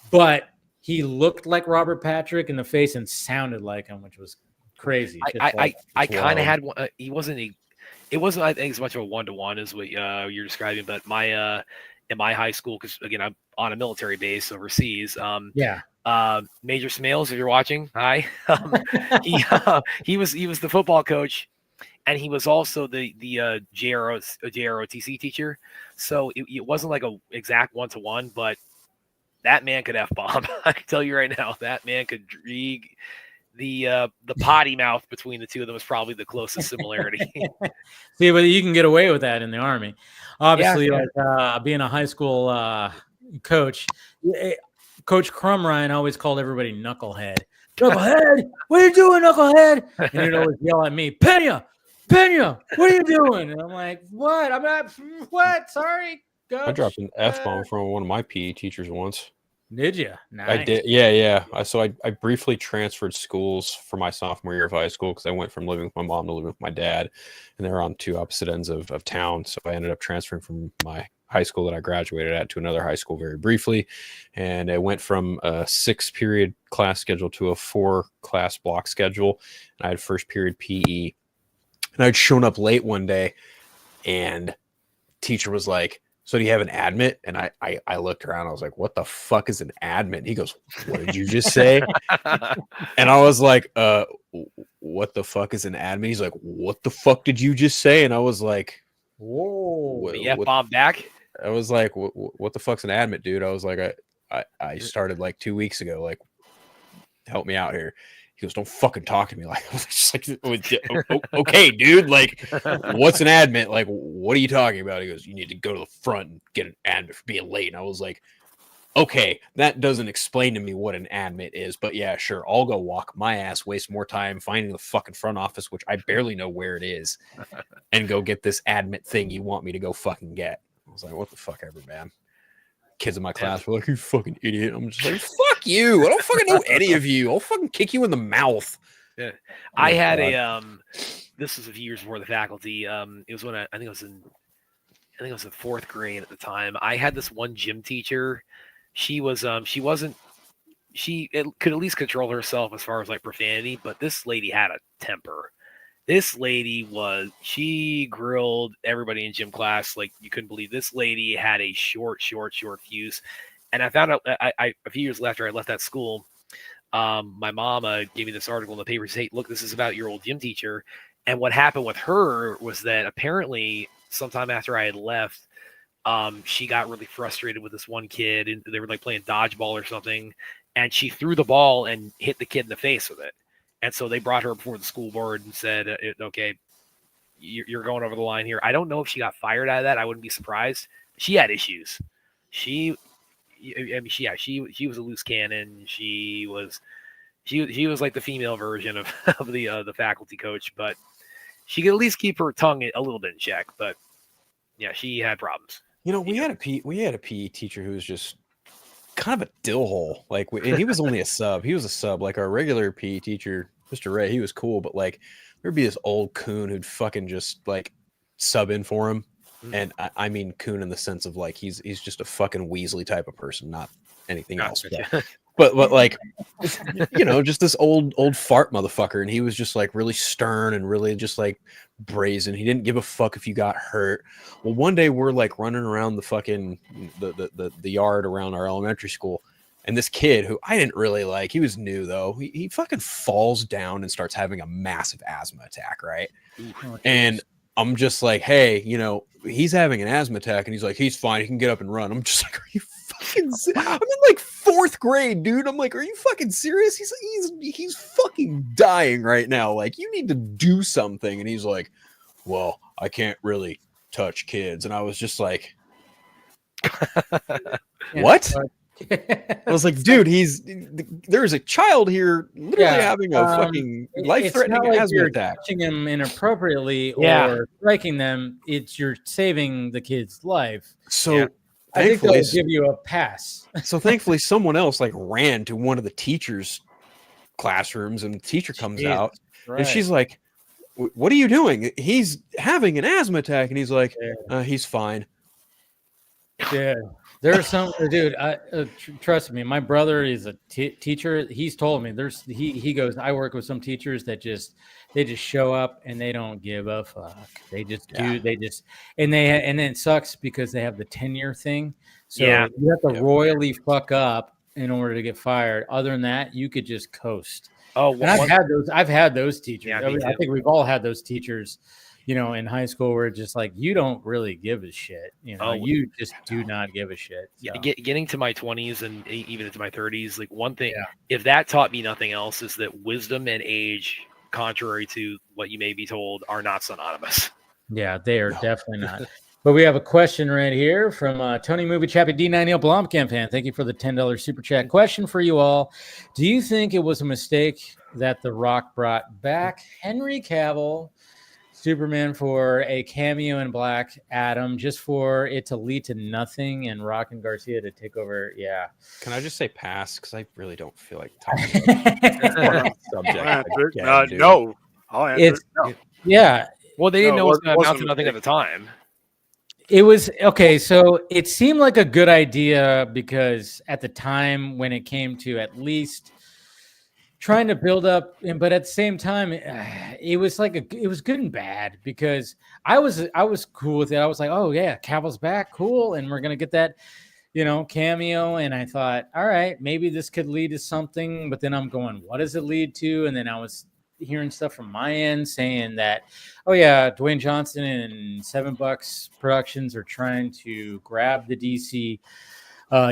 B: but he looked like Robert Patrick in the face and sounded like him, which was crazy.
H: I kind of had one. It wasn't I think as much of a 1-to-1 as what you're describing, but in my high school, because again I'm on a military base overseas. Major Smales, if you're watching, hi. He was the football coach, and he was also the JROTC teacher. So it wasn't like a exact 1-to-1, but that man could F-bomb. I can tell you right now, that man could the potty mouth between the two of them was probably the closest similarity.
B: See, but you can get away with that in the Army. Obviously, like being a high school coach, Coach Crumryan always called everybody knucklehead. Knucklehead, what are you doing, knucklehead? And he'd always yell at me, Pena, what are you doing? And I'm like, what? I'm not, what? Sorry, Coach.
D: I dropped an F-bomb from one of my PE teachers once.
B: Did you? Nice.
D: I did. Yeah. I briefly transferred schools for my sophomore year of high school because I went from living with my mom to living with my dad, and they were on two opposite ends of town. So I ended up transferring from my high school that I graduated at to another high school very briefly. And I went from a 6-period class schedule to a 4-class block schedule. And I had first period PE. And I'd shown up late one day, and teacher was like, so do you have an admit? And I looked around. I was like, what the fuck is an admit? He goes, what did you just say? And I was like, what the fuck is an admit? He's like, what the fuck did you just say? And I was like,
H: whoa. The F-bomb back?
D: I was like, what the fuck's an admit, dude? I was like, I started like 2 weeks ago. Like, help me out here. He goes, don't fucking talk to me. Like, I was just like, okay, dude. Like, what's an admit? Like, what are you talking about? He goes, you need to go to the front and get an admit for being late. And I was like, okay, that doesn't explain to me what an admit is. But yeah, sure. I'll go walk my ass, waste more time finding the fucking front office, which I barely know where it is, and go get this admit thing you want me to go fucking get. I was like, what the fuck ever, man. Kids in my class were like, you fucking idiot. I'm just like, fuck you. I don't fucking know any of you. I'll fucking kick you in the mouth.
H: Yeah. I had this was a few years before the faculty. It was when I think it was in the 4th grade at the time. I had this one gym teacher. She could at least control herself as far as like profanity, but this lady had a temper. This lady she grilled everybody in gym class like you couldn't believe. This lady had a short fuse. And I found out a few years after I left that school, my mom gave me this article in the paper. Say, look, this is about your old gym teacher. And what happened with her was that apparently sometime after I had left, she got really frustrated with this one kid, and they were like playing dodgeball or something. And she threw the ball and hit the kid in the face with it. And so they brought her before the school board and said, okay, you're going over the line here. I don't know if she got fired out of that. I wouldn't be surprised. She had issues. She was a loose cannon. She was like the female version of the faculty coach, but she could at least keep her tongue a little bit in check. But yeah, she had problems.
D: You know, we had a PE teacher who was just kind of a dill hole. Like, and he was only a sub. He was a sub. Like our regular PE teacher, Mr. Ray, he was cool, but like there'd be this old coon who'd fucking just like sub in for him. And I mean coon in the sense of like he's just a fucking Weasley type of person, not anything else. But like, you know, just this old fart motherfucker, and he was just like really stern and really just like brazen. He didn't give a fuck if you got hurt. Well, one day we're like running around the fucking the yard around our elementary school, and this kid who I didn't really like, he was new though, he fucking falls down and starts having a massive asthma attack, right? And I'm just like, hey, he's having an asthma attack, and he's like, he's fine, he can get up and run. I'm just like, are you fucking? I'm in like 4th grade, dude. I'm like, are you fucking serious? He's fucking dying right now. Like, you need to do something. And he's like, well, I can't really touch kids. And I was just like, what? I was like, dude, there's a child here literally having a fucking life-threatening asthma attack.
B: Touching him inappropriately
H: Yeah.
B: or striking them, you're saving the kid's life.
D: So
B: I think they'll give you a pass.
D: So thankfully, someone else like ran to one of the teachers' classrooms, and the teacher comes out, and she's like, "What are you doing? He's having an asthma attack," and he's like, "He's fine."
B: Yeah, there's some dude. Trust me, my brother is a teacher. He's told me he goes. I work with some teachers that they just show up and they don't give a fuck. They just do. They just and then it sucks because they have the tenure thing. So you have to royally fuck up in order to get fired. Other than that, you could just coast.
H: Oh,
B: and I've had those teachers.
H: Yeah,
B: I think we've all had those teachers. In high school, where it's just like you don't really give a shit. You just do not give a shit. So.
H: Getting to my 20s and even into my 30s, like one thing, if that taught me nothing else, is that wisdom and age, contrary to what you may be told, are not synonymous.
B: Yeah, they are definitely not. But we have a question right here from Tony Movie Chappie D9 Neil Blomkamp fan. Thank you for the $10 super chat. Question for you all: do you think it was a mistake that The Rock brought back Henry Cavill Superman for a cameo in Black Adam, just for it to lead to nothing and Rock and Garcia to take over? Yeah.
D: Can I just say pass? Because I really don't feel like talking about this subject.
A: No. I'll answer no.
B: Yeah.
H: Well, they didn't know it was going to amount to nothing at the time.
B: It was okay. So it seemed like a good idea because at the time when it came to at least trying to build up, but at the same time, it was like it was good and bad because I was cool with it. I was like, oh yeah, Cavill's back, cool, and we're gonna get that, cameo. And I thought, all right, maybe this could lead to something. But then I'm going, what does it lead to? And then I was hearing stuff from my end saying that, oh yeah, Dwayne Johnson and $7 Productions are trying to grab the DC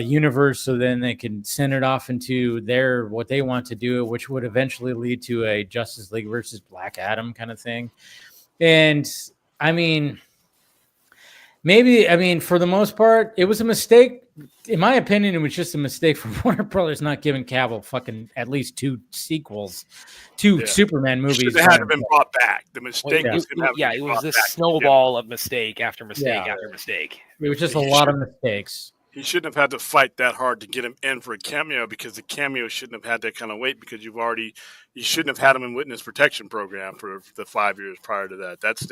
B: universe so then they can send it off into what they want to do, which would eventually lead to a Justice League versus Black Adam kind of thing. And I mean, for the most part, it was a mistake. In my opinion, it was just a mistake for Warner Brothers not giving Cavill fucking at least 2 sequels, 2 Superman movies.
A: It had been brought back. The mistake was
H: it was this snowball of mistake after mistake after mistake.
B: It was just a lot of mistakes.
A: He shouldn't have had to fight that hard to get him in for a cameo because the cameo shouldn't have had that kind of weight because you shouldn't have had him in witness protection program for the 5 years prior to that. That's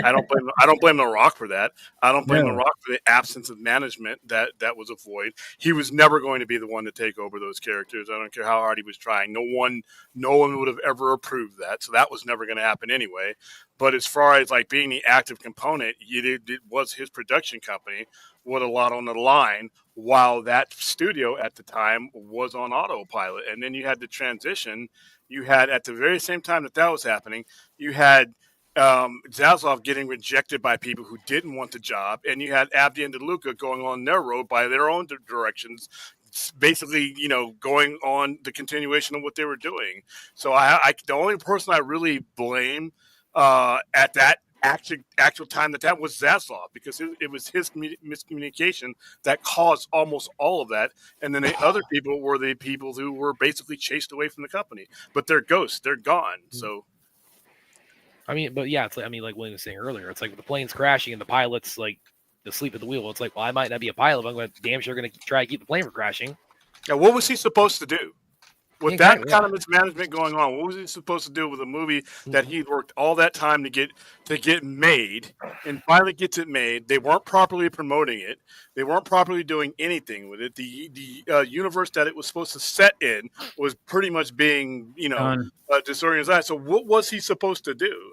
A: I don't blame The Rock for that. I don't blame The Rock for the absence of management that was a void. He was never going to be the one to take over those characters. I don't care how hard he was trying. No one would have ever approved that. So that was never going to happen anyway. But as far as like being the active component, it was his production company with a lot on the line while that studio at the time was on autopilot. And then you had the transition. You had at the very same time that was happening, you had Zaslav getting rejected by people who didn't want the job. And you had Abdi and DeLuca going on their road by their own directions, basically, going on the continuation of what they were doing. So the only person I really blame at that actual time that was Zaslav, because it was his miscommunication that caused almost all of that, and then the other people were the people who were basically chased away from the company. But they're ghosts; they're gone. So,
H: but yeah, it's like like William was saying earlier, it's like the plane's crashing and the pilot's like asleep at the wheel. It's like, well, I might not be a pilot, but I'm damn sure going to try to keep the plane from crashing.
A: Now, what was he supposed to do? With that kind of mismanagement going on, what was he supposed to do with a movie that he'd worked all that time to get made, and finally gets it made? They weren't properly promoting it. They weren't properly doing anything with it. The universe that it was supposed to set in was pretty much being, disorganized. So what was he supposed to do?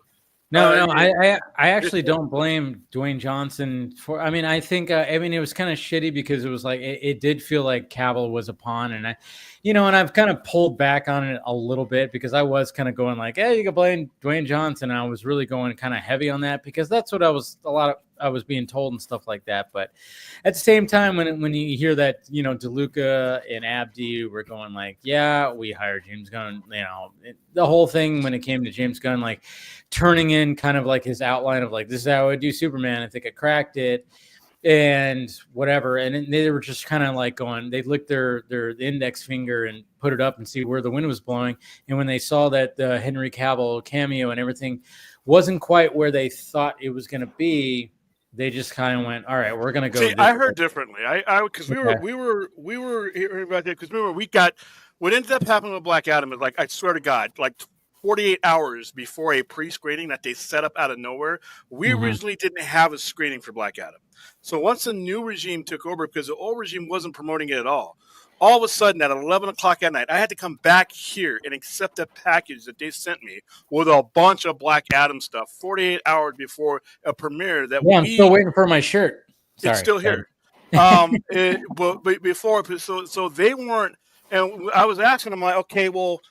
B: No, I actually don't blame Dwayne Johnson for. I mean, I think it was kind of shitty because it was like it did feel like Cavill was a pawn, and and I've kind of pulled back on it a little bit because I was kind of going like, hey, you can blame Dwayne Johnson, and I was really going kind of heavy on that because that's what I was being told and stuff like that. But at the same time, when you hear that, DeLuca and Abdi were going like, yeah, we hired James Gunn, the whole thing when it came to James Gunn, like turning in kind of like his outline of like, this is how I do Superman. I think I cracked it and whatever. And they were just kind of like going, they licked their index finger and put it up and see where the wind was blowing. And when they saw that the Henry Cavill cameo and everything wasn't quite where they thought it was going to be, they just kind of went, all right, we're going to go.
A: See, I heard differently. Because we were hearing about that because remember what ended up happening with Black Adam is like, I swear to God, like 48 hours before a pre-screening that they set up out of nowhere, we originally didn't have a screening for Black Adam. So once the new regime took over, because the old regime wasn't promoting it at all of a sudden at 11 o'clock at night, I had to come back here and accept a package that they sent me with a bunch of Black Adam stuff 48 hours before a premiere.
B: I'm still waiting for my shirt. Sorry,
A: it's still here. But before, so they weren't, and I was asking them like, okay, well,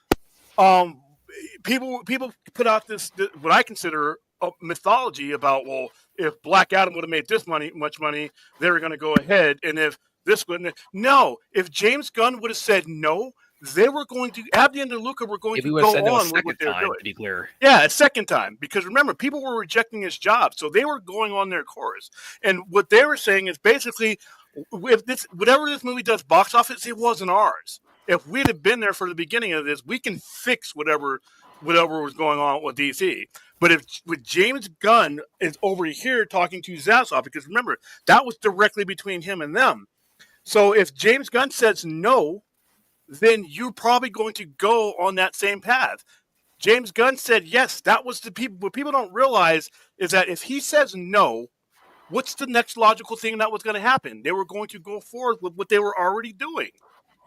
A: people put out this what I consider a mythology about, well, if Black Adam would have made this much money, they were going to go ahead, and if this wouldn't. No, if James Gunn would have said no, they were going to. Abdi and DeLuca were going to go on with what they were doing.
H: To be clear,
A: yeah, a second time, because remember, people were rejecting his job, so they were going on their course. And what they were saying is basically, if whatever this movie does box office, it wasn't ours. If we'd have been there for the beginning of this, we can fix whatever was going on with DC. But if with James Gunn is over here talking to Zaslav, because remember, that was directly between him and them. So if James Gunn says no, then you're probably going to go on that same path. James Gunn said yes. That was the people. What people don't realize is that if he says no, what's the next logical thing that was going to happen? They were going to go forward with what they were already doing.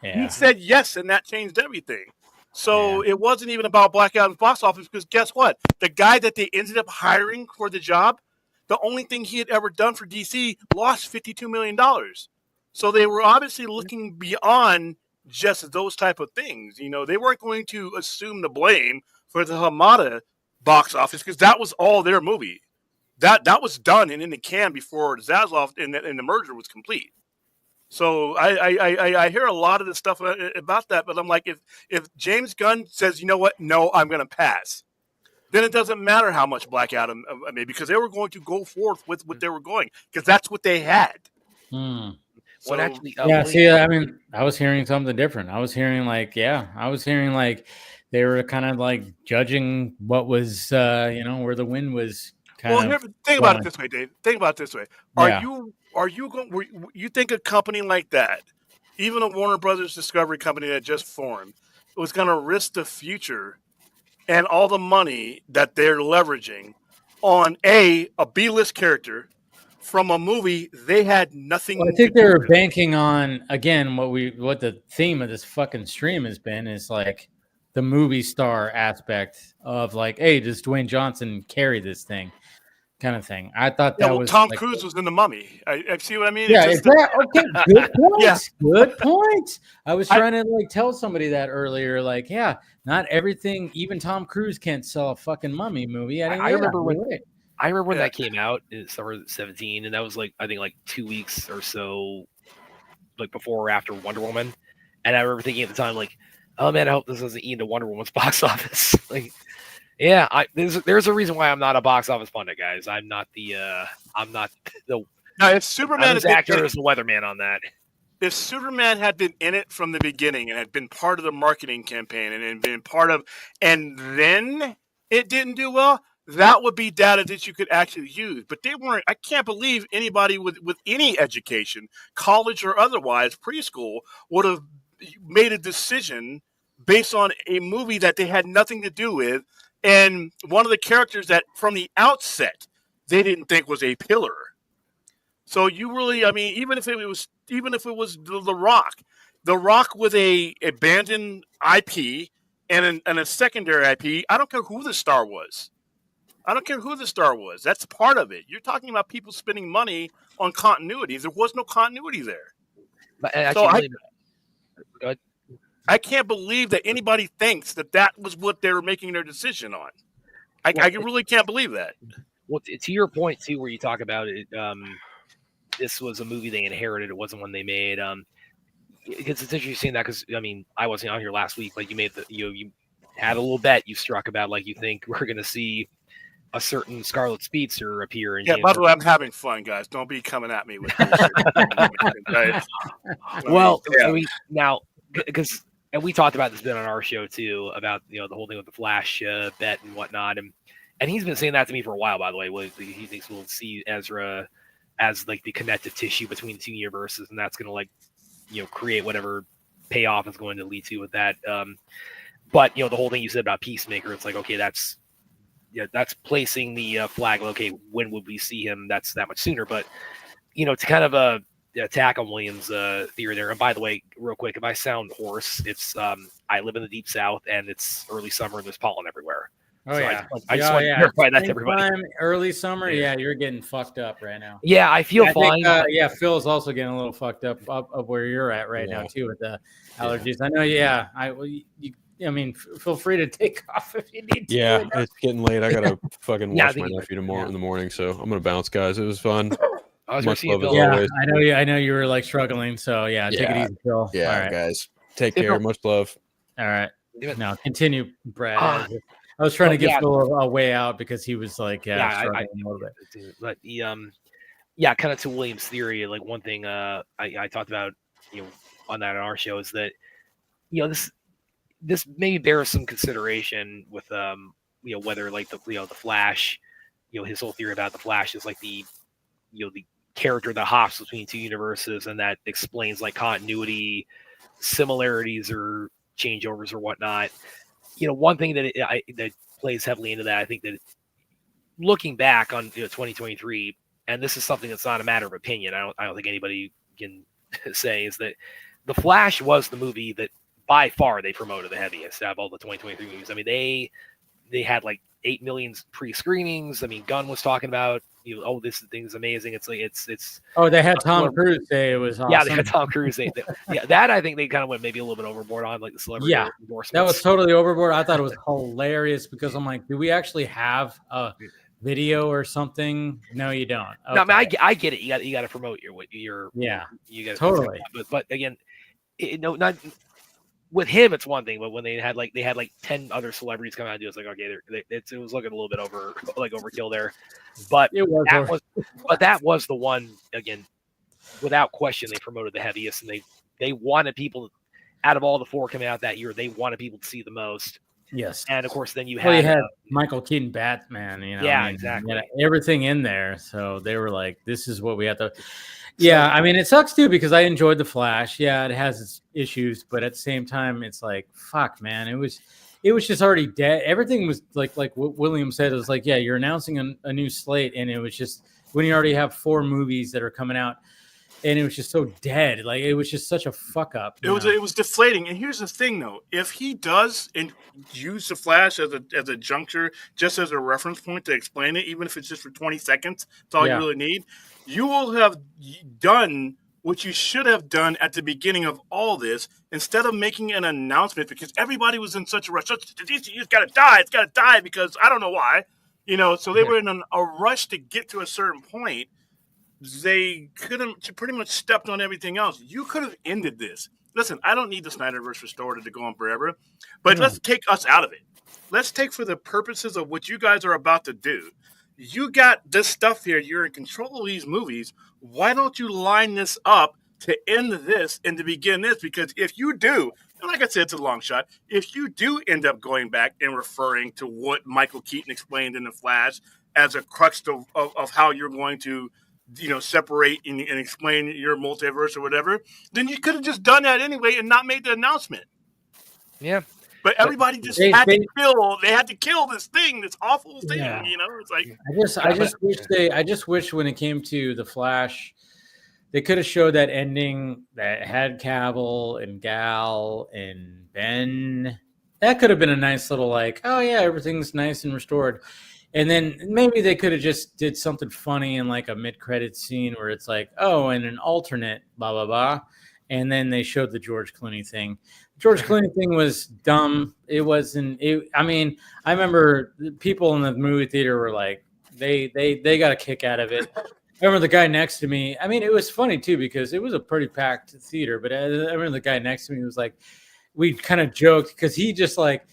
A: Yeah. He said yes, and that changed everything. So it wasn't even about Black Adam's box office, because guess what? The guy that they ended up hiring for the job, the only thing he had ever done for DC, lost $52 million. So they were obviously looking beyond just those type of things. They weren't going to assume the blame for the Hamada box office, because that was all their movie. That was done and in the can before Zaslav and the merger was complete. So I hear a lot of the stuff about that, but I'm like, if James Gunn says, you know what, no, I'm going to pass, then it doesn't matter how much Black Adam made, because they were going to go forth with what they were going, because that's what they had.
B: So, I mean, I was hearing something different. I was hearing like they were kind of like judging what was, where the wind was.
A: Think about it this way, Dave. Think about it this way. You think a company like that, even a Warner Brothers Discovery company that just formed, was going to risk the future and all the money that they're leveraging on a B-list character from a movie they had nothing to do with?
B: I think they were banking on, again, what the theme of this fucking stream has been is like the movie star aspect of like, hey, does Dwayne Johnson carry this thing? Kind of thing. I thought that was
A: Tom Cruise was in The Mummy. I see what I mean.
B: Yeah, okay. Good point. Good point. I was trying to like tell somebody that earlier. Like, yeah, not everything. Even Tom Cruise can't sell a fucking mummy movie. I remember
H: when that came out in summer 2017, and that was like I think like 2 weeks or so, like before or after Wonder Woman. And I remember thinking at the time, like, oh man, I hope this doesn't eat into Wonder Woman's box office. Like. Yeah, there's a reason why I'm not a box office pundit, guys. I'm not the.
A: No, if Superman
H: I'm as accurate as the weatherman on that.
A: If Superman had been in it from the beginning and had been part of the marketing campaign and had been part of, and then it didn't do well, that would be data that you could actually use. But they weren't. I can't believe anybody with any education, college or otherwise, preschool, would have made a decision based on a movie that they had nothing to do with. And one of the characters that from the outset they didn't think was a pillar. So you really, I mean, even if it was The Rock with a abandoned IP and a secondary IP, I don't care who the star was. I don't care who the star was. That's part of it. You're talking about people spending money on continuity. There was no continuity there.
H: But actually, go ahead.
A: I can't believe that anybody thinks that was what they were making their decision on. I really can't believe that.
H: Well, to your point too, where you talk about it, this was a movie they inherited. It wasn't one they made. It's interesting that because I mean I wasn't on here last week, but you made you had a little bet you struck about like you think we're going to see a certain Scarlet Speedster appear in.
A: Yeah, by the way, I'm having fun, guys. Don't be coming at me with bullshit. Right?
H: Well, yeah. I mean, now because and we talked about this bit on our show too about the whole thing with the Flash bet and whatnot, and he's been saying that to me for a while. By the way, he thinks we'll see Ezra as like the connective tissue between the two universes, and that's going to like create whatever payoff is going to lead to with that. But the whole thing you said about Peacemaker, it's like okay, that's placing the flag. Okay, when would we see him? That's that much sooner. But to kind of attack on Williams' theory there. And by the way, real quick, if I sound hoarse, it's I live in the deep south and it's early summer and there's pollen everywhere.
B: Oh, so
H: yeah. I just want to clarify that to everybody.
B: Early summer, yeah, you're getting fucked up right now.
H: Yeah, I feel fine.
B: Phil's also getting a little fucked up where you're at right now too with the allergies. I know. I mean, feel free to take off if you need to.
D: Yeah, it's getting late. I gotta fucking watch my nephew tomorrow in the morning, so I'm gonna bounce, guys. It was fun.
B: Much love as always. I know you were like struggling, so take it easy, Phil.
D: Yeah, all right. Guys, take care. Much love.
B: All right, now continue, Brad. I was trying to get Phil a way out because he was like, struggling a little bit.
H: But kind of to Williams' theory, like one thing I talked about, on that on our show is that, this maybe bears some consideration with, whether like the Flash, his whole theory about the Flash is like the character that hops between two universes, and that explains like continuity, similarities, or changeovers or whatnot. One thing that plays heavily into that, I think that looking back on 2023, and this is something that's not a matter of opinion, I don't think anybody can say, is that The Flash was the movie that by far they promoted the heaviest out of all the 2023 movies. I mean, they had like 8 million pre-screenings. I mean, Gunn was talking about, this thing's amazing. It's like it's.
B: Oh, they had Tom Cruise say it was awesome.
H: Yeah, they had Tom Cruise say that. Yeah, that I think they kind of went maybe a little bit overboard on, like the celebrity.
B: Yeah, that was totally overboard. I thought it was hilarious because I'm like, do we actually have a video or something? No, you don't. Okay.
H: No, I mean, I get it. You got to promote your
B: you got totally.
H: But again, not. With him, it's one thing, but when they had like 10 other celebrities come out and do it, it's like, okay, it was looking a little bit overkill there. But that was the one, again, without question, they promoted the heaviest, and they wanted people, out of all the 4 coming out that year, they wanted people to see the most.
B: Yes.
H: And of course, then you had
B: Michael Keaton Batman,
H: Yeah, exactly.
B: Everything in there. So they were like, this is what we have to. Yeah, I mean, it sucks too because I enjoyed The Flash. Yeah, it has its issues, but at the same time, it's like, fuck, man. It was just already dead. Everything was like what William said. It was like, yeah, you're announcing a new slate, and it was just when you already have 4 movies that are coming out, and it was just so dead. Like it was just such a fuck up.
A: It was deflating. And here's the thing, though: if he does use the Flash as a juncture, just as a reference point to explain it, even if it's just for 20 seconds, that's all you really need. You will have done what you should have done at the beginning of all this, instead of making an announcement, because everybody was in such a rush. It's got to die. It's got to die because I don't know why. So they were in a rush to get to a certain point. They couldn't pretty much stepped on everything else. You could have ended this. Listen, I don't need the Snyderverse restored to go on forever, but let's take us out of it. Let's take, for the purposes of what you guys are about to do, you got this stuff here. You're in control of these movies. Why don't you line this up to end this and to begin this? Because if you do, and like I said, it's a long shot, if you do end up going back and referring to what Michael Keaton explained in The Flash as a crux of how you're going to separate and explain your multiverse or whatever, then you could have just done that anyway and not made the announcement.
H: Yeah.
A: But everybody just had to kill this thing, this awful thing.
B: Yeah.
A: It's like
B: I just wish when it came to The Flash, they could have showed that ending that had Cavill and Gal and Ben. That could have been a nice little like, oh yeah, everything's nice and restored. And then maybe they could have just did something funny in like a mid-credit scene where it's like, oh, and an alternate, blah, blah, blah. And then they showed the George Clooney thing. George Clooney thing was dumb. It wasn't, I mean, I remember people in the movie theater were like, they got a kick out of it. I remember the guy next to me. I mean, it was funny too, because it was a pretty packed theater, but I remember the guy next to me was like, we kind of joked because he just like,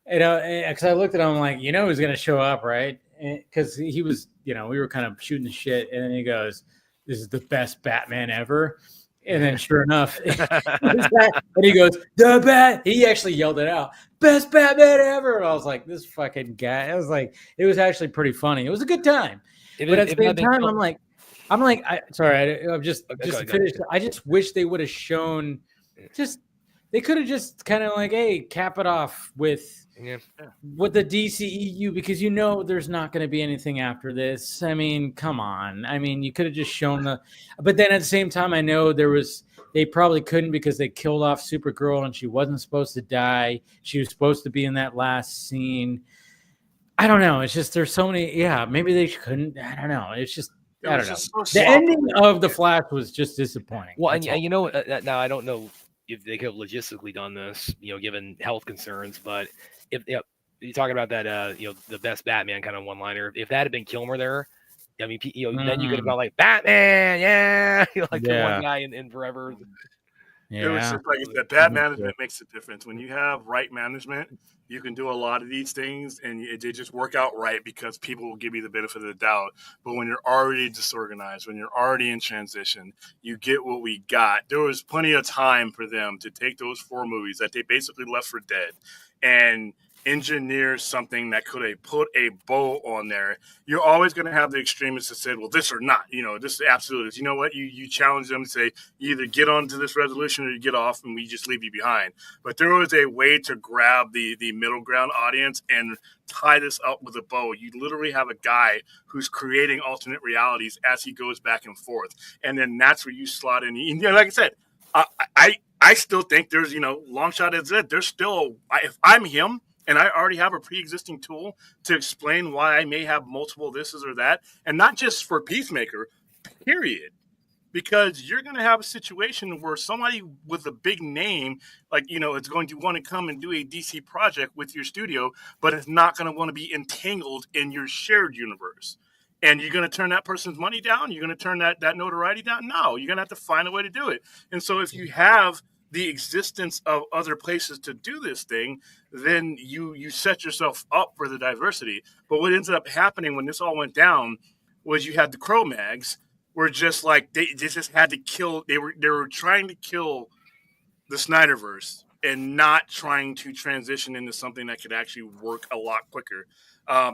B: because I looked at him like, who's going to show up, right? Because he was, we were kind of shooting the shit. And then he goes, this is the best Batman ever. And then sure enough, and he goes, the bat. He actually yelled it out, best Batman ever. And I was like, this fucking guy. I was like, it was actually pretty funny. It was a good time. But at the same time, I'm just finished. I just wish they would have shown they could have just kind of like, hey, cap it off with the DCEU, because there's not going to be anything after this. I mean, come on. I mean, you could have just shown but then at the same time, I know they probably couldn't because they killed off Supergirl and she wasn't supposed to die. She was supposed to be in that last scene. I don't know. It's just, there's so many. Yeah, maybe they couldn't. I don't know. It's just, I don't know. So the ending of The Flash was just disappointing.
H: Well, and now I don't know if they could have logistically done this, given health concerns, but if you're talking about that, the best Batman kind of one-liner, if that had been Kilmer there, I mean, then you could have gone like Batman, yeah, the one guy in Forever.
A: Yeah. It was just like that. Bad management makes a difference. When you have right management, you can do a lot of these things, and they just work out right because people will give you the benefit of the doubt. But when you're already disorganized, when you're already in transition, you get what we got. There was plenty of time for them to take those 4 movies that they basically left for dead and engineer something that could have put a bow on there. You're always going to have the extremists that said, well, this or not, this is absolute. You know what? You challenge them to say, you either get onto this resolution or you get off and we just leave you behind. But there was a way to grab the middle ground audience and tie this up with a bow. You literally have a guy who's creating alternate realities as he goes back and forth. And then that's where you slot in. Like I said, I still think there's, long shot as it, there's still, if I'm him, and I already have a pre-existing tool to explain why I may have multiple thises or that, and not just for Peacemaker, period. Because you're going to have a situation where somebody with a big name, it's going to want to come and do a DC project with your studio, but it's not going to want to be entangled in your shared universe. And you're going to turn that person's money down? You're going to turn that notoriety down? No, you're going to have to find a way to do it. And so if you have the existence of other places to do this thing, then you set yourself up for the diversity. But what ended up happening when this all went down was you had the Cro-Mags were just like, they just had to kill, they were trying to kill the Snyderverse and not trying to transition into something that could actually work a lot quicker.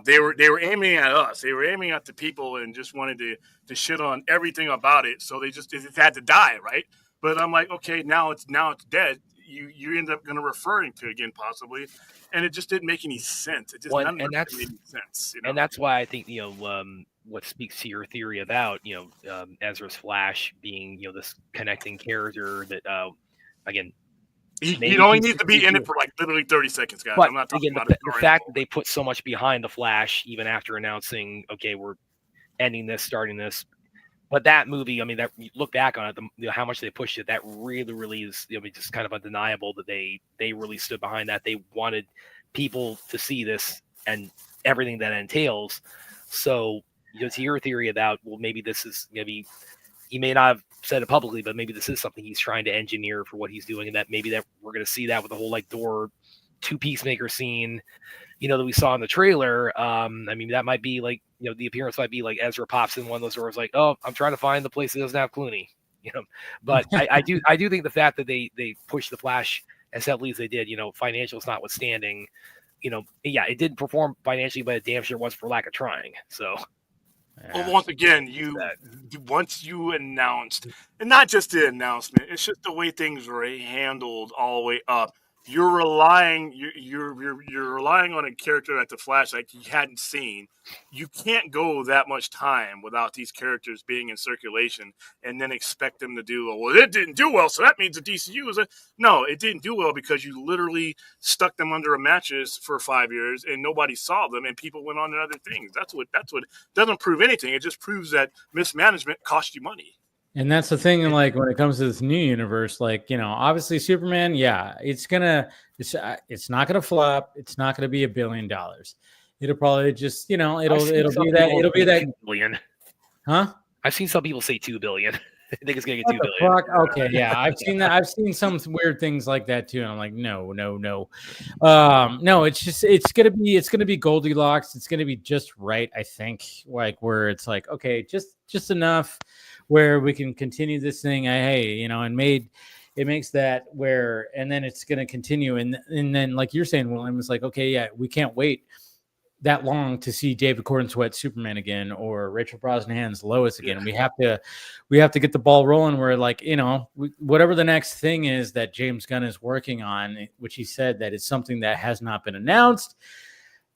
A: They were aiming at us. They were aiming at the people and just wanted to shit on everything about it. So they just had to die, right? But I'm like, okay, now it's dead. You end up going to referring to it again, possibly, and it just didn't make any sense. It just made any sense.
H: And that's why I think what speaks to your theory about Ezra's Flash being this connecting character that again.
A: He only needs to be in it for like literally 30 seconds, guys.
H: But
A: I'm not talking
H: again,
A: about
H: the fact that they put so much behind the Flash, even after announcing, okay, we're ending this, starting this. But that movie, I mean, that you look back on it, how much they pushed it, that really is, just kind of undeniable that they really stood behind that. They wanted people to see this and everything that entails. So, to your theory about, well, maybe he may not have said it publicly, but maybe this is something he's trying to engineer for what he's doing, and that maybe that we're going to see that with the whole door 2 Peacemaker scene, that we saw in the trailer. I mean, that might be the appearance might be like Ezra pops in one of those doors, like, oh, I'm trying to find the place that doesn't have Clooney, But I do think the fact that they pushed the Flash as heavily as they did, financials notwithstanding, yeah, it didn't perform financially, but it damn sure was for lack of trying. So.
A: Well, once again, once you announced, and not just the announcement, it's just the way things were handled all the way up. you're relying you're relying on a character at the Flash like you hadn't seen. You can't go that much time without these characters being in circulation and then expect them to do well. It didn't do well, so that means the DCU is no. It didn't do well because you literally stuck them under a mattress for 5 years and nobody saw them and people went on to other things. That's what doesn't prove anything. It just proves that mismanagement cost you money.
B: And that's the thing, like when it comes to this new universe, like, you know, obviously Superman, yeah, it's not gonna flop. It's not gonna be $1 billion. It'll probably just, you know, it'll be that
H: 2 billion.
B: Huh?
H: I've seen some people say 2 billion. I think it's gonna get 2 billion.
B: Fuck? Okay, yeah, I've seen that. I've seen some weird things like that too, and I'm like, no. No, it's gonna be Goldilocks. It's gonna be just right, I think, like where it's like, okay, just enough where we can continue this thing. Hey, you know, and it makes that where, and then it's gonna continue, and then like you're saying, William, it's like, okay, yeah, we can't wait that long to see David Gordon-Sweat's Superman again or Rachel Brosnahan's Lois again. Yeah. We have to get the ball rolling where, like, you know, whatever the next thing is that James Gunn is working on, which he said that it's something that has not been announced.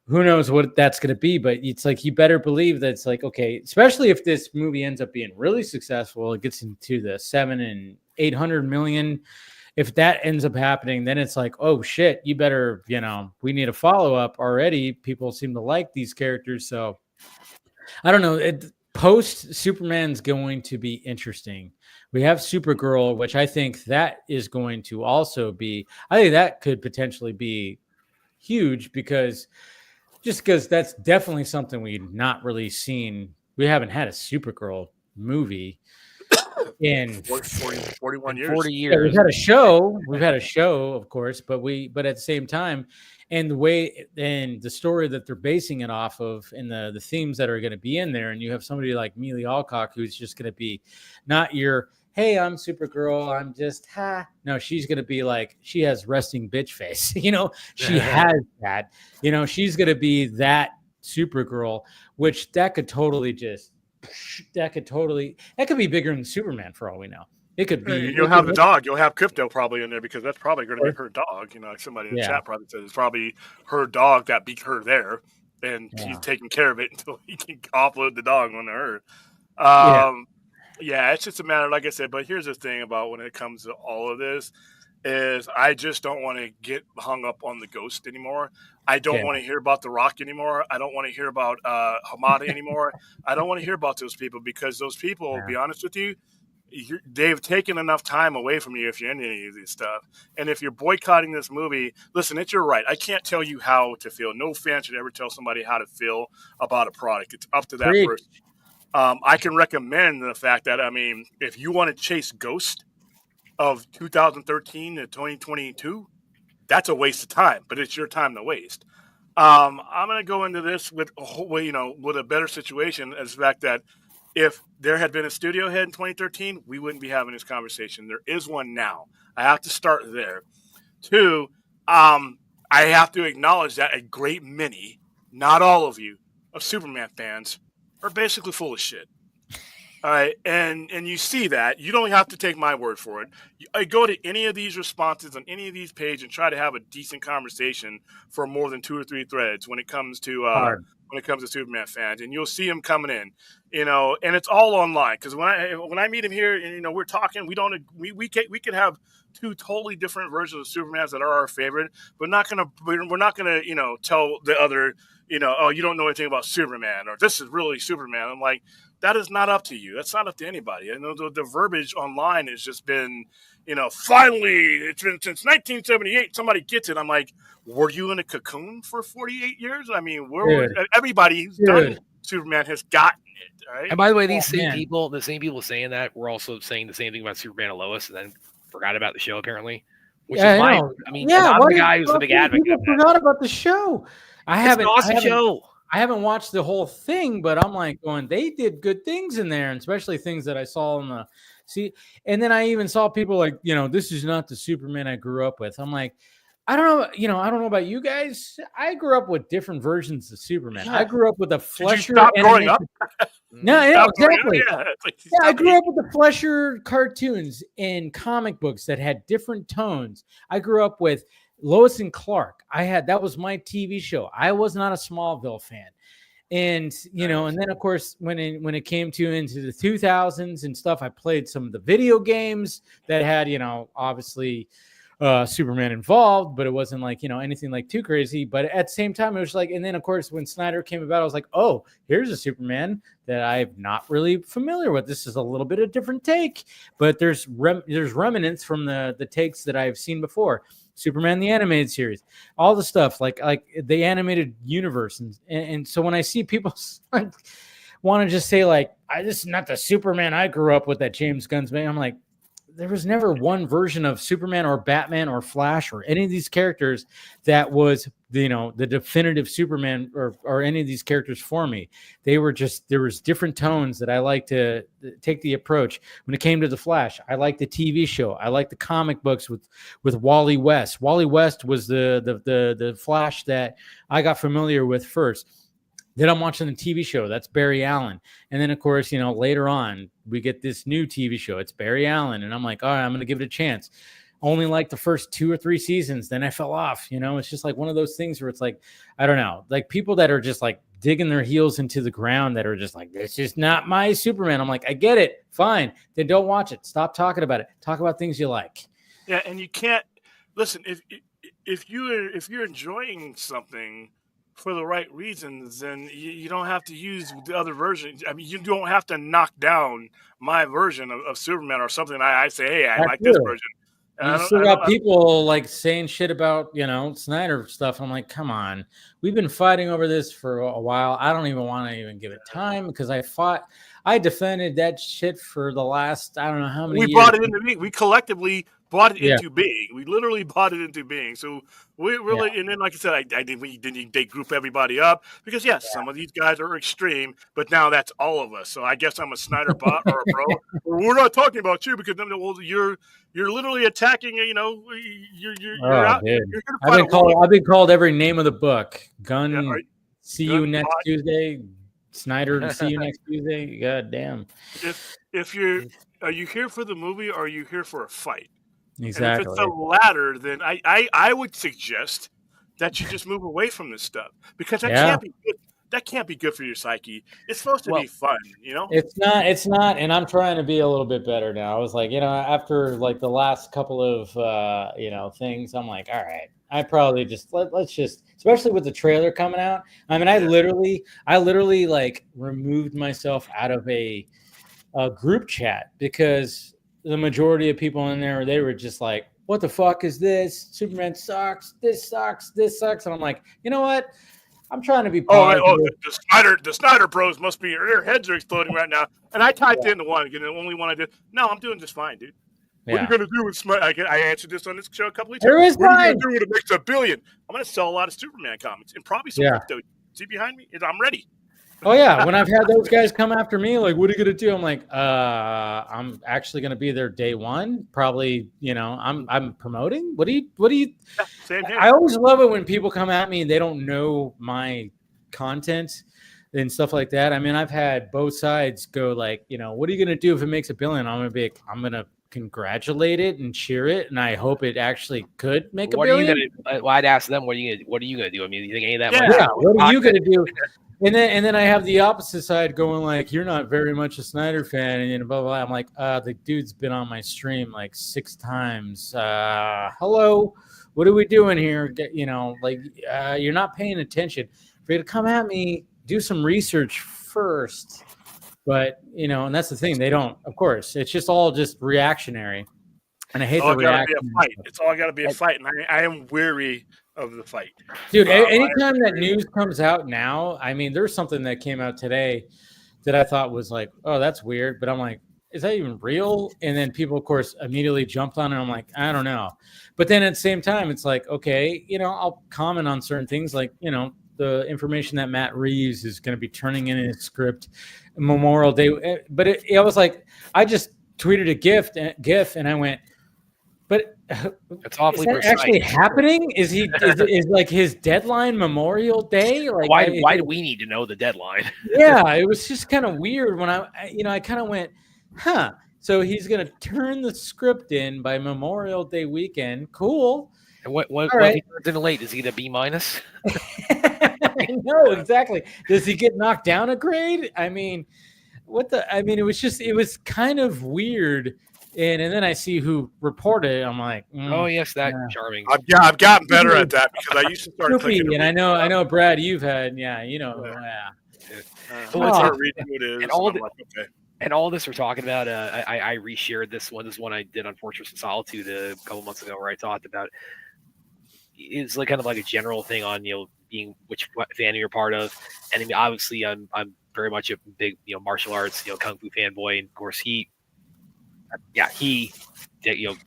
B: Who knows what that's going to be, but it's like, you better believe that it's like, okay, especially if this movie ends up being really successful, it gets into the 700 and 800 million. If that ends up happening, then it's like, oh shit, you better, you know, we need a follow-up already. People seem to like these characters. So I don't know. Post Superman's going to be interesting. We have Supergirl, which I think that is going to also be, I think that could potentially be huge because that's definitely something we've not really seen. We haven't had a Supergirl movie in
A: 41 years.
H: 40 years.
B: Yeah, we've had a show, of course, but at the same time, and the way and the story that they're basing it off of, and the themes that are going to be in there, and you have somebody like Amelia Alcock who's just going to be not your, hey, I'm Supergirl, I'm just no, she's going to be like, she has resting bitch face. You know, she has that. You know, she's going to be that Supergirl, which that could be bigger than Superman for all we know. It could be.
A: You'll have the dog. You'll have Crypto probably in there because that's probably going to be her dog. You know, like somebody in the chat probably says it's probably her dog that beat her there, and he's taking care of it until he can offload the dog on her. Yeah, it's just a matter, like I said. But here's the thing about when it comes to all of this is I just don't want to get hung up on the Ghost anymore. I don't want to hear about The Rock anymore. I don't want to hear about Hamada anymore. I don't want to hear about those people because those people, to be honest with you, they've taken enough time away from you if you're in any of this stuff. And if you're boycotting this movie, listen, it's your right. I can't tell you how to feel. No fan should ever tell somebody how to feel about a product. It's up to that person. I can recommend the fact that, I mean, if you want to chase Ghost of 2013 to 2022, that's a waste of time, but it's your time to waste. I'm going to go into this with a better situation as the fact that if there had been a studio head in 2013, we wouldn't be having this conversation. There is one now. I have to start there. Two, I have to acknowledge that a great many, not all of you, of Superman fans are basically full of shit. All right, and you see that. You don't have to take my word for it. I go to any of these responses on any of these pages and try to have a decent conversation for more than 2 or 3 threads when it comes to Superman fans, and you'll see them coming in, you know, and it's all online because when I meet him here and you know we're talking, we could have 2 totally different versions of Supermans that are our favorite, but we're not gonna you know tell the other you know, oh, you don't know anything about Superman or this is really Superman. I'm like, that is not up to you. That's not up to anybody. I know the verbiage online has just been, you know, finally, it's been since 1978, somebody gets it. I'm like, were you in a cocoon for 48 years? I mean, everybody who's done Superman has gotten it, right?
H: And by the way, the same people saying that, were also saying the same thing about Superman and Lois and then forgot about the show, apparently. Which is fine. I mean, I'm the guy who's the big advocate of that.
B: Forgot about the show.
H: It's an awesome show.
B: I haven't watched the whole thing, but I'm like going, they did good things in there, and especially things that I saw in the and then I even saw people like, you know, this is not the Superman I grew up with. I'm like, I don't know about you guys. I grew up with different versions of Superman. Yeah. I grew up with a Flesher.
A: Stop growing up.
B: No, yeah, exactly. I grew up with the Flesher cartoons and comic books that had different tones. I grew up with Lois and Clark. That was my TV show. I was not a Smallville fan. And, you know, and then of course, when it came into the 2000s and stuff, I played some of the video games that had, you know, obviously Superman involved, but it wasn't like, you know, anything like too crazy. But at the same time, it was like, and then of course, when Snyder came about, I was like, oh, here's a Superman that I'm not really familiar with. This is a little bit of different take, but there's remnants from the takes that I've seen before. Superman the animated series, all the stuff like the animated universe, and so when I see people like, want to just say like, this is not the Superman I grew up with that James Gunn's made, I'm like, there was never one version of Superman or Batman or Flash or any of these characters that was, you know, the definitive Superman or any of these characters for me. They were just, there was different tones that I like to take the approach. When it came to the Flash, I liked the TV show. I liked the comic books with Wally West. Wally West was the Flash that I got familiar with first. Then I'm watching the TV show. That's Barry Allen. And then, of course, you know, later on, we get this new TV show. It's Barry Allen. And I'm like, all right, I'm going to give it a chance. Only like the first 2 or 3 seasons. Then I fell off. You know, it's just like one of those things where it's like, I don't know, like people that are just like digging their heels into the ground that are just like, this is not my Superman. I'm like, I get it. Fine. Then don't watch it. Stop talking about it. Talk about things you like.
A: Yeah. And you can't listen if you're enjoying something for the right reasons, then you don't have to use the other version. I mean, you don't have to knock down my version of Superman or something. I say, hey, I like this version.
B: You still got people like saying shit about, you know, Snyder stuff. I'm like, come on. We've been fighting over this for a while. I don't even want to even give it time because I defended that shit for the last, I don't know how many years.
A: We brought it into being. We collectively bought it into being. We literally bought it into being. So we really, and then like I said, they group everybody up because some of these guys are extreme, but now that's all of us. So I guess I'm a Snyder bot or a bro. We're not talking about you because you're literally attacking. You know, you're out. You're
B: I've been called every name of the book. Gun. See you next Tuesday. Snyder. See you next Tuesday. God damn.
A: Are you here for the movie or are you here for a fight?
B: Exactly.
A: And if it's the latter, then I would suggest that you just move away from this stuff because that can't be good. That can't be good for your psyche. It's supposed to be fun, you know?
B: It's not. And I'm trying to be a little bit better now. I was like, you know, after like the last couple of, you know, things, I'm like, all right, I probably just, let's just, especially with the trailer coming out. I mean, I literally like removed myself out of a group chat because the majority of people in there, they were just like, what the fuck is this? Superman sucks. This sucks. This sucks. And I'm like, you know what? I'm trying to be positive.
A: The Snyder bros must be, their heads are exploding right now. And I typed in the only one I did. No, I'm doing just fine, dude. What are you going to do with I answered this on this show a couple of times. What are you going to do when it makes $1 billion? I'm going to sell a lot of Superman comics and probably some crypto. See behind me? I'm ready.
B: Oh yeah, when I've had those guys come after me, like, what are you gonna do? I'm like, I'm actually gonna be there day one. Probably, you know, I'm promoting. What do you?
A: Yeah, same here.
B: I always love it when people come at me and they don't know my content and stuff like that. I mean, I've had both sides go like, you know, what are you gonna do if it makes $1 billion? I'm gonna congratulate it and cheer it, and I hope it actually could make $1 billion.
H: Well, I'd ask them, what are you gonna do? I mean, you think any of that?
B: Yeah, what are you gonna do? And then I have the opposite side going like, you're not very much a Snyder fan, and blah, blah, blah. I'm like, the dude's been on my stream like 6 times. Hello, what are we doing here? You know, like, you're not paying attention. For you to come at me, do some research first. But, you know, and that's the thing. They don't, of course, it's just all just reactionary. And I hate the reaction.
A: It's all got to be a fight. And I am weary of the fight.
B: Dude, anytime that news comes out now, I mean, there's something that came out today that I thought was like, oh, that's weird. But I'm like, is that even real? And then people, of course, immediately jumped on it. I'm like, I don't know. But then at the same time, it's like, okay, you know, I'll comment on certain things like, you know, the information that Matt Reeves is going to be turning in his script Memorial Day. But it was like, I just tweeted a GIF and I went, but
H: it's awfully
B: is that actually happening? Is like his deadline Memorial Day? Like,
H: why do we need to know the deadline?
B: Yeah, it was just kind of weird when I kind of went, huh? So he's gonna turn the script in by Memorial Day weekend. Cool.
H: And what
B: right.
H: if he turns in late? Is he get a B minus?
B: No, exactly. Does he get knocked down a grade? I mean, it was kind of weird. And then I see who reported it. I'm like,
H: oh yes, that charming.
A: I've gotten better at that because I used to start clicking.
B: And I know, Brad, you've had,
A: I
H: Well,
A: start reading who it is.
H: and all
A: I'm like, okay.
H: And all this we're talking about, I reshared this one. This is one I did on Fortress of Solitude a couple months ago, where I talked about it's like kind of like a general thing on being which fan you're part of, and I mean, obviously I'm very much a big martial arts kung fu fanboy, and of course he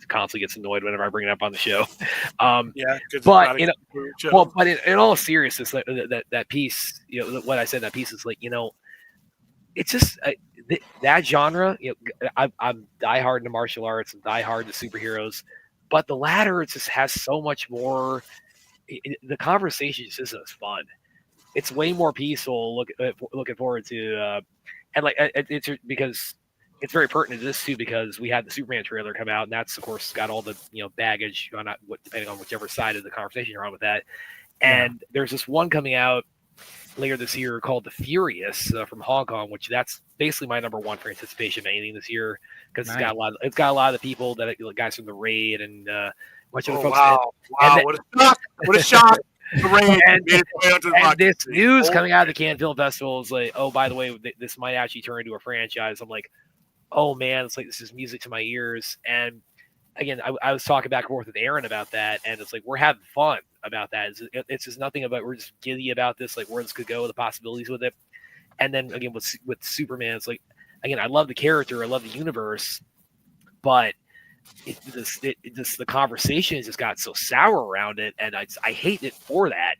H: constantly gets annoyed whenever I bring it up on the show. But but in all seriousness, that piece, what I said in that piece is like it's just that genre. I'm diehard into martial arts and diehard into superheroes, but the latter, it just has so much more. The conversation just isn't as fun. It's way more peaceful. Looking forward to, and like it's because it's very pertinent to this too, because we had the Superman trailer come out, and that's of course got all the baggage on depending on whichever side of the conversation you're on with that. And there's this one coming out later this year called The Furious from Hong Kong, which that's basically my number one for anticipation of anything this year, because it's got a lot of the people that guys from the Raid and much of the folks.
A: Wow! What a shock! The Raid
H: and this news coming out of the Cannes Film Festival is like, oh, by the way, this might actually turn into a franchise. I'm like, oh man, it's like this is music to my ears. And again, I was talking back and forth with Aaron about that, and it's like we're having fun about that. It's just nothing about we're just giddy about this, like where this could go, the possibilities with it. And then again with Superman, it's like again, I love the character, I love the universe, but the conversation has just got so sour around it, and I hate it for that.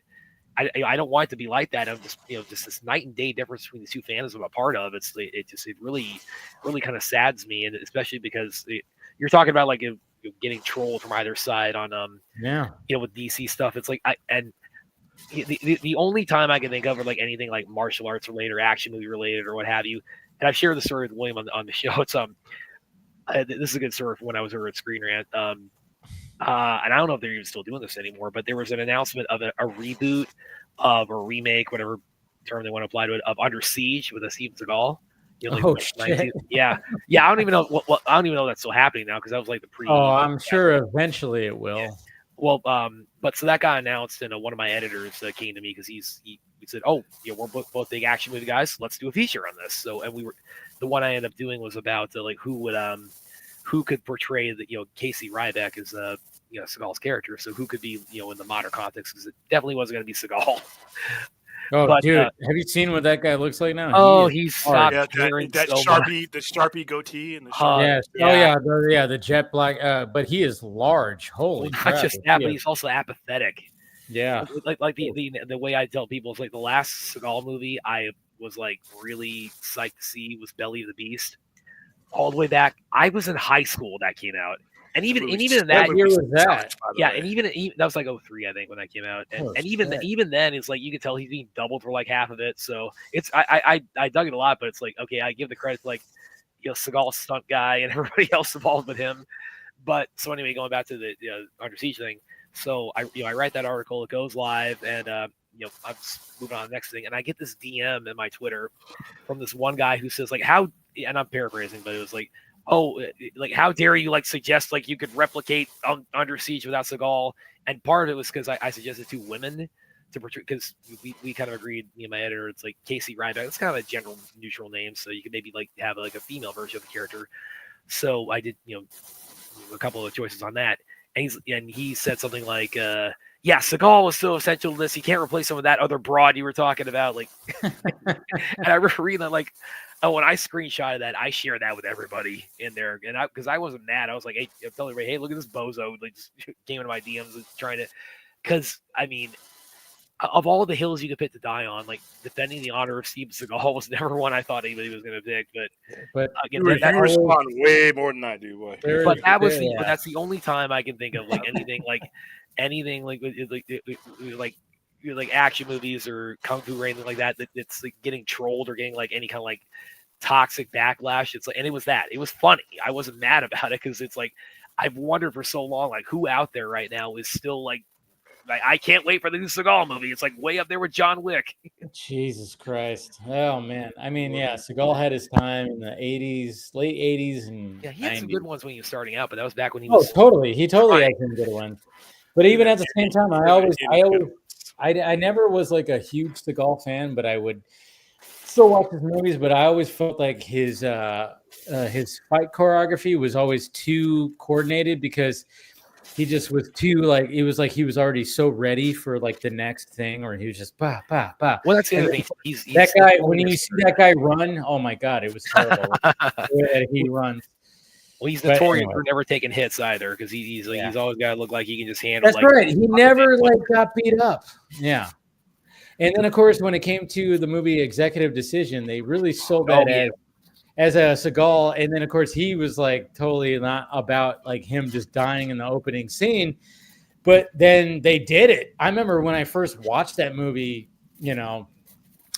H: I don't want it to be like that. I'm just just this night and day difference between the two fans I'm a part of. It really kind of saddens me, and especially because you're talking about like getting trolled from either side on with DC stuff. It's like the only time I can think of or like anything like martial arts related or action movie related or what have you, and I've shared the story with William on the show. It's this is a good story from when I was over at Screen Rant. And I don't know if they're even still doing this anymore, but there was an announcement of a reboot of a remake, whatever term they want to apply to it, of Under Siege with a Steven Seagal.
B: Shit.
H: Yeah. I don't even know I don't even know that's still happening now, because that was like the pre.
B: Oh, I'm sure eventually it will.
H: Yeah. Well, but so that got announced, and one of my editors came to me because he said, "Oh, we're both big action movie guys. Let's do a feature on this." So, and the one I ended up doing was about like who could portray Casey Ryback as Seagal's character. So who could be in the modern context, because it definitely wasn't going to be Seagal.
B: Oh, but, dude, have you seen what that guy looks like now?
H: Oh, he's stopped
A: that Sharpie goatee and the
B: the jet black. But he is large. Holy crap!
H: Not just that, but he's also apathetic.
B: Yeah,
H: like the way I tell people is like the last Seagal movie I was like really psyched to see was Belly of the Beast. All the way back, I was in high school when that came out. And even in that
B: year was that?
H: And even that was like 2003, I think, when that came out. And even then, it's like you could tell he's being doubled for like half of it. So it's I dug it a lot, but it's like, okay, I give the credit to like Seagal stunt guy and everybody else involved with him. But so anyway, going back to the Under Siege thing. So I write that article, it goes live, and I'm just moving on to the next thing, and I get this DM in my Twitter from this one guy who says like, how, and I'm paraphrasing, but it was like, oh, like, how dare you like suggest like you could replicate Under Siege without Seagal? And part of it was because I suggested 2 women to portray, because we kind of agreed, me and my editor, it's like Casey Ryback. It's kind of a general neutral name, so you could maybe like have like a female version of the character. So I did a couple of choices on that, and he said something like, yeah, Seagal was so essential to this, you can't replace him with that other broad you were talking about. Like, and I remember reading that, like, oh, when I screenshotted that, I shared that with everybody in there. And because I wasn't mad, I was like, hey, I'm telling everybody, hey, look at this bozo. Like, just came into my DMs trying to, because I mean, of all the hills you could pick to die on, like defending the honor of Steven Seagal was never one I thought anybody was going to pick. But again,
A: you respond way more than I do. Boy.
H: But that was but that's the only time I can think of like anything like action movies or kung fu or anything like that it's like getting trolled or getting like any kind of like toxic backlash. It's like, and it was funny. I wasn't mad about it, because it's like I've wondered for so long, like who out there right now is still like I can't wait for the new Seagal movie. It's like way up there with John Wick.
B: Jesus Christ. Oh man. I mean, yeah, Seagal had his time in the 80s, late 80s and
H: Yeah, he had
B: 90s.
H: some good ones when he was starting out, but that was back when he
B: Oh,
H: was
B: totally. He totally had some good ones. But even at the same time, I never was like a huge Seagal fan, but I would still watch his movies. But I always felt like his fight choreography was always too coordinated because he just was too like it was like he was already so ready for like the next thing, or he was just bah bah bah.
H: Well, that's the other thing. He's
B: that guy. When you see that guy run, oh my god, it was terrible. He runs.
H: Well, he's notorious for never taking hits either, because he's always got to look like he can just handle.
B: That's right. He never got beat up. Yeah. And then of course, when it came to the movie Executive Decision, they really sold that as a Seagal. And then of course, he was like totally not about like him just dying in the opening scene. But then they did it. I remember when I first watched that movie, you know,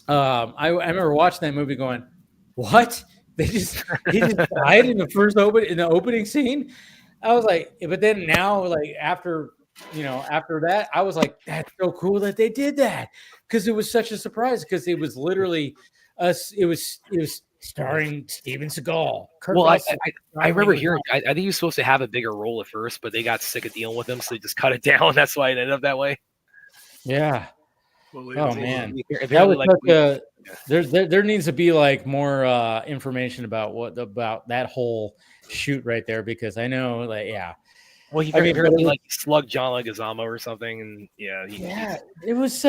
B: I remember watching that movie going, what? He just died in the opening scene. I was like, but then now, like after that, I was like, that's so cool that they did that, because it was such a surprise, because it was literally it was starring Steven Seagal.
H: Well, I remember hearing. I think he was supposed to have a bigger role at first, but they got sick of dealing with him, so they just cut it down. That's why it ended up that way.
B: Yeah. Oh man, that was like there needs to be like more information about that whole shoot right there, because I know like
H: Well, he apparently like slugged John Leguizamo or something, and
B: it was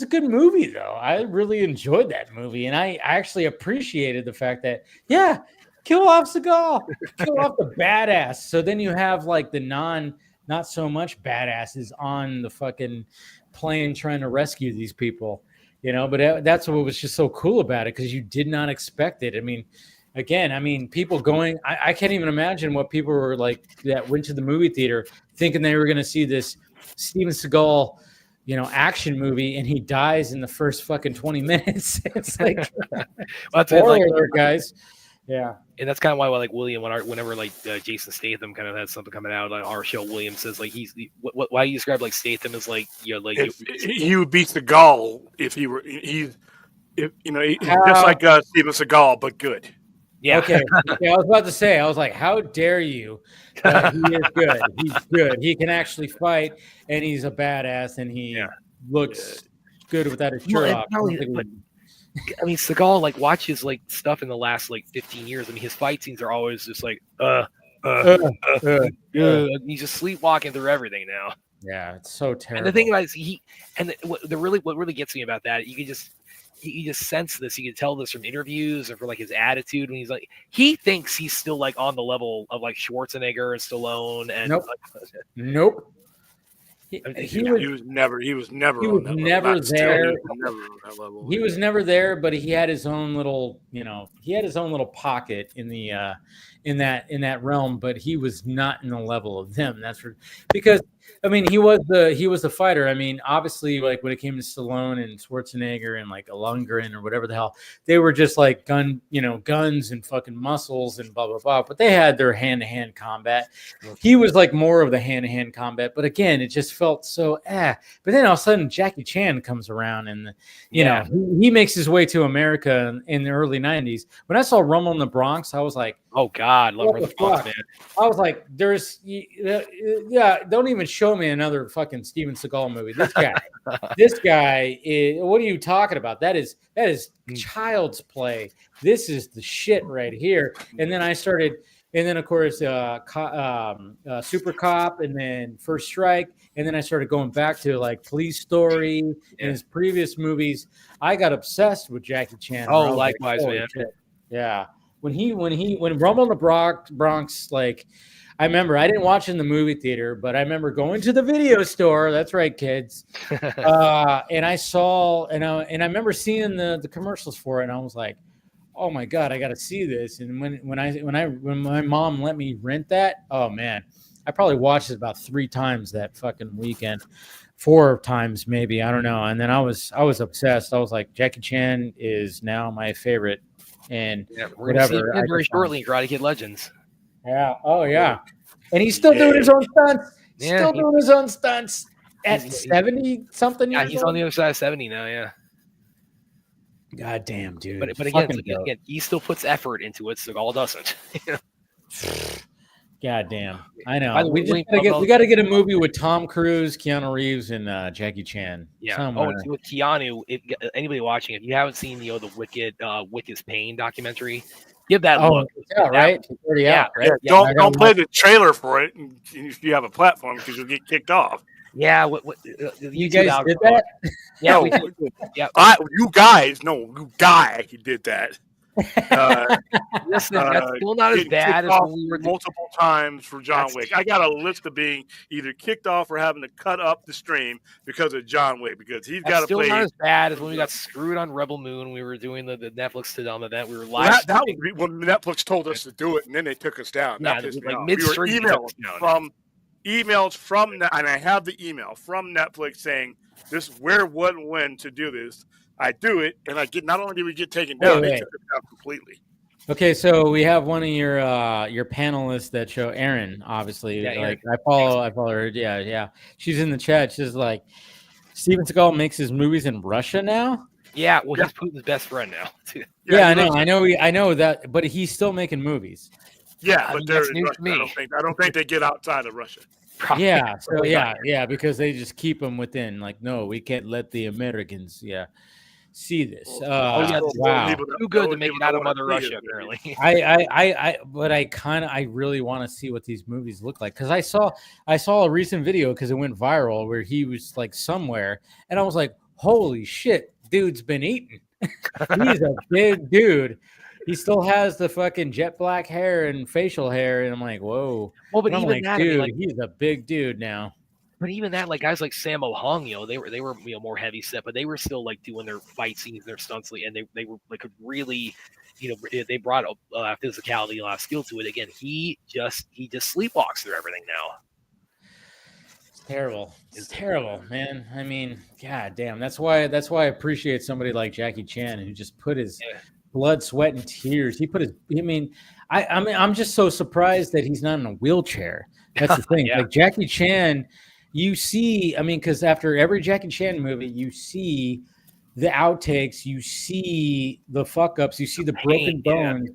B: a good movie though. I really enjoyed that movie, and I actually appreciated the fact that kill off Seagal, kill off the badass. So then you have like the not so much badasses on the fucking plane trying to rescue these people, you know. But that's what was just so cool about it, because you did not expect it. I mean, people going, I can't even imagine what people were like that went to the movie theater thinking they were going to see this Steven Seagal, you know, action movie, and he dies in the first fucking 20 mints. It's like, spoiler, guys. Yeah.
H: And that's kind of why, like William, whenever like Jason Statham kind of had something coming out on our show, William says like why you describe like Statham as like, you know, like
A: he would beat Seagal if he were just like Steven Seagal, but good.
B: Yeah. Okay. I was about to say, I was like, how dare you? He is good. He's good. He can actually fight, and he's a badass, and he looks good without his shirt off.
H: I mean, Seagal like watches like stuff in the last like 15 years. I mean, his fight scenes are always just like he's just sleepwalking through everything now.
B: Yeah, it's so terrible.
H: And the thing about it is what really gets me about that, you just sense this. You can tell this from interviews or from like his attitude when he's like, he thinks he's still like on the level of like Schwarzenegger and Stallone. And
B: nope.
A: He was never
B: there. He was never there, but he had his own little, pocket in the in that realm, but he was not in the level of them. That's because I mean, he was the fighter. I mean, obviously, like when it came to Stallone and Schwarzenegger and like Lundgren or whatever the hell, they were just like guns and fucking muscles and blah blah blah. But they had their hand-to-hand combat. He was like more of the hand-to-hand combat. But again, it just felt so But then all of a sudden, Jackie Chan comes around, and he makes his way to America in the early '90s. When I saw Rumble in the Bronx, I was like,
H: oh God, love the Bronx, man.
B: I was like, don't even show me another fucking Steven Seagal movie. This guy is, what are you talking about? That is child's play. This is the shit right here. And then of course, Super Cop, and then First Strike. And then I started going back to like Police Story and his previous movies. I got obsessed with Jackie Chan.
H: Oh, likewise, man.
B: Shit. Yeah. When Rumble in the Bronx, like, I remember I didn't watch it in the movie theater, but I remember going to the video store. That's right, kids. And I saw, and I remember seeing the commercials for it, and I was like, oh my God, I got to see this. And when my mom let me rent that, oh man, I probably watched it about 3 times that fucking weekend, 4 times maybe, I don't know. And then I was obsessed. I was like, Jackie Chan is now my favorite. And
H: we're gonna see him very shortly in Karate Kid Legends.
B: Yeah. Oh yeah. And he's still doing his own stunts.
H: Yeah,
B: Doing his own stunts at 70 something
H: Yeah,
B: years
H: he's
B: old.
H: on the other side of 70 now. Yeah.
B: God damn, dude.
H: But
B: Fucking
H: again, he still puts effort into it. Seagal doesn't.
B: God damn. I know.
H: By the way,
B: We got to get a movie with Tom Cruise, Keanu Reeves, and Jackie Chan.
H: Yeah.
B: Somewhere.
H: Oh, with Keanu, anybody watching, if you haven't seen the Wicked's Pain documentary, give that a look.
B: Yeah, right. It's already out, right?
A: Yeah, don't play the trailer for it if you have a platform because you'll get kicked off.
H: Yeah,
B: you guys did that?
H: Yeah,
A: no,
H: we did. Yeah,
A: you guys, no, you guy, he did that.
H: Listen, that's still not as bad as when we were
A: multiple times for John Wick. I got a list of being either kicked off or having to cut up the stream because of John Wick because he's got to play.
H: Still not as bad as when we got screwed on Rebel Moon. We were doing the Netflix to them event. We were live.
A: That was when Netflix told us to do it, and then they took us down.
H: Yeah,
A: that
H: like
A: midstream. We were emails from, and I have the email from Netflix saying this is where, what, and when to do this. I do it, and I get. Not only did we get taken down, they took us down completely.
B: Okay, so we have one of your panelists that show Erin. Obviously, like I follow her. Yeah. She's in the chat. She's like, Steven Seagal makes his movies in Russia now.
H: Yeah, well, he's Putin's best friend now.
B: Yeah, I know that, but he's still making movies.
A: Yeah, but they're in Russia. I don't think they get outside of Russia.
B: Probably. Yeah, so yeah, because they just keep them within. Like, no, we can't let the Americans, see this. Wow,
H: too good to make it out of Mother Russia. Apparently,
B: but I really want to see what these movies look like because I saw a recent video because it went viral where he was like somewhere, and I was like, holy shit, dude's been eating. He's a big dude. He still has the fucking jet black hair and facial hair, and I'm like, whoa.
H: Well, but
B: I'm
H: even
B: like,
H: that,
B: dude,
H: I mean,
B: he's a big dude now.
H: But even that, like guys like Sammo Hung, they were more heavy set, but they were still like doing their fight scenes, their stunts, and they were like really, they brought physicality, a lot of skill to it. Again, he just sleepwalks through everything now.
B: It's terrible, man. I mean, god damn. That's why I appreciate somebody like Jackie Chan who just put his blood, sweat, and tears. He put his. I mean, I'm just so surprised that he's not in a wheelchair. That's the thing. Like Jackie Chan, you see. I mean, because after every Jackie Chan movie, you see the outtakes, you see the fuck ups, you see the broken bones.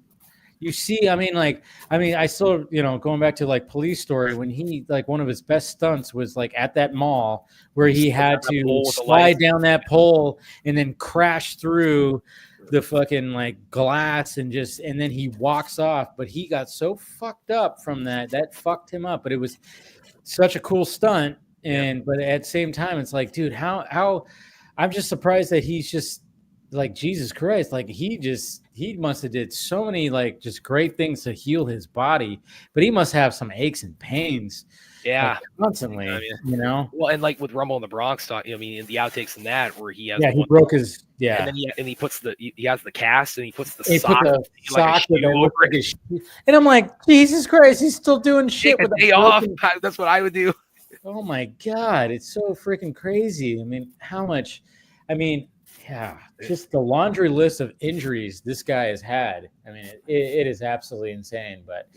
B: You see, I still, going back to like Police Story when he like one of his best stunts was like at that mall where he had to slide down that pole and then crash through the fucking like glass and then he walks off. But he got so fucked up from that fucked him up. But it was such a cool stunt. But at the same time, it's like, dude, how I'm just surprised that he's just like, Jesus Christ, like he must have did so many like just great things to heal his body, but he must have some aches and pains.
H: Yeah,
B: like, constantly.
H: Well, and like with Rumble in the Bronx, in the outtakes in that where he has
B: he broke his
H: and then he puts he has the cast and he puts the
B: sock and I'm like, Jesus Christ, he's still doing shit with a
H: day off. That's what I would do.
B: Oh my god, it's so freaking crazy. I mean, how much? I mean. Yeah, just the laundry list of injuries this guy has had. I mean, it is absolutely insane. But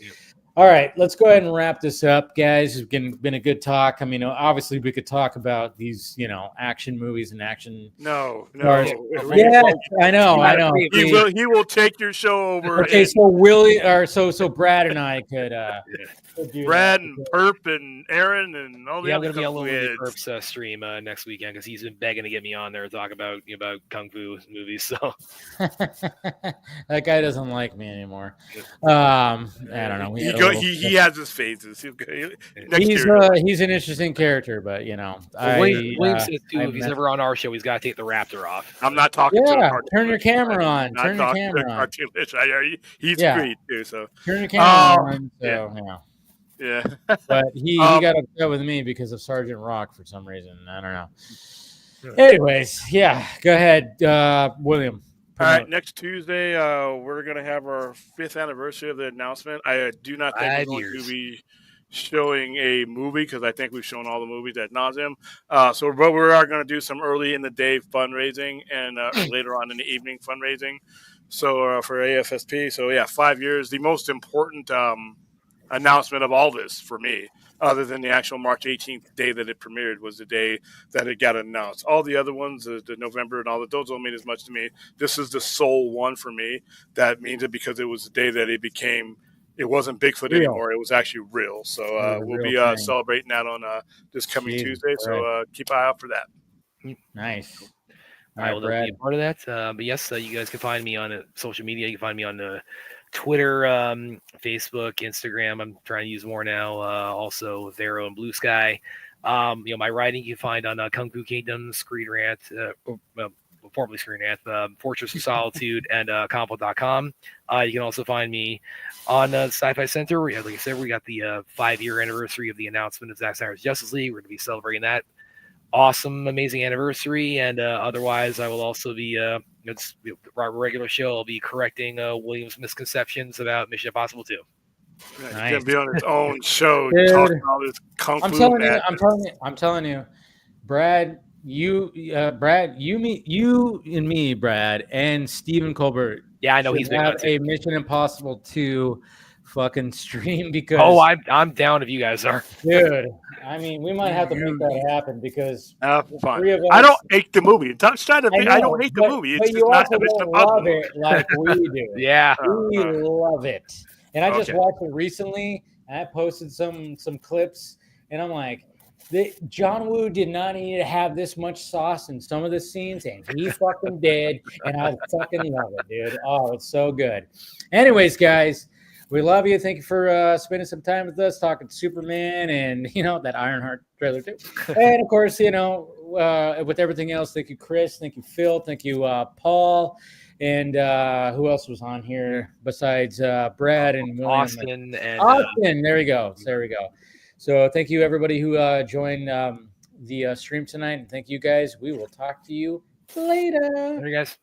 B: all right, let's go ahead and wrap this up, guys. It's been a good talk. I mean, obviously we could talk about these, action movies and action.
A: No.
B: Yeah, I know.
A: He will take your show over.
B: Okay, so Brad and I could.
A: Brad and Perp and Aaron and all the
H: other.
A: I'm
H: going to be on Perp's stream next weekend because he's been begging to get me on there and talk about kung fu movies. So
B: that guy doesn't like me anymore. I don't know.
A: He has his phases.
B: He's an interesting character, but
H: William says too. If he's ever on our show, he's got to take the Raptor off.
A: I'm not talking.
B: Yeah, turn your camera on. Turn your camera on.
A: He's great too. So
B: turn your camera on. So
A: yeah.
B: But he got upset with me because of Sergeant Rock for some reason. I don't know. Anyways, go ahead, William.
A: All right, next Tuesday, we're going to have our 5th anniversary of the announcement. I do not think we're going to be showing a movie because I think we've shown all the movies ad nauseum. But we are going to do some early in the day fundraising and later on in the evening fundraising. So for AFSP, 5 years, the most important announcement of all this for me, other than the actual March 18th day that it premiered, was the day that it got announced. All the other ones, the November and all that, those don't mean as much to me. This is the sole one for me that means it because it was the day that it became. It wasn't Bigfoot
B: Real.
A: anymore. It was actually real. So we'll be celebrating that on this coming Tuesday. So keep an eye out for that.
B: Nice.
H: I will be a part of that. But yes, you guys can find me on social media. You can find me on Twitter, Facebook, Instagram. I'm trying to use more now. Also, Vero and Blue Sky. My writing you can find on Kung Fu Kingdom, Screen Rant, formerly Screen Rant, Fortress of Solitude, and Compo.com. You can also find me on Sci-Fi Center. Like I said, we got the 5-year anniversary of the announcement of Zack Snyder's Justice League. We're going to be celebrating that awesome, amazing anniversary. And otherwise, I will also be our regular show. I'll be correcting William's misconceptions about Mission Impossible 2.
A: Nice. He's gonna be on his own show,
B: Dude,
A: talking all this kung fu.
B: I'm telling you, Brad. You and me, Brad, and Stephen Colbert.
H: Yeah, I know he's been
B: have a Mission Impossible 2 fucking stream because.
H: Oh, I'm down if you guys are.
B: Dude, I mean, we might have to make that happen because
A: fine.
B: 3 of us.
A: I don't hate the movie. I don't hate the movie. It's
B: but
A: just
B: you
A: not
B: also don't love it like we do.
H: Yeah,
B: we love it. And I just watched it recently, and I posted some clips, and I'm like, John Woo did not need to have this much sauce in some of the scenes, and he fucking did, and I fucking love it, dude. Oh, it's so good. Anyways, guys, we love you. Thank you for spending some time with us, talking Superman and, that Ironheart trailer too. And, of course, with everything else, thank you, Chris. Thank you, Phil. Thank you, Paul. And who else was on here besides Brad and William?
H: Austin.
B: There we go. So thank you, everybody who joined the stream tonight. And thank you, guys. We will talk to you later.
H: Later, guys.